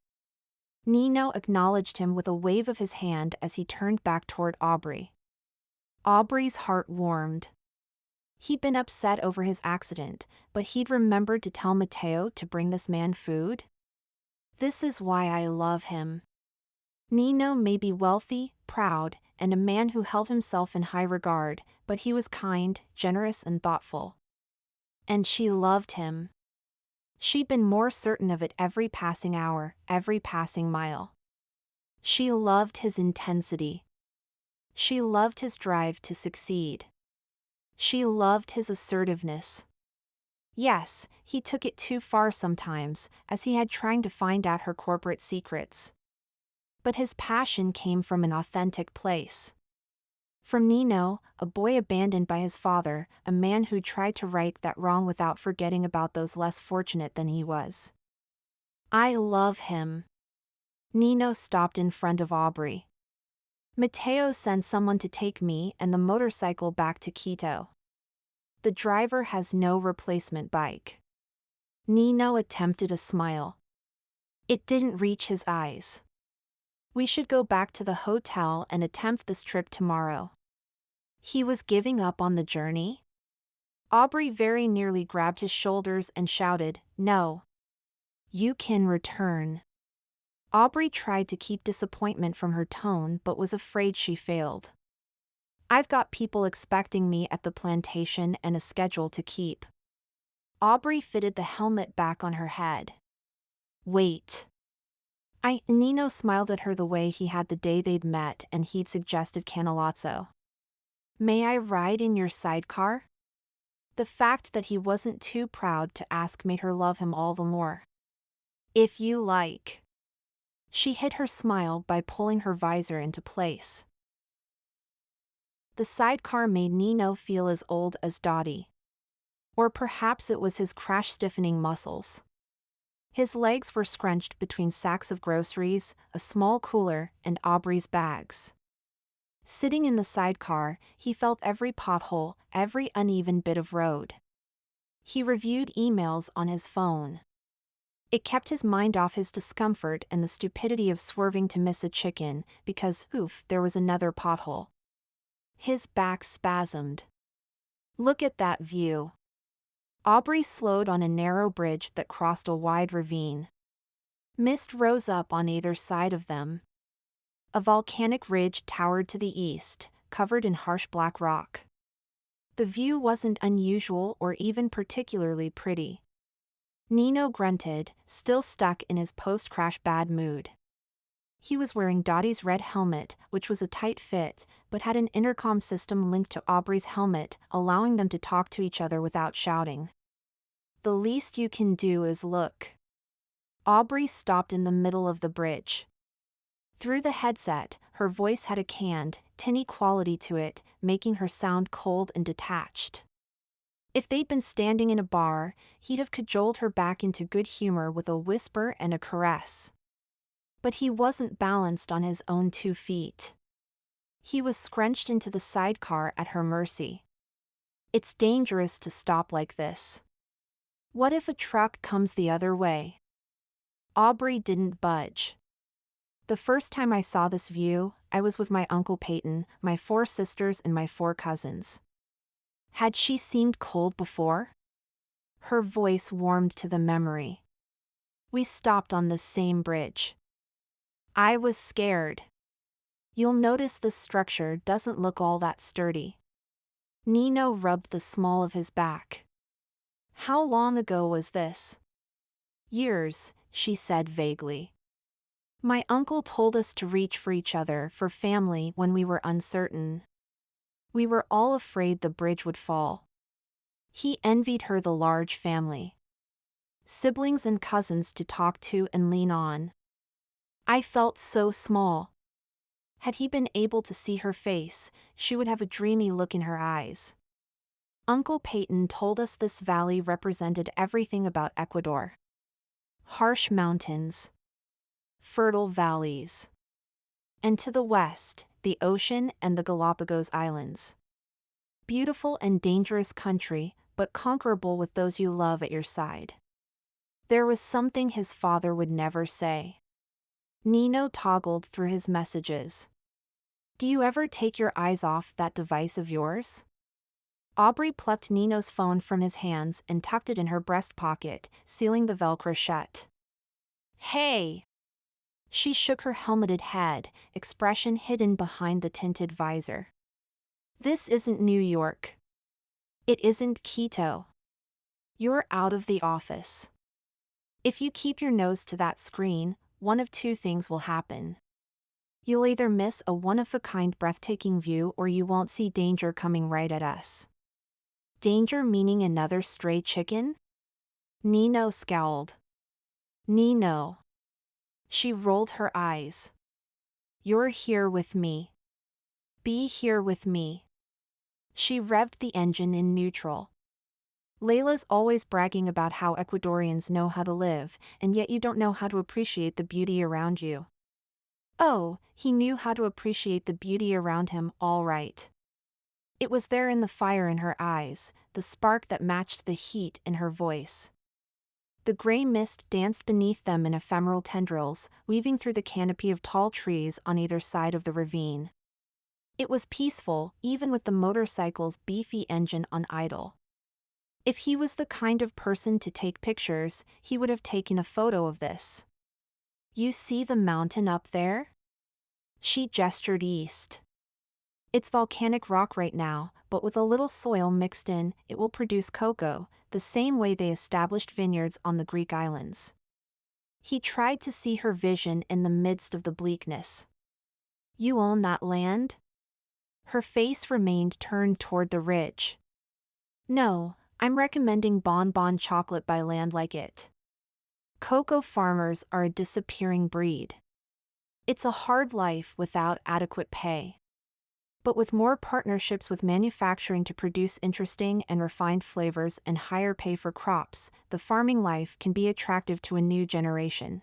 Nino acknowledged him with a wave of his hand as he turned back toward Aubrey. Aubrey's heart warmed. He'd been upset over his accident, but he'd remembered to tell Mateo to bring this man food. This is why I love him. Nino may be wealthy, proud, and a man who held himself in high regard, but he was kind, generous, and thoughtful. And she loved him. She'd been more certain of it every passing hour, every passing mile. She loved his intensity. She loved his drive to succeed. She loved his assertiveness. Yes, he took it too far sometimes, as he had trying to find out her corporate secrets. But his passion came from an authentic place. From Nino, a boy abandoned by his father, a man who tried to right that wrong without forgetting about those less fortunate than he was. I love him. Nino stopped in front of Aubrey. Mateo sent someone to take me and the motorcycle back to Quito. The driver has no replacement bike. Nino attempted a smile. It didn't reach his eyes. We should go back to the hotel and attempt this trip tomorrow. He was giving up on the journey? Aubrey very nearly grabbed his shoulders and shouted, No. You can return. Aubrey tried to keep disappointment from her tone but was afraid she failed. I've got people expecting me at the plantation and a schedule to keep. Aubrey fitted the helmet back on her head. Wait. Nino smiled at her the way he had the day they'd met and he'd suggested Canalazzo. May I ride in your sidecar? The fact that he wasn't too proud to ask made her love him all the more. If you like. She hid her smile by pulling her visor into place. The sidecar made Nino feel as old as Dotty. Or perhaps it was his crash-stiffening muscles. His legs were scrunched between sacks of groceries, a small cooler, and Aubrey's bags. Sitting in the sidecar, he felt every pothole, every uneven bit of road. He reviewed emails on his phone. It kept his mind off his discomfort and the stupidity of swerving to miss a chicken, because, oof, there was another pothole. His back spasmed. Look at that view. Aubrey slowed on a narrow bridge that crossed a wide ravine. Mist rose up on either side of them. A volcanic ridge towered to the east, covered in harsh black rock. The view wasn't unusual or even particularly pretty. Nino grunted, still stuck in his post-crash bad mood. He was wearing Dottie's red helmet, which was a tight fit, but had an intercom system linked to Aubrey's helmet, allowing them to talk to each other without shouting. The least you can do is look. Aubrey stopped in the middle of the bridge. Through the headset, her voice had a canned, tinny quality to it, making her sound cold and detached. If they'd been standing in a bar, he'd have cajoled her back into good humor with a whisper and a caress. But he wasn't balanced on his own 2 feet. He was scrunched into the sidecar at her mercy. It's dangerous to stop like this. What if a truck comes the other way? Aubrey didn't budge. The first time I saw this view, I was with my Uncle Peyton, my 4 sisters and my 4 cousins. Had she seemed cold before? Her voice warmed to the memory. We stopped on the same bridge. I was scared. You'll notice the structure doesn't look all that sturdy. Nino rubbed the small of his back. How long ago was this? Years, she said vaguely. My uncle told us to reach for each other for family when we were uncertain. We were all afraid the bridge would fall. He envied her the large family. Siblings and cousins to talk to and lean on. I felt so small. Had he been able to see her face, she would have a dreamy look in her eyes. Uncle Peyton told us this valley represented everything about Ecuador. Harsh mountains. Fertile valleys. And to the west, the ocean and the Galapagos Islands. Beautiful and dangerous country, but conquerable with those you love at your side. There was something his father would never say. Nino toggled through his messages. Do you ever take your eyes off that device of yours? Aubrey plucked Nino's phone from his hands and tucked it in her breast pocket, sealing the Velcro shut. Hey! She shook her helmeted head, expression hidden behind the tinted visor. This isn't New York. It isn't Quito. You're out of the office. If you keep your nose to that screen, one of 2 things will happen. You'll either miss a one-of-a-kind breathtaking view or you won't see danger coming right at us. Danger meaning another stray chicken? Nino scowled. Nino. She rolled her eyes. You're here with me. Be here with me. She revved the engine in neutral. Layla's always bragging about how Ecuadorians know how to live, and yet you don't know how to appreciate the beauty around you. Oh, he knew how to appreciate the beauty around him, all right. It was there in the fire in her eyes, the spark that matched the heat in her voice. The gray mist danced beneath them in ephemeral tendrils, weaving through the canopy of tall trees on either side of the ravine. It was peaceful, even with the motorcycle's beefy engine on idle. If he was the kind of person to take pictures, he would have taken a photo of this. You see the mountain up there? She gestured east. It's volcanic rock right now, but with a little soil mixed in, it will produce cocoa, the same way they established vineyards on the Greek islands. He tried to see her vision in the midst of the bleakness. You own that land? Her face remained turned toward the ridge. No, I'm recommending Bon Bon chocolate by land like it. Cocoa farmers are a disappearing breed. It's a hard life without adequate pay. But with more partnerships with manufacturing to produce interesting and refined flavors and higher pay for crops, the farming life can be attractive to a new generation.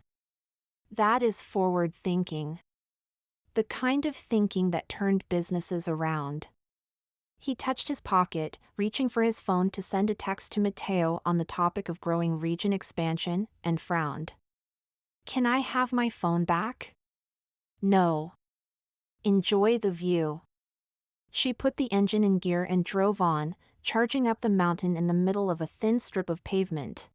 That is forward thinking. The kind of thinking that turned businesses around. He touched his pocket, reaching for his phone to send a text to Mateo on the topic of growing region expansion, and frowned. Can I have my phone back? No. Enjoy the view. She put the engine in gear and drove on, charging up the mountain in the middle of a thin strip of pavement.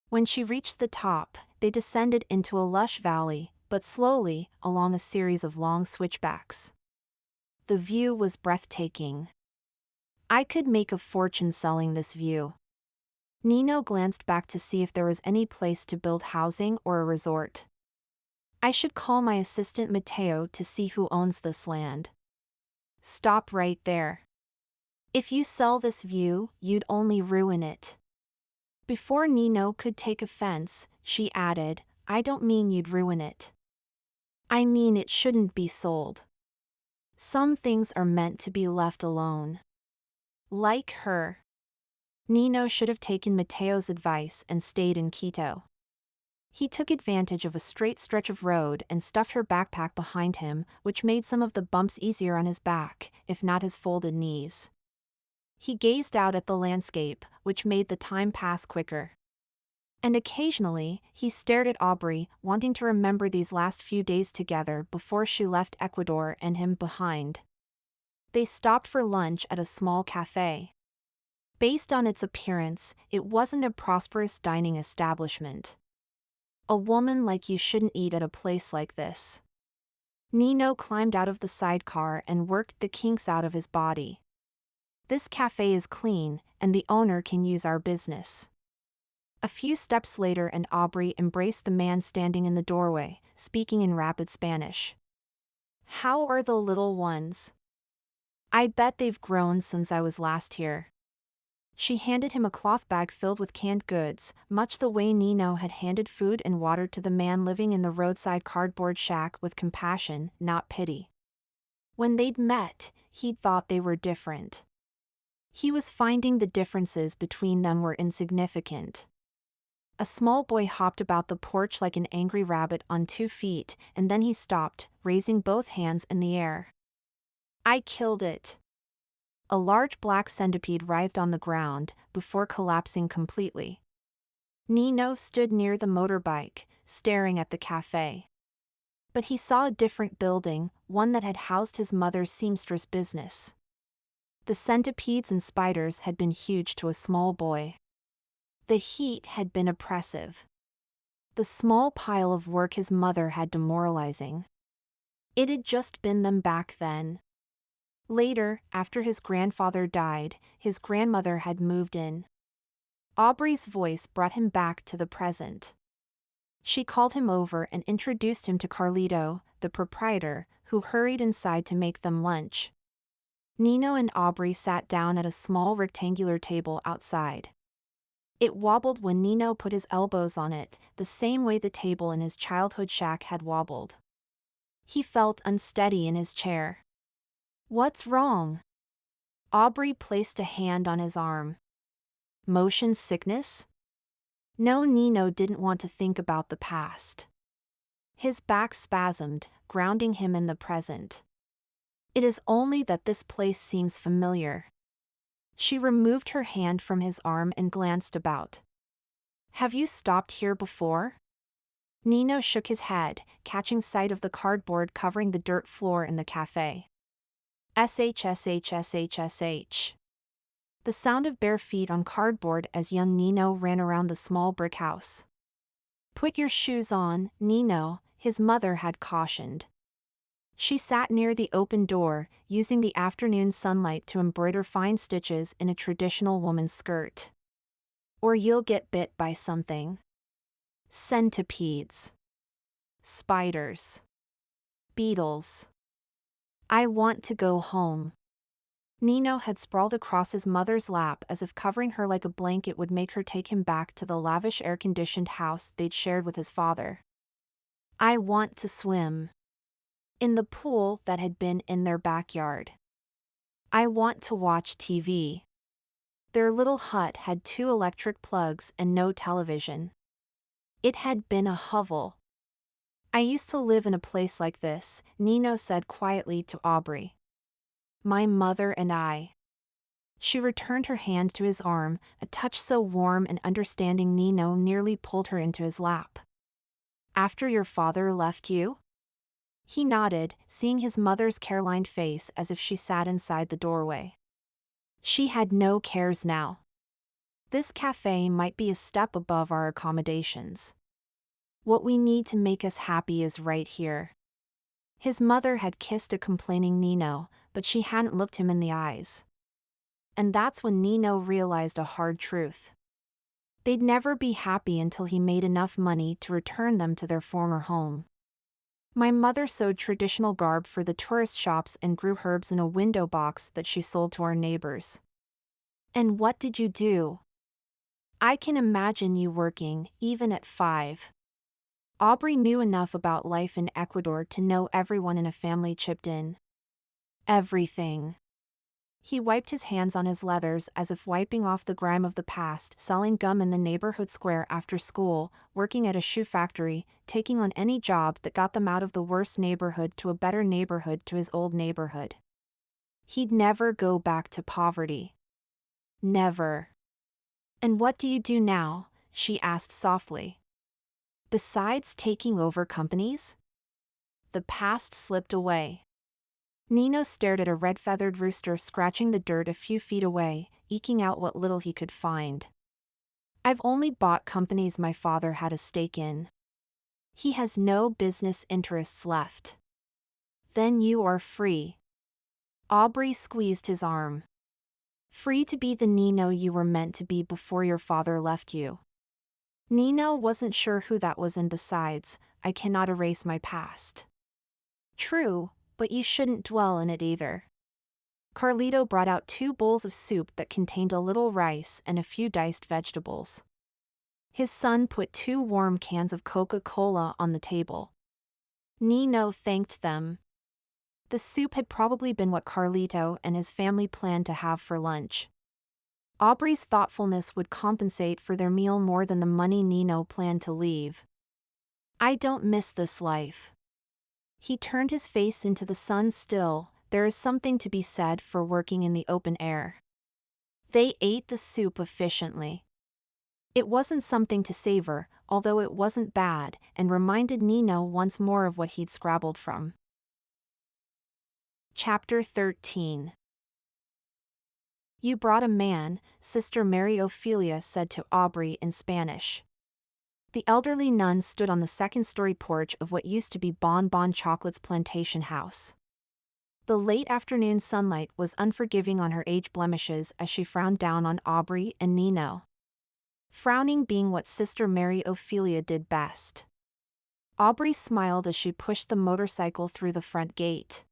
When she reached the top, they descended into a lush valley, but slowly, along a series of long switchbacks. The view was breathtaking. I could make a fortune selling this view. Nino glanced back to see if there was any place to build housing or a resort. I should call my assistant Mateo to see who owns this land. Stop right there. If you sell this view, you'd only ruin it. Before Nino could take offense, she added, I don't mean you'd ruin it. I mean it shouldn't be sold. Some things are meant to be left alone. Like her. Nino should have taken Mateo's advice and stayed in Quito. He took advantage of a straight stretch of road and stuffed her backpack behind him, which made some of the bumps easier on his back, if not his folded knees. He gazed out at the landscape, which made the time pass quicker. And occasionally, he stared at Aubrey, wanting to remember these last few days together before she left Ecuador and him behind. They stopped for lunch at a small cafe. Based on its appearance, it wasn't a prosperous dining establishment. A woman like you shouldn't eat at a place like this. Nino climbed out of the sidecar and worked the kinks out of his body. This cafe is clean, and the owner can use our business. A few steps later and Aubrey embraced the man standing in the doorway, speaking in rapid Spanish. How are the little ones? I bet they've grown since I was last here. She handed him a cloth bag filled with canned goods, much the way Nino had handed food and water to the man living in the roadside cardboard shack with compassion, not pity. When they'd met, he'd thought they were different. He was finding the differences between them were insignificant. A small boy hopped about the porch like an angry rabbit on 2 feet, and then he stopped, raising both hands in the air. I killed it. A large black centipede writhed on the ground, before collapsing completely. Nino stood near the motorbike, staring at the cafe. But he saw a different building, one that had housed his mother's seamstress business. The centipedes and spiders had been huge to a small boy. The heat had been oppressive. The small pile of work his mother had demoralizing. It had just been them back then. Later, after his grandfather died, his grandmother had moved in. Aubrey's voice brought him back to the present. She called him over and introduced him to Carlito, the proprietor, who hurried inside to make them lunch. Nino and Aubrey sat down at a small rectangular table outside. It wobbled when Nino put his elbows on it, the same way the table in his childhood shack had wobbled. He felt unsteady in his chair. What's wrong? Aubrey placed a hand on his arm. Motion sickness? No, Nino didn't want to think about the past. His back spasmed, grounding him in the present. It is only that this place seems familiar. She removed her hand from his arm and glanced about. Have you stopped here before? Nino shook his head, catching sight of the cardboard covering the dirt floor in the cafe. SHSHSHSH. The sound of bare feet on cardboard as young Nino ran around the small brick house. Put your shoes on, Nino, his mother had cautioned. She sat near the open door, using the afternoon sunlight to embroider fine stitches in a traditional woman's skirt. Or you'll get bit by something. Centipedes. Spiders. Beetles. I want to go home. Nino had sprawled across his mother's lap as if covering her like a blanket would make her take him back to the lavish air-conditioned house they'd shared with his father. I want to swim. In the pool that had been in their backyard. I want to watch TV. Their little hut had 2 electric plugs and no television. It had been a hovel. I used to live in a place like this, Nino said quietly to Aubrey. My mother and I. She returned her hand to his arm, a touch so warm and understanding Nino nearly pulled her into his lap. After your father left you? He nodded, seeing his mother's care-lined face as if she sat inside the doorway. She had no cares now. This cafe might be a step above our accommodations. What we need to make us happy is right here. His mother had kissed a complaining Nino, but she hadn't looked him in the eyes. And that's when Nino realized a hard truth. They'd never be happy until he made enough money to return them to their former home. My mother sewed traditional garb for the tourist shops and grew herbs in a window box that she sold to our neighbors. And what did you do? I can imagine you working, even at 5. Aubrey knew enough about life in Ecuador to know everyone in a family chipped in. Everything. He wiped his hands on his leathers as if wiping off the grime of the past, selling gum in the neighborhood square after school, working at a shoe factory, taking on any job that got them out of the worst neighborhood to a better neighborhood to his old neighborhood. He'd never go back to poverty. Never. And what do you do now? She asked softly. Besides taking over companies? The past slipped away. Nino stared at a red-feathered rooster scratching the dirt a few feet away, eking out what little he could find. I've only bought companies my father had a stake in. He has no business interests left. Then you are free. Aubrey squeezed his arm. Free to be the Nino you were meant to be before your father left you. Nino wasn't sure who that was, and besides, I cannot erase my past. True, but you shouldn't dwell in it either. Carlito brought out 2 bowls of soup that contained a little rice and a few diced vegetables. His son put 2 warm cans of Coca-Cola on the table. Nino thanked them. The soup had probably been what Carlito and his family planned to have for lunch. Aubrey's thoughtfulness would compensate for their meal more than the money Nino planned to leave. I don't miss this life. He turned his face into the sun. Still, there is something to be said for working in the open air. They ate the soup efficiently. It wasn't something to savor, although it wasn't bad, and reminded Nino once more of what he'd scrabbled from. Chapter 13. You brought a man, Sister Mary Ophelia said to Aubrey in Spanish. The elderly nun stood on the second-story porch of what used to be Bon Bon Chocolate's plantation house. The late afternoon sunlight was unforgiving on her age blemishes as she frowned down on Aubrey and Nino. Frowning being what Sister Mary Ophelia did best. Aubrey smiled as she pushed the motorcycle through the front gate.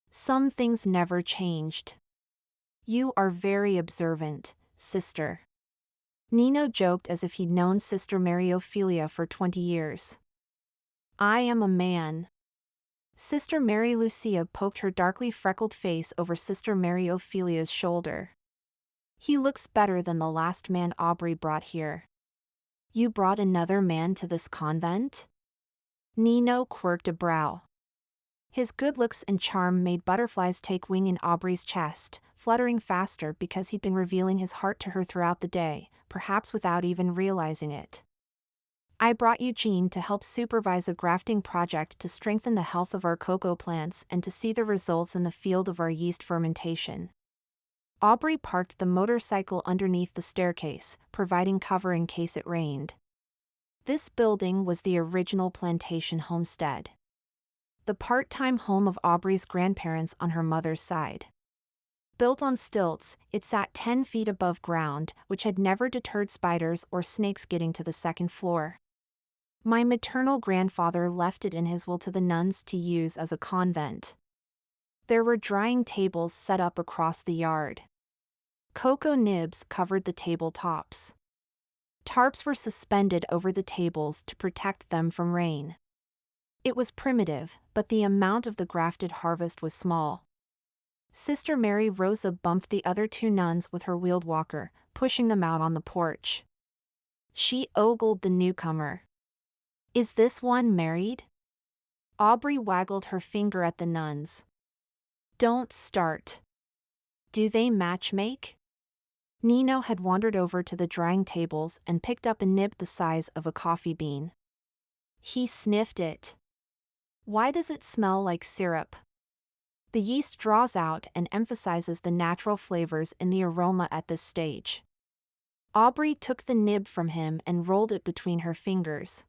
Some things never changed. You are very observant, sister. Nino joked as if he'd known Sister Mary Ophelia for 20 years. I am a man. Sister Mary Lucia poked her darkly freckled face over Sister Mary Ophelia's shoulder. He looks better than the last man Aubrey brought here. You brought another man to this convent? Nino quirked a brow. His good looks and charm made butterflies take wing in Aubrey's chest, fluttering faster because he'd been revealing his heart to her throughout the day, perhaps without even realizing it. I brought Eugene to help supervise a grafting project to strengthen the health of our cocoa plants and to see the results in the field of our yeast fermentation. Aubrey parked the motorcycle underneath the staircase, providing cover in case it rained. This building was the original plantation homestead. The part-time home of Aubrey's grandparents on her mother's side. Built on stilts, it sat 10 feet above ground, which had never deterred spiders or snakes getting to the second floor. My maternal grandfather left it in his will to the nuns to use as a convent. There were drying tables set up across the yard. Cocoa nibs covered the tabletops. Tarps were suspended over the tables to protect them from rain. It was primitive, but the amount of the grafted harvest was small. Sister Mary Rosa bumped the other 2 nuns with her wheeled walker, pushing them out on the porch. She ogled the newcomer. Is this one married? Aubrey waggled her finger at the nuns. Don't start. Do they matchmake? Nino had wandered over to the drying tables and picked up a nib the size of a coffee bean. He sniffed it. Why does it smell like syrup? The yeast draws out and emphasizes the natural flavors in the aroma at this stage. Aubrey took the nib from him and rolled it between her fingers.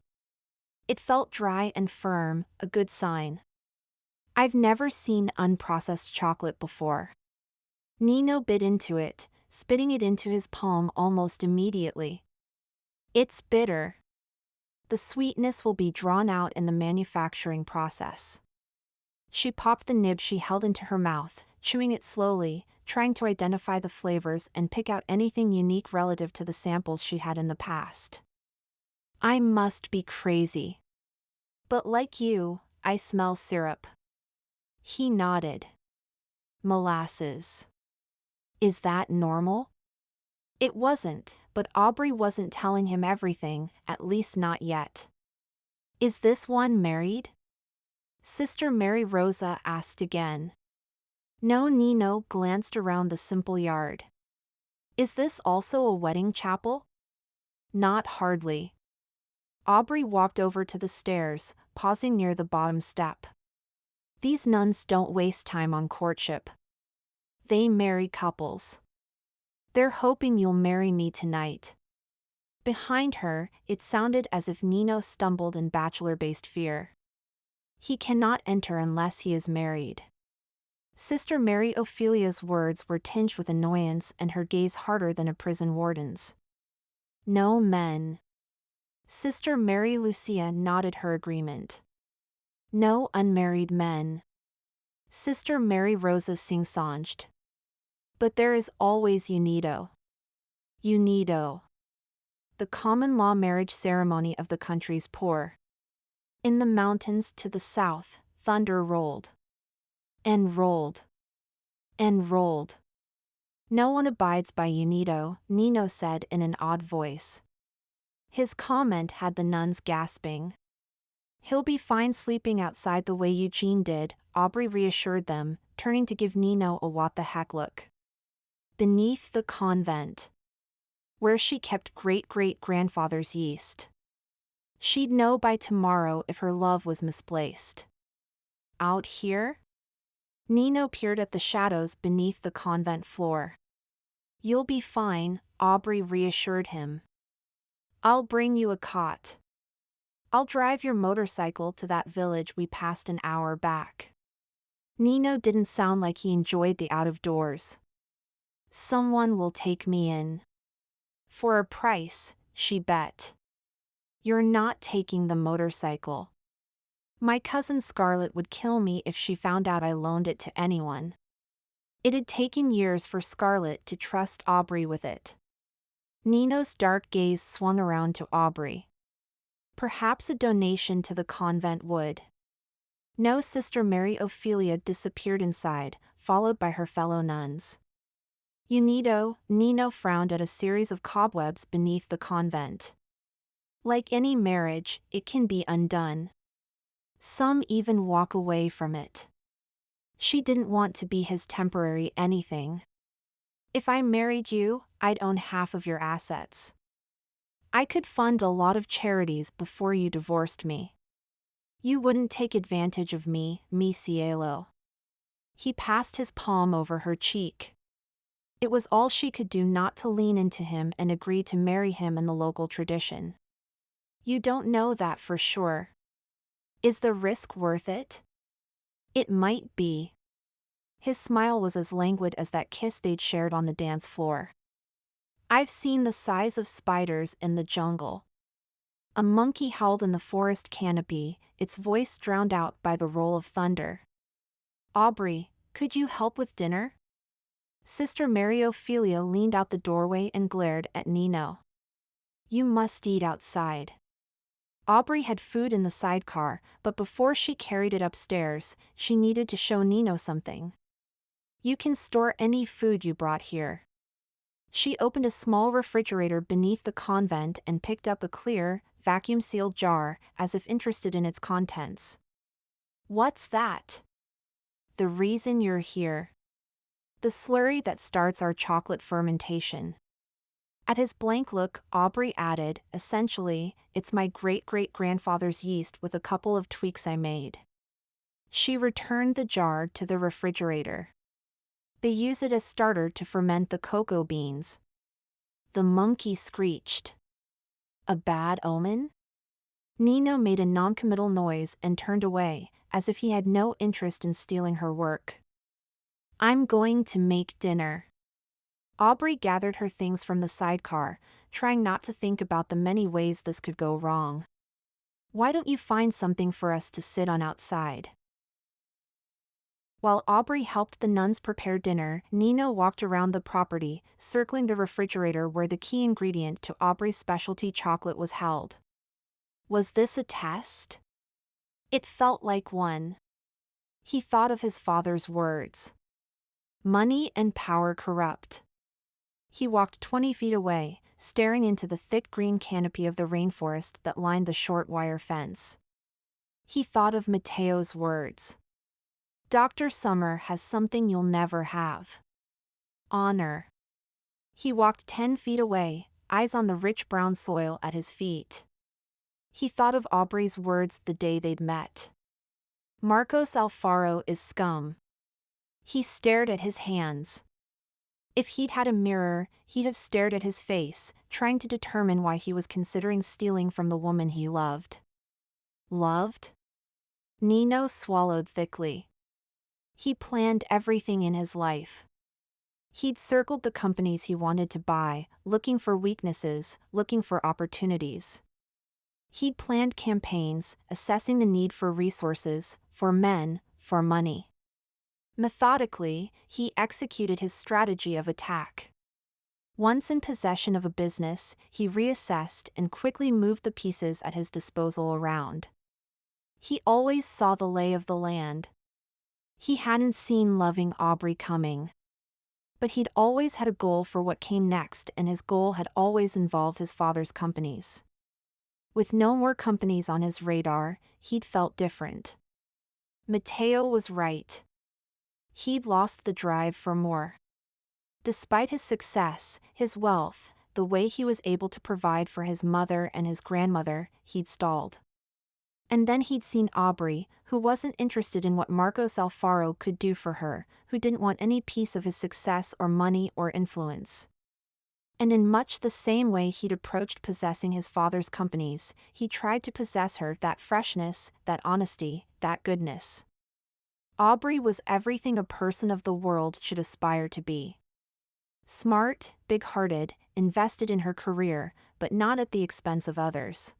It felt dry and firm, a good sign. I've never seen unprocessed chocolate before. Nino bit into it, spitting it into his palm almost immediately. It's bitter. The sweetness will be drawn out in the manufacturing process. She popped the nib she held into her mouth, chewing it slowly, trying to identify the flavors and pick out anything unique relative to the samples she had in the past. I must be crazy. But like you, I smell syrup. He nodded. Molasses. Is that normal? It wasn't, but Aubrey wasn't telling him everything, at least not yet. Is this one married? Sister Mary Rosa asked again. No. Nino glanced around the simple yard. Is this also a wedding chapel? Not hardly. Aubrey walked over to the stairs, pausing near the bottom step. These nuns don't waste time on courtship. They marry couples. They're hoping you'll marry me tonight. Behind her, it sounded as if Nino stumbled in bachelor-based fear. He cannot enter unless he is married. Sister Mary Ophelia's words were tinged with annoyance and her gaze harder than a prison warden's. No men. Sister Mary Lucia nodded her agreement. No unmarried men. Sister Mary Rosa sing-songed. But there is always Unido. Unido. The common law marriage ceremony of the country's poor. In the mountains to the south, thunder rolled. And rolled. And rolled. No one abides by Unido, Nino said in an odd voice. His comment had the nuns gasping. He'll be fine sleeping outside the way Eugene did, Aubrey reassured them, turning to give Nino a what the heck look. Beneath the convent. Where she kept great-great-grandfather's yeast. She'd know by tomorrow if her love was misplaced. Out here? Nino peered at the shadows beneath the convent floor. You'll be fine, Aubrey reassured him. I'll bring you a cot. I'll drive your motorcycle to that village we passed an hour back. Nino didn't sound like he enjoyed the out-of-doors. Someone will take me in. For a price, she bet. You're not taking the motorcycle. My cousin Scarlett would kill me if she found out I loaned it to anyone. It had taken years for Scarlett to trust Aubrey with it. Nino's dark gaze swung around to Aubrey. Perhaps a donation to the convent would. No. Sister Mary Ophelia disappeared inside, followed by her fellow nuns. Unido, Nino frowned at a series of cobwebs beneath the convent. Like any marriage, it can be undone. Some even walk away from it. She didn't want to be his temporary anything. If I married you, I'd own half of your assets. I could fund a lot of charities before you divorced me. You wouldn't take advantage of me, mi cielo. He passed his palm over her cheek. It was all she could do not to lean into him and agree to marry him in the local tradition. You don't know that for sure. Is the risk worth it? It might be. His smile was as languid as that kiss they'd shared on the dance floor. I've seen the size of spiders in the jungle. A monkey howled in the forest canopy, its voice drowned out by the roll of thunder. Aubrey, could you help with dinner? Sister Mary Ophelia leaned out the doorway and glared at Nino. You must eat outside. Aubrey had food in the sidecar, but before she carried it upstairs, she needed to show Nino something. You can store any food you brought here. She opened a small refrigerator beneath the convent and picked up a clear, vacuum-sealed jar, as if interested in its contents. What's that? The reason you're here. The slurry that starts our chocolate fermentation. At his blank look, Aubrey added, essentially, it's my great-great-grandfather's yeast with a couple of tweaks I made. She returned the jar to the refrigerator. They use it as starter to ferment the cocoa beans. The monkey screeched. A bad omen? Nino made a noncommittal noise and turned away, as if he had no interest in stealing her work. "I'm going to make dinner." Aubrey gathered her things from the sidecar, trying not to think about the many ways this could go wrong. "Why don't you find something for us to sit on outside?" While Aubrey helped the nuns prepare dinner, Nino walked around the property, circling the refrigerator where the key ingredient to Aubrey's specialty chocolate was held. Was this a test? It felt like one. He thought of his father's words. Money and power corrupt. He walked 20 feet away, staring into the thick green canopy of the rainforest that lined the short wire fence. He thought of Mateo's words. Dr. Summer has something you'll never have. Honor. He walked 10 feet away, eyes on the rich brown soil at his feet. He thought of Aubrey's words the day they'd met. Marcos Alfaro is scum. He stared at his hands. If he'd had a mirror, he'd have stared at his face, trying to determine why he was considering stealing from the woman he loved. Loved? Nino swallowed thickly. He planned everything in his life. He'd circled the companies he wanted to buy, looking for weaknesses, looking for opportunities. He'd planned campaigns, assessing the need for resources, for men, for money. Methodically, he executed his strategy of attack. Once in possession of a business, he reassessed and quickly moved the pieces at his disposal around. He always saw the lay of the land. He hadn't seen loving Aubrey coming. But he'd always had a goal for what came next, and his goal had always involved his father's companies. With no more companies on his radar, he'd felt different. Mateo was right. He'd lost the drive for more. Despite his success, his wealth, the way he was able to provide for his mother and his grandmother, he'd stalled. And then he'd seen Aubrey, who wasn't interested in what Marcos Alfaro could do for her, who didn't want any piece of his success or money or influence. And in much the same way he'd approached possessing his father's companies, he tried to possess her, that freshness, that honesty, that goodness. Aubrey was everything a person of the world should aspire to be. Smart, big-hearted, invested in her career, but not at the expense of others.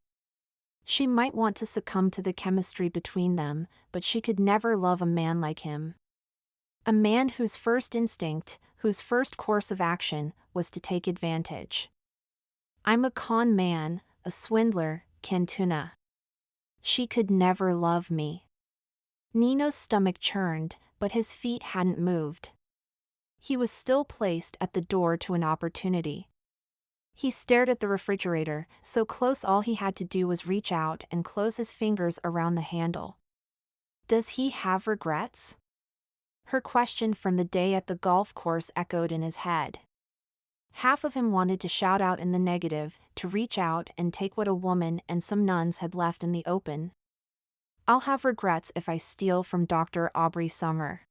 She might want to succumb to the chemistry between them, but she could never love a man like him. A man whose first instinct, whose first course of action, was to take advantage. "I'm a con man, a swindler, Cantuna. She could never love me." Nino's stomach churned, but his feet hadn't moved. He was still placed at the door to an opportunity. He stared at the refrigerator, so close all he had to do was reach out and close his fingers around the handle. Does he have regrets? Her question from the day at the golf course echoed in his head. Half of him wanted to shout out in the negative, to reach out and take what a woman and some nuns had left in the open. "I'll have regrets if I steal from Dr. Aubrey Summer."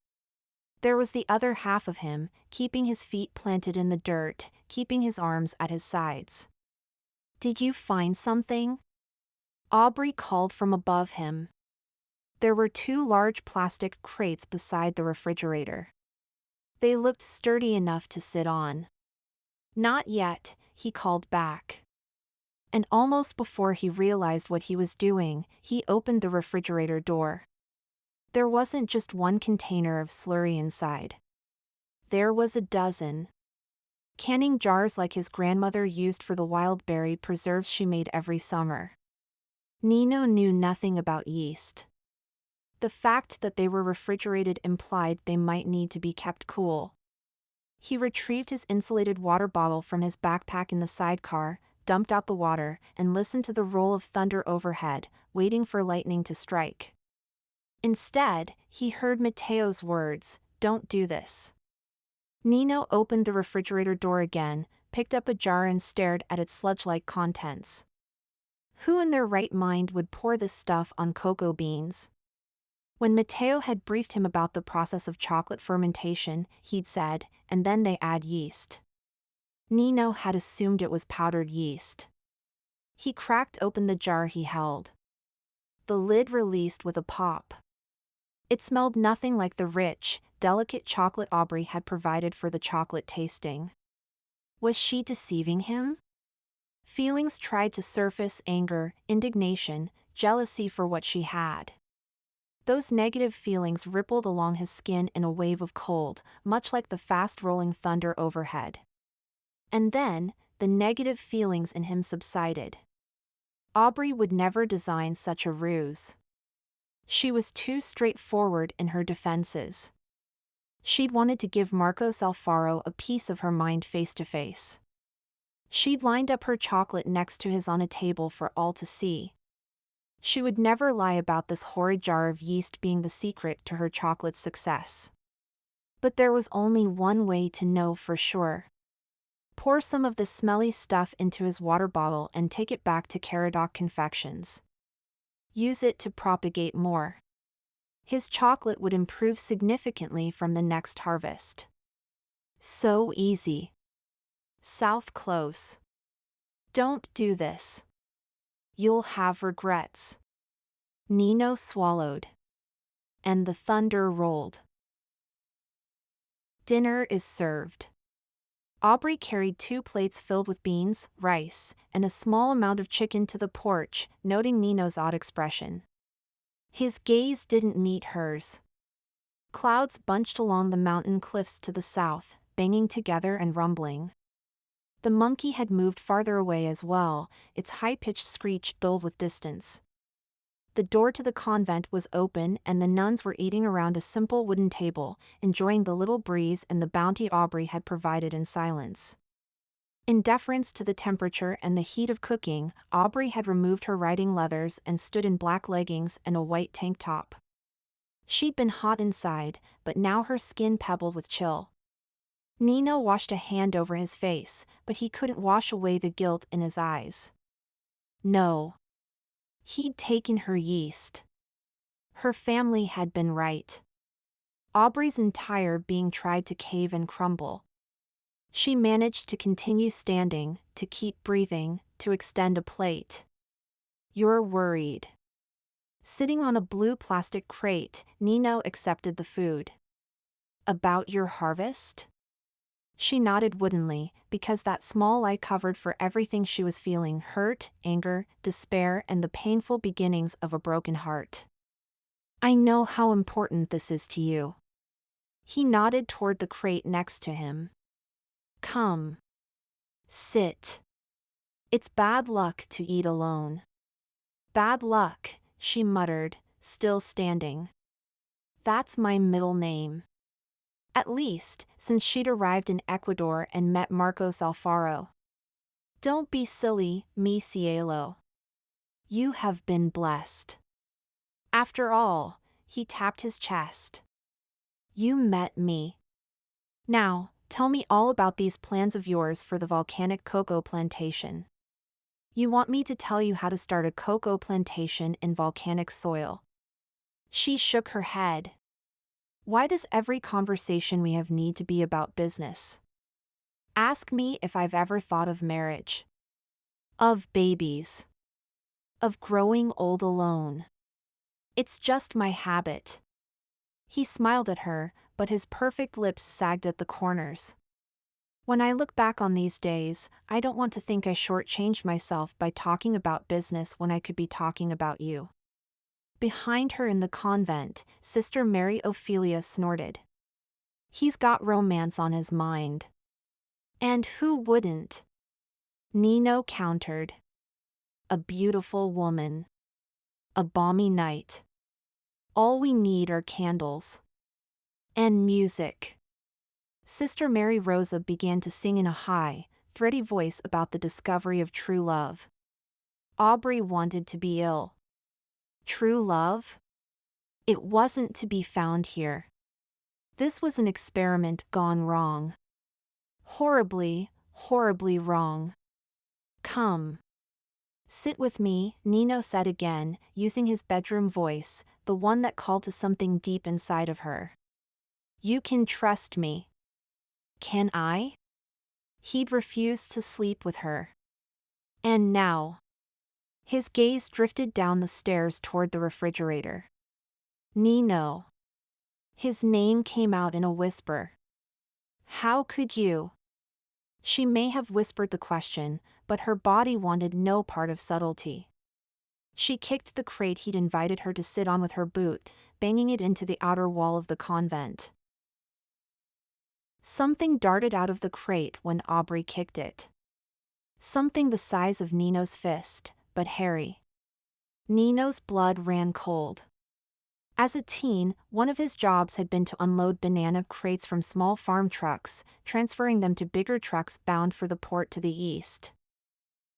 There was the other half of him, keeping his feet planted in the dirt, keeping his arms at his sides. "Did you find something?" Aubrey called from above him. There were 2 large plastic crates beside the refrigerator. They looked sturdy enough to sit on. "Not yet," he called back. And almost before he realized what he was doing, he opened the refrigerator door. There wasn't just one container of slurry inside. There was a dozen. Canning jars like his grandmother used for the wild berry preserves she made every summer. Nino knew nothing about yeast. The fact that they were refrigerated implied they might need to be kept cool. He retrieved his insulated water bottle from his backpack in the sidecar, dumped out the water, and listened to the roll of thunder overhead, waiting for lightning to strike. Instead, he heard Mateo's words, "Don't do this." Nino opened the refrigerator door again, picked up a jar and stared at its sludge-like contents. Who in their right mind would pour this stuff on cocoa beans? When Mateo had briefed him about the process of chocolate fermentation, he'd said, "And then they add yeast." Nino had assumed it was powdered yeast. He cracked open the jar he held. The lid released with a pop. It smelled nothing like the rich, delicate chocolate Aubrey had provided for the chocolate tasting. Was she deceiving him? Feelings tried to surface: anger, indignation, jealousy for what she had. Those negative feelings rippled along his skin in a wave of cold, much like the fast-rolling thunder overhead. And then, the negative feelings in him subsided. Aubrey would never design such a ruse. She was too straightforward in her defenses. She'd wanted to give Marcos Alfaro a piece of her mind face to face. She'd lined up her chocolate next to his on a table for all to see. She would never lie about this horrid jar of yeast being the secret to her chocolate's success. But there was only one way to know for sure. Pour some of the smelly stuff into his water bottle and take it back to Caradoc Confections. Use it to propagate more. His chocolate would improve significantly from the next harvest. So easy. South close. Don't do this. You'll have regrets. Nino swallowed. And the thunder rolled. Dinner is served. Aubrey carried 2 plates filled with beans, rice, and a small amount of chicken to the porch, noting Nino's odd expression. His gaze didn't meet hers. Clouds bunched along the mountain cliffs to the south, banging together and rumbling. The monkey had moved farther away as well, its high-pitched screech dull with distance. The door to the convent was open and the nuns were eating around a simple wooden table, enjoying the little breeze and the bounty Aubrey had provided in silence. In deference to the temperature and the heat of cooking, Aubrey had removed her riding leathers and stood in black leggings and a white tank top. She'd been hot inside, but now her skin pebbled with chill. Nino washed a hand over his face, but he couldn't wash away the guilt in his eyes. No. He'd taken her yeast. Her family had been right. Aubrey's entire being tried to cave and crumble. She managed to continue standing, to keep breathing, to extend a plate. You're worried. Sitting on a blue plastic crate, Nino accepted the food. About your harvest? She nodded woodenly, because that small lie covered for everything she was feeling: hurt, anger, despair, and the painful beginnings of a broken heart. I know how important this is to you. He nodded toward the crate next to him. Come. Sit. It's bad luck to eat alone. Bad luck, she muttered, still standing. That's my middle name. At least, since she'd arrived in Ecuador and met Marcos Alfaro. Don't be silly, mi cielo. You have been blessed. After all, he tapped his chest. You met me. Now, tell me all about these plans of yours for the volcanic cocoa plantation. You want me to tell you how to start a cocoa plantation in volcanic soil? She shook her head. Why does every conversation we have need to be about business? Ask me if I've ever thought of marriage. Of babies. Of growing old alone. It's just my habit. He smiled at her, but his perfect lips sagged at the corners. When I look back on these days, I don't want to think I shortchanged myself by talking about business when I could be talking about you. Behind her in the convent, Sister Mary Ophelia snorted. He's got romance on his mind. And who wouldn't? Nino countered. A beautiful woman. A balmy night. All we need are candles. And music. Sister Mary Rosa began to sing in a high, thready voice about the discovery of true love. Aubrey wanted to be ill. True love? It wasn't to be found here. This was an experiment gone wrong. Horribly, horribly wrong. Come. Sit with me, Nino said again, using his bedroom voice, the one that called to something deep inside of her. You can trust me. Can I? He'd refused to sleep with her. And now. His gaze drifted down the stairs toward the refrigerator. Nino. His name came out in a whisper. How could you? She may have whispered the question, but her body wanted no part of subtlety. She kicked the crate he'd invited her to sit on with her boot, banging it into the outer wall of the convent. Something darted out of the crate when Aubrey kicked it. Something the size of Nino's fist, but hairy. Nino's blood ran cold. As a teen, one of his jobs had been to unload banana crates from small farm trucks, transferring them to bigger trucks bound for the port to the east.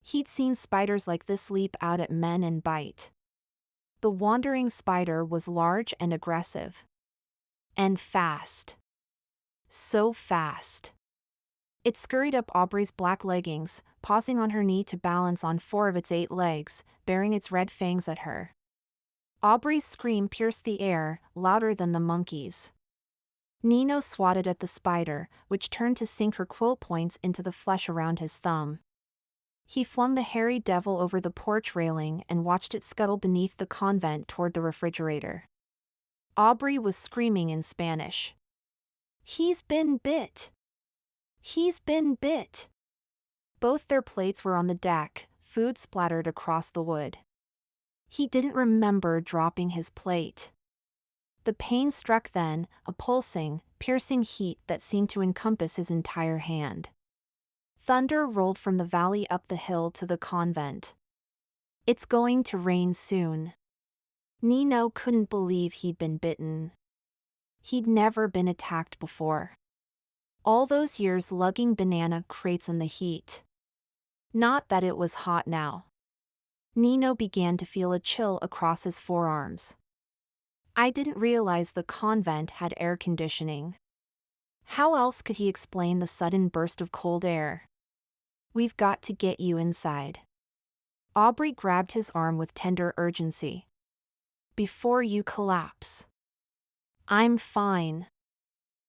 He'd seen spiders like this leap out at men and bite. The wandering spider was large and aggressive. And fast. So fast. It scurried up Aubrey's black leggings, pausing on her knee to balance on 4 of its 8 legs, baring its red fangs at her. Aubrey's scream pierced the air, louder than the monkey's. Nino swatted at the spider, which turned to sink her quill points into the flesh around his thumb. He flung the hairy devil over the porch railing and watched it scuttle beneath the convent toward the refrigerator. Aubrey was screaming in Spanish. He's been bit! He's been bit! Both their plates were on the deck, food splattered across the wood. He didn't remember dropping his plate. The pain struck then, a pulsing, piercing heat that seemed to encompass his entire hand. Thunder rolled from the valley up the hill to the convent. It's going to rain soon. Nino couldn't believe he'd been bitten. He'd never been attacked before. All those years lugging banana crates in the heat. Not that it was hot now. Nino began to feel a chill across his forearms. I didn't realize the convent had air conditioning. How else could he explain the sudden burst of cold air? We've got to get you inside. Aubrey grabbed his arm with tender urgency. Before you collapse. I'm fine.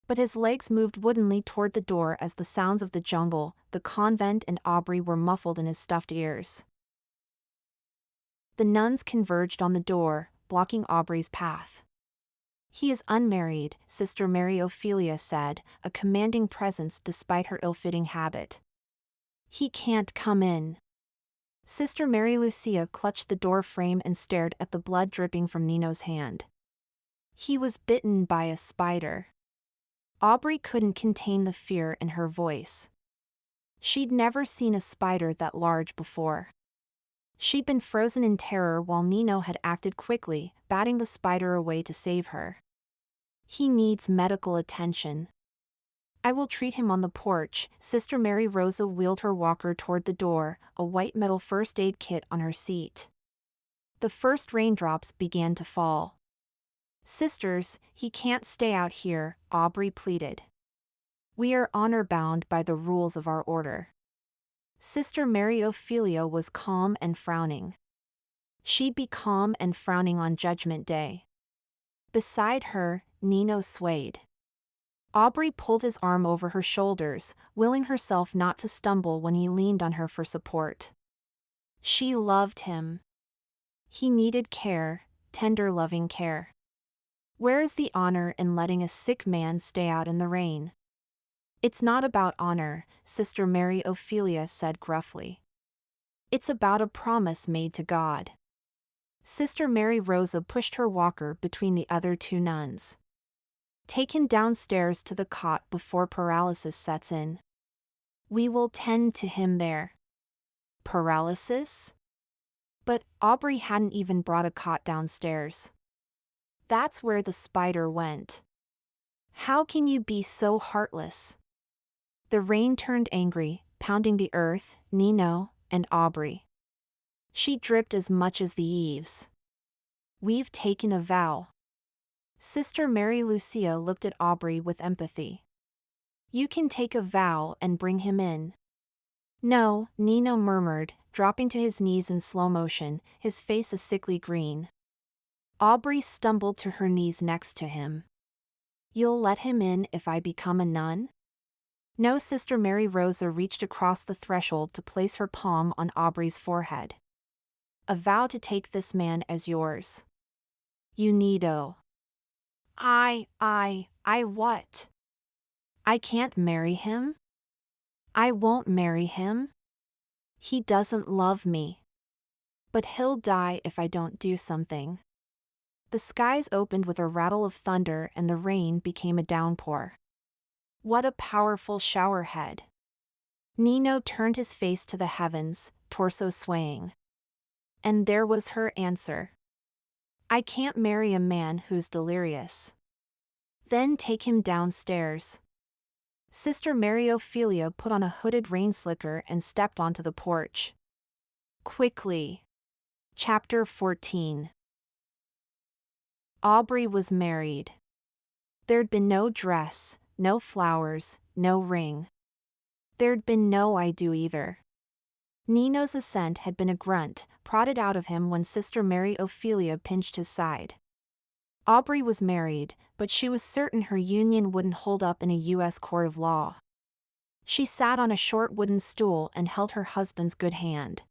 But his legs moved woodenly toward the door as the sounds of the jungle, the convent and Aubrey were muffled in his stuffed ears. The nuns converged on the door, blocking Aubrey's path. He is unmarried, Sister Mary Ophelia said, a commanding presence despite her ill-fitting habit. He can't come in. Sister Mary Lucia clutched the door frame and stared at the blood dripping from Nino's hand. He was bitten by a spider. Aubrey couldn't contain the fear in her voice. She'd never seen a spider that large before. She'd been frozen in terror while Nino had acted quickly, batting the spider away to save her. He needs medical attention. I will treat him on the porch. Sister Mary Rosa wheeled her walker toward the door, a white metal first aid kit on her seat. The first raindrops began to fall. Sisters, he can't stay out here, Aubrey pleaded. We are honor-bound by the rules of our order. Sister Mary Ophelia was calm and frowning. She'd be calm and frowning on Judgment Day. Beside her, Nino swayed. Aubrey pulled his arm over her shoulders, willing herself not to stumble when he leaned on her for support. She loved him. He needed care, tender loving care. Where is the honor in letting a sick man stay out in the rain? It's not about honor, Sister Mary Ophelia said gruffly. It's about a promise made to God. Sister Mary Rosa pushed her walker between the other 2 nuns. Take him downstairs to the cot before paralysis sets in. We will tend to him there. Paralysis? But Aubrey hadn't even brought a cot downstairs. That's where the spider went. How can you be so heartless? The rain turned angry, pounding the earth, Nino, and Aubrey. She dripped as much as the eaves. We've taken a vow. Sister Mary Lucia looked at Aubrey with empathy. You can take a vow and bring him in. No, Nino murmured, dropping to his knees in slow motion, his face a sickly green. Aubrey stumbled to her knees next to him. You'll let him in if I become a nun? No, Sister Mary Rosa reached across the threshold to place her palm on Aubrey's forehead. A vow to take this man as yours. You need. I what? I can't marry him? I won't marry him. He doesn't love me. But he'll die if I don't do something. The skies opened with a rattle of thunder and the rain became a downpour. What a powerful showerhead. Nino turned his face to the heavens, torso swaying. And there was her answer. I can't marry a man who's delirious. Then take him downstairs. Sister Mary Ophelia put on a hooded rain slicker and stepped onto the porch. Quickly. Chapter 14. Aubrey was married. There'd been no dress, no flowers, no ring. There'd been no I do either. Nino's assent had been a grunt, prodded out of him when Sister Mary Ophelia pinched his side. Aubrey was married, but she was certain her union wouldn't hold up in a U.S. court of law. She sat on a short wooden stool and held her husband's good hand.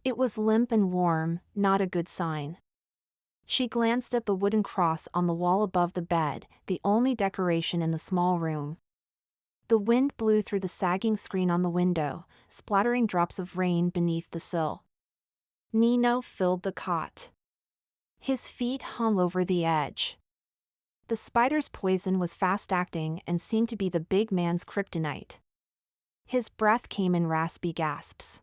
It was limp and warm, not a good sign. She glanced at the wooden cross on the wall above the bed, the only decoration in the small room. The wind blew through the sagging screen on the window, splattering drops of rain beneath the sill. Nino filled the cot. His feet hung over the edge. The spider's poison was fast-acting and seemed to be the big man's kryptonite. His breath came in raspy gasps.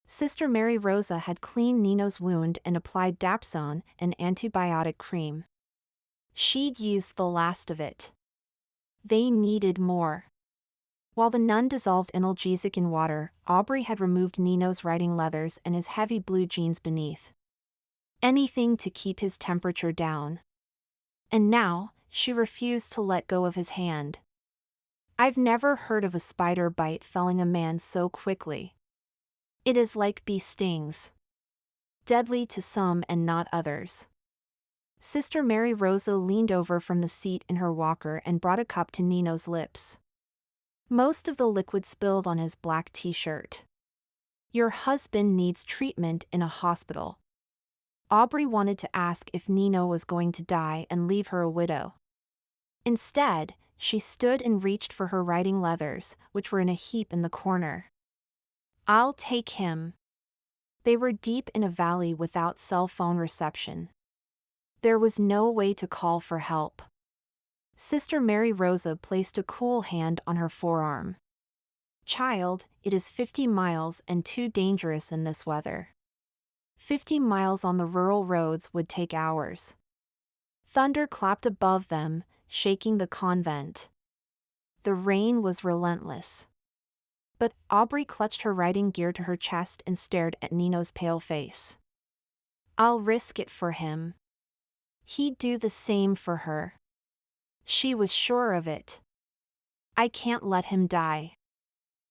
Sister Mary Rosa had cleaned Nino's wound and applied dapsone, an antibiotic cream. She'd used the last of it. They needed more. While the nun dissolved analgesic in water, Aubrey had removed Nino's riding leathers and his heavy blue jeans beneath. Anything to keep his temperature down. And now, she refused to let go of his hand. I've never heard of a spider bite felling a man so quickly. It is like bee stings. Deadly to some and not others. Sister Mary Rosa leaned over from the seat in her walker and brought a cup to Nino's lips. Most of the liquid spilled on his black t-shirt. Your husband needs treatment in a hospital. Aubrey wanted to ask if Nino was going to die and leave her a widow. Instead, she stood and reached for her riding leathers, which were in a heap in the corner. I'll take him. They were deep in a valley without cell phone reception. There was no way to call for help. Sister Mary Rosa placed a cool hand on her forearm. Child, it is 50 miles and too dangerous in this weather. 50 miles on the rural roads would take hours. Thunder clapped above them, shaking the convent. The rain was relentless. But Aubrey clutched her riding gear to her chest and stared at Nino's pale face. I'll risk it for him. He'd do the same for her. She was sure of it. I can't let him die.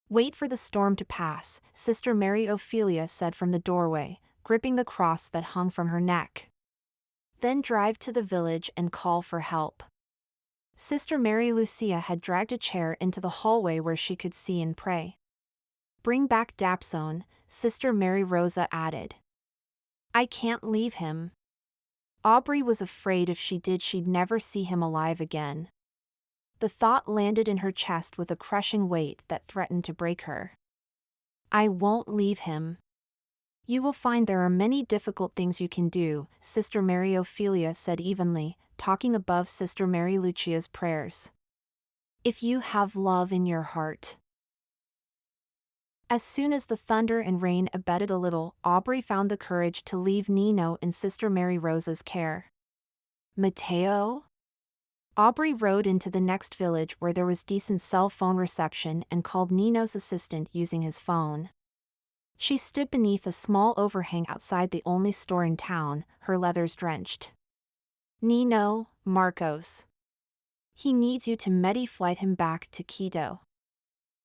Wait for the storm to pass, Sister Mary Ophelia said from the doorway, gripping the cross that hung from her neck. Then drive to the village and call for help. Sister Mary Lucia had dragged a chair into the hallway where she could see and pray. Bring back dapsone, Sister Mary Rosa added. I can't leave him. Aubrey was afraid if she did she'd never see him alive again. The thought landed in her chest with a crushing weight that threatened to break her. I won't leave him. You will find there are many difficult things you can do, Sister Mary Ophelia said evenly, talking above Sister Mary Lucia's prayers. If you have love in your heart. As soon as the thunder and rain abated a little, Aubrey found the courage to leave Nino in Sister Mary Rosa's care. Mateo? Aubrey rode into the next village where there was decent cell phone reception and called Nino's assistant using his phone. She stood beneath a small overhang outside the only store in town, her leathers drenched. Nino, Marcos. He needs you to medi-flight him back to Quito.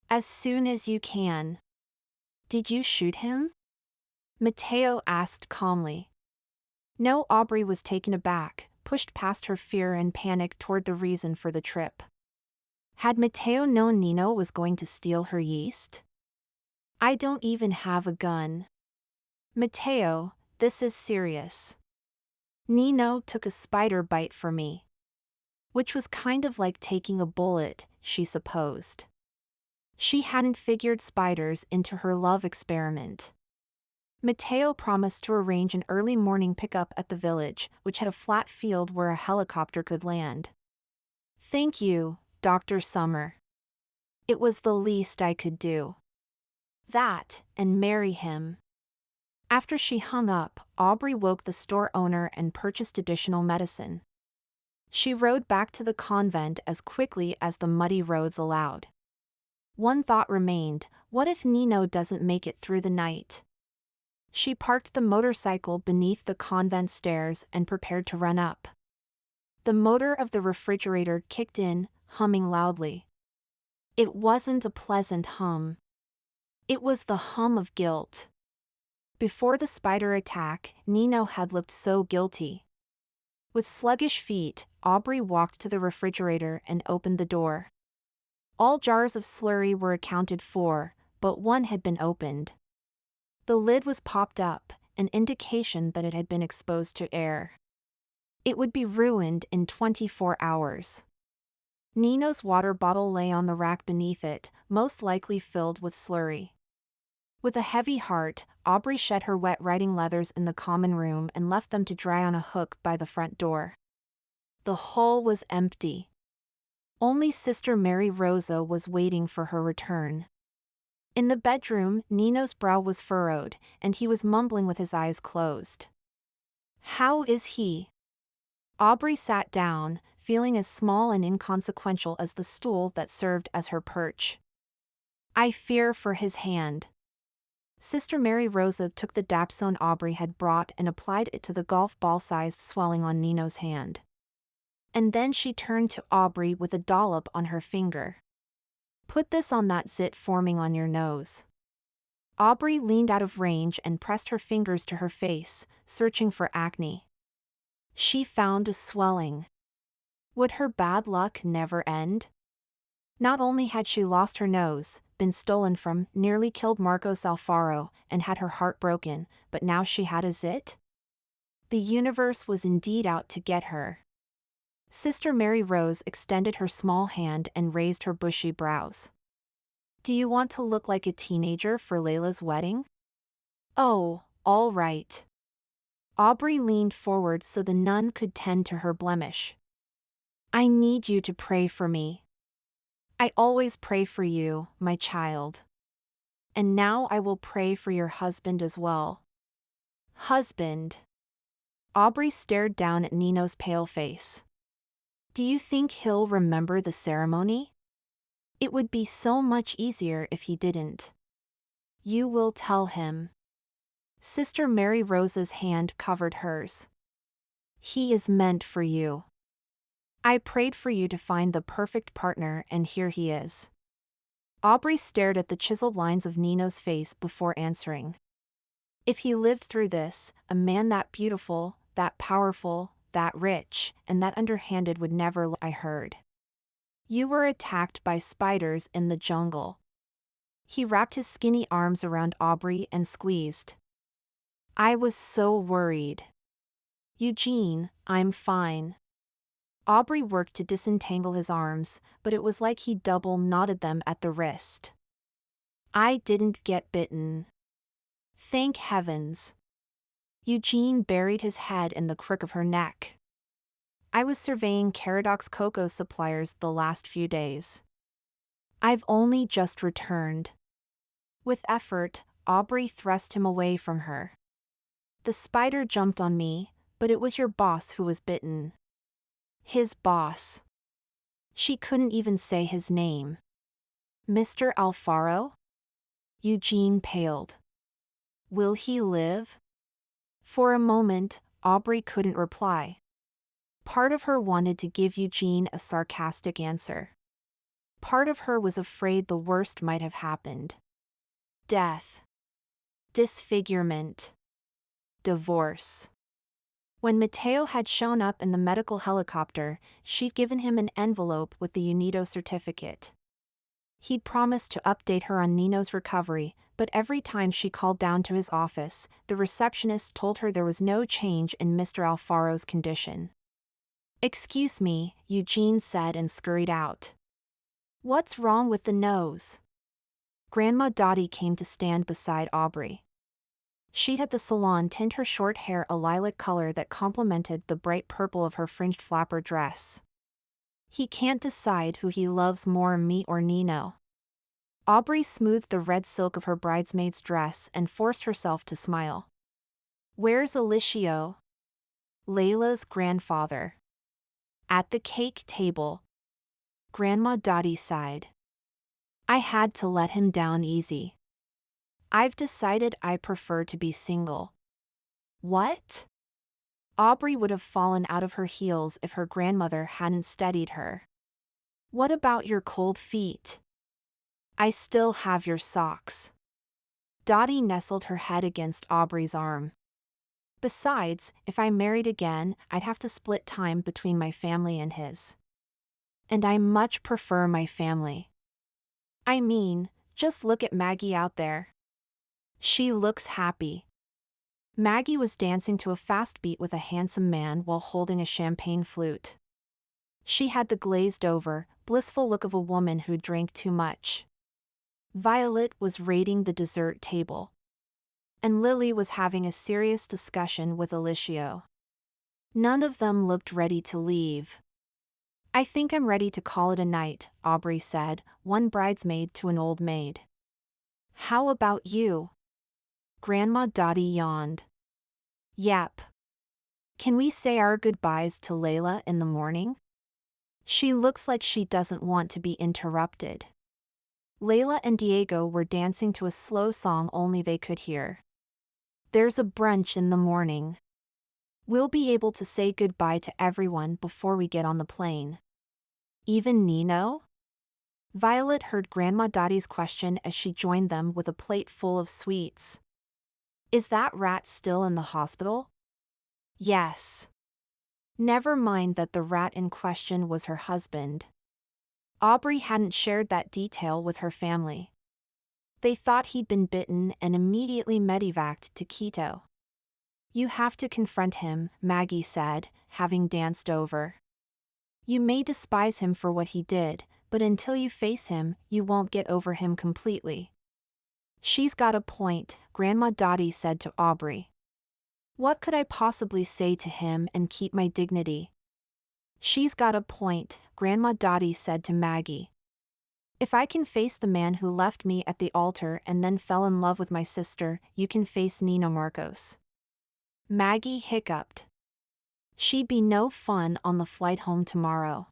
As soon as you can. Did you shoot him? Mateo asked calmly. No, Aubrey was taken aback, pushed past her fear and panic toward the reason for the trip. Had Mateo known Nino was going to steal her yeast? I don't even have a gun. Mateo, this is serious. Nino took a spider bite for me. which was kind of like taking a bullet, she supposed. She hadn't figured spiders into her love experiment. Mateo promised to arrange an early morning pickup at the village, which had a flat field where a helicopter could land. Thank you, Dr. Summer. It was the least I could do. That, and marry him. After she hung up, Aubrey woke the store owner and purchased additional medicine. She rode back to the convent as quickly as the muddy roads allowed. One thought remained: what if Nino doesn't make it through the night? She parked the motorcycle beneath the convent stairs and prepared to run up. The motor of the refrigerator kicked in, humming loudly. It wasn't a pleasant hum. It was the hum of guilt. Before the spider attack, Nino had looked so guilty. With sluggish feet, Aubrey walked to the refrigerator and opened the door. All jars of slurry were accounted for, but one had been opened. The lid was popped up, an indication that it had been exposed to air. It would be ruined in 24 hours. Nino's water bottle lay on the rack beneath it, most likely filled with slurry. With a heavy heart, Aubrey shed her wet riding leathers in the common room and left them to dry on a hook by the front door. The hall was empty. Only Sister Mary Rosa was waiting for her return. In the bedroom, Nino's brow was furrowed, and he was mumbling with his eyes closed. How is he? Aubrey sat down, feeling as small and inconsequential as the stool that served as her perch. I fear for his hand. Sister Mary Rosa took the dapsone Aubrey had brought and applied it to the golf ball-sized swelling on Nino's hand. And then she turned to Aubrey with a dollop on her finger. Put this on that zit forming on your nose. Aubrey leaned out of range and pressed her fingers to her face, searching for acne. She found a swelling. Would her bad luck never end? Not only had she lost her nose, been stolen from, nearly killed Marcos Alfaro, and had her heart broken, but now she had a zit? The universe was indeed out to get her. Sister Mary Rose extended her small hand and raised her bushy brows. Do you want to look like a teenager for Layla's wedding? Oh, all right. Aubrey leaned forward so the nun could tend to her blemish. I need you to pray for me. I always pray for you, my child. And now I will pray for your husband as well. Husband. Aubrey stared down at Nino's pale face. Do you think he'll remember the ceremony? It would be so much easier if he didn't. You will tell him. Sister Mary Rosa's hand covered hers. He is meant for you. I prayed for you to find the perfect partner, and here he is. Aubrey stared at the chiseled lines of Nino's face before answering. If he lived through this, a man that beautiful, that powerful, that rich, and that underhanded would never. I heard. You were attacked by spiders in the jungle. He wrapped his skinny arms around Aubrey and squeezed. I was so worried. Eugene, I'm fine. Aubrey worked to disentangle his arms, but it was like he double knotted them at the wrist. I didn't get bitten. Thank heavens. Eugene buried his head in the crook of her neck. I was surveying Caradox cocoa suppliers the last few days. I've only just returned. With effort, Aubrey thrust him away from her. The spider jumped on me, but it was your boss who was bitten. His boss. She couldn't even say his name. Mr. Alfaro? Eugene paled. Will he live? For a moment, Aubrey couldn't reply. Part of her wanted to give Eugene a sarcastic answer. Part of her was afraid the worst might have happened. Death. Disfigurement. Divorce. When Mateo had shown up in the medical helicopter, she'd given him an envelope with the UNIDO certificate. He'd promised to update her on Nino's recovery, but every time she called down to his office, the receptionist told her there was no change in Mr. Alfaro's condition. "Excuse me," Eugene said and scurried out. "What's wrong with the nose?" Grandma Dotty came to stand beside Aubrey. She'd had the salon tint her short hair a lilac color that complemented the bright purple of her fringed flapper dress. "He can't decide who he loves more, me or Nino." Aubrey smoothed the red silk of her bridesmaid's dress and forced herself to smile. "Where's Alicio?" Layla's grandfather. "At the cake table." Grandma Dotty sighed. "I had to let him down easy. I've decided I prefer to be single." "What?" Aubrey would have fallen out of her heels if her grandmother hadn't steadied her. "What about your cold feet?" "I still have your socks." Dotty nestled her head against Aubrey's arm. "Besides, if I married again, I'd have to split time between my family and his. And I much prefer my family. I mean, just look at Maggie out there. She looks happy." Maggie was dancing to a fast beat with a handsome man while holding a champagne flute. She had the glazed-over, blissful look of a woman who drank too much. Violet was raiding the dessert table. And Lily was having a serious discussion with Alicio. None of them looked ready to leave. "I think I'm ready to call it a night," Aubrey said, one bridesmaid to an old maid. "How about you?" Grandma Dotty yawned. "Yep. Can we say our goodbyes to Layla in the morning? She looks like she doesn't want to be interrupted." Layla and Diego were dancing to a slow song only they could hear. "There's a brunch in the morning. We'll be able to say goodbye to everyone before we get on the plane." "Even Nino?" Violet heard Grandma Dotty's question as she joined them with a plate full of sweets. "Is that rat still in the hospital?" "Yes." Never mind that the rat in question was her husband. Aubrey hadn't shared that detail with her family. They thought he'd been bitten and immediately medevaced to Quito. "You have to confront him," Maggie said, having danced over. "You may despise him for what he did, but until you face him, you won't get over him completely." "She's got a point," Grandma Dotty said to Aubrey. "What could I possibly say to him and keep my dignity?" "She's got a point," Grandma Dotty said to Maggie. "If I can face the man who left me at the altar and then fell in love with my sister, you can face Nino Marcos." Maggie hiccuped. "She'd be no fun on the flight home tomorrow."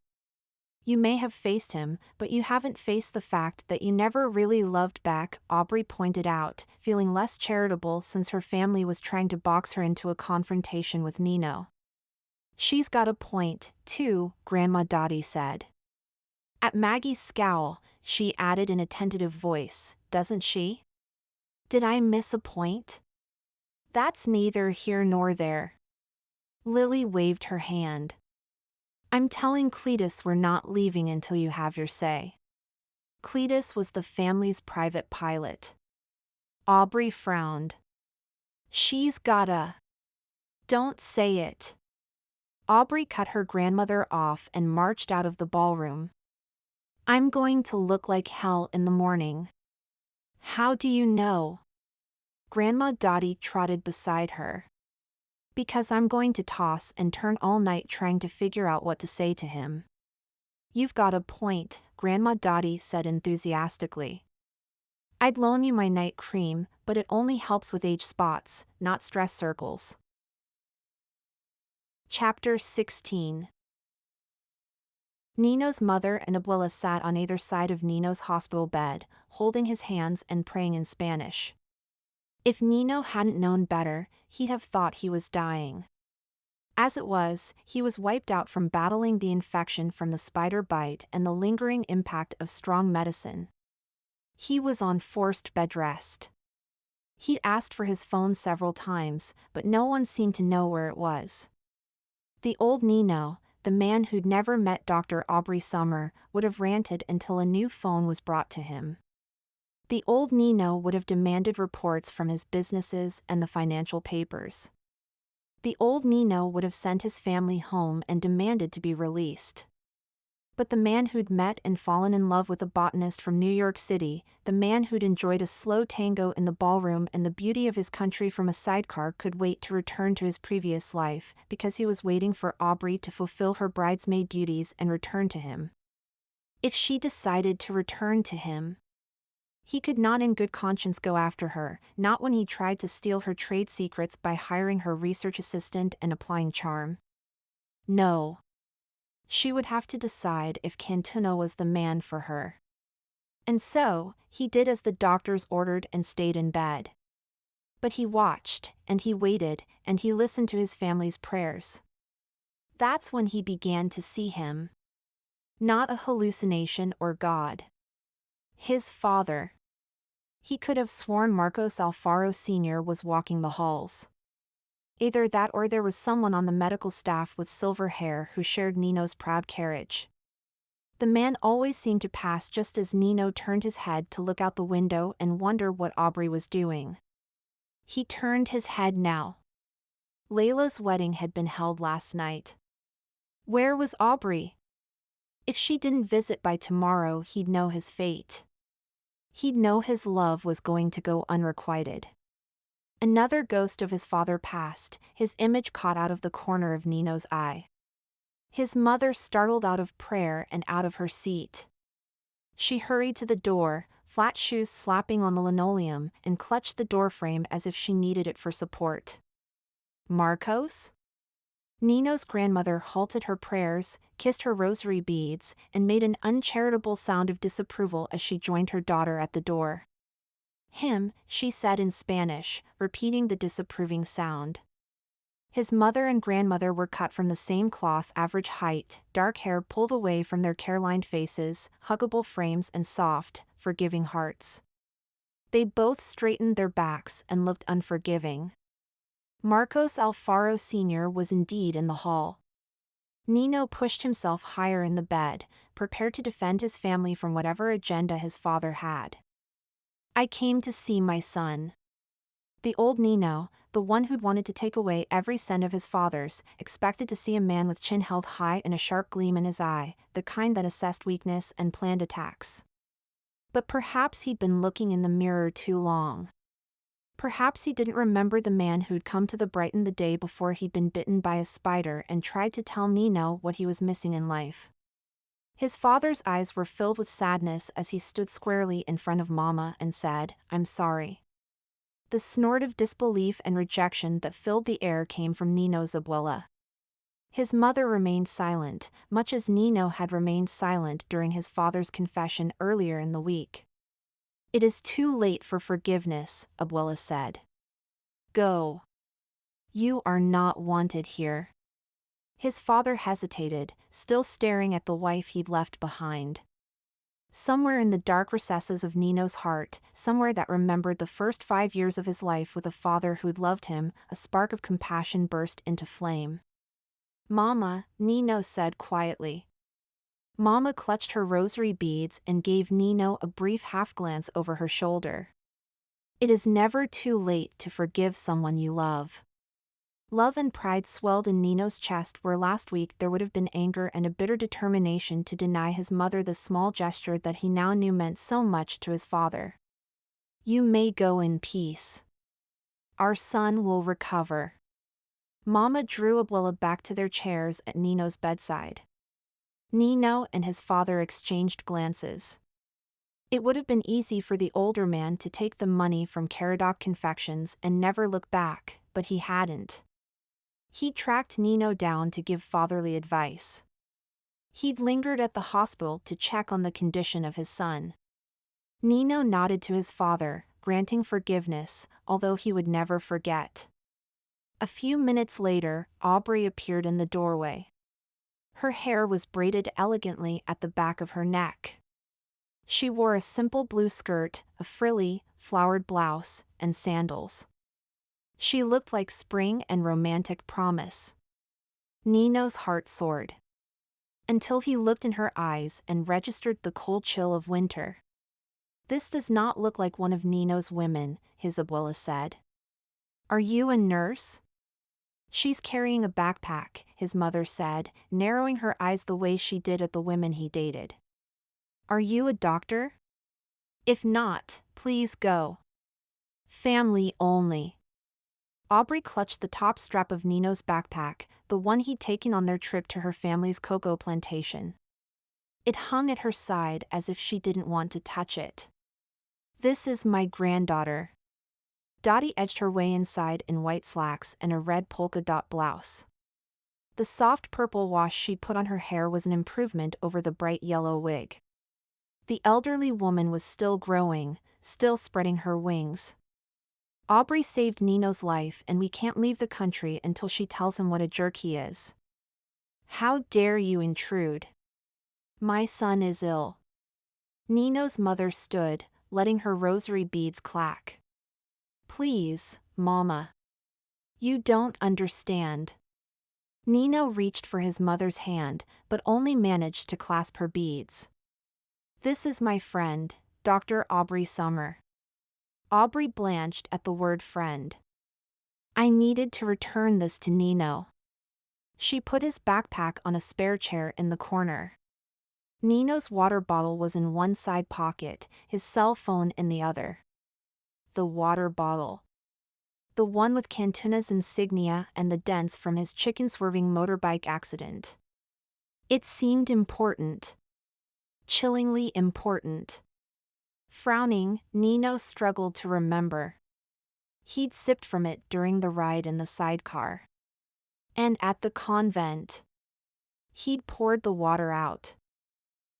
"You may have faced him, but you haven't faced the fact that you never really loved back," Aubrey pointed out, feeling less charitable since her family was trying to box her into a confrontation with Nino. "She's got a point, too," Grandma Dotty said. At Maggie's scowl, she added in a tentative voice, "Doesn't she?" "Did I miss a point?" "That's neither here nor there." Lily waved her hand. "I'm telling Cletus we're not leaving until you have your say." Cletus was the family's private pilot. Aubrey frowned. "She's gotta." "Don't say it." Aubrey cut her grandmother off and marched out of the ballroom. "I'm going to look like hell in the morning." "How do you know?" Grandma Dotty trotted beside her. "Because I'm going to toss and turn all night trying to figure out what to say to him." "You've got a point," Grandma Dotty said enthusiastically. "I'd loan you my night cream, but it only helps with age spots, not stress circles." Chapter 16. Nino's mother and abuela sat on either side of Nino's hospital bed, holding his hands and praying in Spanish. If Nino hadn't known better, he'd have thought he was dying. As it was, he was wiped out from battling the infection from the spider bite and the lingering impact of strong medicine. He was on forced bed rest. He'd asked for his phone several times, but no one seemed to know where it was. The old Nino, the man who'd never met Dr. Aubrey Summer, would have ranted until a new phone was brought to him. The old Nino would have demanded reports from his businesses and the financial papers. The old Nino would have sent his family home and demanded to be released. But the man who'd met and fallen in love with a botanist from New York City, the man who'd enjoyed a slow tango in the ballroom and the beauty of his country from a sidecar, could wait to return to his previous life, because he was waiting for Aubrey to fulfill her bridesmaid duties and return to him. If she decided to return to him, he could not in good conscience go after her, not when he tried to steal her trade secrets by hiring her research assistant and applying charm. No. She would have to decide if Cantuno was the man for her. And so, he did as the doctors ordered and stayed in bed. But he watched, and he waited, and he listened to his family's prayers. That's when he began to see him. Not a hallucination or God. His father. He could have sworn Marcos Alfaro Sr. was walking the halls. Either that or there was someone on the medical staff with silver hair who shared Nino's proud carriage. The man always seemed to pass just as Nino turned his head to look out the window and wonder what Aubrey was doing. He turned his head now. Layla's wedding had been held last night. Where was Aubrey? If she didn't visit by tomorrow, he'd know his fate. He'd know his love was going to go unrequited. Another ghost of his father passed, his image caught out of the corner of Nino's eye. His mother startled out of prayer and out of her seat. She hurried to the door, flat shoes slapping on the linoleum, and clutched the doorframe as if she needed it for support. Marcos? Nino's grandmother halted her prayers, kissed her rosary beads, and made an uncharitable sound of disapproval as she joined her daughter at the door. Him, she said in Spanish, repeating the disapproving sound. His mother and grandmother were cut from the same cloth, average height, dark hair pulled away from their care-lined faces, huggable frames and soft, forgiving hearts. They both straightened their backs and looked unforgiving. Marcos Alfaro Sr. was indeed in the hall. Nino pushed himself higher in the bed, prepared to defend his family from whatever agenda his father had. I came to see my son. The old Nino, the one who'd wanted to take away every cent of his father's, expected to see a man with chin held high and a sharp gleam in his eye, the kind that assessed weakness and planned attacks. But perhaps he'd been looking in the mirror too long. Perhaps he didn't remember the man who'd come to the Brighton the day before he'd been bitten by a spider and tried to tell Nino what he was missing in life. His father's eyes were filled with sadness as he stood squarely in front of Mama and said, "I'm sorry." The snort of disbelief and rejection that filled the air came from Nino's abuela. His mother remained silent, much as Nino had remained silent during his father's confession earlier in the week. "It is too late for forgiveness," abuela said. "Go. You are not wanted here." His father hesitated, still staring at the wife he'd left behind. Somewhere in the dark recesses of Nino's heart, somewhere that remembered the first 5 years of his life with a father who'd loved him, a spark of compassion burst into flame. "Mama," Nino said quietly. Mama clutched her rosary beads and gave Nino a brief half-glance over her shoulder. "It is never too late to forgive someone you love." Love and pride swelled in Nino's chest where last week there would have been anger and a bitter determination to deny his mother the small gesture that he now knew meant so much to his father. "You may go in peace. Our son will recover." Mama drew abuela back to their chairs at Nino's bedside. Nino and his father exchanged glances. It would have been easy for the older man to take the money from Caradoc Confections and never look back, but he hadn't. He tracked Nino down to give fatherly advice. He'd lingered at the hospital to check on the condition of his son. Nino nodded to his father, granting forgiveness, although he would never forget. A few minutes later, Aubrey appeared in the doorway. Her hair was braided elegantly at the back of her neck. She wore a simple blue skirt, a frilly, flowered blouse, and sandals. She looked like spring and romantic promise. Nino's heart soared. Until he looked in her eyes and registered the cold chill of winter. "This does not look like one of Nino's women," his abuela said. "Are you a nurse?" She's carrying a backpack, his mother said, narrowing her eyes the way she did at the women he dated. Are you a doctor? If not, please go. Family only. Aubrey clutched the top strap of Nino's backpack, the one he'd taken on their trip to her family's cocoa plantation. It hung at her side as if she didn't want to touch it. This is my granddaughter. Dotty edged her way inside in white slacks and a red polka dot blouse. The soft purple wash she'd put on her hair was an improvement over the bright yellow wig. The elderly woman was still growing, still spreading her wings. Aubrey saved Nino's life and we can't leave the country until she tells him what a jerk he is. How dare you intrude? My son is ill. Nino's mother stood, letting her rosary beads clack. Please, Mama. You don't understand. Nino reached for his mother's hand, but only managed to clasp her beads. This is my friend, Dr. Aubrey Summer. Aubrey blanched at the word friend. I needed to return this to Nino. She put his backpack on a spare chair in the corner. Nino's water bottle was in one side pocket, his cell phone in the other. The water bottle. The one with Cantuna's insignia and the dents from his chicken-swerving motorbike accident. It seemed important. Chillingly important. Frowning, Nino struggled to remember. He'd sipped from it during the ride in the sidecar. And at the convent. He'd poured the water out.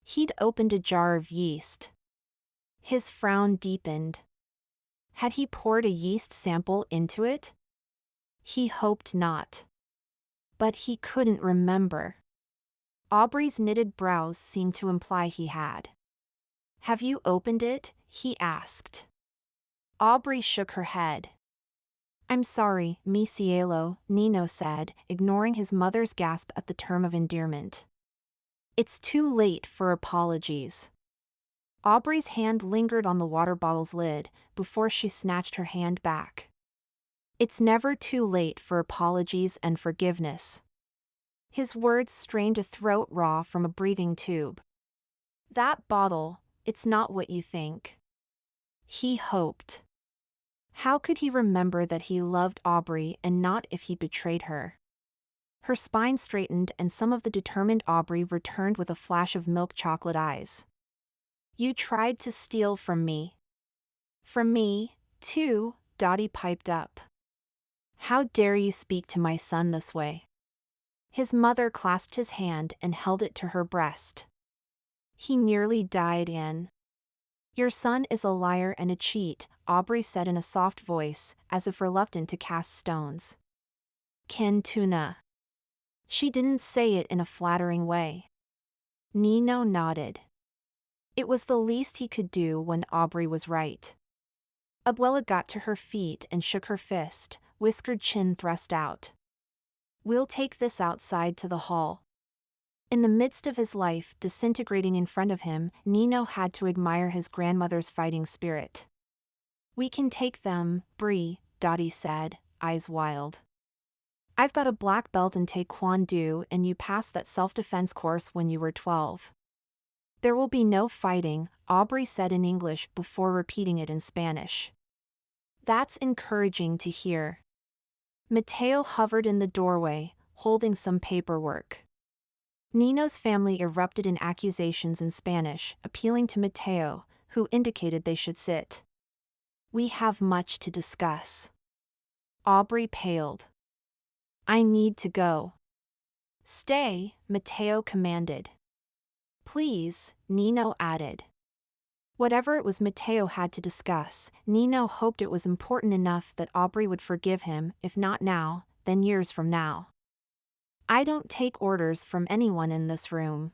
He'd opened a jar of yeast. His frown deepened. Had he poured a yeast sample into it? He hoped not. But he couldn't remember. Aubrey's knitted brows seemed to imply he had. Have you opened it? He asked. Aubrey shook her head. I'm sorry, mi cielo, Nino said, ignoring his mother's gasp at the term of endearment. It's too late for apologies. Aubrey's hand lingered on the water bottle's lid before she snatched her hand back. It's never too late for apologies and forgiveness. His words strained a throat raw from a breathing tube. That bottle, it's not what you think. He hoped. How could he remember that he loved Aubrey and not if he betrayed her? Her spine straightened and some of the determined Aubrey returned with a flash of milk chocolate eyes. You tried to steal from me. From me, too, Dotty piped up. How dare you speak to my son this way? His mother clasped his hand and held it to her breast. He nearly died in. Your son is a liar and a cheat, Aubrey said in a soft voice, as if reluctant to cast stones. Cantuna. She didn't say it in a flattering way. Nino nodded. It was the least he could do when Aubrey was right. Abuela got to her feet and shook her fist, whiskered chin thrust out. We'll take this outside to the hall. In the midst of his life disintegrating in front of him, Nino had to admire his grandmother's fighting spirit. We can take them, Bree, Dotty said, eyes wild. I've got a black belt in Taekwondo and you passed that self-defense course when you were 12. There will be no fighting, Aubrey said in English before repeating it in Spanish. That's encouraging to hear. Mateo hovered in the doorway, holding some paperwork. Nino's family erupted in accusations in Spanish, appealing to Mateo, who indicated they should sit. We have much to discuss. Aubrey paled. I need to go. Stay, Mateo commanded. Please, Nino added. Whatever it was Mateo had to discuss, Nino hoped it was important enough that Aubrey would forgive him, if not now, then years from now. I don't take orders from anyone in this room.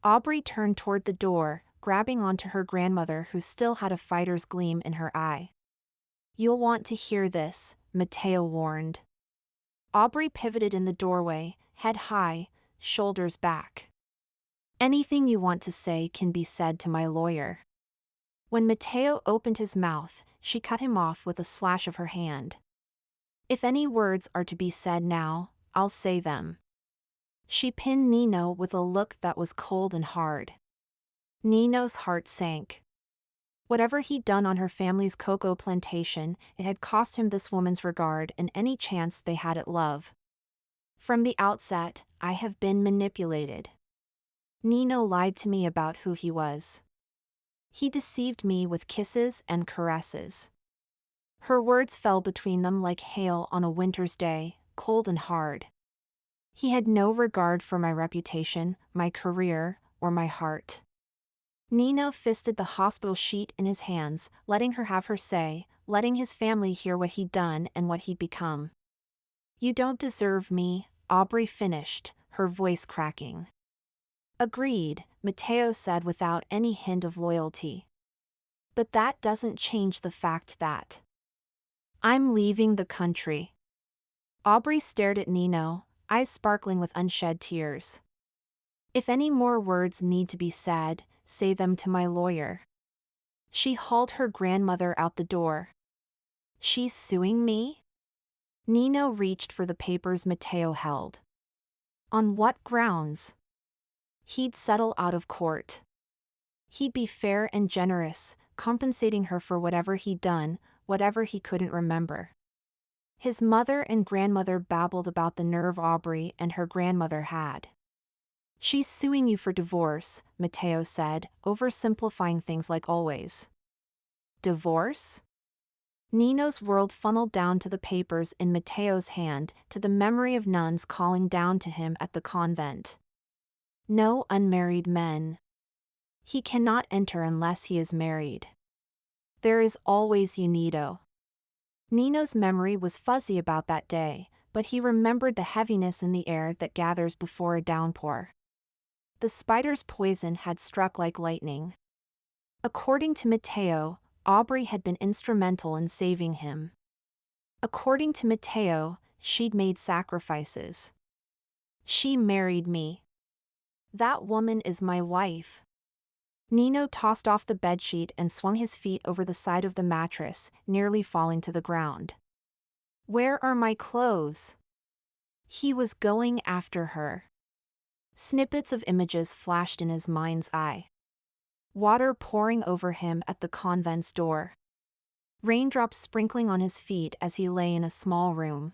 Aubrey turned toward the door, grabbing onto her grandmother who still had a fighter's gleam in her eye. You'll want to hear this, Mateo warned. Aubrey pivoted in the doorway, head high, shoulders back. Anything you want to say can be said to my lawyer. When Mateo opened his mouth, she cut him off with a slash of her hand. If any words are to be said now, I'll say them. She pinned Nino with a look that was cold and hard. Nino's heart sank. Whatever he'd done on her family's cocoa plantation, it had cost him this woman's regard and any chance they had at love. From the outset, I have been manipulated. Nino lied to me about who he was. He deceived me with kisses and caresses. Her words fell between them like hail on a winter's day, cold and hard. He had no regard for my reputation, my career, or my heart. Nino fisted the hospital sheet in his hands, letting her have her say, letting his family hear what he'd done and what he'd become. You don't deserve me, Aubrey finished, her voice cracking. Agreed, Mateo said without any hint of loyalty. But that doesn't change the fact that I'm leaving the country. Aubrey stared at Nino, eyes sparkling with unshed tears. If any more words need to be said, say them to my lawyer. She hauled her grandmother out the door. She's suing me? Nino reached for the papers Mateo held. On what grounds? He'd settle out of court. He'd be fair and generous, compensating her for whatever he'd done, whatever he couldn't remember. His mother and grandmother babbled about the nerve Aubrey and her grandmother had. She's suing you for divorce, Mateo said, oversimplifying things like always. Divorce? Nino's world funneled down to the papers in Mateo's hand, to the memory of nuns calling down to him at the convent. No unmarried men. He cannot enter unless he is married. There is always Nino. Nino's memory was fuzzy about that day, but he remembered the heaviness in the air that gathers before a downpour. The spider's poison had struck like lightning. According to Mateo, Aubrey had been instrumental in saving him. According to Mateo, she'd made sacrifices. She married me. That woman is my wife. Nino tossed off the bedsheet and swung his feet over the side of the mattress, nearly falling to the ground. Where are my clothes? He was going after her. Snippets of images flashed in his mind's eye. Water pouring over him at the convent's door. Raindrops sprinkling on his feet as he lay in a small room.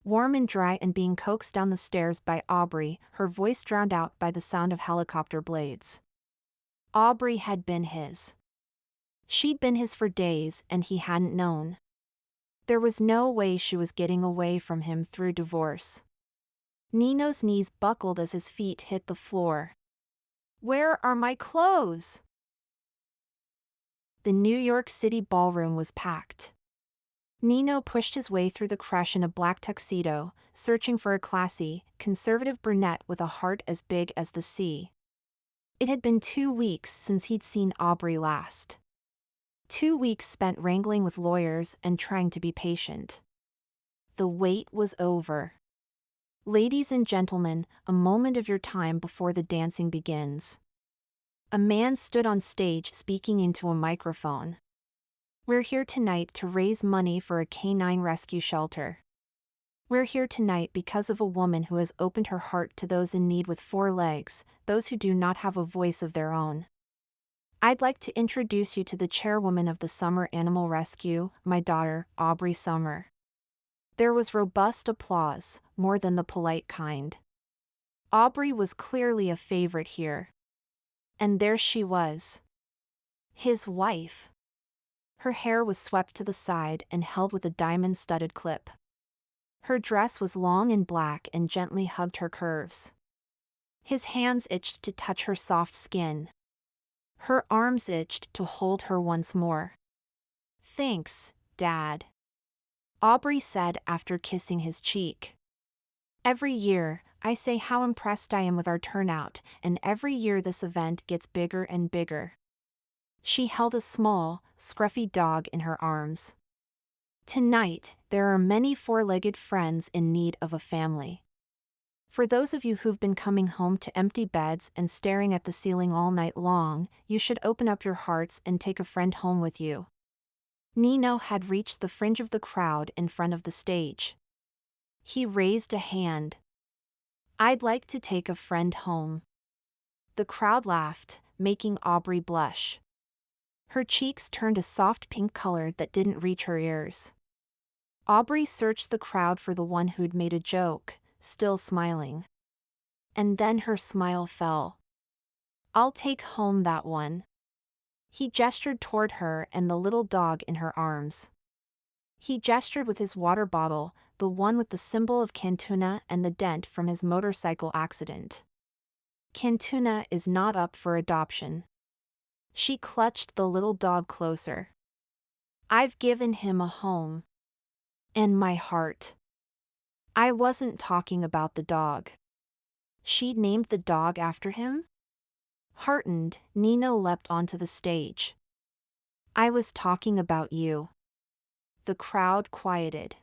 Warm and dry and being coaxed down the stairs by Aubrey, her voice drowned out by the sound of helicopter blades. Aubrey had been his. She'd been his for days and he hadn't known. There was no way she was getting away from him through divorce. Nino's knees buckled as his feet hit the floor. Where are my clothes? The New York City ballroom was packed. Nino pushed his way through the crush in a black tuxedo, searching for a classy, conservative brunette with a heart as big as the sea. It had been 2 weeks since he'd seen Aubrey last. 2 weeks spent wrangling with lawyers and trying to be patient. The wait was over. Ladies and gentlemen, a moment of your time before the dancing begins. A man stood on stage speaking into a microphone. We're here tonight to raise money for a canine rescue shelter. We're here tonight because of a woman who has opened her heart to those in need with 4 legs, those who do not have a voice of their own. I'd like to introduce you to the chairwoman of the Summer Animal Rescue, my daughter, Aubrey Summer. There was robust applause, more than the polite kind. Aubrey was clearly a favorite here. And there she was. His wife. Her hair was swept to the side and held with a diamond-studded clip. Her dress was long and black and gently hugged her curves. His hands itched to touch her soft skin. Her arms itched to hold her once more. Thanks, Dad. Aubrey said after kissing his cheek. Every year, I say how impressed I am with our turnout, and every year this event gets bigger and bigger. She held a small, scruffy dog in her arms. Tonight, there are many 4-legged friends in need of a family. For those of you who've been coming home to empty beds and staring at the ceiling all night long, you should open up your hearts and take a friend home with you. Nino had reached the fringe of the crowd in front of the stage. He raised a hand. "I'd like to take a friend home." The crowd laughed, making Aubrey blush. Her cheeks turned a soft pink color that didn't reach her ears. Aubrey searched the crowd for the one who'd made a joke, still smiling. And then her smile fell. "I'll take home that one." He gestured toward her and the little dog in her arms. He gestured with his water bottle, the one with the symbol of Cantuna and the dent from his motorcycle accident. "Cantuna is not up for adoption." She clutched the little dog closer. "I've given him a home. And my heart." I wasn't talking about the dog. She'd named the dog after him? Heartened, Nino leapt onto the stage. "I was talking about you." The crowd quieted.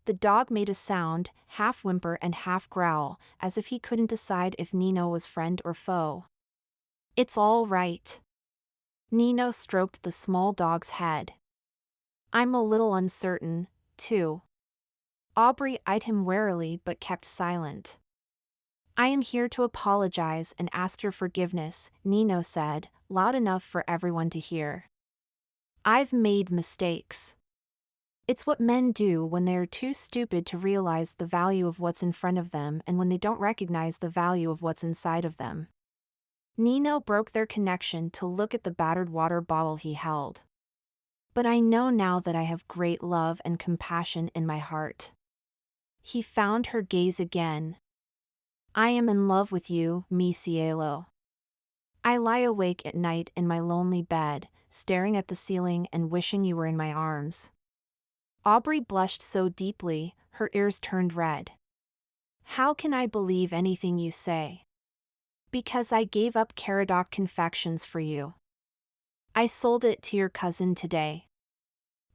The dog made a sound, half whimper and half growl, as if he couldn't decide if Nino was friend or foe. "It's all right." Nino stroked the small dog's head. "I'm a little uncertain, too." Aubrey eyed him warily but kept silent. "I am here to apologize and ask your forgiveness," Nino said, loud enough for everyone to hear. "I've made mistakes. It's what men do when they are too stupid to realize the value of what's in front of them and when they don't recognize the value of what's inside of them." Nino broke their connection to look at the battered water bottle he held. "But I know now that I have great love and compassion in my heart." He found her gaze again. "I am in love with you, mi cielo. I lie awake at night in my lonely bed, staring at the ceiling and wishing you were in my arms." Aubrey blushed so deeply, her ears turned red. "How can I believe anything you say?" "Because I gave up Caradoc Confections for you. I sold it to your cousin today.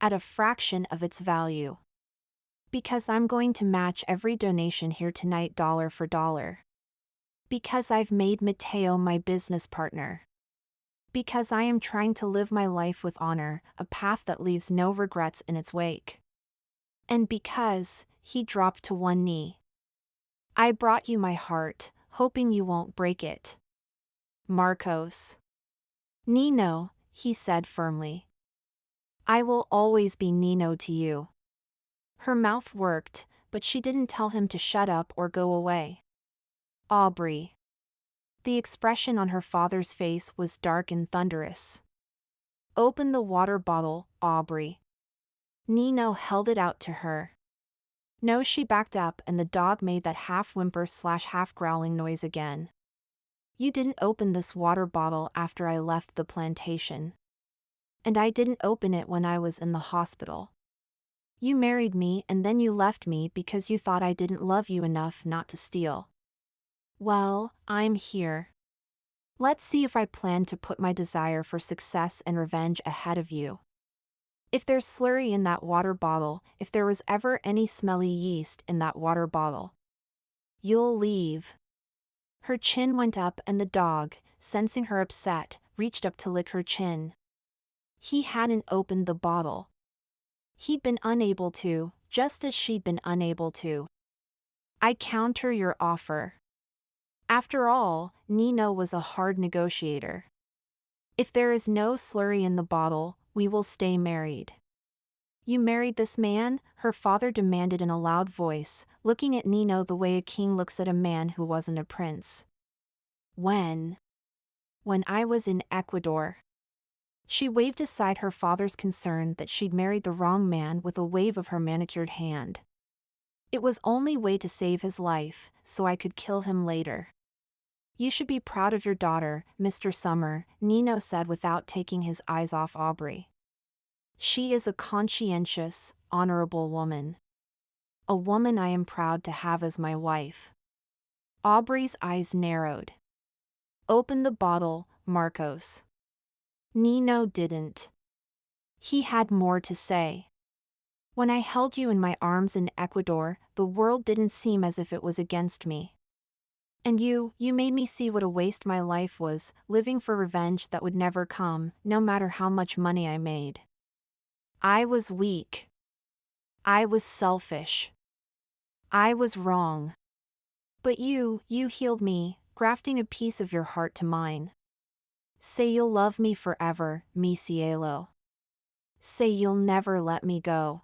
At a fraction of its value. Because I'm going to match every donation here tonight dollar for dollar. Because I've made Mateo my business partner. Because I am trying to live my life with honor, a path that leaves no regrets in its wake. And because," he dropped to one knee, "I brought you my heart, hoping you won't break it." "Marcos." "Nino," he said firmly. "I will always be Nino to you." Her mouth worked, but she didn't tell him to shut up or go away. "Aubrey." The expression on her father's face was dark and thunderous. "Open the water bottle, Aubrey." Nino held it out to her. No, she backed up and the dog made that half whimper / half growling noise again. "You didn't open this water bottle after I left the plantation. And I didn't open it when I was in the hospital. You married me and then you left me because you thought I didn't love you enough not to steal. Well, I'm here. Let's see if I plan to put my desire for success and revenge ahead of you. If there's slurry in that water bottle, if there was ever any smelly yeast in that water bottle, you'll leave." Her chin went up and the dog, sensing her upset, reached up to lick her chin. He hadn't opened the bottle. He'd been unable to, just as she'd been unable to. "I counter your offer." After all, Nino was a hard negotiator. "If there is no slurry in the bottle, we will stay married." "You married this man?" her father demanded in a loud voice, looking at Nino the way a king looks at a man who wasn't a prince. When I was in Ecuador." She waved aside her father's concern that she'd married the wrong man with a wave of her manicured hand. "It was only way to save his life, so I could kill him later." "You should be proud of your daughter, Mr. Summer," Nino said without taking his eyes off Aubrey. "She is a conscientious, honorable woman. A woman I am proud to have as my wife." Aubrey's eyes narrowed. "Open the bottle, Marcos." Nino didn't. He had more to say. "When I held you in my arms in Ecuador, the world didn't seem as if it was against me. And you made me see what a waste my life was, living for revenge that would never come, no matter how much money I made." I was weak. I was selfish. I was wrong. But you healed me, grafting a piece of your heart to mine. Say you'll love me forever, mi cielo. Say you'll never let me go.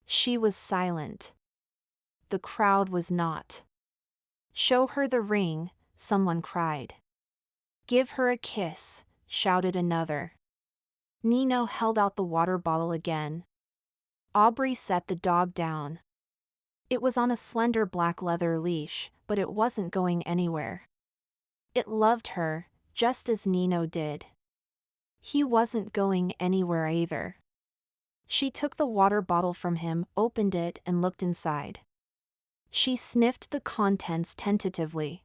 She was silent. The crowd was not. Show her the ring, someone cried. Give her a kiss, shouted another. Nino held out the water bottle again. Aubrey set the dog down. It was on a slender black leather leash, but it wasn't going anywhere. It loved her, just as Nino did. He wasn't going anywhere either. She took the water bottle from him, opened it, and looked inside. She sniffed the contents tentatively.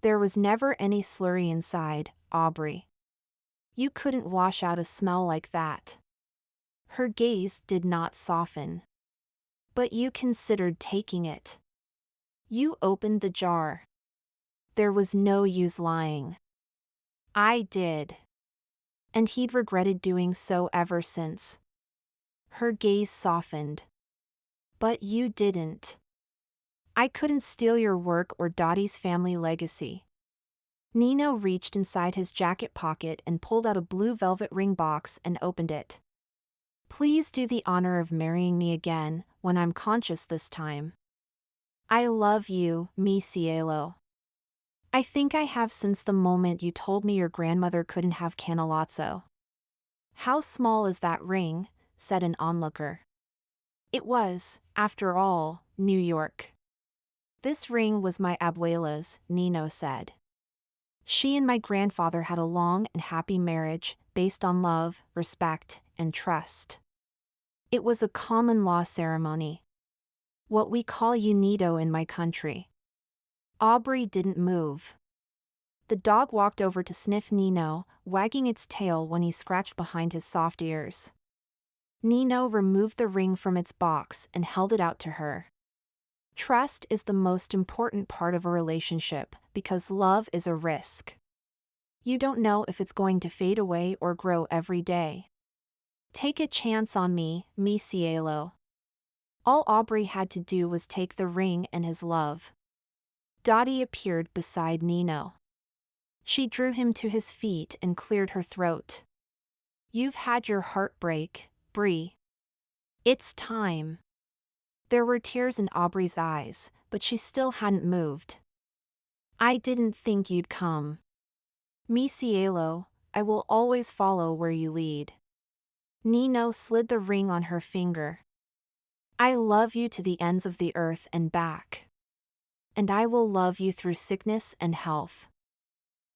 There was never any slurry inside, Aubrey. You couldn't wash out a smell like that. Her gaze did not soften. But you considered taking it. You opened the jar. There was no use lying. I did. And he'd regretted doing so ever since. Her gaze softened. But you didn't. I couldn't steal your work or Dottie's family legacy. Nino reached inside his jacket pocket and pulled out a blue velvet ring box and opened it. Please do the honor of marrying me again, when I'm conscious this time. I love you, mi cielo. I think I have since the moment you told me your grandmother couldn't have canalazzo. How small is that ring? Said an onlooker. It was, after all, New York. This ring was my abuela's, Nino said. She and my grandfather had a long and happy marriage, based on love, respect, and trust. It was a common law ceremony. What we call unido in my country. Aubrey didn't move. The dog walked over to sniff Nino, wagging its tail when he scratched behind his soft ears. Nino removed the ring from its box and held it out to her. Trust is the most important part of a relationship because love is a risk. You don't know if it's going to fade away or grow every day. Take a chance on me, mi cielo. All Aubrey had to do was take the ring and his love. Dotty appeared beside Nino. She drew him to his feet and cleared her throat. You've had your heartbreak, Bree. It's time. There were tears in Aubrey's eyes, but she still hadn't moved. I didn't think you'd come. Mi cielo, I will always follow where you lead. Nino slid the ring on her finger. I love you to the ends of the earth and back. And I will love you through sickness and health.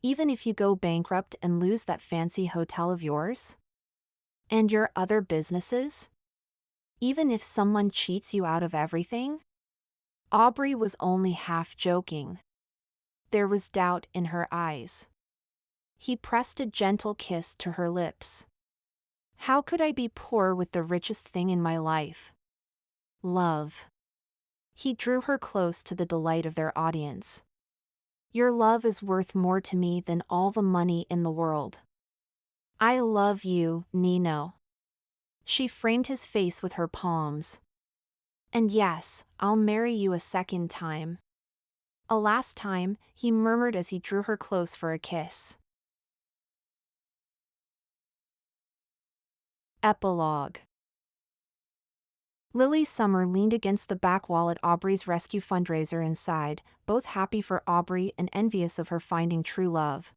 Even if you go bankrupt and lose that fancy hotel of yours? And your other businesses? Even if someone cheats you out of everything? Aubrey was only half joking. There was doubt in her eyes. He pressed a gentle kiss to her lips. How could I be poor with the richest thing in my life? Love. He drew her close to the delight of their audience. Your love is worth more to me than all the money in the world. I love you, Nino. She framed his face with her palms. And yes, I'll marry you a second time. A last time, he murmured as he drew her close for a kiss. Epilogue. Lily Summer leaned against the back wall at Aubrey's rescue fundraiser and sighed, both happy for Aubrey and envious of her finding true love.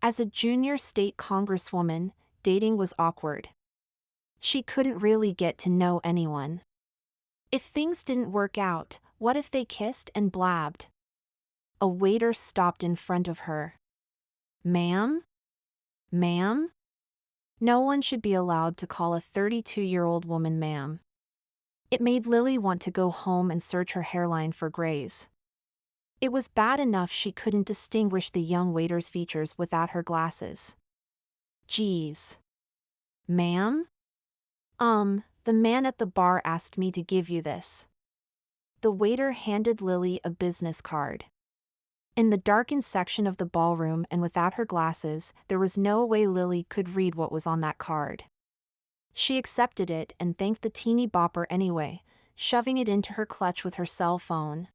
As a junior state congresswoman, dating was awkward. She couldn't really get to know anyone. If things didn't work out, what if they kissed and blabbed? A waiter stopped in front of her. Ma'am? Ma'am? No one should be allowed to call a 32-year-old woman ma'am. It made Lily want to go home and search her hairline for grays. It was bad enough she couldn't distinguish the young waiter's features without her glasses. Geez. Ma'am? The man at the bar asked me to give you this. The waiter handed Lily a business card. In the darkened section of the ballroom and without her glasses, there was no way Lily could read what was on that card. She accepted it and thanked the teeny bopper anyway, shoving it into her clutch with her cell phone.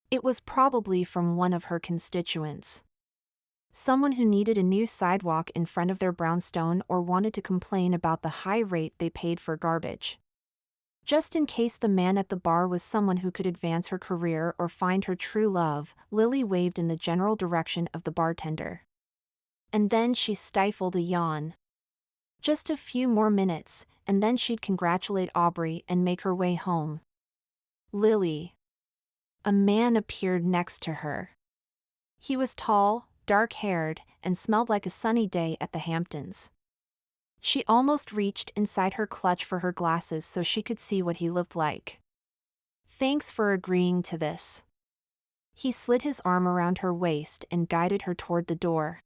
It was probably from one of her constituents. Someone who needed a new sidewalk in front of their brownstone or wanted to complain about the high rate they paid for garbage. Just in case the man at the bar was someone who could advance her career or find her true love, Lily waved in the general direction of the bartender. And then she stifled a yawn. Just a few more minutes, and then she'd congratulate Aubrey and make her way home. Lily. A man appeared next to her. He was tall, dark-haired, and smelled like a sunny day at the Hamptons. She almost reached inside her clutch for her glasses so she could see what he looked like. Thanks for agreeing to this. He slid his arm around her waist and guided her toward the door.